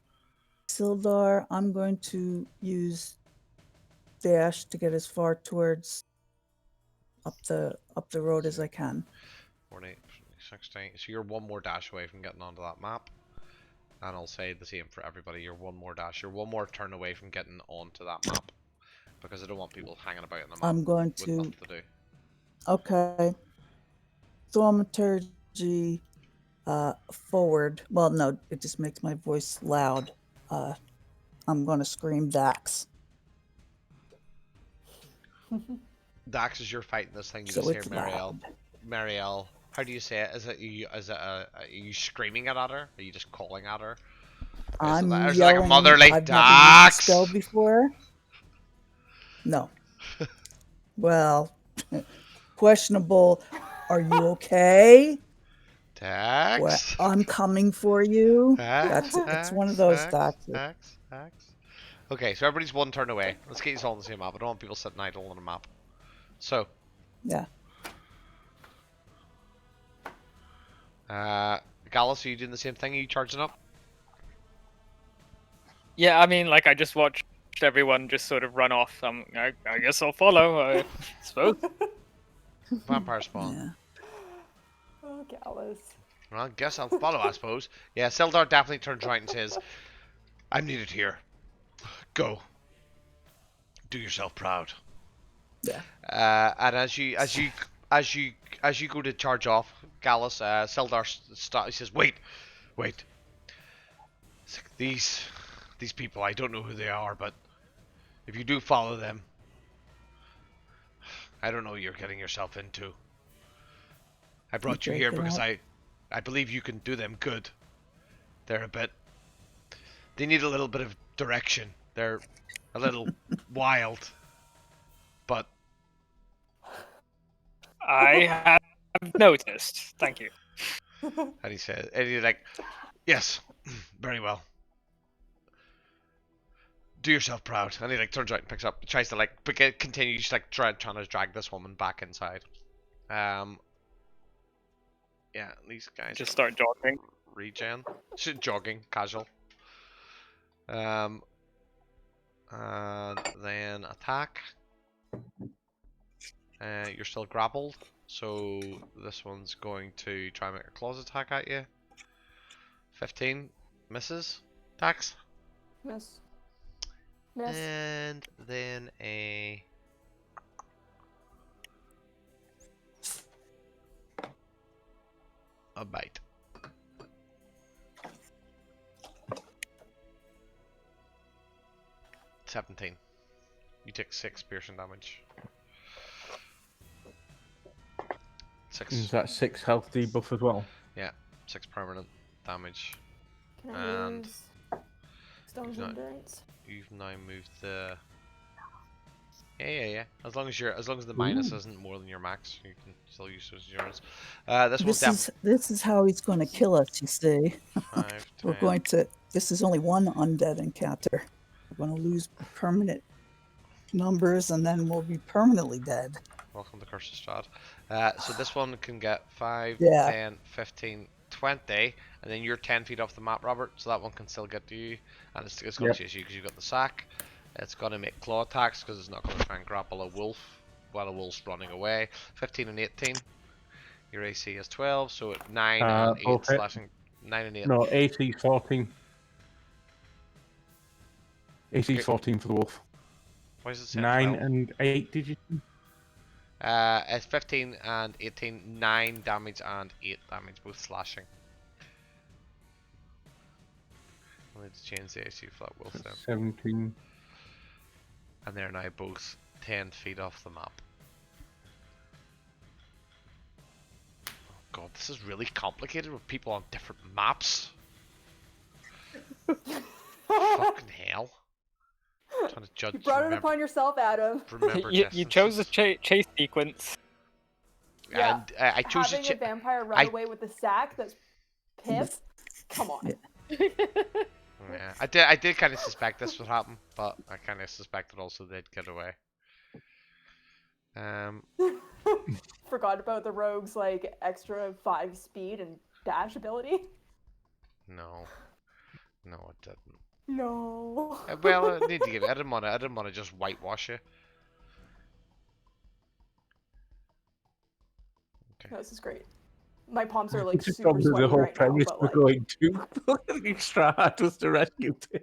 [SPEAKER 3] Sildar, I'm going to use dash to get as far towards up the road as I can.
[SPEAKER 1] 48, 16. So you're one more dash away from getting onto that map. And I'll say the same for everybody. You're one more dash. You're one more turn away from getting onto that map. Because I don't want people hanging about in the map.
[SPEAKER 3] I'm going
[SPEAKER 1] with
[SPEAKER 3] to.
[SPEAKER 1] nothing to do.
[SPEAKER 3] Okay. Thaumaturgy forward. Well, no, it just makes my voice loud. I'm going to scream Dax.
[SPEAKER 1] Dax, as you're fighting this thing, you
[SPEAKER 3] So
[SPEAKER 1] just hear
[SPEAKER 3] it's
[SPEAKER 1] Marielle.
[SPEAKER 3] loud.
[SPEAKER 1] Marielle How do you say it? Are you screaming it at her? Are you just calling at her?
[SPEAKER 3] I'm
[SPEAKER 1] Is it like a
[SPEAKER 3] yelling.
[SPEAKER 1] motherly
[SPEAKER 3] I've never used the spell
[SPEAKER 1] Dax?
[SPEAKER 3] before. No. Well, questionable. Are you okay? Well,
[SPEAKER 1] Dax?
[SPEAKER 3] I'm coming for you.
[SPEAKER 1] Dax?
[SPEAKER 3] It's one of
[SPEAKER 1] Dax?
[SPEAKER 3] those
[SPEAKER 1] Dax?
[SPEAKER 3] doctors.
[SPEAKER 1] Dax? Dax? Okay, so everybody's one turn away. Let's get you all on the same map. I don't want people sitting idle on a map. So,
[SPEAKER 3] Yeah.
[SPEAKER 1] Gallus, are you doing the same thing? Are you charging up?
[SPEAKER 6] Yeah, I mean, like I just watched everyone just sort of run off. I guess I'll follow. I suppose.
[SPEAKER 1] Vampire spawn.
[SPEAKER 3] Yeah.
[SPEAKER 2] Oh, Gallus.
[SPEAKER 1] Well, I guess I'll follow, I suppose. Yeah, Sildar definitely turns right and says, I'm needed here. Go. Do yourself proud.
[SPEAKER 3] Yeah.
[SPEAKER 1] And as you go to charge off, Gallus, Sildar he says, wait. It's like, these people, I don't know who they are, but if you do follow them, I don't know what you're getting yourself into. I brought you here because I believe you can do them good. They're they need a little bit of direction. They're a little wild, but
[SPEAKER 6] I have noticed. Thank you.
[SPEAKER 1] and he said, and he's like, yes, very well. Do yourself proud. And he like turns out and picks up, tries to like continues like trying to drag this woman back inside. Yeah, these guys
[SPEAKER 6] Just start jogging.
[SPEAKER 1] regen. Jogging, casual. And then attack. You're still grappled, so this one's going to try and make a claws attack at you. 15 misses. Tax.
[SPEAKER 2] Miss. Miss.
[SPEAKER 1] And then a bite. $17. You take 6 piercing damage. 6.
[SPEAKER 5] Is that 6 health debuff as well?
[SPEAKER 1] Yeah, 6 permanent damage.
[SPEAKER 2] Can I
[SPEAKER 1] And
[SPEAKER 2] use Stone's
[SPEAKER 1] not-
[SPEAKER 2] Endurance?
[SPEAKER 1] You've now moved the. Yeah. As long as the minus isn't more than your max, you can still use those yours. This one's
[SPEAKER 3] This is how he's going to kill us. You see,
[SPEAKER 1] 5,
[SPEAKER 3] we're
[SPEAKER 1] 10.
[SPEAKER 3] going to. This is only one undead encounter. We're going to lose permanent numbers, and then we'll be permanently dead.
[SPEAKER 1] Welcome to Curse of Strahd. So this one can get 5,
[SPEAKER 3] Yeah.
[SPEAKER 1] 10, 15, 20, and then you're 10 feet off the map, Robert. So that one can still get to you, and it's going to chase you because you've got the sack. It's going to make claw attacks because it's not going to try and grapple a wolf while a wolf's running away. 15 and 18. Your AC is 12, so 9 and 8
[SPEAKER 5] both hit.
[SPEAKER 1] slashing. 9 and 8.
[SPEAKER 5] No, AC 14. AC
[SPEAKER 1] Okay.
[SPEAKER 5] 14 for the wolf.
[SPEAKER 1] Why does it say
[SPEAKER 5] 9
[SPEAKER 1] 12?
[SPEAKER 5] and 8, did you?
[SPEAKER 1] It's 15 and 18, 9 damage and 8 damage, both slashing. I need to change the AC for that wolf then.
[SPEAKER 5] 17.
[SPEAKER 1] And they're now both 10 feet off the map. Oh god, this is really complicated with people on different maps. Fucking hell. I'm trying to judge.
[SPEAKER 2] You brought it upon yourself, Adam.
[SPEAKER 1] Remember
[SPEAKER 6] You chose a chase sequence.
[SPEAKER 2] Yeah.
[SPEAKER 1] And I chose
[SPEAKER 2] Having a vampire run
[SPEAKER 1] I-
[SPEAKER 2] away with a sack that's Pip? Come on.
[SPEAKER 1] Yeah, I did kind of suspect this would happen, but I kind of suspected also they'd get away.
[SPEAKER 2] Forgot about the rogue's like extra 5 speed and dash ability.
[SPEAKER 1] No, it didn't.
[SPEAKER 2] No.
[SPEAKER 1] Well, I need to give it. I didn't want to just whitewash it. Okay.
[SPEAKER 2] This is great. My palms are like
[SPEAKER 5] Just
[SPEAKER 2] super
[SPEAKER 5] probably
[SPEAKER 2] sweaty
[SPEAKER 5] the whole
[SPEAKER 2] right now,
[SPEAKER 5] premise
[SPEAKER 2] but
[SPEAKER 5] we're
[SPEAKER 2] like
[SPEAKER 5] going to. Strahd was to rescue Tim.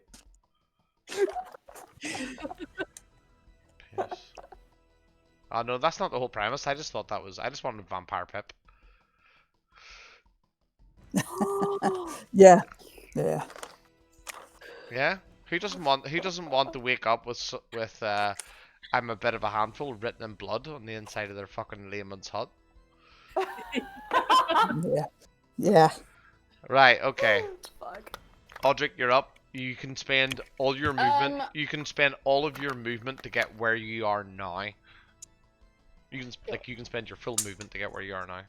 [SPEAKER 1] Yes. Oh no, that's not the whole premise. I just thought that was. I just wanted Vampire Pip.
[SPEAKER 3] Yeah.
[SPEAKER 1] Yeah. Who doesn't want to wake up with I'm a bit of a handful written in blood on the inside of their fucking layman's hut?
[SPEAKER 3] Yeah. Yeah.
[SPEAKER 1] Right. Okay.
[SPEAKER 2] Fuck.
[SPEAKER 1] Audric, you're up. You can spend all your movement.
[SPEAKER 7] Um,
[SPEAKER 1] You can spend all of your movement to get where you are now. You can
[SPEAKER 7] Sure.
[SPEAKER 1] you can spend your full movement to get where you are now.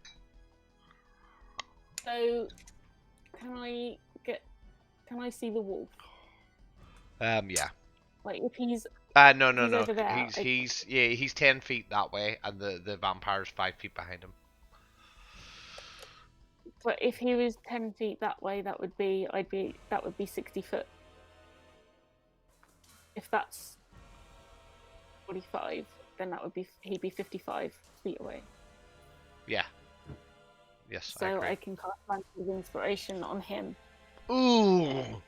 [SPEAKER 4] So, can I see the wolf?
[SPEAKER 1] Yeah.
[SPEAKER 4] Like, if he's
[SPEAKER 1] No, no,
[SPEAKER 4] he's
[SPEAKER 1] no.
[SPEAKER 4] over there,
[SPEAKER 1] He's 10 feet that way, and the vampire's 5 feet behind him.
[SPEAKER 4] but if he was 10 feet that way, that would be 60 foot. If that's 45, then he'd be 55 feet away.
[SPEAKER 1] Yeah. Yes, I
[SPEAKER 4] So
[SPEAKER 1] agree.
[SPEAKER 4] I can cast Mantle of Inspiration on him,
[SPEAKER 1] Ooh.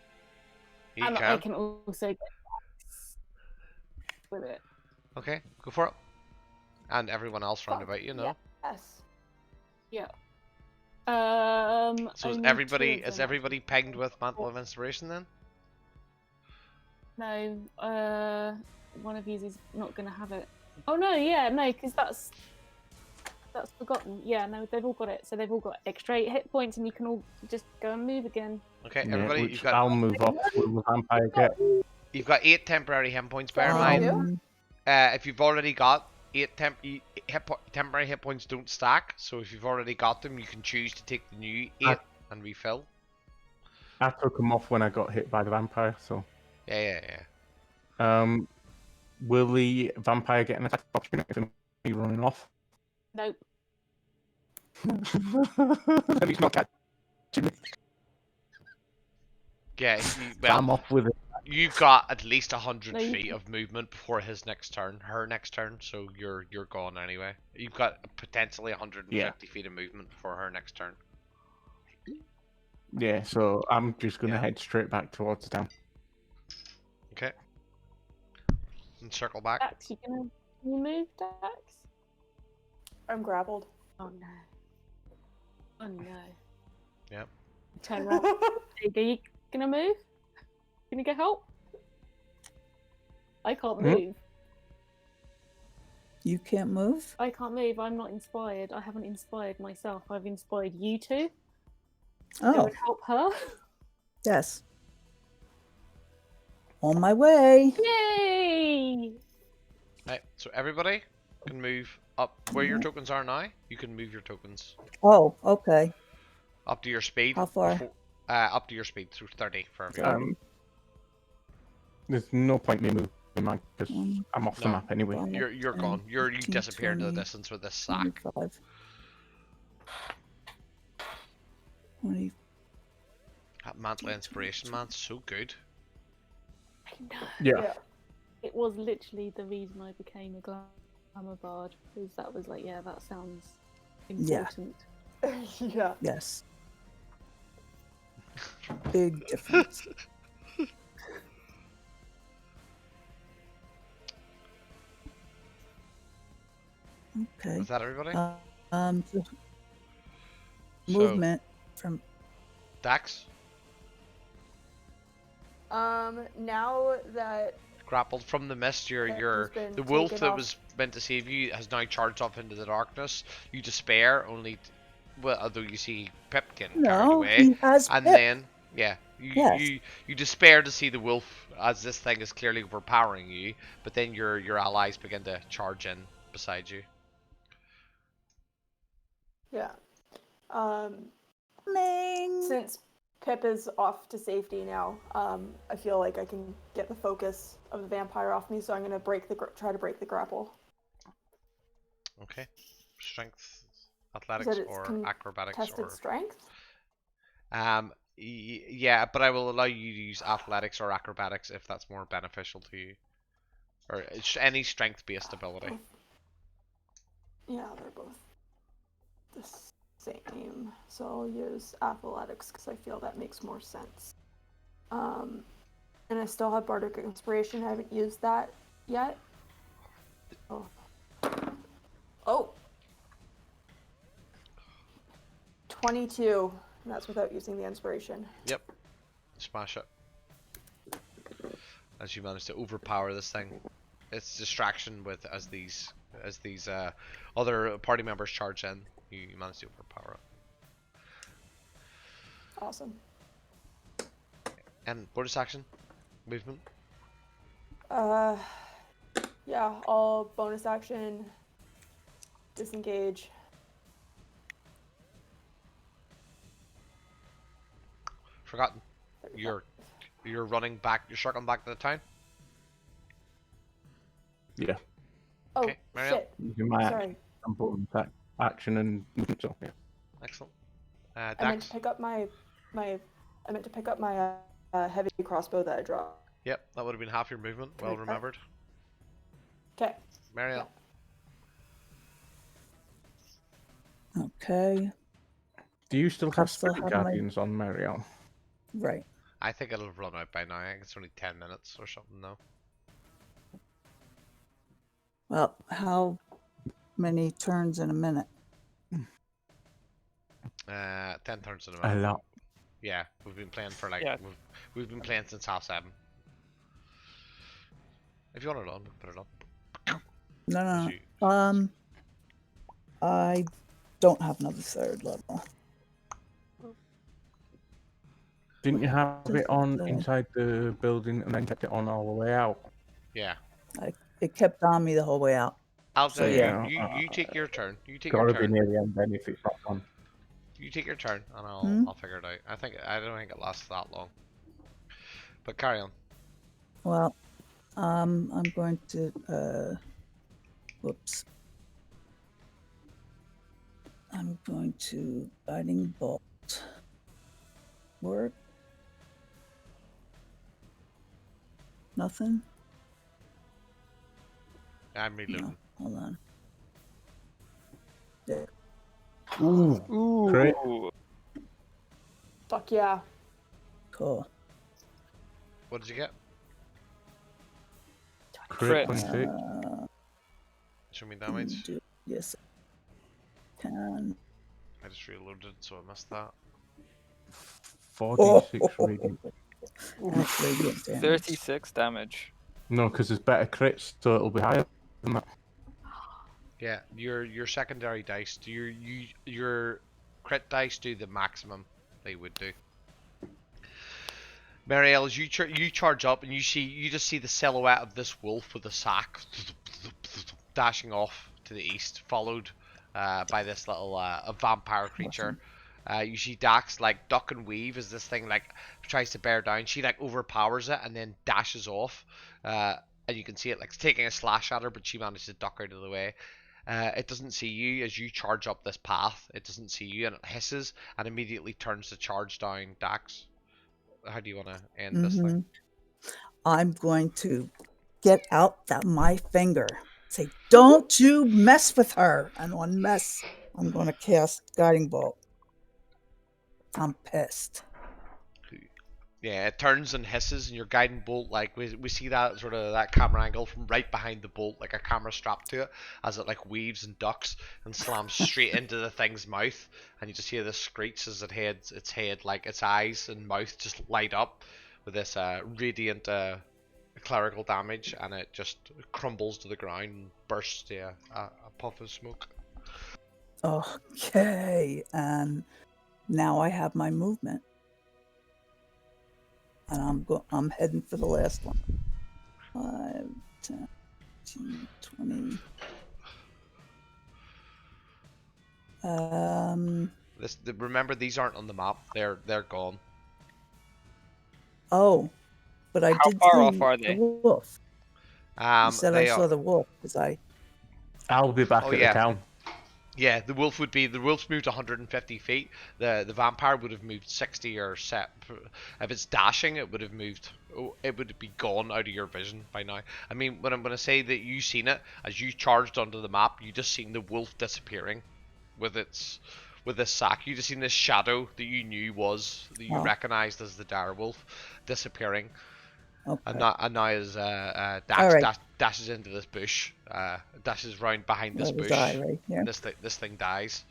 [SPEAKER 1] You
[SPEAKER 4] and
[SPEAKER 1] can.
[SPEAKER 4] I can also get Dex with it.
[SPEAKER 1] Okay, go for it. And everyone else round
[SPEAKER 2] Fuck,
[SPEAKER 1] about you know.
[SPEAKER 2] Yes.
[SPEAKER 4] Yeah.
[SPEAKER 1] So is
[SPEAKER 4] only
[SPEAKER 1] everybody
[SPEAKER 4] two of
[SPEAKER 1] is
[SPEAKER 4] them
[SPEAKER 1] everybody
[SPEAKER 4] actually.
[SPEAKER 1] pegged with Mantle of Inspiration then?
[SPEAKER 4] No, one of you is not going to have it. Oh no, yeah, no, because that's forgotten. Yeah, no, they've all got it. So they've all got extra 8 hit points, and you can all just go and move again.
[SPEAKER 1] Okay,
[SPEAKER 5] Yeah,
[SPEAKER 1] everybody,
[SPEAKER 5] which I'll move off. Will the vampire get?
[SPEAKER 1] you've got 8 temporary hit points. Bear in
[SPEAKER 2] Um,
[SPEAKER 1] mind, if you've already got 8 temporary hit points, don't stack. So if you've already got them, you can choose to take the new 8 and refill.
[SPEAKER 5] I took them off when I got hit by the vampire. So,
[SPEAKER 1] Yeah, yeah, yeah.
[SPEAKER 5] will the vampire get an attack opportunity for me running off?
[SPEAKER 4] Nope.
[SPEAKER 5] Then he's not catching me.
[SPEAKER 1] Yeah,
[SPEAKER 5] So I'm off with it.
[SPEAKER 1] you've got at least 100
[SPEAKER 4] No, you-
[SPEAKER 1] feet of movement before his next turn, her next turn, so you're gone anyway. You've got potentially 150 feet of movement before her next turn.
[SPEAKER 5] Yeah, so I'm just gonna
[SPEAKER 1] Yeah.
[SPEAKER 5] head straight back towards the town.
[SPEAKER 1] Okay. And circle back.
[SPEAKER 4] Dax, can you move, Dax?
[SPEAKER 2] I'm grappled.
[SPEAKER 4] Oh no. Oh no.
[SPEAKER 1] Yep.
[SPEAKER 4] Turn around. Are you gonna move? Gonna get help? I can't move.
[SPEAKER 3] You can't move?
[SPEAKER 4] I can't move. I'm not inspired. I haven't inspired myself. I've inspired you two. Go
[SPEAKER 3] Oh,
[SPEAKER 4] and help her.
[SPEAKER 3] yes. On my way.
[SPEAKER 4] Yay!
[SPEAKER 1] Right, so everybody can move up where your tokens are now. You can move your tokens
[SPEAKER 3] Oh, okay.
[SPEAKER 1] up to your speed.
[SPEAKER 3] How far?
[SPEAKER 1] Up to your speed, so 30 for everyone.
[SPEAKER 5] There's no point me moving, man, because I'm off the
[SPEAKER 1] No.
[SPEAKER 5] map anyway.
[SPEAKER 1] You're gone. You
[SPEAKER 3] 15,
[SPEAKER 1] disappear into the
[SPEAKER 3] 20,
[SPEAKER 1] distance with this sack.
[SPEAKER 3] 25, 20.
[SPEAKER 1] That mantle inspiration, man, so good.
[SPEAKER 4] I know.
[SPEAKER 5] Yeah.
[SPEAKER 4] It was literally the reason I became a glamour bard. Because that was like, yeah, that sounds important.
[SPEAKER 2] Yeah.
[SPEAKER 3] Yes. Big difference. Okay.
[SPEAKER 1] Is that everybody?
[SPEAKER 3] So movement from
[SPEAKER 1] Dax,
[SPEAKER 2] Now that
[SPEAKER 1] grappled from the mist,
[SPEAKER 2] Has been
[SPEAKER 1] the wolf
[SPEAKER 2] taken
[SPEAKER 1] that
[SPEAKER 2] off.
[SPEAKER 1] was meant to save you has now charged off into the darkness. You despair, well, although you see Pip getting carried
[SPEAKER 3] no,
[SPEAKER 1] away,
[SPEAKER 3] he has
[SPEAKER 1] and
[SPEAKER 3] Pip.
[SPEAKER 1] then
[SPEAKER 3] Yes.
[SPEAKER 1] you despair to see the wolf as this thing is clearly overpowering you, but then your allies begin to charge in beside you.
[SPEAKER 2] Yeah.
[SPEAKER 3] Ming.
[SPEAKER 2] Since Pip is off to safety now, I feel like I can get the focus of the vampire off me, so I'm gonna try to break the grapple.
[SPEAKER 1] Okay, strength,
[SPEAKER 2] You
[SPEAKER 1] athletics,
[SPEAKER 2] said it's
[SPEAKER 1] or acrobatics,
[SPEAKER 2] Tested
[SPEAKER 1] or
[SPEAKER 2] strength.
[SPEAKER 1] yeah, but I will allow you to use athletics or acrobatics if that's more beneficial to you, or any strength-based ability.
[SPEAKER 2] Yeah, they're both the same. So I'll use athletics because I feel that makes more sense. And I still have bardic inspiration. I haven't used that yet. Oh. 22. And that's without using the inspiration.
[SPEAKER 1] Yep, smash it. As you manage to overpower this thing, it's distraction with as these other party members charge in. You manage to overpower it.
[SPEAKER 2] Awesome.
[SPEAKER 1] And bonus action, movement.
[SPEAKER 2] Yeah, all bonus action, disengage.
[SPEAKER 1] Forgotten.
[SPEAKER 2] 35.
[SPEAKER 1] You're running back. You're circling back to the town.
[SPEAKER 5] Yeah.
[SPEAKER 2] Oh,
[SPEAKER 1] Okay, Marielle.
[SPEAKER 2] shit.
[SPEAKER 5] Using my action,
[SPEAKER 2] Sorry.
[SPEAKER 5] I'm pulling that action and movement, so yeah.
[SPEAKER 1] Excellent.
[SPEAKER 2] I meant
[SPEAKER 1] Dax.
[SPEAKER 2] to pick up my heavy crossbow that I dropped.
[SPEAKER 1] Yep, that would have been half your movement. Well
[SPEAKER 2] Okay.
[SPEAKER 1] remembered.
[SPEAKER 2] Okay.
[SPEAKER 1] Marielle.
[SPEAKER 3] Okay.
[SPEAKER 5] Do you still
[SPEAKER 3] I
[SPEAKER 5] have
[SPEAKER 3] still
[SPEAKER 5] Spirit
[SPEAKER 3] have my-
[SPEAKER 5] Guardians on Marielle?
[SPEAKER 3] Right.
[SPEAKER 1] I think it'll run out by now. I think it's only 10 minutes or something though.
[SPEAKER 3] Well, how many turns in a minute?
[SPEAKER 1] 10 turns in a
[SPEAKER 5] A
[SPEAKER 1] minute.
[SPEAKER 5] lot.
[SPEAKER 1] Yeah, we've been playing for like
[SPEAKER 6] Yeah.
[SPEAKER 1] we've been playing since 7:30. If you want it on, we can put it on.
[SPEAKER 3] No,
[SPEAKER 1] As
[SPEAKER 3] no.
[SPEAKER 1] you-
[SPEAKER 3] I don't have another third level.
[SPEAKER 5] Didn't you have
[SPEAKER 3] Does
[SPEAKER 5] it on
[SPEAKER 3] it,
[SPEAKER 5] inside the building and then kept it on all the way out?
[SPEAKER 1] Yeah.
[SPEAKER 3] It kept on me the whole way out.
[SPEAKER 1] I'll
[SPEAKER 3] So,
[SPEAKER 1] tell
[SPEAKER 3] yeah.
[SPEAKER 1] you take your turn. You take your
[SPEAKER 5] Gotta be
[SPEAKER 1] turn.
[SPEAKER 5] near the end then if it's not on.
[SPEAKER 1] You take your turn and
[SPEAKER 3] Hmm?
[SPEAKER 1] I'll figure it out. I don't think it lasts that long. But carry on.
[SPEAKER 3] Well, I'm going to whoops. I'm going to guiding bolt. Work. Nothing?
[SPEAKER 1] I'm reloading.
[SPEAKER 3] No, hold on. There.
[SPEAKER 5] Ooh, crit.
[SPEAKER 6] Ooh.
[SPEAKER 2] Fuck yeah.
[SPEAKER 3] Cool.
[SPEAKER 1] What did you get?
[SPEAKER 5] Crit
[SPEAKER 6] Crit.
[SPEAKER 5] 26.
[SPEAKER 1] Show me
[SPEAKER 3] Can
[SPEAKER 1] damage.
[SPEAKER 3] do- yes, I can.
[SPEAKER 1] I just reloaded, so I missed that.
[SPEAKER 5] 46 radiant.
[SPEAKER 3] That's radiant damage.
[SPEAKER 6] 36 damage.
[SPEAKER 5] No, because there's better crits, so it'll be higher than that.
[SPEAKER 1] Yeah, your secondary dice do your crit dice do the maximum they would do. Marielle, as you charge up and you just see the silhouette of this wolf with a sack dashing off to the east, followed by this little a vampire creature. You see Dax like duck and weave as this thing like tries to bear down. She like overpowers it and then dashes off. And you can see it like taking a slash at her, but she manages to duck out of the way. It doesn't see you as you charge up this path. It doesn't see you and it hisses and immediately turns to charge down Dax. How do you want to end this thing?
[SPEAKER 3] I'm going to get out my finger. Say, don't you mess with her. And on mess, I'm going to cast Guiding Bolt. I'm pissed.
[SPEAKER 1] Yeah, it turns and hisses, and your guiding bolt, like we see that sort of that camera angle from right behind the bolt, like a camera strapped to it, as it like weaves and ducks and slams straight into the thing's mouth, and you just hear this screech as its head, like its eyes and mouth just light up with this radiant clerical damage, and it just crumbles to the ground and bursts to a puff of smoke.
[SPEAKER 3] Okay, and now I have my movement. And I'm heading for the last one. 5, 10, 15, 20.
[SPEAKER 1] Remember, these aren't on the map. They're gone.
[SPEAKER 3] Oh, but I
[SPEAKER 6] How
[SPEAKER 3] did
[SPEAKER 6] far
[SPEAKER 3] see
[SPEAKER 6] off are
[SPEAKER 3] the
[SPEAKER 6] they?
[SPEAKER 3] wolf. You said I
[SPEAKER 1] They
[SPEAKER 3] saw
[SPEAKER 1] are.
[SPEAKER 3] the wolf because
[SPEAKER 5] I'll be back
[SPEAKER 1] Oh,
[SPEAKER 5] at
[SPEAKER 1] yeah.
[SPEAKER 5] the town.
[SPEAKER 1] Yeah, the wolf's moved 150 feet. The vampire would have moved 60 or set. If it's dashing, it would have moved. Oh, it would be gone out of your vision by now. I mean, when I'm gonna say that you seen it as you charged onto the map, you just seen the wolf disappearing with this sack. You just seen this shadow that you knew that you recognized as the dire wolf disappearing.
[SPEAKER 3] okay.
[SPEAKER 1] And now as
[SPEAKER 3] All
[SPEAKER 1] Dax
[SPEAKER 3] right.
[SPEAKER 1] dashes into this bush, dashes round behind this
[SPEAKER 3] That was
[SPEAKER 1] bush,
[SPEAKER 3] I right here.
[SPEAKER 1] and this thing dies.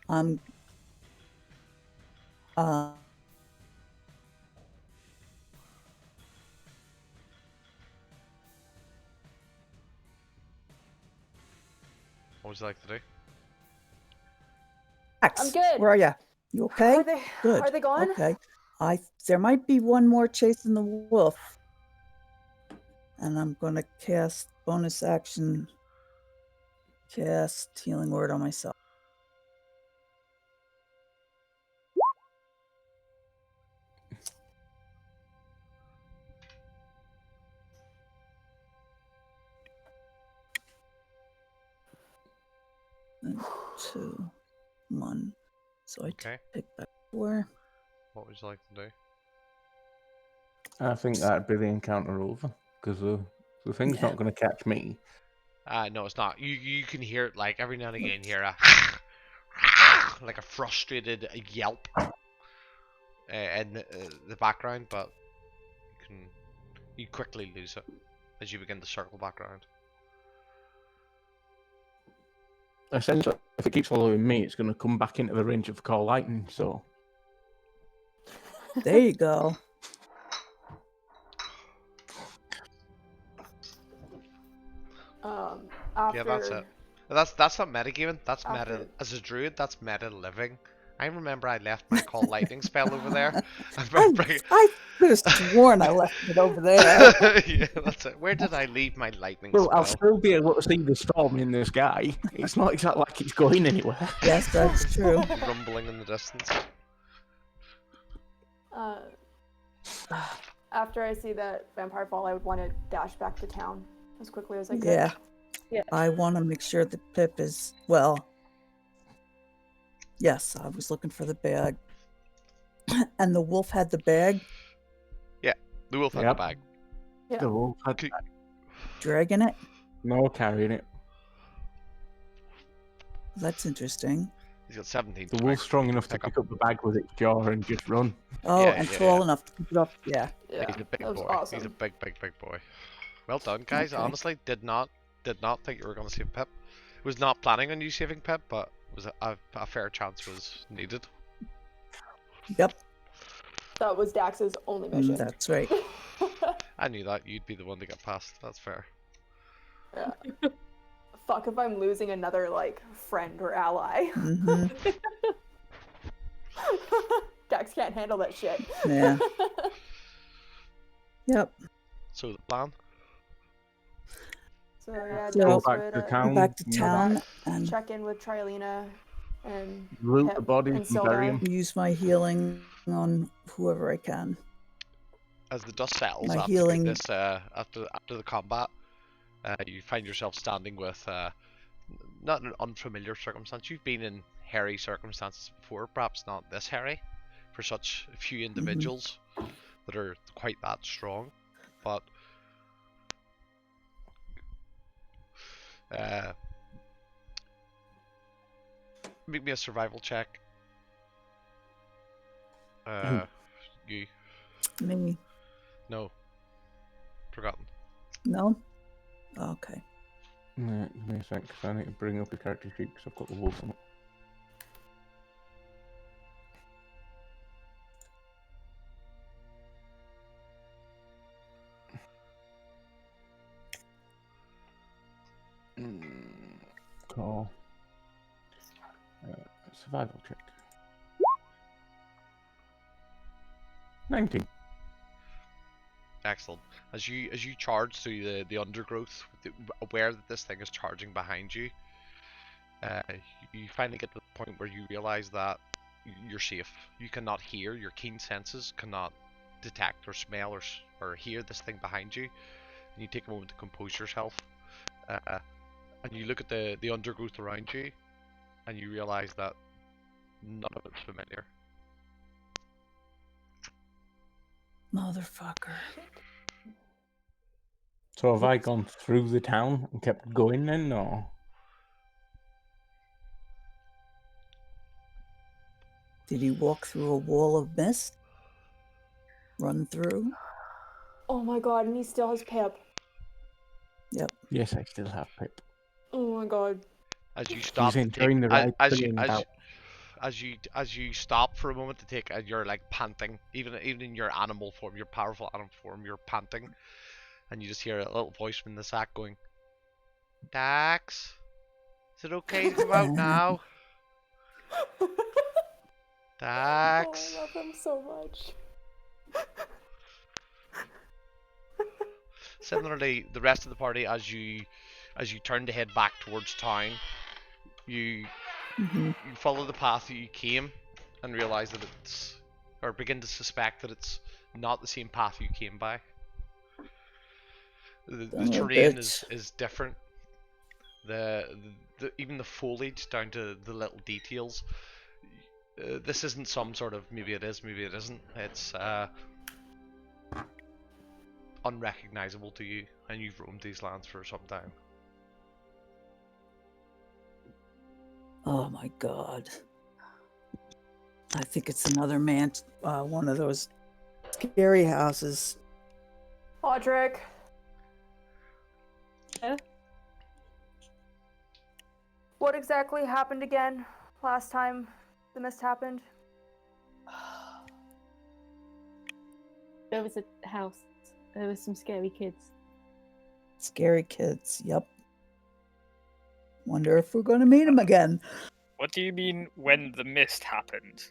[SPEAKER 3] I'm
[SPEAKER 1] What would you like to do?
[SPEAKER 2] I'm good.
[SPEAKER 3] Where are you? You okay?
[SPEAKER 2] Are they?
[SPEAKER 3] Good.
[SPEAKER 2] Are they gone?
[SPEAKER 3] Okay. There might be one more chasing the wolf. And I'm gonna cast bonus action. Cast healing word on myself. And 2, 1. So I
[SPEAKER 1] Okay.
[SPEAKER 3] take back 4.
[SPEAKER 1] What would you like to do?
[SPEAKER 5] I think that'd be the encounter over because the thing's
[SPEAKER 3] Yeah.
[SPEAKER 5] not going to catch me.
[SPEAKER 1] No, it's not. You can hear it like every now and again. Hear a like a frustrated yelp in the background, but you quickly lose it as you begin to circle back around.
[SPEAKER 5] Essentially, if it keeps following me, it's going to come back into the range of call lightning. So
[SPEAKER 3] There you go.
[SPEAKER 2] After.
[SPEAKER 1] Yeah, that's it. That's not metagaming. That's meta.
[SPEAKER 2] After-
[SPEAKER 1] As a druid, that's meta living. I remember I left my call lightning spell over there. I
[SPEAKER 3] I
[SPEAKER 1] remember.
[SPEAKER 3] could have sworn I left it over there.
[SPEAKER 1] Yeah, that's it. Where did I leave my lightning
[SPEAKER 5] well,
[SPEAKER 1] spell?
[SPEAKER 5] I'll still be able to see the storm in the sky. It's not exactly like it's going anywhere.
[SPEAKER 3] Yes, that's true.
[SPEAKER 1] Rumbling in the distance.
[SPEAKER 2] After I see that vampire fall, I would want to dash back to town as quickly as I could.
[SPEAKER 3] Yeah.
[SPEAKER 4] Yeah.
[SPEAKER 3] I want to make sure that Pip is well. Yes, I was looking for the bag. And the wolf had the bag,
[SPEAKER 1] The wolf had
[SPEAKER 5] Yep.
[SPEAKER 1] the bag.
[SPEAKER 2] Yeah.
[SPEAKER 5] The wolf had
[SPEAKER 1] Could-
[SPEAKER 3] dragging it.
[SPEAKER 5] no carrying it.
[SPEAKER 3] That's interesting.
[SPEAKER 1] He's got 17.
[SPEAKER 5] The wolf's strong enough to
[SPEAKER 1] Pick up.
[SPEAKER 5] pick up the bag with its jaw and just run.
[SPEAKER 3] Oh,
[SPEAKER 1] Yeah,
[SPEAKER 3] and
[SPEAKER 1] yeah,
[SPEAKER 3] tall
[SPEAKER 1] yeah.
[SPEAKER 3] enough to keep it up. Yeah.
[SPEAKER 2] Yeah,
[SPEAKER 1] He's a big
[SPEAKER 2] that was
[SPEAKER 1] boy.
[SPEAKER 2] awesome.
[SPEAKER 1] He's a big boy. Well done, guys.
[SPEAKER 3] Okay.
[SPEAKER 1] Honestly, did not think you were going to save Pip. Was not planning on you saving Pip, but was a fair chance was needed.
[SPEAKER 3] Yep.
[SPEAKER 2] That was Dax's only mission.
[SPEAKER 3] That's right.
[SPEAKER 1] I knew that you'd be the one to get past. That's fair.
[SPEAKER 2] Yeah. Fuck if I'm losing another like friend or ally.
[SPEAKER 3] Hmm.
[SPEAKER 2] Dax can't handle that shit.
[SPEAKER 3] Yeah. Yep.
[SPEAKER 1] So the plan.
[SPEAKER 2] So yeah,
[SPEAKER 3] So-
[SPEAKER 5] Go
[SPEAKER 2] Dax
[SPEAKER 5] back
[SPEAKER 2] would
[SPEAKER 5] to town.
[SPEAKER 3] Back to
[SPEAKER 5] and
[SPEAKER 3] town and
[SPEAKER 2] check in with Trilena and
[SPEAKER 5] Loot the
[SPEAKER 2] Pip
[SPEAKER 5] bodies
[SPEAKER 2] and
[SPEAKER 5] and bury
[SPEAKER 2] Silva.
[SPEAKER 5] them.
[SPEAKER 3] use my healing on whoever I can.
[SPEAKER 1] As the dust settles
[SPEAKER 3] My
[SPEAKER 1] after
[SPEAKER 3] healing-
[SPEAKER 1] this, after the combat, you find yourself standing with not an unfamiliar circumstance. You've been in hairy circumstances before, perhaps not this hairy, for such few individuals that are quite that strong. But make me a survival check. You
[SPEAKER 3] Me.
[SPEAKER 1] no, forgotten.
[SPEAKER 3] No? Okay.
[SPEAKER 5] No, give me a sec, 'cause I need to bring up the character sheet because I've got the wolf on it. Call. Survival check. 19.
[SPEAKER 1] Excellent. As you charge through the undergrowth, aware that this thing is charging behind you, you finally get to the point where you realize that you're safe. You cannot hear. Your keen senses cannot detect or smell or hear this thing behind you. And you take a moment to compose yourself, and you look at the undergrowth around you, and you realize that none of it's familiar.
[SPEAKER 3] Motherfucker.
[SPEAKER 5] So have I gone through the town and kept going then, or?
[SPEAKER 3] Did he walk through a wall of mist? Run through?
[SPEAKER 2] Oh my god, and he still has Pip.
[SPEAKER 3] Yep.
[SPEAKER 5] Yes, I still have Pip.
[SPEAKER 2] Oh my god.
[SPEAKER 1] As you stop,
[SPEAKER 5] He's
[SPEAKER 1] to take,
[SPEAKER 5] enjoying the ride,
[SPEAKER 1] as you
[SPEAKER 5] singing about.
[SPEAKER 1] as you stop for a moment to take, you're like panting, even in your animal form, your powerful animal form, you're panting, and you just hear a little voice from the sack going, "Dax, is it okay to come out now?" Dax.
[SPEAKER 2] Oh, I love him so much.
[SPEAKER 1] Similarly, the rest of the party, as you turn to head back towards town, you
[SPEAKER 3] Hmm.
[SPEAKER 1] you follow the path that you came, and realize that it's, or begin to suspect that it's not the same path you came by. The
[SPEAKER 3] Son of a
[SPEAKER 1] terrain
[SPEAKER 3] bitch.
[SPEAKER 1] is different. Even the foliage down to the little details. This isn't some sort of, maybe it is, maybe it isn't. It's unrecognizable to you, and you've roamed these lands for some time.
[SPEAKER 3] Oh my god. I think it's another one of those scary houses.
[SPEAKER 2] Audric.
[SPEAKER 4] Yeah?
[SPEAKER 2] What exactly happened again last time the mist happened?
[SPEAKER 4] There was a house. There was some scary kids.
[SPEAKER 3] Scary kids, yep. Wonder if we're going to meet them again.
[SPEAKER 6] What do you mean when the mist happened?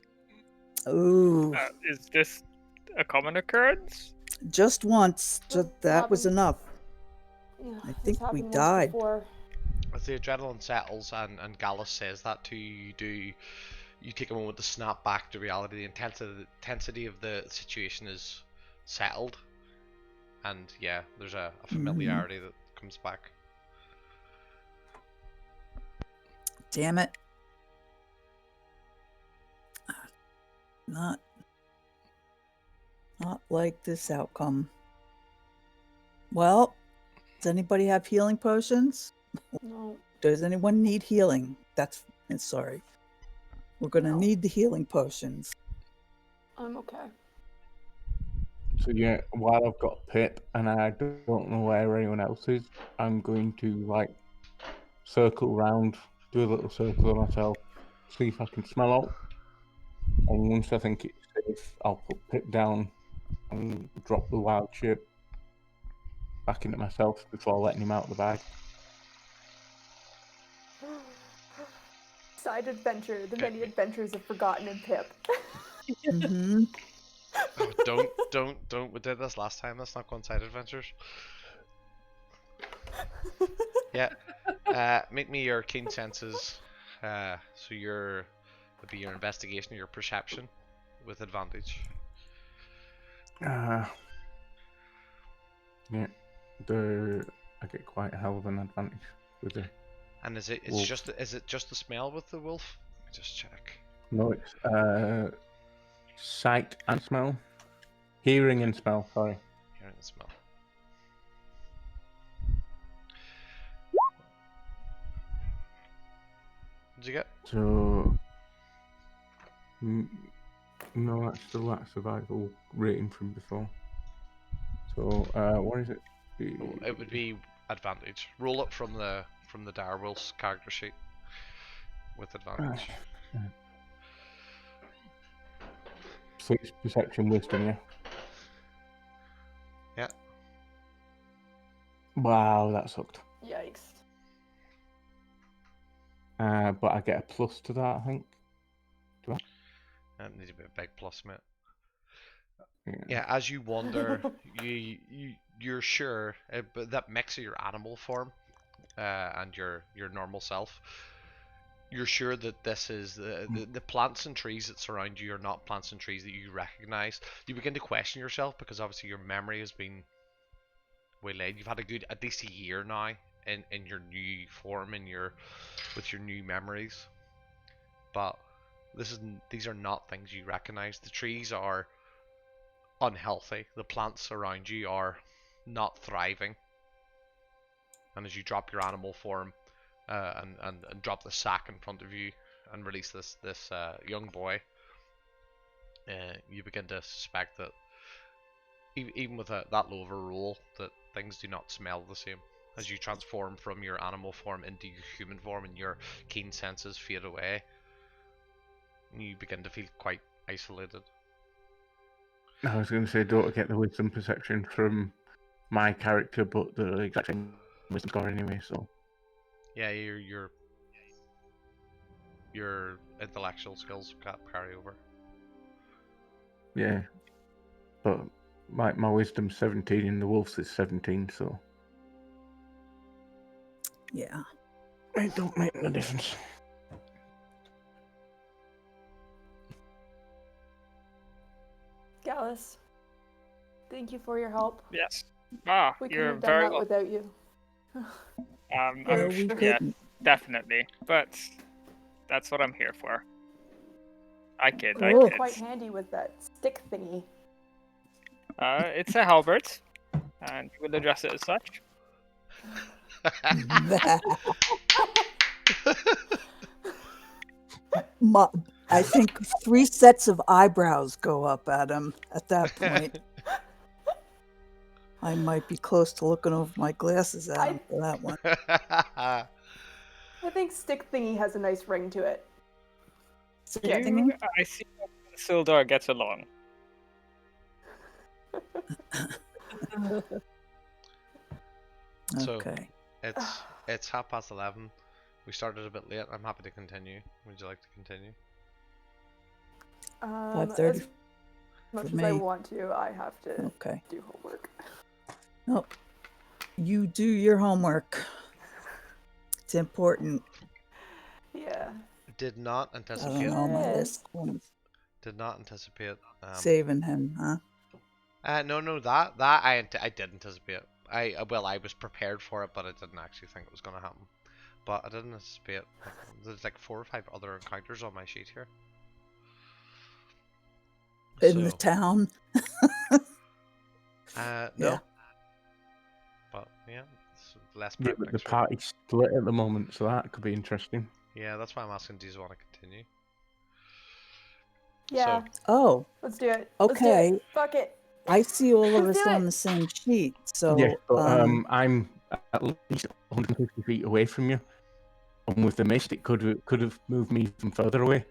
[SPEAKER 3] Ooh,
[SPEAKER 6] Is this a common occurrence?
[SPEAKER 3] just once. That was
[SPEAKER 2] happened-
[SPEAKER 3] enough.
[SPEAKER 2] Yeah,
[SPEAKER 3] I
[SPEAKER 2] this
[SPEAKER 3] think we
[SPEAKER 2] happened once
[SPEAKER 3] died.
[SPEAKER 2] before.
[SPEAKER 1] As the adrenaline settles and Gallus says that to you, you take a moment to snap back to reality. The intensity of the situation is settled, and yeah, there's a familiarity that comes back.
[SPEAKER 3] Damn it. Not like this outcome. Well, does anybody have healing potions?
[SPEAKER 2] No.
[SPEAKER 3] Does anyone need healing? Sorry. We're going to
[SPEAKER 2] No.
[SPEAKER 3] need the healing potions.
[SPEAKER 2] I'm okay.
[SPEAKER 5] So yeah, while I've got Pip and I don't know where anyone else is, I'm going to circle round, do a little circle on myself, see if I can smell out. And once I think it's safe, I'll put Pip down and drop the wild shape back into myself before letting him out of the bag.
[SPEAKER 2] Side adventure, the
[SPEAKER 1] Okay.
[SPEAKER 2] many adventures of Forgotten and Pip.
[SPEAKER 3] Mm-hmm.
[SPEAKER 1] Oh, don't. We did this last time. That's not Side Adventures. Yeah. Make me your keen senses. So would be your investigation or your perception with advantage.
[SPEAKER 5] Yeah, I get quite a hell of an advantage with the.
[SPEAKER 1] And is it
[SPEAKER 5] wolf.
[SPEAKER 1] just the smell with the wolf? Let me just check.
[SPEAKER 5] No, it's sight and smell, hearing and smell. Sorry.
[SPEAKER 1] Hearing the smell. What did you get?
[SPEAKER 5] So no, that's still that survival rating from before. So what is it?
[SPEAKER 1] Oh, it would be advantage. Roll it from the direwolf's character sheet with advantage.
[SPEAKER 5] So it's perception, wisdom, yeah.
[SPEAKER 1] Yeah.
[SPEAKER 5] Wow, that sucked.
[SPEAKER 2] Yikes.
[SPEAKER 5] But I get a plus to that, I think.
[SPEAKER 1] That needs to be a big plus, mate.
[SPEAKER 5] Yeah.
[SPEAKER 1] Yeah, as you wander, you're sure, but that mix of your animal form and your normal self, you're sure that this is the plants and trees that surround you are not plants and trees that you recognize. You begin to question yourself because obviously your memory has been waylaid. You've had at least a year now in your new form, with your new memories, but these are not things you recognize. The trees are unhealthy. The plants around you are not thriving. And as you drop your animal form and drop the sack in front of you and release this young boy, you begin to suspect that even with that low of a roll, that things do not smell the same. As you transform from your animal form into your human form and your keen senses fade away, you begin to feel quite isolated.
[SPEAKER 5] I was going to say, don't get the wisdom perception from my character, but the exact same wisdom score anyway. So
[SPEAKER 1] Yeah, your your intellectual skills carry over.
[SPEAKER 5] Yeah. But my wisdom's 17 and the wolf's is 17, so
[SPEAKER 3] Yeah.
[SPEAKER 5] it don't make no difference.
[SPEAKER 2] Gallus, thank you for your help.
[SPEAKER 6] Yes.
[SPEAKER 2] We couldn't
[SPEAKER 6] You're
[SPEAKER 2] have done
[SPEAKER 6] very
[SPEAKER 2] that
[SPEAKER 6] well.
[SPEAKER 2] without you.
[SPEAKER 3] No, we
[SPEAKER 6] Yeah,
[SPEAKER 3] couldn't.
[SPEAKER 6] definitely. But that's what I'm here for. I kid.
[SPEAKER 3] Oh.
[SPEAKER 2] Quite handy with that stick thingy.
[SPEAKER 6] It's a halberd, and we'll address it as such.
[SPEAKER 3] I think 3 sets of eyebrows go up at him at that point. I might be close to looking over my glasses at him for that one.
[SPEAKER 2] I think stick thingy has a nice ring to it.
[SPEAKER 3] Stick thingy?
[SPEAKER 6] I see how Sildar gets along.
[SPEAKER 1] So
[SPEAKER 3] Okay.
[SPEAKER 1] it's 11:30. We started a bit late. I'm happy to continue. Would you like to continue?
[SPEAKER 3] 5:30
[SPEAKER 2] As much
[SPEAKER 3] for
[SPEAKER 2] as I
[SPEAKER 3] me.
[SPEAKER 2] want to, I have to
[SPEAKER 3] Okay.
[SPEAKER 2] do homework.
[SPEAKER 3] No. You do your homework. It's important.
[SPEAKER 2] Yeah.
[SPEAKER 1] Did not
[SPEAKER 3] I
[SPEAKER 1] anticipate.
[SPEAKER 3] don't know, my
[SPEAKER 2] Yes.
[SPEAKER 3] list one's
[SPEAKER 1] Did not anticipate.
[SPEAKER 3] saving him, huh?
[SPEAKER 1] No, that I did anticipate. I was prepared for it, but I didn't actually think it was going to happen. But I didn't anticipate. There's like 4 or 5 other encounters on my sheet here.
[SPEAKER 3] In the town.
[SPEAKER 1] No.
[SPEAKER 3] Yeah.
[SPEAKER 1] But yeah, it's less
[SPEAKER 5] Yeah,
[SPEAKER 1] prep
[SPEAKER 5] but the
[SPEAKER 1] next week.
[SPEAKER 5] party's split at the moment, so that could be interesting.
[SPEAKER 1] Yeah, that's why I'm asking. Do you want to continue?
[SPEAKER 2] Yeah.
[SPEAKER 3] Oh,
[SPEAKER 2] Let's do it. Let's do
[SPEAKER 3] okay.
[SPEAKER 2] it. Fuck it.
[SPEAKER 3] I see all of
[SPEAKER 2] Let's
[SPEAKER 3] us
[SPEAKER 2] do
[SPEAKER 3] on
[SPEAKER 2] it.
[SPEAKER 3] the same sheet. So,
[SPEAKER 5] Yeah, but I'm at least 150 feet away from you. And with the mist, it could have moved me even further away.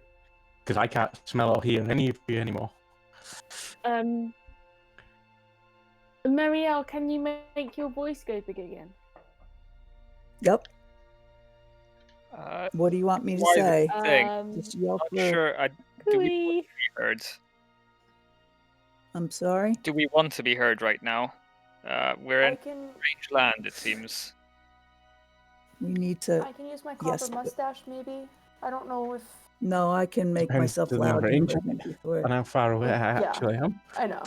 [SPEAKER 5] Because I can't smell or hear any of you anymore.
[SPEAKER 4] Marielle, can you make your voice go big again?
[SPEAKER 3] yep.
[SPEAKER 6] Uh,
[SPEAKER 3] What do you want me to
[SPEAKER 6] why is it
[SPEAKER 3] say?
[SPEAKER 6] thing?
[SPEAKER 3] Just yell
[SPEAKER 6] Not
[SPEAKER 3] for.
[SPEAKER 6] sure. Do we want
[SPEAKER 4] Cooey.
[SPEAKER 6] to be heard?
[SPEAKER 3] I'm sorry.
[SPEAKER 6] Do we want to be heard right now? We're
[SPEAKER 2] I
[SPEAKER 6] in
[SPEAKER 2] can
[SPEAKER 6] strange land, it seems.
[SPEAKER 3] We need to.
[SPEAKER 2] I can use my copper
[SPEAKER 3] Yes, but-
[SPEAKER 2] mustache maybe. I don't know if
[SPEAKER 3] No, I can make
[SPEAKER 5] Depends
[SPEAKER 3] myself
[SPEAKER 5] on the
[SPEAKER 3] loud.
[SPEAKER 5] range
[SPEAKER 3] Before.
[SPEAKER 5] and how far away I
[SPEAKER 2] Yeah.
[SPEAKER 5] actually am.
[SPEAKER 2] I know.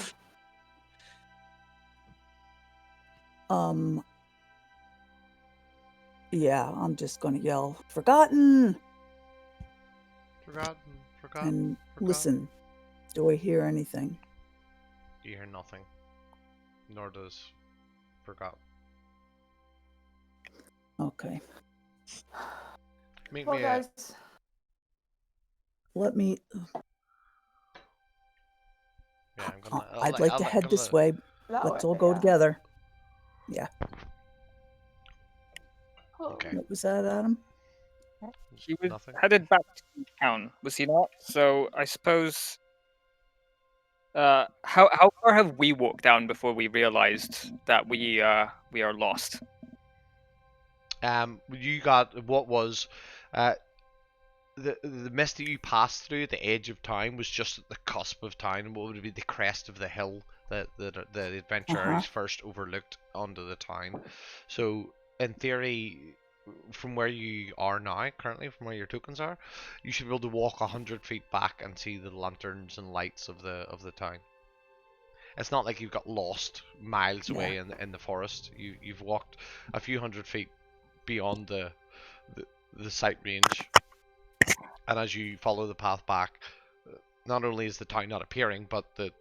[SPEAKER 3] Yeah, I'm just gonna yell, "Forgotten!"
[SPEAKER 1] Forgotten.
[SPEAKER 3] And listen, do I hear anything?
[SPEAKER 1] You hear nothing. Nor does Forgotten.
[SPEAKER 3] Okay.
[SPEAKER 1] Meet
[SPEAKER 2] Well,
[SPEAKER 1] me
[SPEAKER 2] guys,
[SPEAKER 3] Let me.
[SPEAKER 1] Yeah, I'm gonna.
[SPEAKER 3] I'd like to head this way.
[SPEAKER 2] that
[SPEAKER 3] Let's
[SPEAKER 2] way,
[SPEAKER 3] all go
[SPEAKER 2] yeah.
[SPEAKER 3] together. Yeah.
[SPEAKER 1] Okay.
[SPEAKER 3] What was that, Adam?
[SPEAKER 6] He was
[SPEAKER 1] Nothing.
[SPEAKER 6] headed back to town, was he not? So I suppose. How far have we walked down before we realized that we are lost?
[SPEAKER 1] You got what was, the mist that you passed through at the edge of town was just at the cusp of town. What would be the crest of the hill that the adventurers first overlooked onto the town. So in theory, from where you are now, currently, from where your tokens are, you should be able to walk 100 feet back and see the lanterns and lights of the town. It's not like you've got lost miles away in the forest. You've walked a few hundred feet beyond the sight range, and as you follow the path back, not only is the town not appearing, but the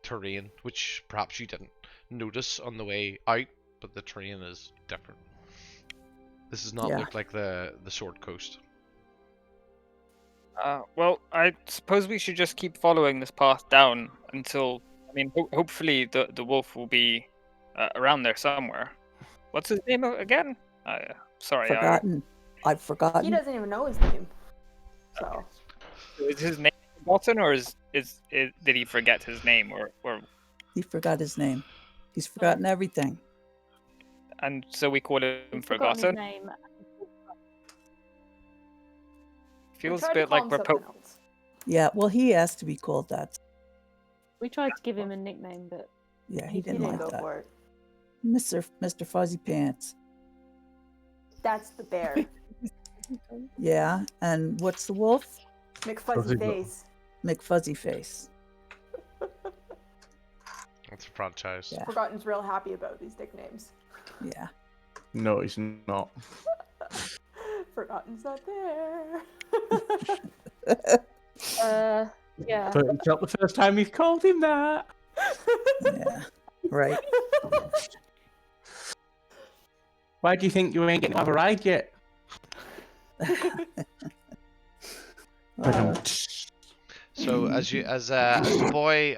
[SPEAKER 1] terrain, which perhaps you didn't notice on the way out, but the terrain is different. This does not look like the Sword Coast.
[SPEAKER 6] Well, I suppose we should just keep following this path down until. I mean, hopefully the wolf will be around there somewhere. What's his name again? Sorry,
[SPEAKER 3] Forgotten. I've forgotten.
[SPEAKER 2] He doesn't even know his name. So.
[SPEAKER 6] Is his name forgotten, or did he forget his name, or?
[SPEAKER 3] He forgot his name. He's forgotten everything.
[SPEAKER 6] And so we call him
[SPEAKER 4] He's forgotten his
[SPEAKER 6] Forgotten.
[SPEAKER 4] name.
[SPEAKER 6] Feels a
[SPEAKER 2] tried to
[SPEAKER 6] bit
[SPEAKER 2] call
[SPEAKER 6] like
[SPEAKER 2] him
[SPEAKER 6] we're
[SPEAKER 2] something else.
[SPEAKER 3] Yeah, well, he asked to be called that.
[SPEAKER 4] We tried to give him a nickname, but
[SPEAKER 3] Yeah, he
[SPEAKER 2] He
[SPEAKER 3] didn't
[SPEAKER 2] didn't
[SPEAKER 3] like
[SPEAKER 2] go
[SPEAKER 3] that.
[SPEAKER 2] for it.
[SPEAKER 3] Mr. Fuzzy Pants.
[SPEAKER 2] That's the bear.
[SPEAKER 3] Yeah, and what's the wolf?
[SPEAKER 2] McFuzzy
[SPEAKER 5] go.
[SPEAKER 2] face.
[SPEAKER 3] McFuzzy Face.
[SPEAKER 1] It's a franchise.
[SPEAKER 3] Yeah.
[SPEAKER 2] Forgotten's real happy about these nicknames.
[SPEAKER 3] Yeah.
[SPEAKER 5] No, he's not.
[SPEAKER 2] Forgotten's not there.
[SPEAKER 4] yeah.
[SPEAKER 5] But it's not the first time he's called him that.
[SPEAKER 3] Yeah. Right.
[SPEAKER 5] Why do you think you ain't getting to have a ride yet?
[SPEAKER 3] Uh,
[SPEAKER 1] So as the boy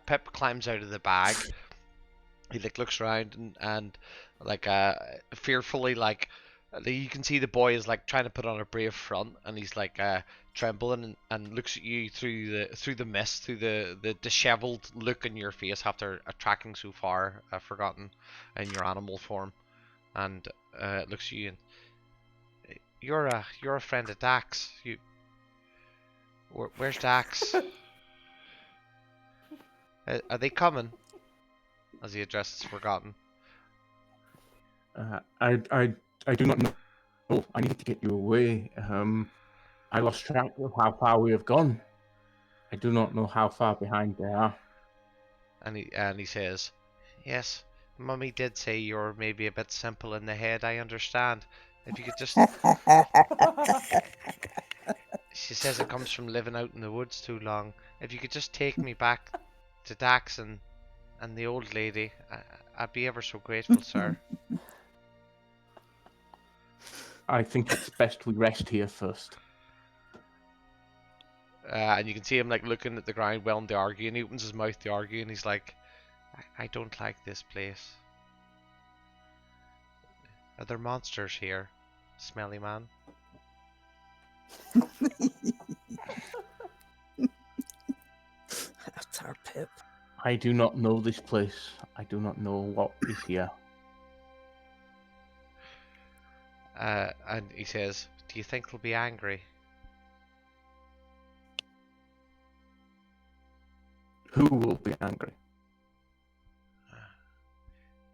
[SPEAKER 1] Pip climbs out of the bag, he like looks around and like fearfully you can see the boy is like trying to put on a brave front, and he's like trembling and looks at you through the mist, through the disheveled look in your face after tracking so far, Forgotten, in your animal form, and looks at you and you're a friend of Dax. Where's Dax? Are they coming? As he addresses Forgotten.
[SPEAKER 5] I do not know. Oh, I need to get you away. I lost track of how far we have gone. I do not know how far behind they are.
[SPEAKER 1] And he says, "Yes, Mummy did say you're maybe a bit simple in the head. I understand. If you could just," she says, "it comes from living out in the woods too long. If you could just take me back to Dax and the old lady, I'd be ever so grateful, sir."
[SPEAKER 5] I think it's best we rest here first.
[SPEAKER 1] And you can see him like looking at the ground, willing to argue, and he opens his mouth to argue, and he's like, I don't like this place. Are there monsters here, smelly man?
[SPEAKER 3] That's our Pip.
[SPEAKER 5] I do not know this place. I do not know what is here.
[SPEAKER 1] And he says, "Do you think they'll be angry?"
[SPEAKER 5] Who will be angry?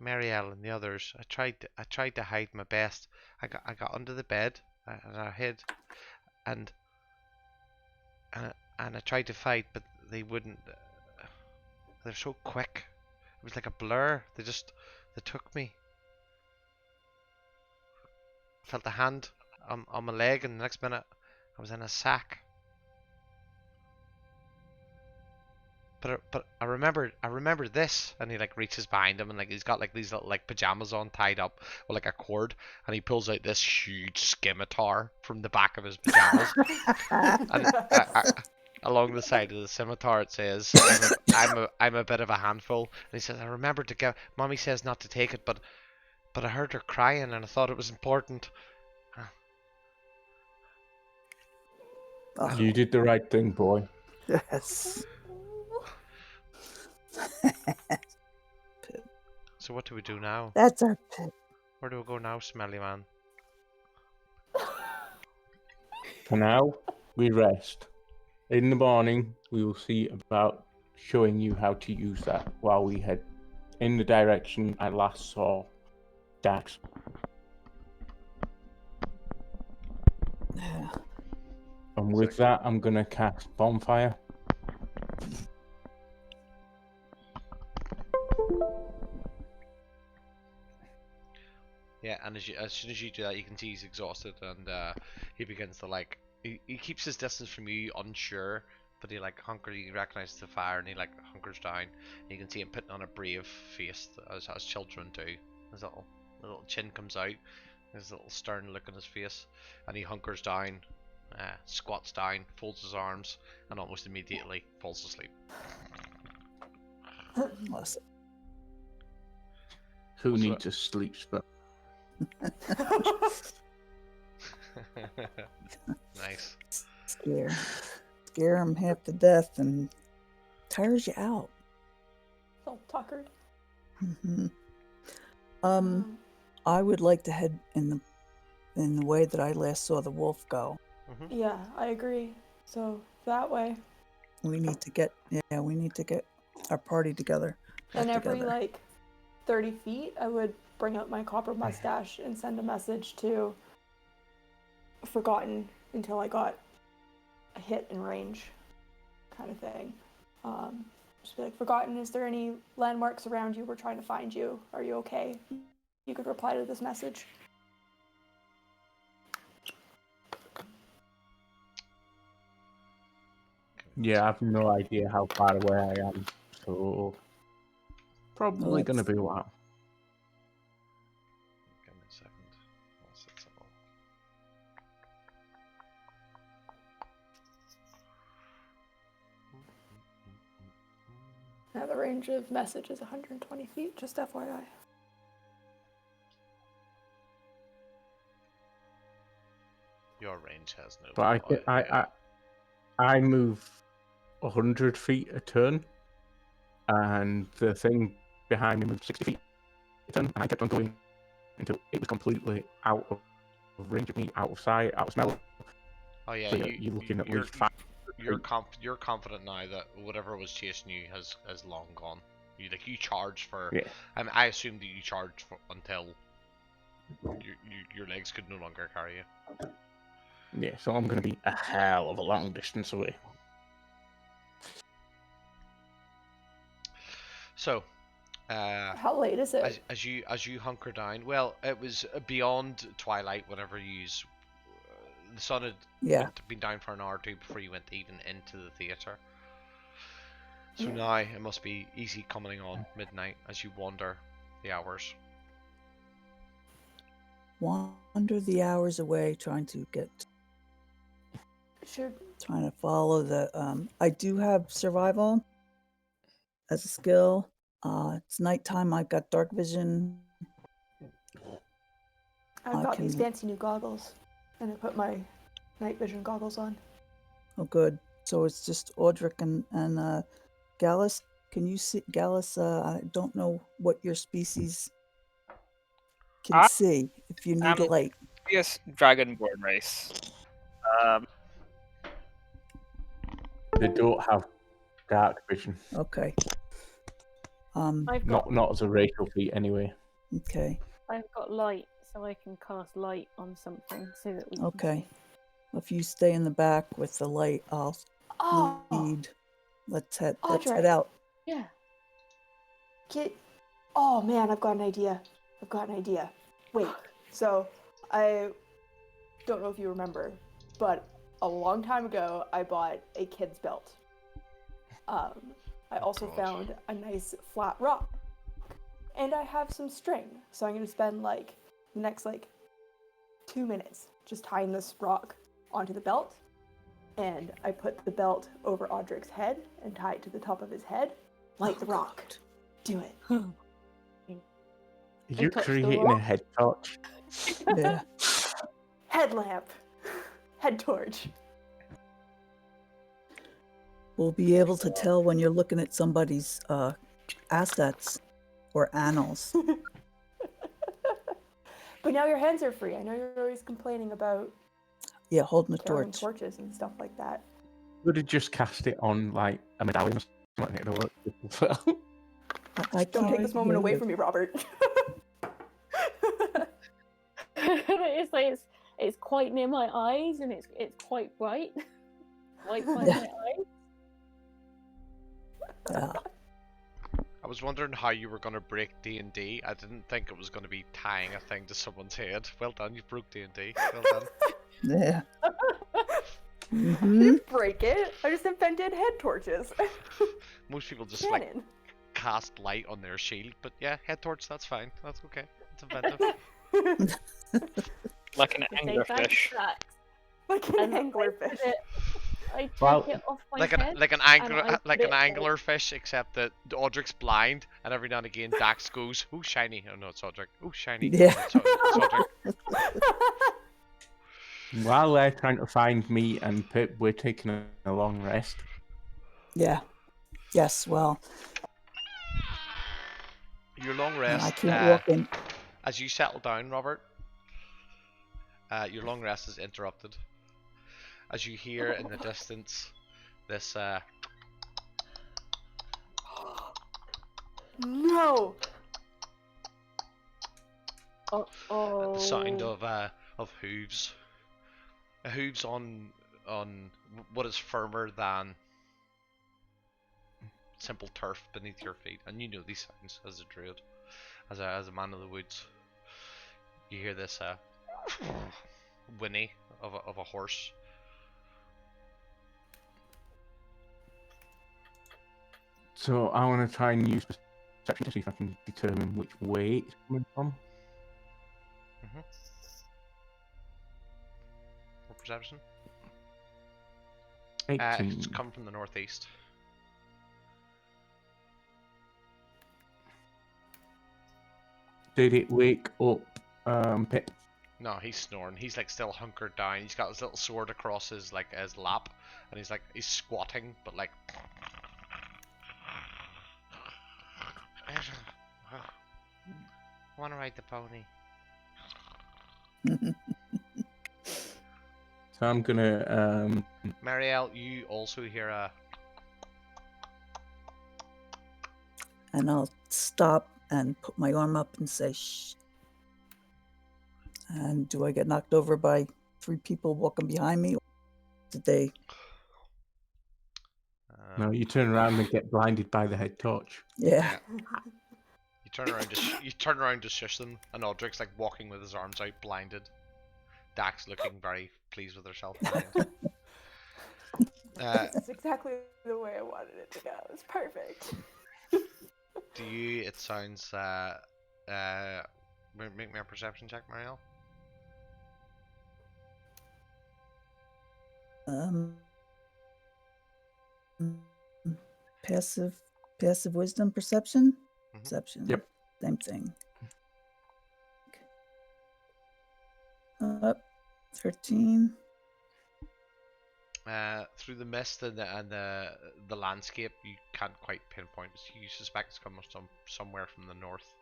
[SPEAKER 1] Marielle and the others. I tried to hide my best. I got under the bed and I hid, and and I tried to fight, but they wouldn't. They're so quick. It was like a blur. They took me. I felt a hand on my leg, and the next minute I was in a sack. But I remember this, and he like reaches behind him, and like he's got like these little like pajamas on tied up with like a cord, and he pulls out this huge scimitar from the back of his pajamas, and along the side of the scimitar it says, I'm a bit of a handful," and he says, "I remembered to get. Mommy says not to take it, but I heard her crying, and I thought it was important."
[SPEAKER 3] Oh,
[SPEAKER 5] You did the right thing, boy.
[SPEAKER 3] yes.
[SPEAKER 1] So what do we do now?
[SPEAKER 3] That's our Pip.
[SPEAKER 1] Where do we go now, smelly man?
[SPEAKER 5] For now, we rest. In the morning, we will see about showing you how to use that while we head in the direction I last saw Dax.
[SPEAKER 3] Yeah.
[SPEAKER 5] And with that, I'm going to cast Bonfire.
[SPEAKER 1] Yeah, and as soon as you do that, you can see he's exhausted, and he begins to like he keeps his distance from you, unsure, but he like he recognizes the fire, and he like hunkers down. And you can see him putting on a brave face, as children do. His little chin comes out, his little stern look on his face, and he hunkers down, squats down, folds his arms, and almost immediately falls asleep.
[SPEAKER 3] Listen.
[SPEAKER 5] Who
[SPEAKER 1] So-
[SPEAKER 5] needs a sleep spell?
[SPEAKER 1] Nice.
[SPEAKER 3] Scare him half to death and tires you out.
[SPEAKER 2] Oh, Tucker.
[SPEAKER 3] Hmm. I would like to head in the way that I last saw the wolf go.
[SPEAKER 2] Yeah, I agree. So that way.
[SPEAKER 3] We need to get our party together. Back
[SPEAKER 2] And every
[SPEAKER 3] together.
[SPEAKER 2] like 30 feet, I would bring out my copper mustache and send a message to Forgotten until I got a hit in range, kind of thing. Just be like, Forgotten, is there any landmarks around you? We're trying to find you. Are you okay? You could reply to this message.
[SPEAKER 5] Yeah, I have no idea how far away I am, so probably going to be a while.
[SPEAKER 1] Give me a second. I'll set some up.
[SPEAKER 2] Now the range of message is 120 feet, just FYI.
[SPEAKER 1] Your range has no.
[SPEAKER 5] But I move 100 feet a turn, and the thing behind me moved 60 feet a turn, and I kept on going until it was completely out of range of me, out of sight, out of smell.
[SPEAKER 1] Oh yeah,
[SPEAKER 5] So you're looking at least 5.
[SPEAKER 1] You're confident now that whatever was chasing you has long gone. You charged for.
[SPEAKER 5] Yeah.
[SPEAKER 1] I assume that you charged for until your legs could no longer carry you.
[SPEAKER 5] Yeah, so I'm going to be a hell of a long distance away.
[SPEAKER 1] So,
[SPEAKER 2] how late is it?
[SPEAKER 1] as you hunker down, well, it was beyond twilight whenever the sun had been down for an hour or two before you went even into the theater. So now it must be easy coming on midnight as you wander the hours.
[SPEAKER 3] Wander the hours away, trying to follow the. I do have survival as a skill. It's nighttime. I've got dark vision.
[SPEAKER 2] I've got these fancy new goggles, and I put my night vision goggles on.
[SPEAKER 3] Oh, good. So it's just Audric and Gallus. Can you see Gallus? I don't know what your species can see. If you need light.
[SPEAKER 6] Yes, dragonborn race.
[SPEAKER 5] They don't have dark vision.
[SPEAKER 3] Okay.
[SPEAKER 5] Not as a racial feat anyway.
[SPEAKER 3] Okay.
[SPEAKER 4] I've got light, so I can cast light on something so that we can
[SPEAKER 3] Okay. If you stay in the back with the light, I'll lead. Let's head out.
[SPEAKER 4] Yeah.
[SPEAKER 2] Oh man, I've got an idea. Wait, so I don't know if you remember, but a long time ago I bought a kid's belt. I also found a nice flat rock. And I have some string, so I'm gonna spend the next 2 minutes just tying this rock onto the belt. And I put the belt over Audric's head and tie it to the top of his head. Light the rock. Do it.
[SPEAKER 5] You're creating a head torch.
[SPEAKER 3] Yeah.
[SPEAKER 2] Headlamp. Head torch.
[SPEAKER 3] We'll be able to tell when you're looking at somebody's assets or annals.
[SPEAKER 2] But now your hands are free. I know you're always complaining about
[SPEAKER 3] holding a
[SPEAKER 2] carrying
[SPEAKER 3] torch.
[SPEAKER 2] torches and stuff like that.
[SPEAKER 5] Would have just cast it on a medallion or something. It'll work as well.
[SPEAKER 3] I
[SPEAKER 2] Don't take this moment away from me, Robert.
[SPEAKER 4] it's quite near my eyes, and it's quite bright. Like my eyes.
[SPEAKER 3] Yeah.
[SPEAKER 1] I was wondering how you were going to break D&D. I didn't think it was going to be tying a thing to someone's head. Well done, you broke D&D. Well done.
[SPEAKER 3] Yeah.
[SPEAKER 2] I didn't break it. I just invented head torches.
[SPEAKER 1] Most people just cast light on their shield, but yeah, head torch, that's fine. That's okay. It's inventive.
[SPEAKER 6] Like an anglerfish.
[SPEAKER 2] Like an anglerfish.
[SPEAKER 4] I take it off my head.
[SPEAKER 1] Like an anglerfish, except that Audric's blind, and every now and again Dax goes, "Ooh, shiny!" Oh no, it's Audric. "Ooh, shiny!"
[SPEAKER 3] Yeah.
[SPEAKER 1] It's Audric.
[SPEAKER 5] While they're trying to find me and Pip, we're taking a long rest.
[SPEAKER 3] Yeah. Yes. Well.
[SPEAKER 1] Your long rest.
[SPEAKER 3] I can't walk in.
[SPEAKER 1] As you settle down, Robert, your long rest is interrupted. as you hear in the distance this
[SPEAKER 2] No.
[SPEAKER 4] Oh.
[SPEAKER 1] the sound of hooves. Hooves on what is firmer than simple turf beneath your feet, and you know these sounds as a druid, as a man of the woods. You hear this whinny of a horse.
[SPEAKER 5] So I want to try and use perception to see if I can determine which way it's coming from.
[SPEAKER 1] Or perception.
[SPEAKER 5] 18.
[SPEAKER 1] It's come from the northeast.
[SPEAKER 5] Did it wake up Pip?
[SPEAKER 1] No, he's snoring. He's like still hunkered down. He's got his little sword across his his lap, and he's squatting, but like. I want to ride the pony.
[SPEAKER 5] So I'm gonna
[SPEAKER 1] Marielle, you also hear a.
[SPEAKER 3] And I'll stop and put my arm up and say, shh. And do I get knocked over by 3 people walking behind me? Or did they?
[SPEAKER 5] no, you turn around and get blinded by the head torch.
[SPEAKER 3] Yeah.
[SPEAKER 1] You turn around to shush them, and Aldrich's like walking with his arms out, blinded. Dax looking very pleased with herself.
[SPEAKER 2] That's exactly the way I wanted it to go. It's perfect.
[SPEAKER 1] Do you? It sounds. Make me a perception check, Marielle.
[SPEAKER 3] Passive wisdom, perception?
[SPEAKER 1] Mhm.
[SPEAKER 3] Perception.
[SPEAKER 5] Yep.
[SPEAKER 3] Same thing. 13.
[SPEAKER 1] Through the mist and the landscape, you can't quite pinpoint. You suspect it's coming somewhere from the north.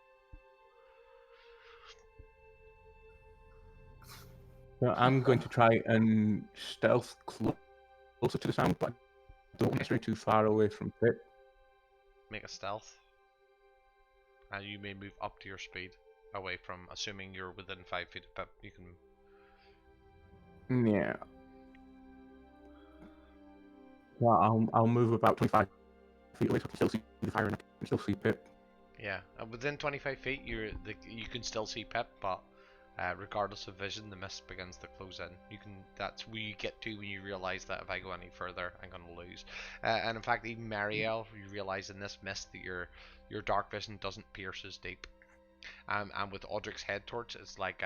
[SPEAKER 5] So I'm going to try and stealth closer to the sound, but I don't want to stray too far away from Pip.
[SPEAKER 1] Make a stealth, and you may move up to your speed away from. Assuming you're within 5 feet of Pip, you can.
[SPEAKER 5] Yeah. Well, I'll move about 25 feet away so I can still see the fire and I can still see Pip.
[SPEAKER 1] Yeah, within 25 feet, you can still see Pip, but regardless of vision, the mist begins to close in. That's where you get to when you realize that if I go any further, I'm gonna lose. And in fact, even Marielle, you realize in this mist that your dark vision doesn't pierce as deep. And with Audric's head torch, it's like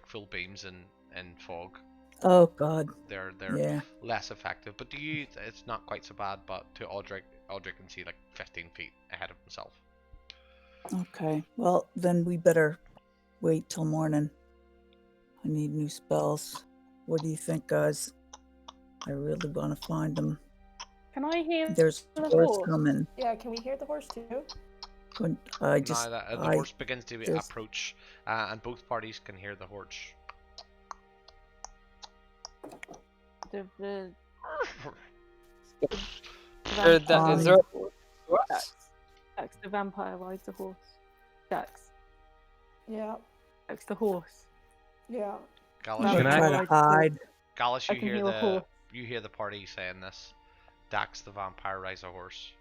[SPEAKER 1] full beams in fog.
[SPEAKER 3] Oh, God.
[SPEAKER 1] They're
[SPEAKER 3] Yeah.
[SPEAKER 1] less effective, but to you, it's not quite so bad. But to Audric can see like 15 feet ahead of himself.
[SPEAKER 3] Okay. Well, then we better wait till morning. I need new spells. What do you think, guys? I really want to find them.
[SPEAKER 4] Can I hear
[SPEAKER 3] There's
[SPEAKER 4] the
[SPEAKER 3] horse
[SPEAKER 4] horse?
[SPEAKER 3] coming.
[SPEAKER 2] Yeah, can we hear the horse too?
[SPEAKER 1] The horse begins to approach, and both parties can hear the horse.
[SPEAKER 4] The
[SPEAKER 6] Is there
[SPEAKER 4] Dax, the vampire rides the horse. Dax,
[SPEAKER 2] Yeah,
[SPEAKER 4] the horse.
[SPEAKER 2] yeah.
[SPEAKER 1] Gallus,
[SPEAKER 5] Can I
[SPEAKER 3] try to hide?
[SPEAKER 1] Gallus,
[SPEAKER 4] I can hear a horse.
[SPEAKER 1] you hear the party saying this. Dax the vampire rides a horse.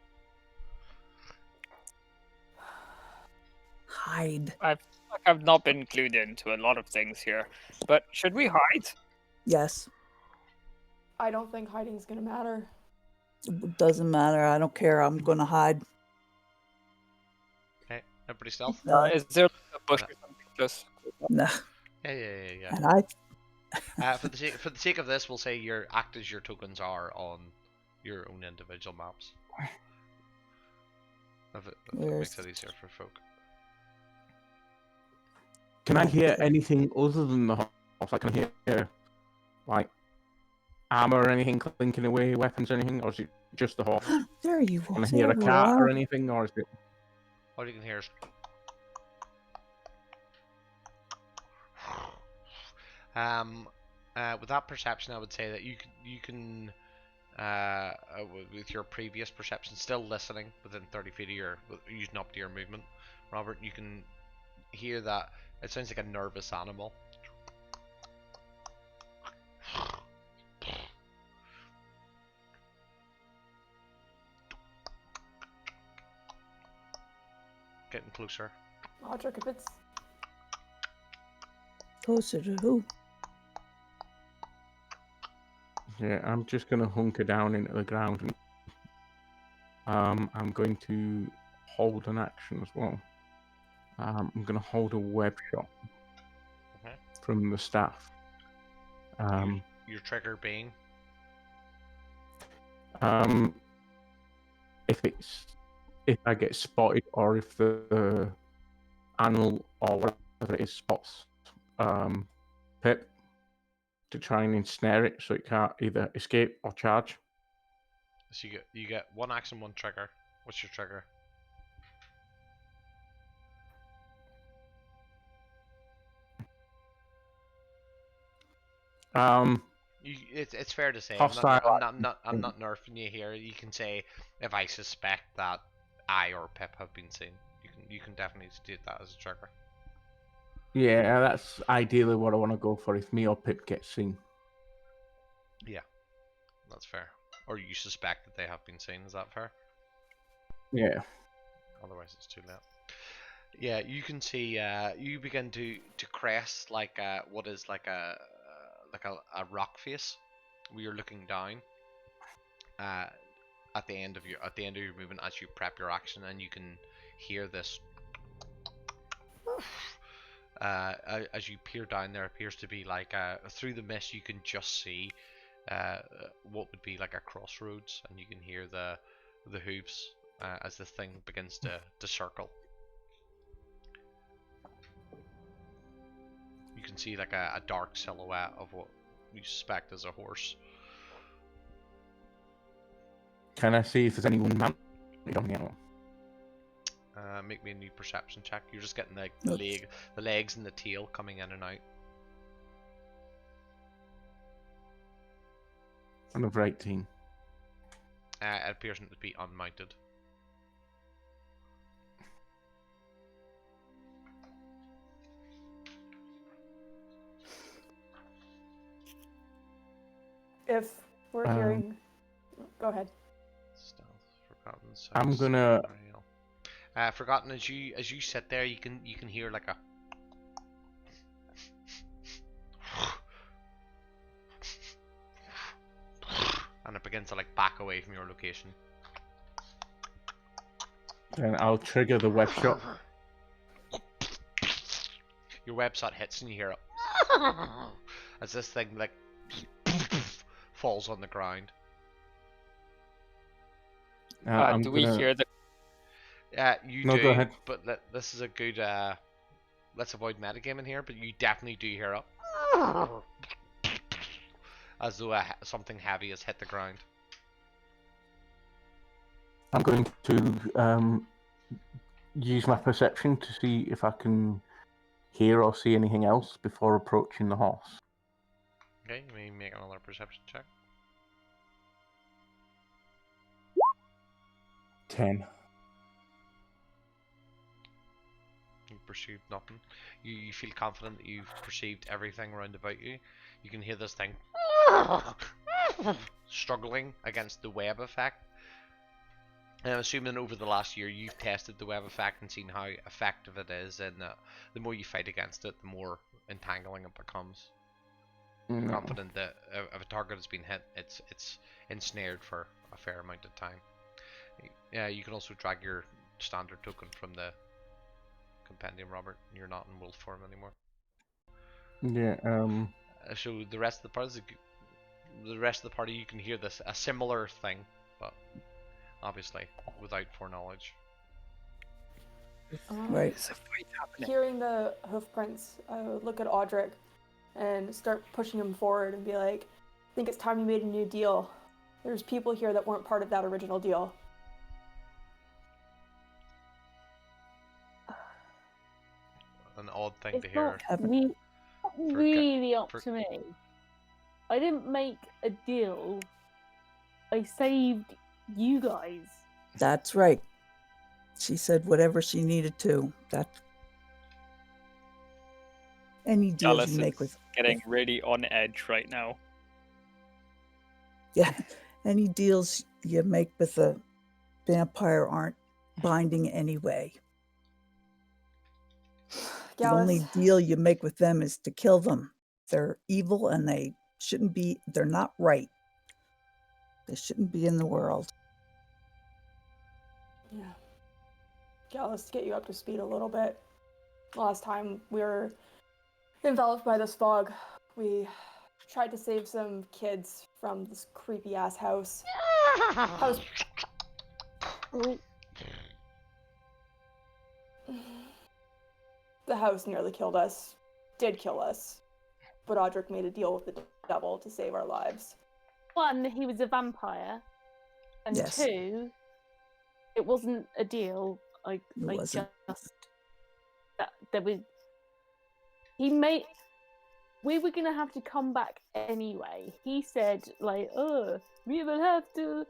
[SPEAKER 3] Hide.
[SPEAKER 6] I've not been clued into a lot of things here, but should we hide?
[SPEAKER 3] Yes.
[SPEAKER 2] I don't think hiding's gonna matter.
[SPEAKER 3] It doesn't matter. I don't care. I'm going to hide.
[SPEAKER 1] Okay, everybody stealth.
[SPEAKER 6] Is there a bush or something close?
[SPEAKER 3] No.
[SPEAKER 1] Yeah.
[SPEAKER 3] And I
[SPEAKER 1] For the sake of this, we'll say your act as your tokens are on your own individual maps. If it makes it easier for folk.
[SPEAKER 5] Can I hear anything other than the horse? Like, can I hear, like, armor or anything clinking away, weapons or anything? Or is it just the horse?
[SPEAKER 3] there you
[SPEAKER 5] Can I
[SPEAKER 3] are.
[SPEAKER 5] hear a
[SPEAKER 3] There you
[SPEAKER 5] cat
[SPEAKER 3] are.
[SPEAKER 5] or anything? Or is it...
[SPEAKER 1] All you can hear is... With that perception, I would say that you can with your previous perception, still listening within 30 feet of your, using up to your movement, Robert, you can hear that it sounds like a nervous animal. Getting closer.
[SPEAKER 2] Audric, if it's
[SPEAKER 3] Closer to who?
[SPEAKER 5] Yeah, I'm just gonna hunker down into the ground. And, I'm going to hold an action as well. I'm gonna hold a web shot
[SPEAKER 1] Okay.
[SPEAKER 5] from the staff.
[SPEAKER 1] Your trigger being.
[SPEAKER 5] If I get spotted, or if the animal or whatever it is spots Pip, to try and ensnare it so it can't either escape or charge.
[SPEAKER 1] So you get one action, one trigger. What's your trigger? It's fair to say.
[SPEAKER 5] Hostile.
[SPEAKER 1] I'm not nerfing you here. You can say if I suspect that I or Pip have been seen. You can definitely state that as a trigger.
[SPEAKER 5] Yeah, that's ideally what I want to go for if me or Pip gets seen.
[SPEAKER 1] Yeah, that's fair. Or you suspect that they have been seen. Is that fair?
[SPEAKER 5] Yeah.
[SPEAKER 1] Otherwise, it's too late. Yeah, you can see. You begin to crest like what is like a rock face. Where you're looking down. At the end of your movement as you prep your action, and you can hear this. As you peer down, there appears to be like through the mist. You can just see what would be like a crossroads, and you can hear the hooves as the thing begins to circle. You can see like a dark silhouette of what you suspect is a horse.
[SPEAKER 5] Can I see if there's anyone mounted on the animal?
[SPEAKER 1] Make me a new perception check. You're just getting like
[SPEAKER 3] Oops.
[SPEAKER 1] the legs and the tail coming in and out.
[SPEAKER 5] Another 18.
[SPEAKER 1] It appears to be unmounted.
[SPEAKER 2] if we're hearing, go ahead.
[SPEAKER 1] Stealth, forgotten.
[SPEAKER 5] I'm gonna.
[SPEAKER 1] Forgotten. As you sit there, you can hear like a. And it begins to like back away from your location.
[SPEAKER 5] Then I'll trigger the web shot.
[SPEAKER 1] Your website hits and you hear it as this thing like falls on the ground.
[SPEAKER 6] Do we hear the?
[SPEAKER 1] You
[SPEAKER 5] No,
[SPEAKER 1] do.
[SPEAKER 5] go ahead.
[SPEAKER 1] But this is a good. Let's avoid metagaming here. But you definitely do hear it, as though something heavy has hit the ground.
[SPEAKER 5] I'm going to use my perception to see if I can hear or see anything else before approaching the horse.
[SPEAKER 1] Okay, you may make another perception check.
[SPEAKER 5] 10.
[SPEAKER 1] You perceived nothing. You feel confident that you've perceived everything around about you. You can hear this thing struggling against the web effect. And I'm assuming over the last year you've tested the web effect and seen how effective it is, and the more you fight against it, the more entangling it becomes.
[SPEAKER 5] No.
[SPEAKER 1] Confident that if a target has been hit, it's ensnared for a fair amount of time. Yeah, you can also drag your standard token from the compendium, Robert. You're not in wolf form anymore.
[SPEAKER 5] Yeah.
[SPEAKER 1] So the rest of the party, you can hear a similar thing, but obviously without foreknowledge.
[SPEAKER 3] Right.
[SPEAKER 6] There's a fight happening.
[SPEAKER 2] Hearing the hoof prints, I would look at Audric and start pushing him forward and be like, I think it's time you made a new deal. There's people here that weren't part of that original deal.
[SPEAKER 1] An odd thing
[SPEAKER 4] It's
[SPEAKER 1] to hear.
[SPEAKER 4] not really up to me. I didn't make a deal. I saved you guys.
[SPEAKER 3] That's right. She said whatever she needed to. That any deals
[SPEAKER 6] Dallas
[SPEAKER 3] you make
[SPEAKER 6] is
[SPEAKER 3] with
[SPEAKER 6] getting really on edge right now.
[SPEAKER 3] yeah, any deals you make with a vampire aren't binding anyway. The only
[SPEAKER 2] Gallus,
[SPEAKER 3] deal you make with them is to kill them. They're evil and they shouldn't be. They're not right. They shouldn't be in the world.
[SPEAKER 2] yeah. Gallus, to get you up to speed a little bit. Last time we were enveloped by this fog, we tried to save some kids from this creepy ass house. House. The house nearly killed us. Did kill us. But Audric made a deal with the devil to save our lives.
[SPEAKER 4] One, he was a vampire, and
[SPEAKER 3] Yes.
[SPEAKER 4] two, it wasn't a deal.
[SPEAKER 3] It wasn't.
[SPEAKER 4] There was. He made. We were gonna have to come back anyway. He said, like, "Oh, we will have to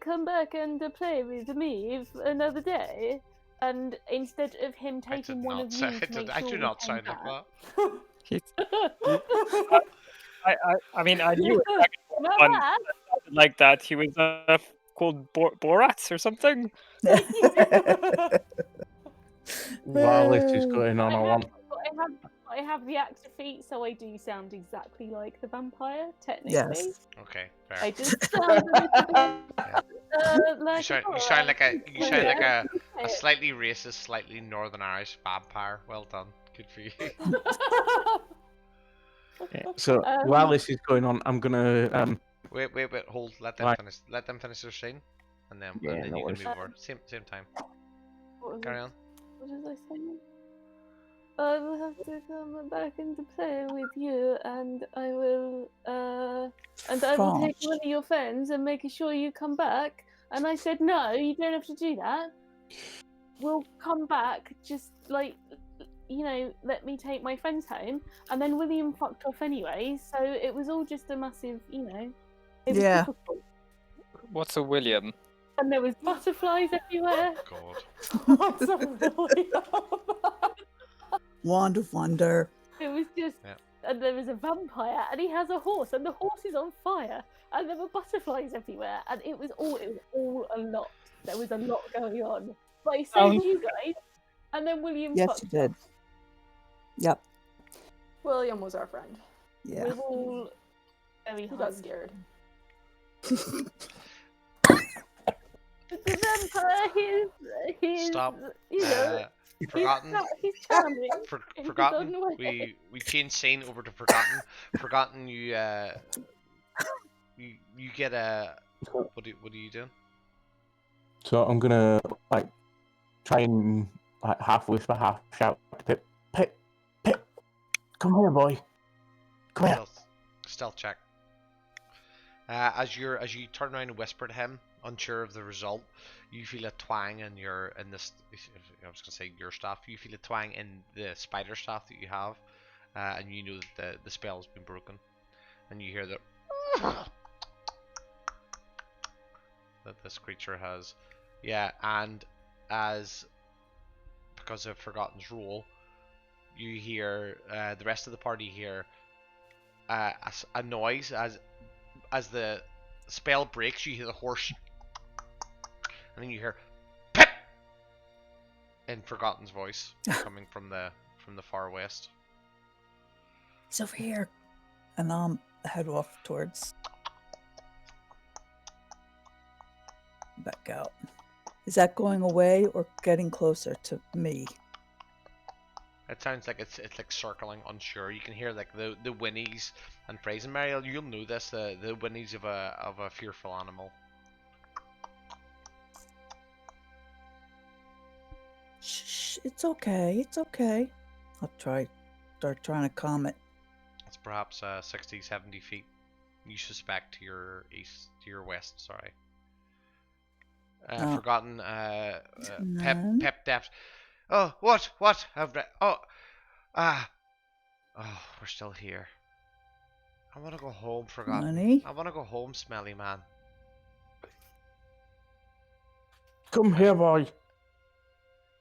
[SPEAKER 4] come back and play with me another day." And instead of him taking one of you to make sure
[SPEAKER 1] I do
[SPEAKER 4] we
[SPEAKER 1] not
[SPEAKER 4] came
[SPEAKER 1] sound like
[SPEAKER 4] back-
[SPEAKER 1] that.
[SPEAKER 6] I mean, I knew
[SPEAKER 4] Not
[SPEAKER 6] one
[SPEAKER 4] that.
[SPEAKER 6] like that. He was called Borat or something.
[SPEAKER 5] While this is going on, I want.
[SPEAKER 4] I have the actor feet, so I do sound exactly like the vampire, technically.
[SPEAKER 3] Yes.
[SPEAKER 1] Okay,
[SPEAKER 4] I
[SPEAKER 1] fair.
[SPEAKER 4] just sound a little bit like
[SPEAKER 1] You sound like a
[SPEAKER 4] Yeah.
[SPEAKER 1] slightly racist, slightly Northern Irish vampire. Well done. Good for you.
[SPEAKER 5] So while this is going on, I'm gonna
[SPEAKER 1] Wait, hold. Let them
[SPEAKER 5] Right.
[SPEAKER 1] finish. Let them finish their scene, and then
[SPEAKER 5] Yeah, no
[SPEAKER 1] you can
[SPEAKER 5] worries.
[SPEAKER 1] move over. Same time.
[SPEAKER 4] What was
[SPEAKER 1] Carry
[SPEAKER 4] it?
[SPEAKER 1] on.
[SPEAKER 4] What was I saying? I will have to come back into play with you, and I will take
[SPEAKER 3] France.
[SPEAKER 4] one of your friends and make sure you come back. And I said, no, you don't have to do that. We'll come back, just like, let me take my friends home. And then William fucked off anyway, so it was all just a massive, it was
[SPEAKER 3] Yeah.
[SPEAKER 4] difficult.
[SPEAKER 6] What's a William?
[SPEAKER 4] And there was butterflies everywhere.
[SPEAKER 1] God.
[SPEAKER 2] What's a William?
[SPEAKER 3] Wand of Wonder.
[SPEAKER 4] It was just,
[SPEAKER 1] Yeah.
[SPEAKER 4] and there was a vampire, and he has a horse, and the horse is on fire, and there were butterflies everywhere, and it was all a lot. There was a lot going on. But I saved you guys, and then William
[SPEAKER 3] Yes,
[SPEAKER 4] fucked
[SPEAKER 3] you did.
[SPEAKER 4] off.
[SPEAKER 3] Yep.
[SPEAKER 2] William was our friend.
[SPEAKER 3] Yeah.
[SPEAKER 4] We're all very
[SPEAKER 2] He got
[SPEAKER 4] hard.
[SPEAKER 2] scared.
[SPEAKER 4] But the vampire, he's
[SPEAKER 1] Stop. Forgotten.
[SPEAKER 4] he's charming. in his
[SPEAKER 1] Forgotten.
[SPEAKER 4] own way.
[SPEAKER 1] We changed scene over to Forgotten. Forgotten. You get a. What are you doing?
[SPEAKER 5] So I'm gonna try and half whisper, half shout to Pip. Pip, come here, boy. Come here.
[SPEAKER 1] Stealth check. As you turn around and whisper to him, unsure of the result, you feel a twang in this. I was gonna say your staff. You feel a twang in the spider staff that you have, and you know that the spell has been broken, and you hear that this creature has. Yeah, and because of Forgotten's rule, you hear the rest of the party hear a noise as the spell breaks. You hear the horse, and then you hear Pip in Forgotten's voice coming from the far west.
[SPEAKER 3] He's over here. And I'll head off towards back out. Is that going away or getting closer to me?
[SPEAKER 1] It sounds like it's like circling, unsure. You can hear like the whinnies and phrasing. Mariel, you'll know this. The whinnies of a fearful animal.
[SPEAKER 3] Shh, it's okay. It's okay. I'll start trying to calm it.
[SPEAKER 1] It's perhaps 60, 70 feet. You suspect to your east, to your west. Sorry.
[SPEAKER 3] Oh.
[SPEAKER 1] Forgotten.
[SPEAKER 3] None.
[SPEAKER 1] Pep deft. Oh, what? Oh, we're still here. I want to go home, Forgotten.
[SPEAKER 3] Honey?
[SPEAKER 1] I want to go home, Smelly Man.
[SPEAKER 5] Come here, boy.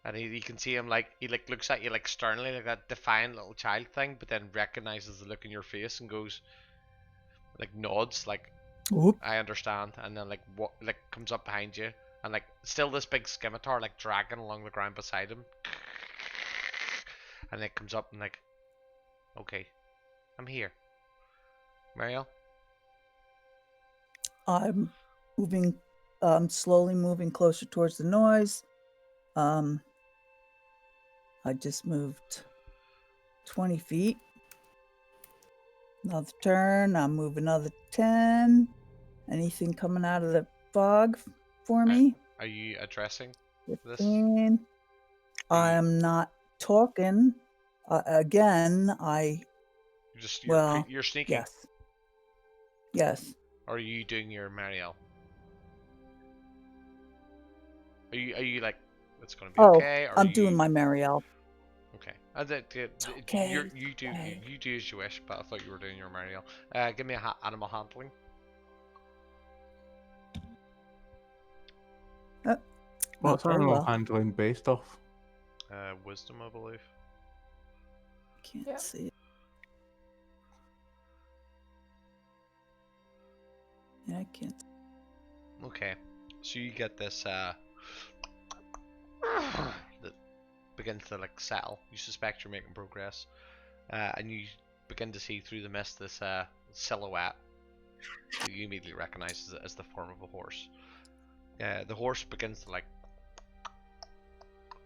[SPEAKER 1] And you can see him like he like looks at you like sternly, like that defiant little child thing, but then recognizes the look in your face and goes, like nods, like
[SPEAKER 3] Oop.
[SPEAKER 1] I understand, and then like what like comes up behind you, and like still this big scimitar like dragging along the ground beside him, and it comes up and like, okay, I'm here, Mariel.
[SPEAKER 3] I'm moving, slowly moving closer towards the noise. I just moved 20 feet. Another turn. I'll move another 10. Anything coming out of the fog for me?
[SPEAKER 1] Are you addressing this?
[SPEAKER 3] 15. I'm not talking. Again,
[SPEAKER 1] You're sneaking.
[SPEAKER 3] Yes. Yes.
[SPEAKER 1] Or are you doing your Mariel? Are you like it's gonna be okay? Or
[SPEAKER 3] I'm doing my Marielle.
[SPEAKER 1] Okay.
[SPEAKER 3] Okay.
[SPEAKER 1] You do as you wish, but I thought you were doing your Mariel. Give me a animal handling.
[SPEAKER 5] What's
[SPEAKER 3] Okay,
[SPEAKER 5] animal
[SPEAKER 3] well.
[SPEAKER 5] handling based off?
[SPEAKER 1] Wisdom, I believe.
[SPEAKER 3] Can't
[SPEAKER 2] Yeah.
[SPEAKER 3] see it. Yeah, I can't.
[SPEAKER 1] Okay. So you get this that begins to like settle. You suspect you're making progress, and you begin to see through the mist this silhouette that you immediately recognize as the form of a horse. The horse begins to like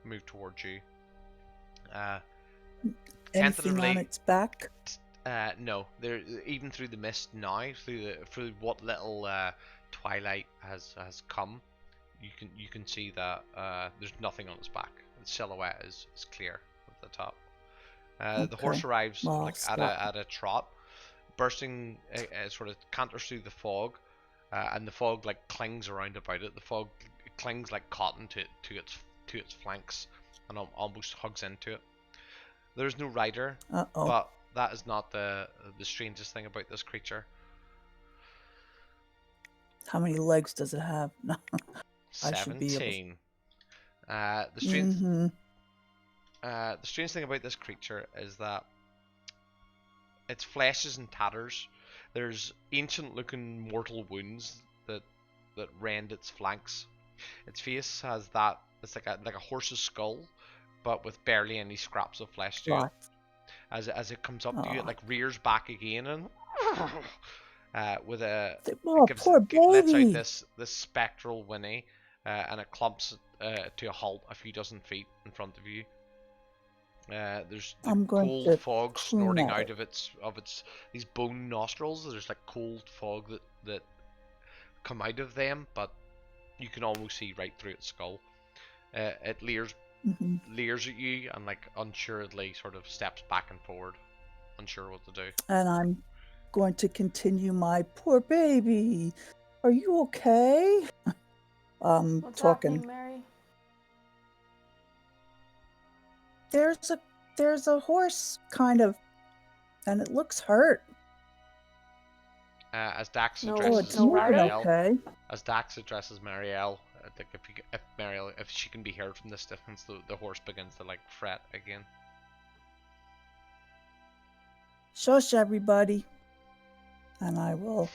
[SPEAKER 1] move towards you.
[SPEAKER 3] Anything on its back?
[SPEAKER 1] No. There, even through the mist now, through what little twilight has come, you can see that there's nothing on its back. The silhouette is clear at the top. The horse
[SPEAKER 3] Okay.
[SPEAKER 1] arrives
[SPEAKER 3] Well,
[SPEAKER 1] like
[SPEAKER 3] stop.
[SPEAKER 1] at a trot, bursting sort of canters through the fog, and the fog like clings around about it. The fog clings like cotton to its flanks, and almost hugs into it. There's no rider,
[SPEAKER 3] Uh-oh.
[SPEAKER 1] but that is not the strangest thing about this creature.
[SPEAKER 3] How many legs does it have? No. I should be able to-
[SPEAKER 1] 17. The strange
[SPEAKER 3] Mm-hmm.
[SPEAKER 1] the strange thing about this creature is that its flesh is in tatters. There's ancient looking mortal wounds that rend its flanks. Its face has that it's like a horse's skull, but with barely any scraps of flesh to it. As it comes up to you, it like rears back again and with a
[SPEAKER 3] Oh, poor
[SPEAKER 1] lets out
[SPEAKER 3] baby.
[SPEAKER 1] this spectral whinny, and it clumps to a halt a few dozen feet in front of you. There's
[SPEAKER 3] I'm going
[SPEAKER 1] cold
[SPEAKER 3] to
[SPEAKER 1] fog
[SPEAKER 3] clean
[SPEAKER 1] snorting
[SPEAKER 3] that
[SPEAKER 1] out of its these bone nostrils. There's like cold fog that come out of them, but you can almost see right through its skull. It leers at you and like unsuredly sort of steps back and forward, unsure what to do.
[SPEAKER 3] And I'm going to continue my poor baby. Are you okay?
[SPEAKER 2] What's
[SPEAKER 3] Talking.
[SPEAKER 2] happening, Mary?
[SPEAKER 3] There's a horse kind of, and it looks hurt.
[SPEAKER 1] As Dax
[SPEAKER 2] No,
[SPEAKER 1] addresses
[SPEAKER 2] it's no rider?
[SPEAKER 1] Marielle,
[SPEAKER 3] Okay.
[SPEAKER 1] as Dax addresses Marielle, I think if Marielle, if she can be heard from this distance, the horse begins to like fret again.
[SPEAKER 3] Shush, everybody. And I will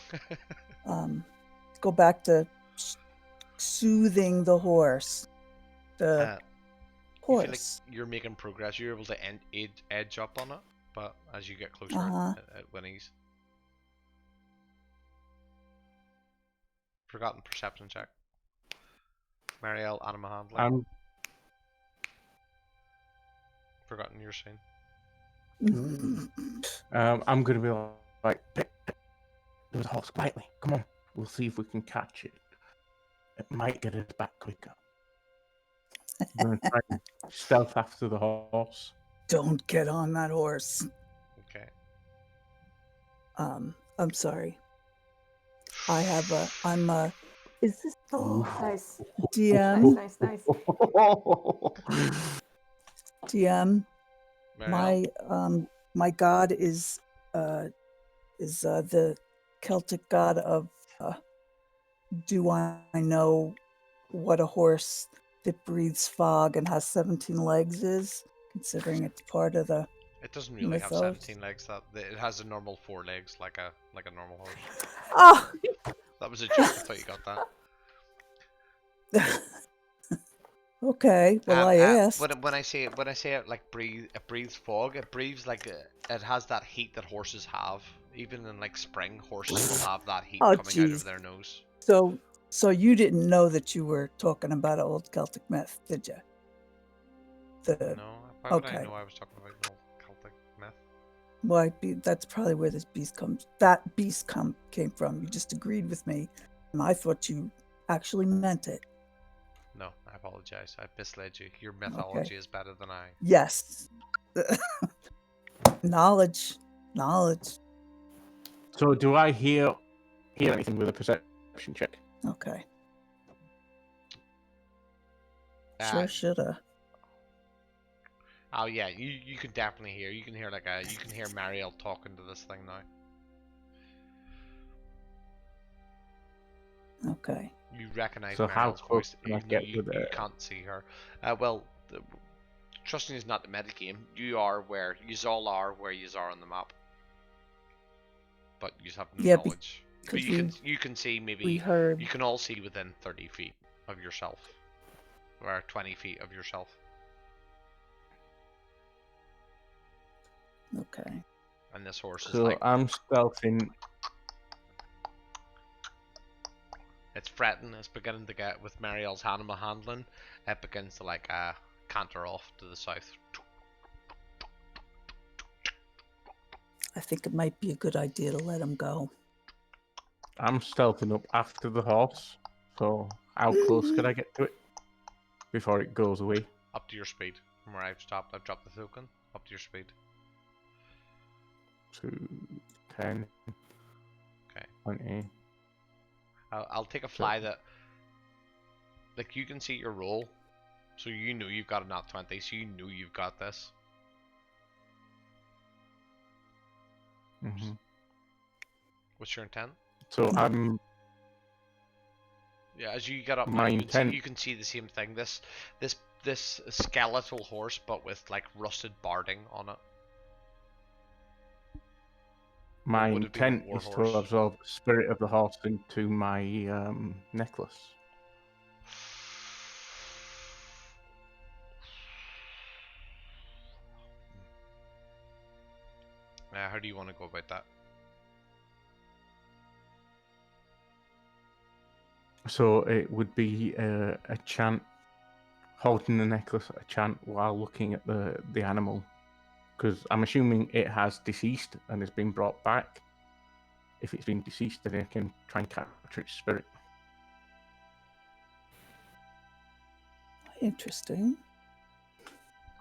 [SPEAKER 3] go back to soothing the horse. The
[SPEAKER 1] You feel like
[SPEAKER 3] horse.
[SPEAKER 1] you're making progress. You're able to edge up on it, but as you get closer, it whinnies. Forgotten perception check. Marielle, animal handling. Forgotten your scene.
[SPEAKER 5] I'm gonna be like, there's a horse quietly. Come on, we'll see if we can catch it. It might get us back quicker. I'm gonna try and stealth after the horse.
[SPEAKER 3] Don't get on that horse.
[SPEAKER 1] Okay.
[SPEAKER 3] I'm sorry. Is this
[SPEAKER 2] Nice.
[SPEAKER 3] DM?
[SPEAKER 2] Nice.
[SPEAKER 3] DM.
[SPEAKER 1] Marielle?
[SPEAKER 3] My god is is the Celtic god of do I know what a horse that breathes fog and has 17 legs is, considering it's part of the
[SPEAKER 1] It doesn't really have
[SPEAKER 3] mythos?
[SPEAKER 1] 17 legs. It has a normal 4 legs, like a normal horse.
[SPEAKER 3] Oh!
[SPEAKER 1] That was a joke. I thought you got that.
[SPEAKER 3] Okay, well, I asked.
[SPEAKER 1] When I say it like it breathes fog. It breathes like it has that heat that horses have. Even in like spring, horses will have that heat
[SPEAKER 3] Oh,
[SPEAKER 1] coming out of
[SPEAKER 3] jeez.
[SPEAKER 1] their nose.
[SPEAKER 3] So you didn't know that you were talking about an old Celtic myth, did you?
[SPEAKER 1] No, why would I
[SPEAKER 3] okay.
[SPEAKER 1] know I was talking about an old Celtic myth?
[SPEAKER 3] Well, that's probably where this beast came from. You just agreed with me, and I thought you actually meant it.
[SPEAKER 1] No, I apologize. I misled you. Your mythology is better than I.
[SPEAKER 3] Yes. Knowledge.
[SPEAKER 5] So do I hear anything with a perception check?
[SPEAKER 3] Okay.
[SPEAKER 1] Uh,
[SPEAKER 3] Sure shoulda.
[SPEAKER 1] Oh yeah, you can definitely hear. You can hear Mariel talking to this thing now.
[SPEAKER 3] Okay.
[SPEAKER 1] You recognize
[SPEAKER 5] So how
[SPEAKER 1] Mariel's
[SPEAKER 5] close
[SPEAKER 1] voice,
[SPEAKER 5] can I
[SPEAKER 1] even though
[SPEAKER 5] get
[SPEAKER 1] you
[SPEAKER 5] with it?
[SPEAKER 1] can't see her. Well, trusting is not the metagame. You all are where you are on the map, but you have no
[SPEAKER 3] Yeah,
[SPEAKER 1] knowledge. But
[SPEAKER 3] because
[SPEAKER 1] you can see maybe
[SPEAKER 3] we heard.
[SPEAKER 1] you can all see within 30 feet of yourself, or 20 feet of yourself.
[SPEAKER 3] Okay.
[SPEAKER 1] And this horse is
[SPEAKER 5] So
[SPEAKER 1] like
[SPEAKER 5] I'm stealthing.
[SPEAKER 1] it's fretting. It's beginning to get with Mariel's animal handling. It begins to like canter off to the south.
[SPEAKER 3] I think it might be a good idea to let him go.
[SPEAKER 5] I'm stealthing up after the horse. So how close could I get to it before it goes away?
[SPEAKER 1] Up to your speed. From where I've stopped, I've dropped the token. Up to your speed.
[SPEAKER 5] 2, 10,
[SPEAKER 1] Okay.
[SPEAKER 5] 20.
[SPEAKER 1] I'll take a fly that, like, you can see your roll, so you know you've got a nat 20, so you know you've got this.
[SPEAKER 5] Mm-hmm.
[SPEAKER 1] What's your intent?
[SPEAKER 5] So I'm.
[SPEAKER 1] Yeah, as you get up,
[SPEAKER 5] My
[SPEAKER 1] now,
[SPEAKER 5] intent.
[SPEAKER 1] you can see the same thing. This skeletal horse, but with like rusted barding on it.
[SPEAKER 5] My
[SPEAKER 1] Would it be the
[SPEAKER 5] intent
[SPEAKER 1] war
[SPEAKER 5] is to
[SPEAKER 1] horse?
[SPEAKER 5] absorb the spirit of the horse into my necklace.
[SPEAKER 1] How do you want to go about that?
[SPEAKER 5] So it would be a chant, holding the necklace, a chant while looking at the animal. Because I'm assuming it has deceased and has been brought back. If it's been deceased, then I can try and capture its spirit.
[SPEAKER 3] Interesting.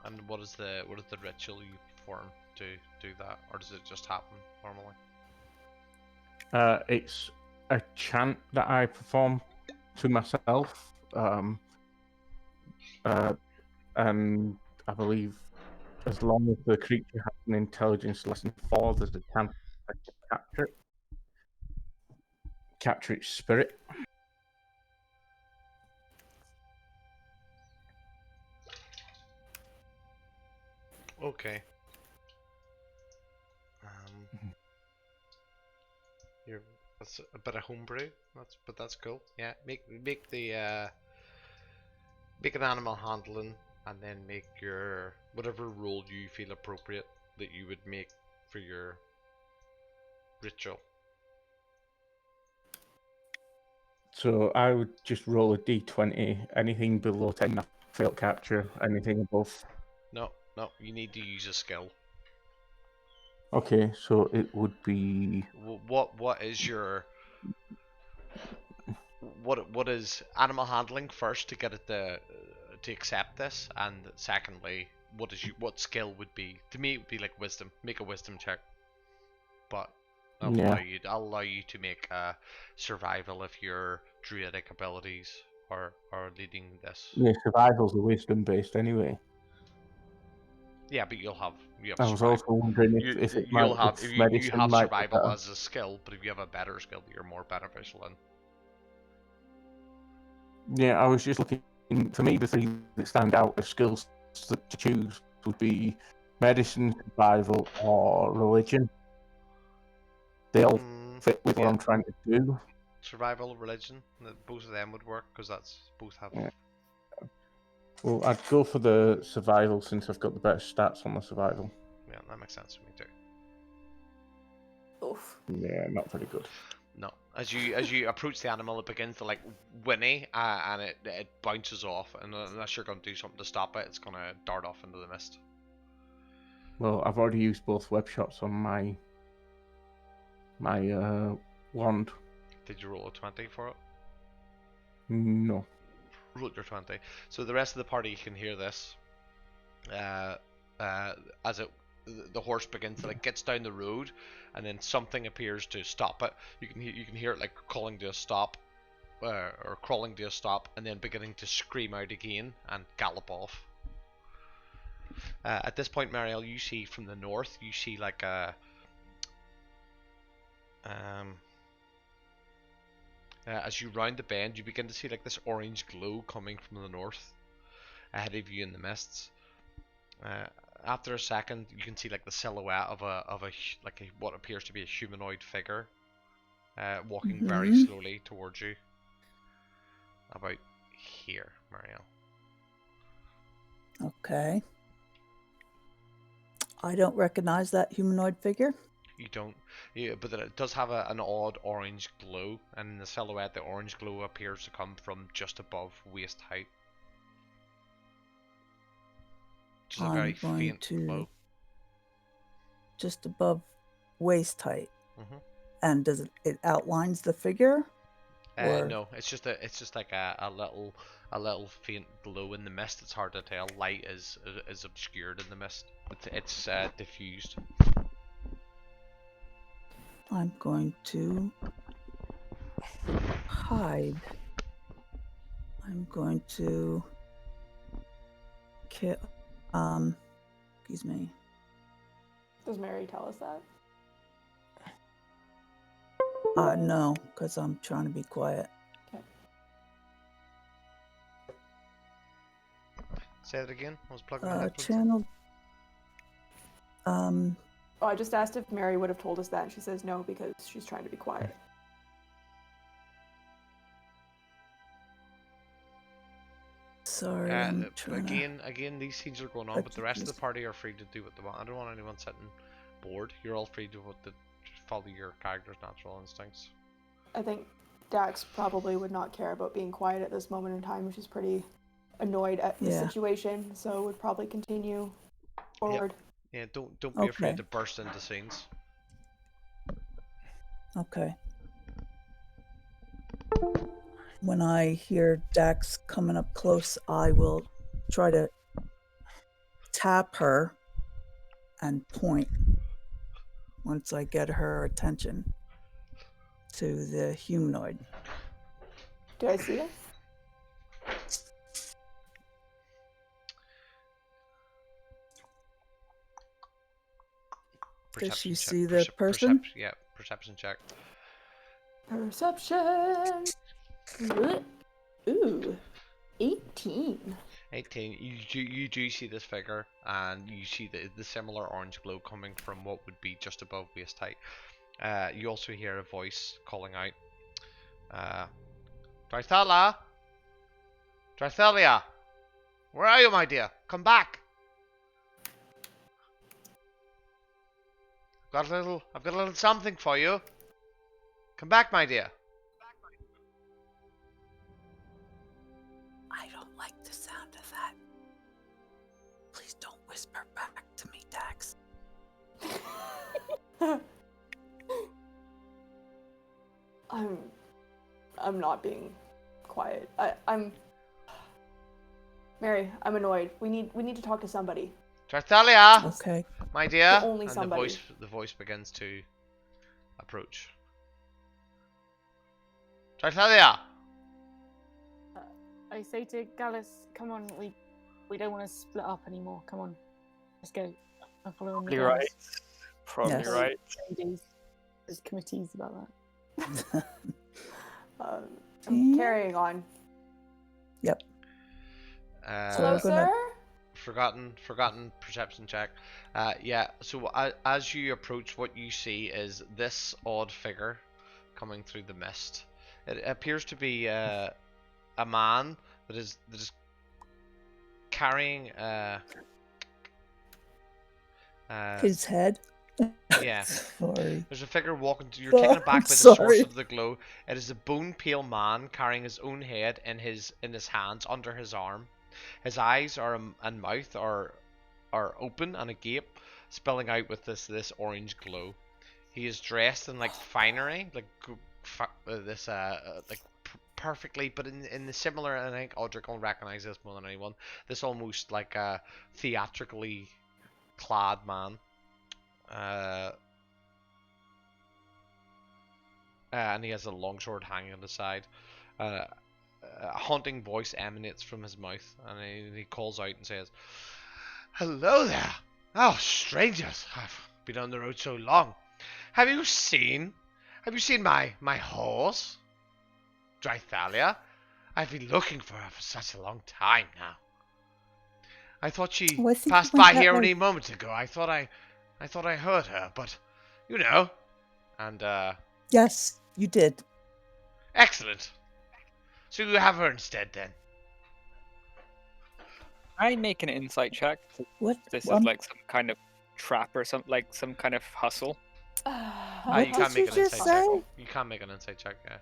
[SPEAKER 1] And what is the ritual you perform to do that, or does it just happen normally?
[SPEAKER 5] It's a chant that I perform to myself, and I believe as long as the creature has an intelligence less than 4, there's a chance I can capture its spirit.
[SPEAKER 1] Okay. That's a bit of homebrew. That's cool. Yeah, make make an animal handling, and then make your whatever rule you feel appropriate that you would make for your ritual.
[SPEAKER 5] So I would just roll a d20. Anything below 10, I fail capture. Anything above.
[SPEAKER 1] No, you need to use a skill.
[SPEAKER 5] Okay, so it would be.
[SPEAKER 1] What is your what is animal handling first to get it to accept this, and secondly, what skill would be? To me, it would be like wisdom. Make a wisdom check. But I'll allow you to make a survival if your druidic abilities are leading this.
[SPEAKER 5] Yeah, survival's a wisdom based anyway.
[SPEAKER 1] Yeah, but you have
[SPEAKER 5] I was
[SPEAKER 1] survival.
[SPEAKER 5] also wondering if it might, if
[SPEAKER 1] You
[SPEAKER 5] medicine
[SPEAKER 1] have
[SPEAKER 5] might be
[SPEAKER 1] survival
[SPEAKER 5] better.
[SPEAKER 1] as a skill, but if you have a better skill that you're more beneficial in.
[SPEAKER 5] Yeah, I was just looking. For me, the three that stand out as skills to choose would be medicine, survival, or religion. They all fit with what
[SPEAKER 1] Yeah,
[SPEAKER 5] I'm trying to do.
[SPEAKER 1] survival, religion, both of them would work because that's both have.
[SPEAKER 5] Yeah. Well, I'd go for the survival since I've got the better stats on the survival.
[SPEAKER 1] Yeah, that makes sense to me too.
[SPEAKER 2] Oof.
[SPEAKER 5] Yeah, not very good.
[SPEAKER 1] No, as you approach the animal, it begins to like whinny, and it bounces off. And unless you're going to do something to stop it, it's going to dart off into the mist.
[SPEAKER 5] Well, I've already used both web shots on my wand.
[SPEAKER 1] Did you roll a 20 for it?
[SPEAKER 5] No.
[SPEAKER 1] Roll your 20. So the rest of the party can hear this. As the horse begins to like gets down the road, and then something appears to stop it. You can hear it like calling to a stop, or crawling to a stop, and then beginning to scream out again and gallop off. At this point, Marielle, you see from the north, you see like a as you round the bend, you begin to see like this orange glow coming from the north ahead of you in the mists. After a second, you can see like the silhouette of what appears to be a humanoid figure, walking very slowly towards you. About here, Marielle.
[SPEAKER 3] Okay. I don't recognize that humanoid figure.
[SPEAKER 1] You don't, yeah, but it does have an odd orange glow, and in the silhouette, the orange glow appears to come from just above waist height. Just a very faint glow.
[SPEAKER 3] Just above waist height.
[SPEAKER 1] Mhm.
[SPEAKER 3] And does it outlines the figure?
[SPEAKER 1] No, it's just like a little faint glow in the mist. It's hard to tell. Light is obscured in the mist. It's diffused.
[SPEAKER 3] I'm going to hide. I'm going to kill. Excuse me.
[SPEAKER 2] Does Mary tell us that?
[SPEAKER 3] No, because I'm trying to be quiet.
[SPEAKER 2] Okay.
[SPEAKER 1] Say it again. I was plugging my headphones in.
[SPEAKER 3] Channel.
[SPEAKER 2] Oh, I just asked if Mary would have told us that, and she says no because she's trying to be quiet.
[SPEAKER 3] Sorry, I'm trying
[SPEAKER 1] Again, these scenes are going on, but the rest of the party are free to do what they want. I don't want anyone sitting bored. You're all free to follow your character's natural instincts.
[SPEAKER 2] I think Dax probably would not care about being quiet at this moment in time. She's pretty annoyed at the situation, so would probably continue forward.
[SPEAKER 1] Yeah, don't be afraid to burst into scenes.
[SPEAKER 3] Okay. When I hear Dax coming up close, I will try to tap her and point once I get her attention to the humanoid.
[SPEAKER 2] Do I see it?
[SPEAKER 3] Does she see the person?
[SPEAKER 1] Perception check.
[SPEAKER 2] Perception. Ooh, 18.
[SPEAKER 1] 18. You do see this figure, and you see the similar orange glow coming from what would be just above waist height. You also hear a voice calling out, Drythelia, where are you, my dear? Come back. I've got a little something for you. Come back, my dear.
[SPEAKER 3] I don't like the sound of that. Please don't whisper back to me, Dax.
[SPEAKER 2] I'm not being quiet. I'm Mary, I'm annoyed. We need to talk to somebody.
[SPEAKER 1] Drythelia!
[SPEAKER 3] Okay.
[SPEAKER 1] My dear.
[SPEAKER 2] Only somebody.
[SPEAKER 1] The voice begins to approach. Drythelia!
[SPEAKER 4] I say to Gallus, come on, we don't want to split up anymore. Come on. Let's go. I'll follow him with
[SPEAKER 6] Probably right.
[SPEAKER 4] us.
[SPEAKER 6] Probably
[SPEAKER 3] Yes.
[SPEAKER 6] right.
[SPEAKER 4] Ladies, there's committees about that.
[SPEAKER 2] I'm
[SPEAKER 3] Yeah.
[SPEAKER 2] carrying on.
[SPEAKER 3] Yep.
[SPEAKER 2] Hello,
[SPEAKER 3] we're gonna-
[SPEAKER 2] sir.
[SPEAKER 1] Forgotten perception check. Yeah. So as you approach, what you see is this odd figure coming through the mist. It appears to be a man that is carrying
[SPEAKER 3] His head.
[SPEAKER 1] yeah.
[SPEAKER 3] Sorry.
[SPEAKER 1] There's a figure walking. You're
[SPEAKER 3] Oh,
[SPEAKER 1] taken
[SPEAKER 3] I'm
[SPEAKER 1] aback by the source
[SPEAKER 3] sorry.
[SPEAKER 1] of the glow. It is a bone pale man carrying his own head in his hands under his arm. His eyes and mouth are open and agape, spilling out with this orange glow. He is dressed in like finery, like this like perfectly, but in the similar. And I think Audric will recognize this more than anyone. This almost like a theatrically clad man. And he has a long sword hanging on the side. A haunting voice emanates from his mouth, and he calls out and says, "Hello there! Oh, strangers! I've been on the road so long. Have you seen my horse, Drythalia? I've been looking for her for such a long time now. I thought she
[SPEAKER 3] Oh, I think
[SPEAKER 1] passed
[SPEAKER 3] you went
[SPEAKER 1] by
[SPEAKER 3] that
[SPEAKER 1] here
[SPEAKER 3] way.
[SPEAKER 1] any moment ago. I thought I heard her, but you know." And
[SPEAKER 3] Yes, you did.
[SPEAKER 1] excellent. So you have her instead, then.
[SPEAKER 6] I make an insight check.
[SPEAKER 3] What?
[SPEAKER 6] This is
[SPEAKER 3] Um,
[SPEAKER 6] like some kind of trap or something, like some kind of hustle.
[SPEAKER 3] What
[SPEAKER 1] You can't
[SPEAKER 3] did
[SPEAKER 1] make
[SPEAKER 3] you
[SPEAKER 1] an
[SPEAKER 3] just
[SPEAKER 1] insight
[SPEAKER 3] say?
[SPEAKER 1] check. You can't make an insight check. Yeah.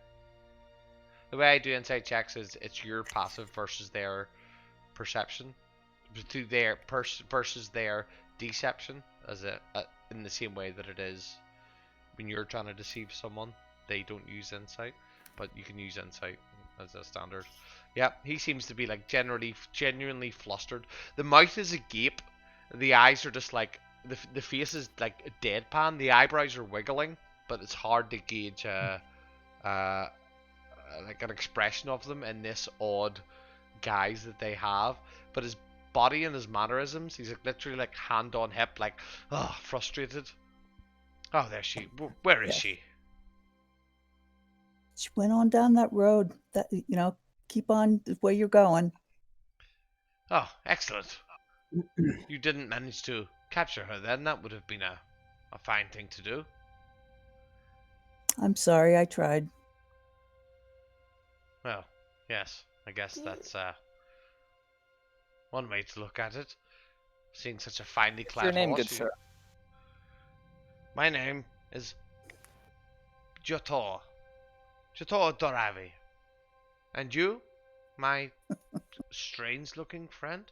[SPEAKER 1] The way I do insight checks is it's your passive versus their perception, to their versus their deception, as in the same way that it is when you're trying to deceive someone. They don't use insight, but you can use insight as a standard. Yep, he seems to be like genuinely flustered. The mouth is agape, the eyes are just like the face is like a deadpan. The eyebrows are wiggling, but it's hard to gauge uh, like an expression of them in this odd guise that they have. But his body and his mannerisms, he's like literally like hand on hip, like frustrated. Oh, there she. Where is
[SPEAKER 3] Yeah.
[SPEAKER 1] she?
[SPEAKER 3] She went on down that road. That keep on where you're going.
[SPEAKER 1] Oh, excellent. You didn't manage to capture her then. That would have been a fine thing to do.
[SPEAKER 3] I'm sorry, I tried.
[SPEAKER 1] Well, yes, I guess that's one way to look at it. Seeing such a finely
[SPEAKER 6] What's
[SPEAKER 1] clad
[SPEAKER 6] your name,
[SPEAKER 1] horse.
[SPEAKER 6] good sir?
[SPEAKER 1] My name is Jotor Doravi. And you, my strange-looking friend?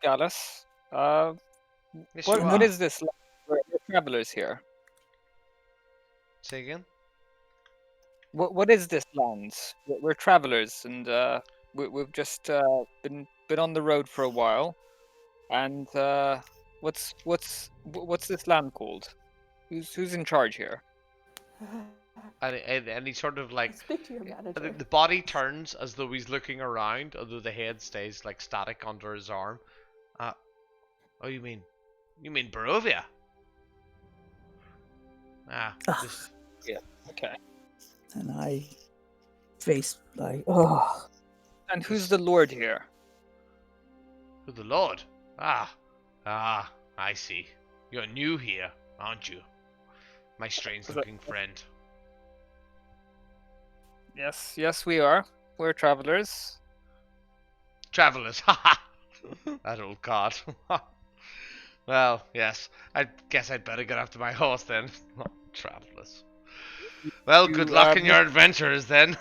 [SPEAKER 6] Gallus.
[SPEAKER 1] Yes,
[SPEAKER 6] What
[SPEAKER 1] you
[SPEAKER 6] what
[SPEAKER 1] are.
[SPEAKER 6] is this? We're travelers here.
[SPEAKER 1] Say again?
[SPEAKER 6] What is this land? We're travelers, and we've just been on the road for a while. And what's this land called? Who's in charge here?
[SPEAKER 1] And he sort of like
[SPEAKER 2] Speak to your manager.
[SPEAKER 1] the body turns as though he's looking around, although the head stays like static under his arm. Oh, you mean Barovia?
[SPEAKER 3] Ugh.
[SPEAKER 1] This,
[SPEAKER 6] Okay.
[SPEAKER 3] And I faced like, oh,
[SPEAKER 6] And who's the lord here?
[SPEAKER 1] who the Lord? I see. You're new here, aren't you? My strange-looking friend.
[SPEAKER 6] Yes, we are. We're travelers.
[SPEAKER 1] Travelers, haha! That old card. Well, yes. I guess I'd better get after my horse then. Travelers. Well, good
[SPEAKER 6] You,
[SPEAKER 1] luck in
[SPEAKER 6] Miss-
[SPEAKER 1] your adventures then.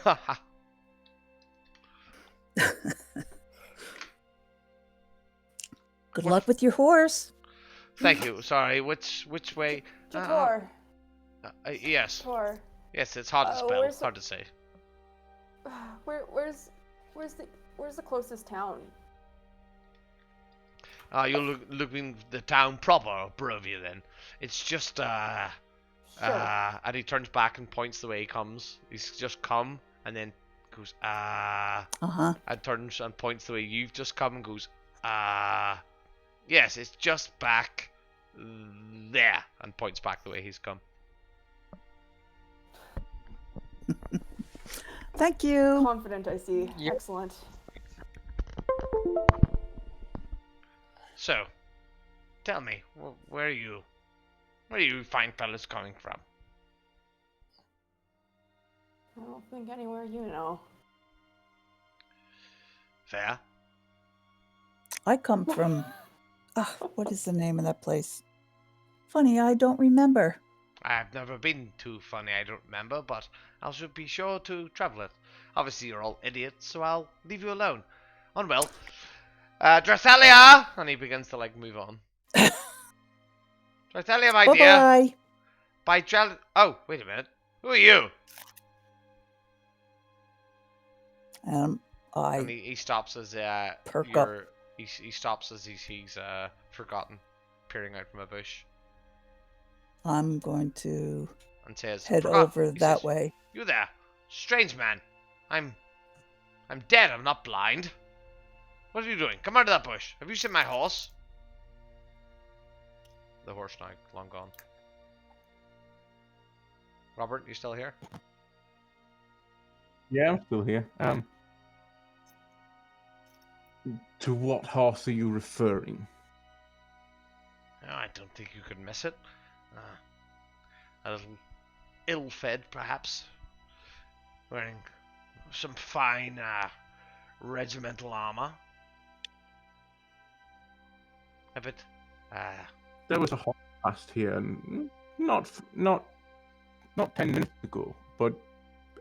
[SPEAKER 3] good luck with your horse.
[SPEAKER 1] Thank you. Sorry, which way?
[SPEAKER 2] Jator.
[SPEAKER 1] Yes.
[SPEAKER 2] Tor.
[SPEAKER 1] Yes, it's hard to spell.
[SPEAKER 2] where's the-
[SPEAKER 1] Hard to say.
[SPEAKER 2] Where's the closest town?
[SPEAKER 1] You're looking the town proper of Barovia then. It's just
[SPEAKER 2] Sure.
[SPEAKER 1] and he turns back and points the way he comes. He's just come and then goes
[SPEAKER 3] Uh-huh.
[SPEAKER 1] and turns and points the way you've just come and goes Yes, it's just back there, and points back the way he's come.
[SPEAKER 3] Thank you.
[SPEAKER 2] Confident, I see.
[SPEAKER 6] Yep.
[SPEAKER 2] Excellent.
[SPEAKER 1] So, tell me, where are you fine fellas coming from?
[SPEAKER 2] I don't think anywhere you know.
[SPEAKER 1] Fair.
[SPEAKER 3] I come from. What is the name of that place? Funny, I don't remember.
[SPEAKER 1] I've never been too funny, I don't remember, but I should be sure to travel it. Obviously, you're all idiots, so I'll leave you alone. Unwell. Dressalia! And he begins to, like, move on. Dressalia, my dear.
[SPEAKER 3] Bye-bye.
[SPEAKER 1] By Oh, wait a minute. Who are you? And
[SPEAKER 3] I
[SPEAKER 1] he stops as
[SPEAKER 3] perk up.
[SPEAKER 1] he stops as he sees Forgotten peering out from a bush
[SPEAKER 3] I'm going to
[SPEAKER 1] and says,
[SPEAKER 3] head
[SPEAKER 1] "Forgotten,"
[SPEAKER 3] over
[SPEAKER 1] he
[SPEAKER 3] that
[SPEAKER 1] says,
[SPEAKER 3] way.
[SPEAKER 1] "You there, strange man? I'm dead. I'm not blind. What are you doing? Come out of that bush. Have you seen my horse?" The horse now long gone. Robert, you still here?
[SPEAKER 5] Yeah, I'm still here. To what horse are you referring?
[SPEAKER 1] Oh, I don't think you could miss it. A little ill-fed, perhaps, wearing some fine regimental armor. A bit.
[SPEAKER 5] There was a horse past here, not 10 minutes ago, but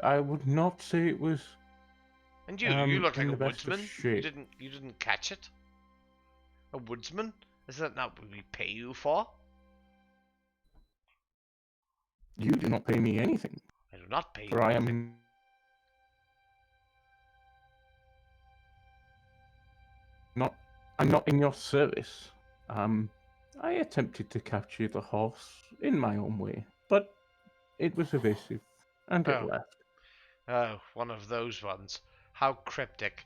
[SPEAKER 5] I would not say it was.
[SPEAKER 1] And you look like
[SPEAKER 5] in
[SPEAKER 1] a
[SPEAKER 5] the best of
[SPEAKER 1] woodsman.
[SPEAKER 5] shape.
[SPEAKER 1] You didn't catch it. A woodsman? Is that not what we pay you for?
[SPEAKER 5] You do not pay me anything,
[SPEAKER 1] I do not pay you
[SPEAKER 5] for I
[SPEAKER 1] anything.
[SPEAKER 5] I'm not in your service. I attempted to capture the horse in my own way, but it was evasive, and it
[SPEAKER 1] Oh.
[SPEAKER 5] left.
[SPEAKER 1] Oh, one of those ones. How cryptic.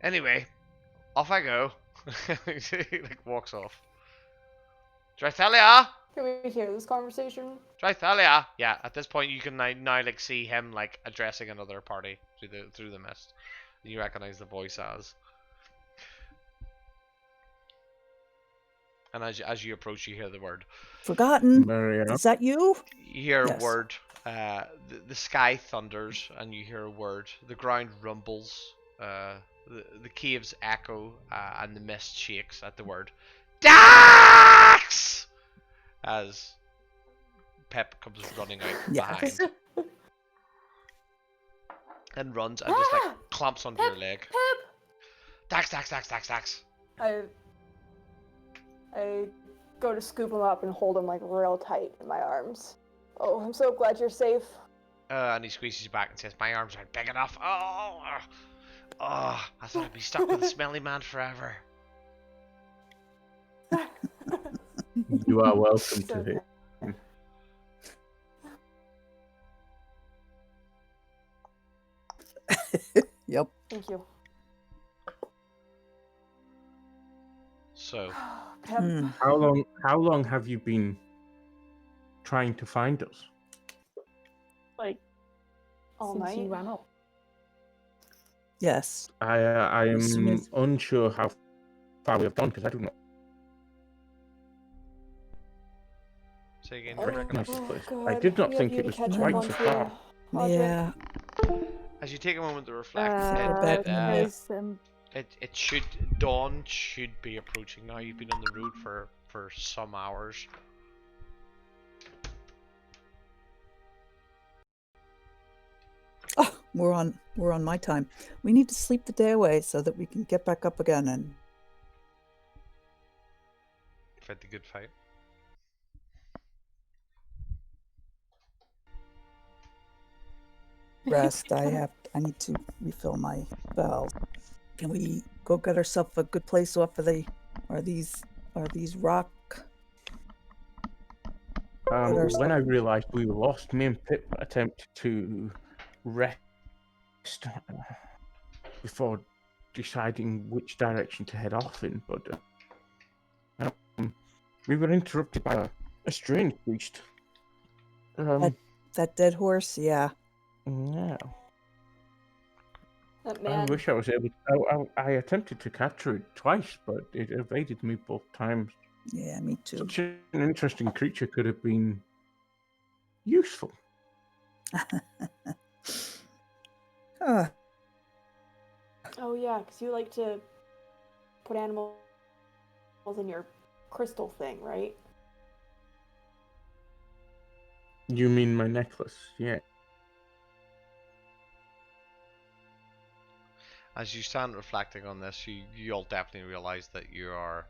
[SPEAKER 1] Anyway, off I go. He like walks off. Dritalia!
[SPEAKER 2] Can we hear this conversation?
[SPEAKER 1] Dritalia! Yeah, at this point you can now like see him like addressing another party through the mist. You recognize the voice as. And as you approach, you hear the word.
[SPEAKER 3] Forgotten.
[SPEAKER 5] Maria.
[SPEAKER 3] Is that you?
[SPEAKER 1] You hear
[SPEAKER 3] Yes.
[SPEAKER 1] a word. The sky thunders, and you hear a word. The ground rumbles. The caves echo, and the mist shakes at the word. Dax! As Pep comes running out
[SPEAKER 3] Yes.
[SPEAKER 1] behind. And runs and just like clamps onto your leg.
[SPEAKER 2] Pip!
[SPEAKER 1] Dax, Dax, Dax, Dax, Dax.
[SPEAKER 2] I go to scoop him up and hold him like real tight in my arms. Oh, I'm so glad you're safe.
[SPEAKER 1] And he squeezes you back and says, "My arms aren't big enough." Oh, I thought I'd be stuck with a smelly man forever.
[SPEAKER 5] You are welcome
[SPEAKER 2] So
[SPEAKER 5] to it.
[SPEAKER 3] Yep.
[SPEAKER 2] Thank you.
[SPEAKER 1] So,
[SPEAKER 2] Pep,
[SPEAKER 5] How long have you been trying to find us?
[SPEAKER 4] Like,
[SPEAKER 2] all
[SPEAKER 4] since
[SPEAKER 2] night.
[SPEAKER 4] you ran up.
[SPEAKER 5] I
[SPEAKER 3] Yes.
[SPEAKER 5] am
[SPEAKER 3] Smith.
[SPEAKER 5] unsure how far we have gone because I do not
[SPEAKER 1] say again,
[SPEAKER 2] Oh,
[SPEAKER 1] you
[SPEAKER 5] recognize
[SPEAKER 1] recognize.
[SPEAKER 5] this place.
[SPEAKER 2] God.
[SPEAKER 5] I did not
[SPEAKER 2] We have
[SPEAKER 5] think
[SPEAKER 2] you
[SPEAKER 5] it
[SPEAKER 2] to
[SPEAKER 5] was
[SPEAKER 2] catch up
[SPEAKER 5] quite
[SPEAKER 2] on
[SPEAKER 5] so
[SPEAKER 2] for
[SPEAKER 5] far.
[SPEAKER 2] Audrey.
[SPEAKER 3] Yeah.
[SPEAKER 1] As you take a moment to reflect,
[SPEAKER 3] back in the day.
[SPEAKER 1] it should dawn should be approaching now. You've been on the road for some hours.
[SPEAKER 3] Oh, we're on my time. We need to sleep the day away so that we can get back up again and
[SPEAKER 1] Fight the good fight.
[SPEAKER 3] rest. I need to refill my spells. Can we go get ourselves a good place off of these rock?
[SPEAKER 5] When I realized we were lost, me and Pip attempted to rest before deciding which direction to head off in, but we were interrupted by a strange beast.
[SPEAKER 3] That dead horse, yeah.
[SPEAKER 5] Yeah.
[SPEAKER 2] That
[SPEAKER 5] I
[SPEAKER 2] man.
[SPEAKER 5] wish I was able. I attempted to capture it twice, but it evaded me both times.
[SPEAKER 3] Yeah, me too.
[SPEAKER 5] Such an interesting creature could have been useful.
[SPEAKER 2] Oh yeah, because you like to put animals in your crystal thing, right?
[SPEAKER 5] You mean my necklace? Yeah.
[SPEAKER 1] As you stand reflecting on this, you'll definitely realize that you are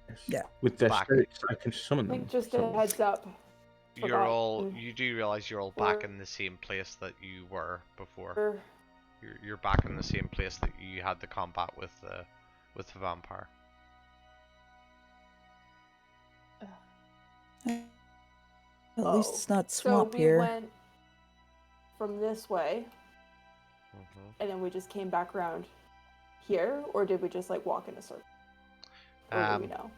[SPEAKER 5] Yes.
[SPEAKER 3] Yeah.
[SPEAKER 5] With their
[SPEAKER 1] Back.
[SPEAKER 5] spirits, I can
[SPEAKER 2] I
[SPEAKER 5] summon them.
[SPEAKER 2] think just
[SPEAKER 5] so-
[SPEAKER 2] a heads up.
[SPEAKER 1] you do realize you're all back in the same place that you were before.
[SPEAKER 2] Or
[SPEAKER 1] You're back in the same place that you had the combat with the vampire.
[SPEAKER 3] At least it's not
[SPEAKER 2] so
[SPEAKER 3] swamp
[SPEAKER 2] we
[SPEAKER 3] here.
[SPEAKER 2] went from this way,
[SPEAKER 1] Mm-hmm.
[SPEAKER 2] and then we just came back around here, or did we just like walk in a circle? Or do we know?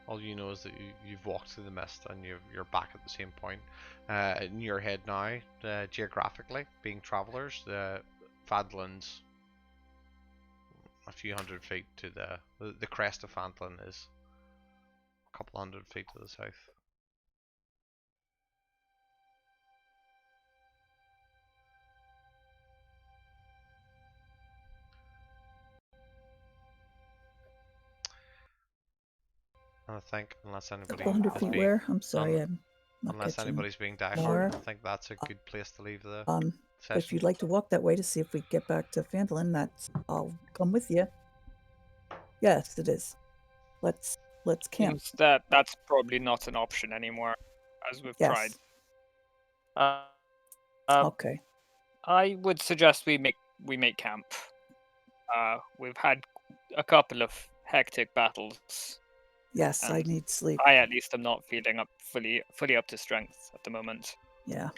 [SPEAKER 1] All you know is that you've walked through the mist and you're back at the same point. In your head now, geographically, being travelers, Fadlan's a few hundred feet to the crest of Fadlan is a couple hundred feet to the south. And I think unless
[SPEAKER 3] A
[SPEAKER 1] anybody
[SPEAKER 3] couple hundred
[SPEAKER 1] is
[SPEAKER 3] feet
[SPEAKER 1] being
[SPEAKER 3] where? I'm sorry, I'm not
[SPEAKER 1] unless
[SPEAKER 3] catching.
[SPEAKER 1] anybody's being
[SPEAKER 3] More.
[SPEAKER 1] different, I think that's a good place to leave the
[SPEAKER 3] But if
[SPEAKER 1] session.
[SPEAKER 3] you'd like to walk that way to see if we get back to Fandolin, I'll come with you. Yes, it is. Let's camp.
[SPEAKER 6] Seems that's probably not an option anymore, as we've tried.
[SPEAKER 3] Yes.
[SPEAKER 6] Uh,
[SPEAKER 3] Okay.
[SPEAKER 6] I would suggest we make camp. We've had a couple of hectic battles.
[SPEAKER 3] Yes, I
[SPEAKER 6] And
[SPEAKER 3] need sleep.
[SPEAKER 6] I at least am not feeling up fully up to strength at the moment.
[SPEAKER 3] Yeah.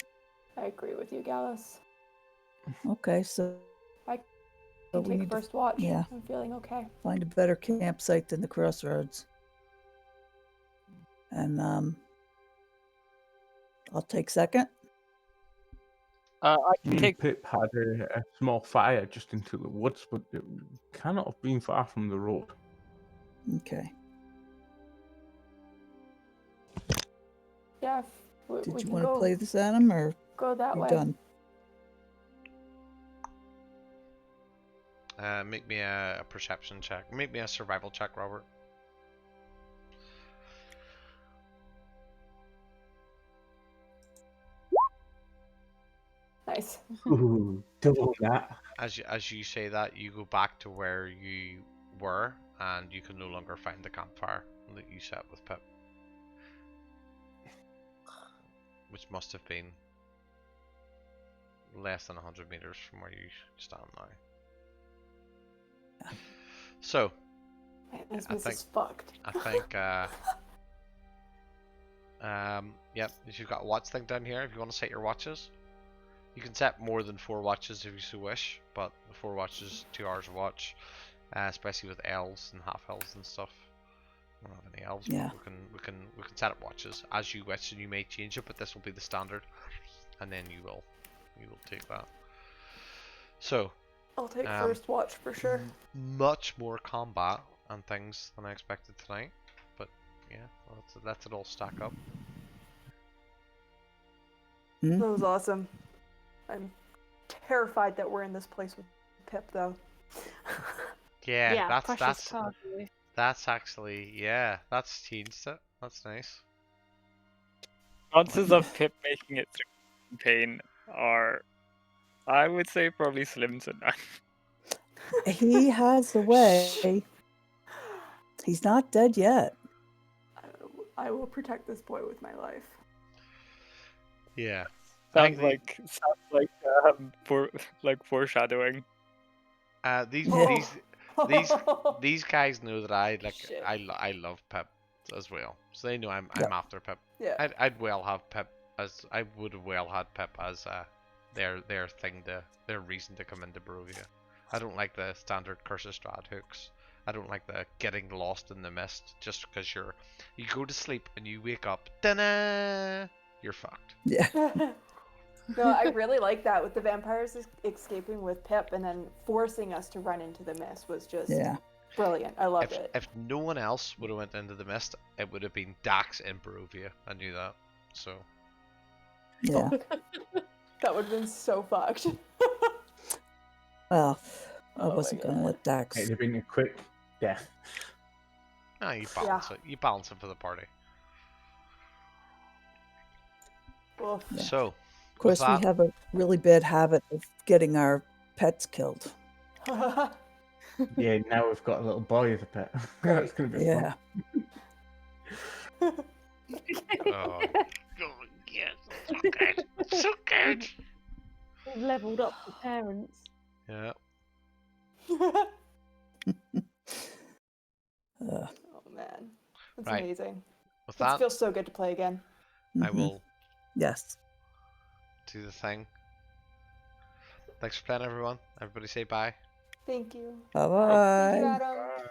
[SPEAKER 2] I agree with you, Gallus.
[SPEAKER 3] Okay, so
[SPEAKER 2] I
[SPEAKER 3] we
[SPEAKER 2] can take
[SPEAKER 3] need to
[SPEAKER 2] first watch.
[SPEAKER 3] yeah.
[SPEAKER 2] I'm feeling okay.
[SPEAKER 3] find a better campsite than the crossroads. And I'll take second.
[SPEAKER 6] I
[SPEAKER 5] Me
[SPEAKER 6] can take.
[SPEAKER 5] and Pip had a small fire just into the woods, but it cannot have been far from the road.
[SPEAKER 3] Okay.
[SPEAKER 2] Yeah, we
[SPEAKER 3] Did you
[SPEAKER 2] can
[SPEAKER 3] want to
[SPEAKER 2] go,
[SPEAKER 3] play this, Adam, or
[SPEAKER 2] go that
[SPEAKER 3] you
[SPEAKER 2] way.
[SPEAKER 3] done?
[SPEAKER 1] Make me a perception check. Make me a survival check, Robert.
[SPEAKER 2] Nice.
[SPEAKER 5] Ooh, double that.
[SPEAKER 1] As you say that, you go back to where you were, and you can no longer find the campfire that you set with Pip, which must have been less than 100 meters from where you stand now. So,
[SPEAKER 2] Man, this
[SPEAKER 1] I
[SPEAKER 2] place
[SPEAKER 1] think-
[SPEAKER 2] is fucked.
[SPEAKER 1] I think, yep, you've got a watch thing down here if you want to set your watches. You can set more than 4 watches if you so wish, but the 4 watches, 2 hours a watch, especially with elves and half elves and stuff. We don't have any elves,
[SPEAKER 3] Yeah.
[SPEAKER 1] but we can set up watches as you wish, and you may change it, but this will be the standard, and then you will take that. So,
[SPEAKER 2] I'll take first watch for sure.
[SPEAKER 1] much more combat and things than I expected tonight, but yeah, let's it all stack up.
[SPEAKER 3] Hmm?
[SPEAKER 2] That was awesome. I'm terrified that we're in this place with Pip, though.
[SPEAKER 1] Yeah,
[SPEAKER 4] precious cargo.
[SPEAKER 1] that's actually, yeah, that's changed it. That's nice.
[SPEAKER 6] Chances of Pip making it through the campaign are, I would say, probably slim to none.
[SPEAKER 3] He has a way. He's not dead yet.
[SPEAKER 2] I will protect this boy with my life.
[SPEAKER 1] Yeah. I
[SPEAKER 6] Sounds
[SPEAKER 1] think
[SPEAKER 6] like foreshadowing.
[SPEAKER 1] these
[SPEAKER 2] Oh.
[SPEAKER 1] these guys know that I
[SPEAKER 2] Shit.
[SPEAKER 1] I love Pip as well, so they know I'm
[SPEAKER 3] Yeah.
[SPEAKER 1] after Pip.
[SPEAKER 2] Yeah.
[SPEAKER 1] I'd well have Pip as I would have well had Pip as their thing their reason to come into Barovia. I don't like the standard Curse of Strahd hooks. I don't like the getting lost in the mist just because you go to sleep and you wake up, ta-da, you're fucked.
[SPEAKER 3] Yeah.
[SPEAKER 2] No, I really like that with the vampires escaping with Pip and then forcing us to run into the mist was just
[SPEAKER 3] Yeah.
[SPEAKER 2] brilliant. I loved it.
[SPEAKER 1] If no one else would have went into the mist, it would have been Dax in Barovia. I knew that. So
[SPEAKER 3] Yeah.
[SPEAKER 2] That would have been so fucked.
[SPEAKER 3] Well, I
[SPEAKER 2] Oh my
[SPEAKER 3] wasn't going to
[SPEAKER 2] God.
[SPEAKER 3] let Dax.
[SPEAKER 5] It'd have been a quick death.
[SPEAKER 1] you balance it. You balance it for the party.
[SPEAKER 2] Oof.
[SPEAKER 3] Yeah.
[SPEAKER 1] So
[SPEAKER 3] Of course, we have a really bad habit of getting our pets killed.
[SPEAKER 5] Yeah, now we've got a little boy as a pet. That's going to be
[SPEAKER 3] Yeah.
[SPEAKER 1] oh, yes, so good, so good.
[SPEAKER 4] We've leveled up the parents.
[SPEAKER 1] Yeah.
[SPEAKER 3] Uh,
[SPEAKER 2] Oh man, that's
[SPEAKER 1] Right.
[SPEAKER 2] amazing.
[SPEAKER 1] With
[SPEAKER 2] It
[SPEAKER 1] that,
[SPEAKER 2] feels so good to play again.
[SPEAKER 1] I
[SPEAKER 3] mhm.
[SPEAKER 1] will
[SPEAKER 3] Yes.
[SPEAKER 1] do the thing. Thanks for playing, everyone. Everybody say bye.
[SPEAKER 2] Thank you.
[SPEAKER 3] Bye-bye.
[SPEAKER 2] Thank you, Adam.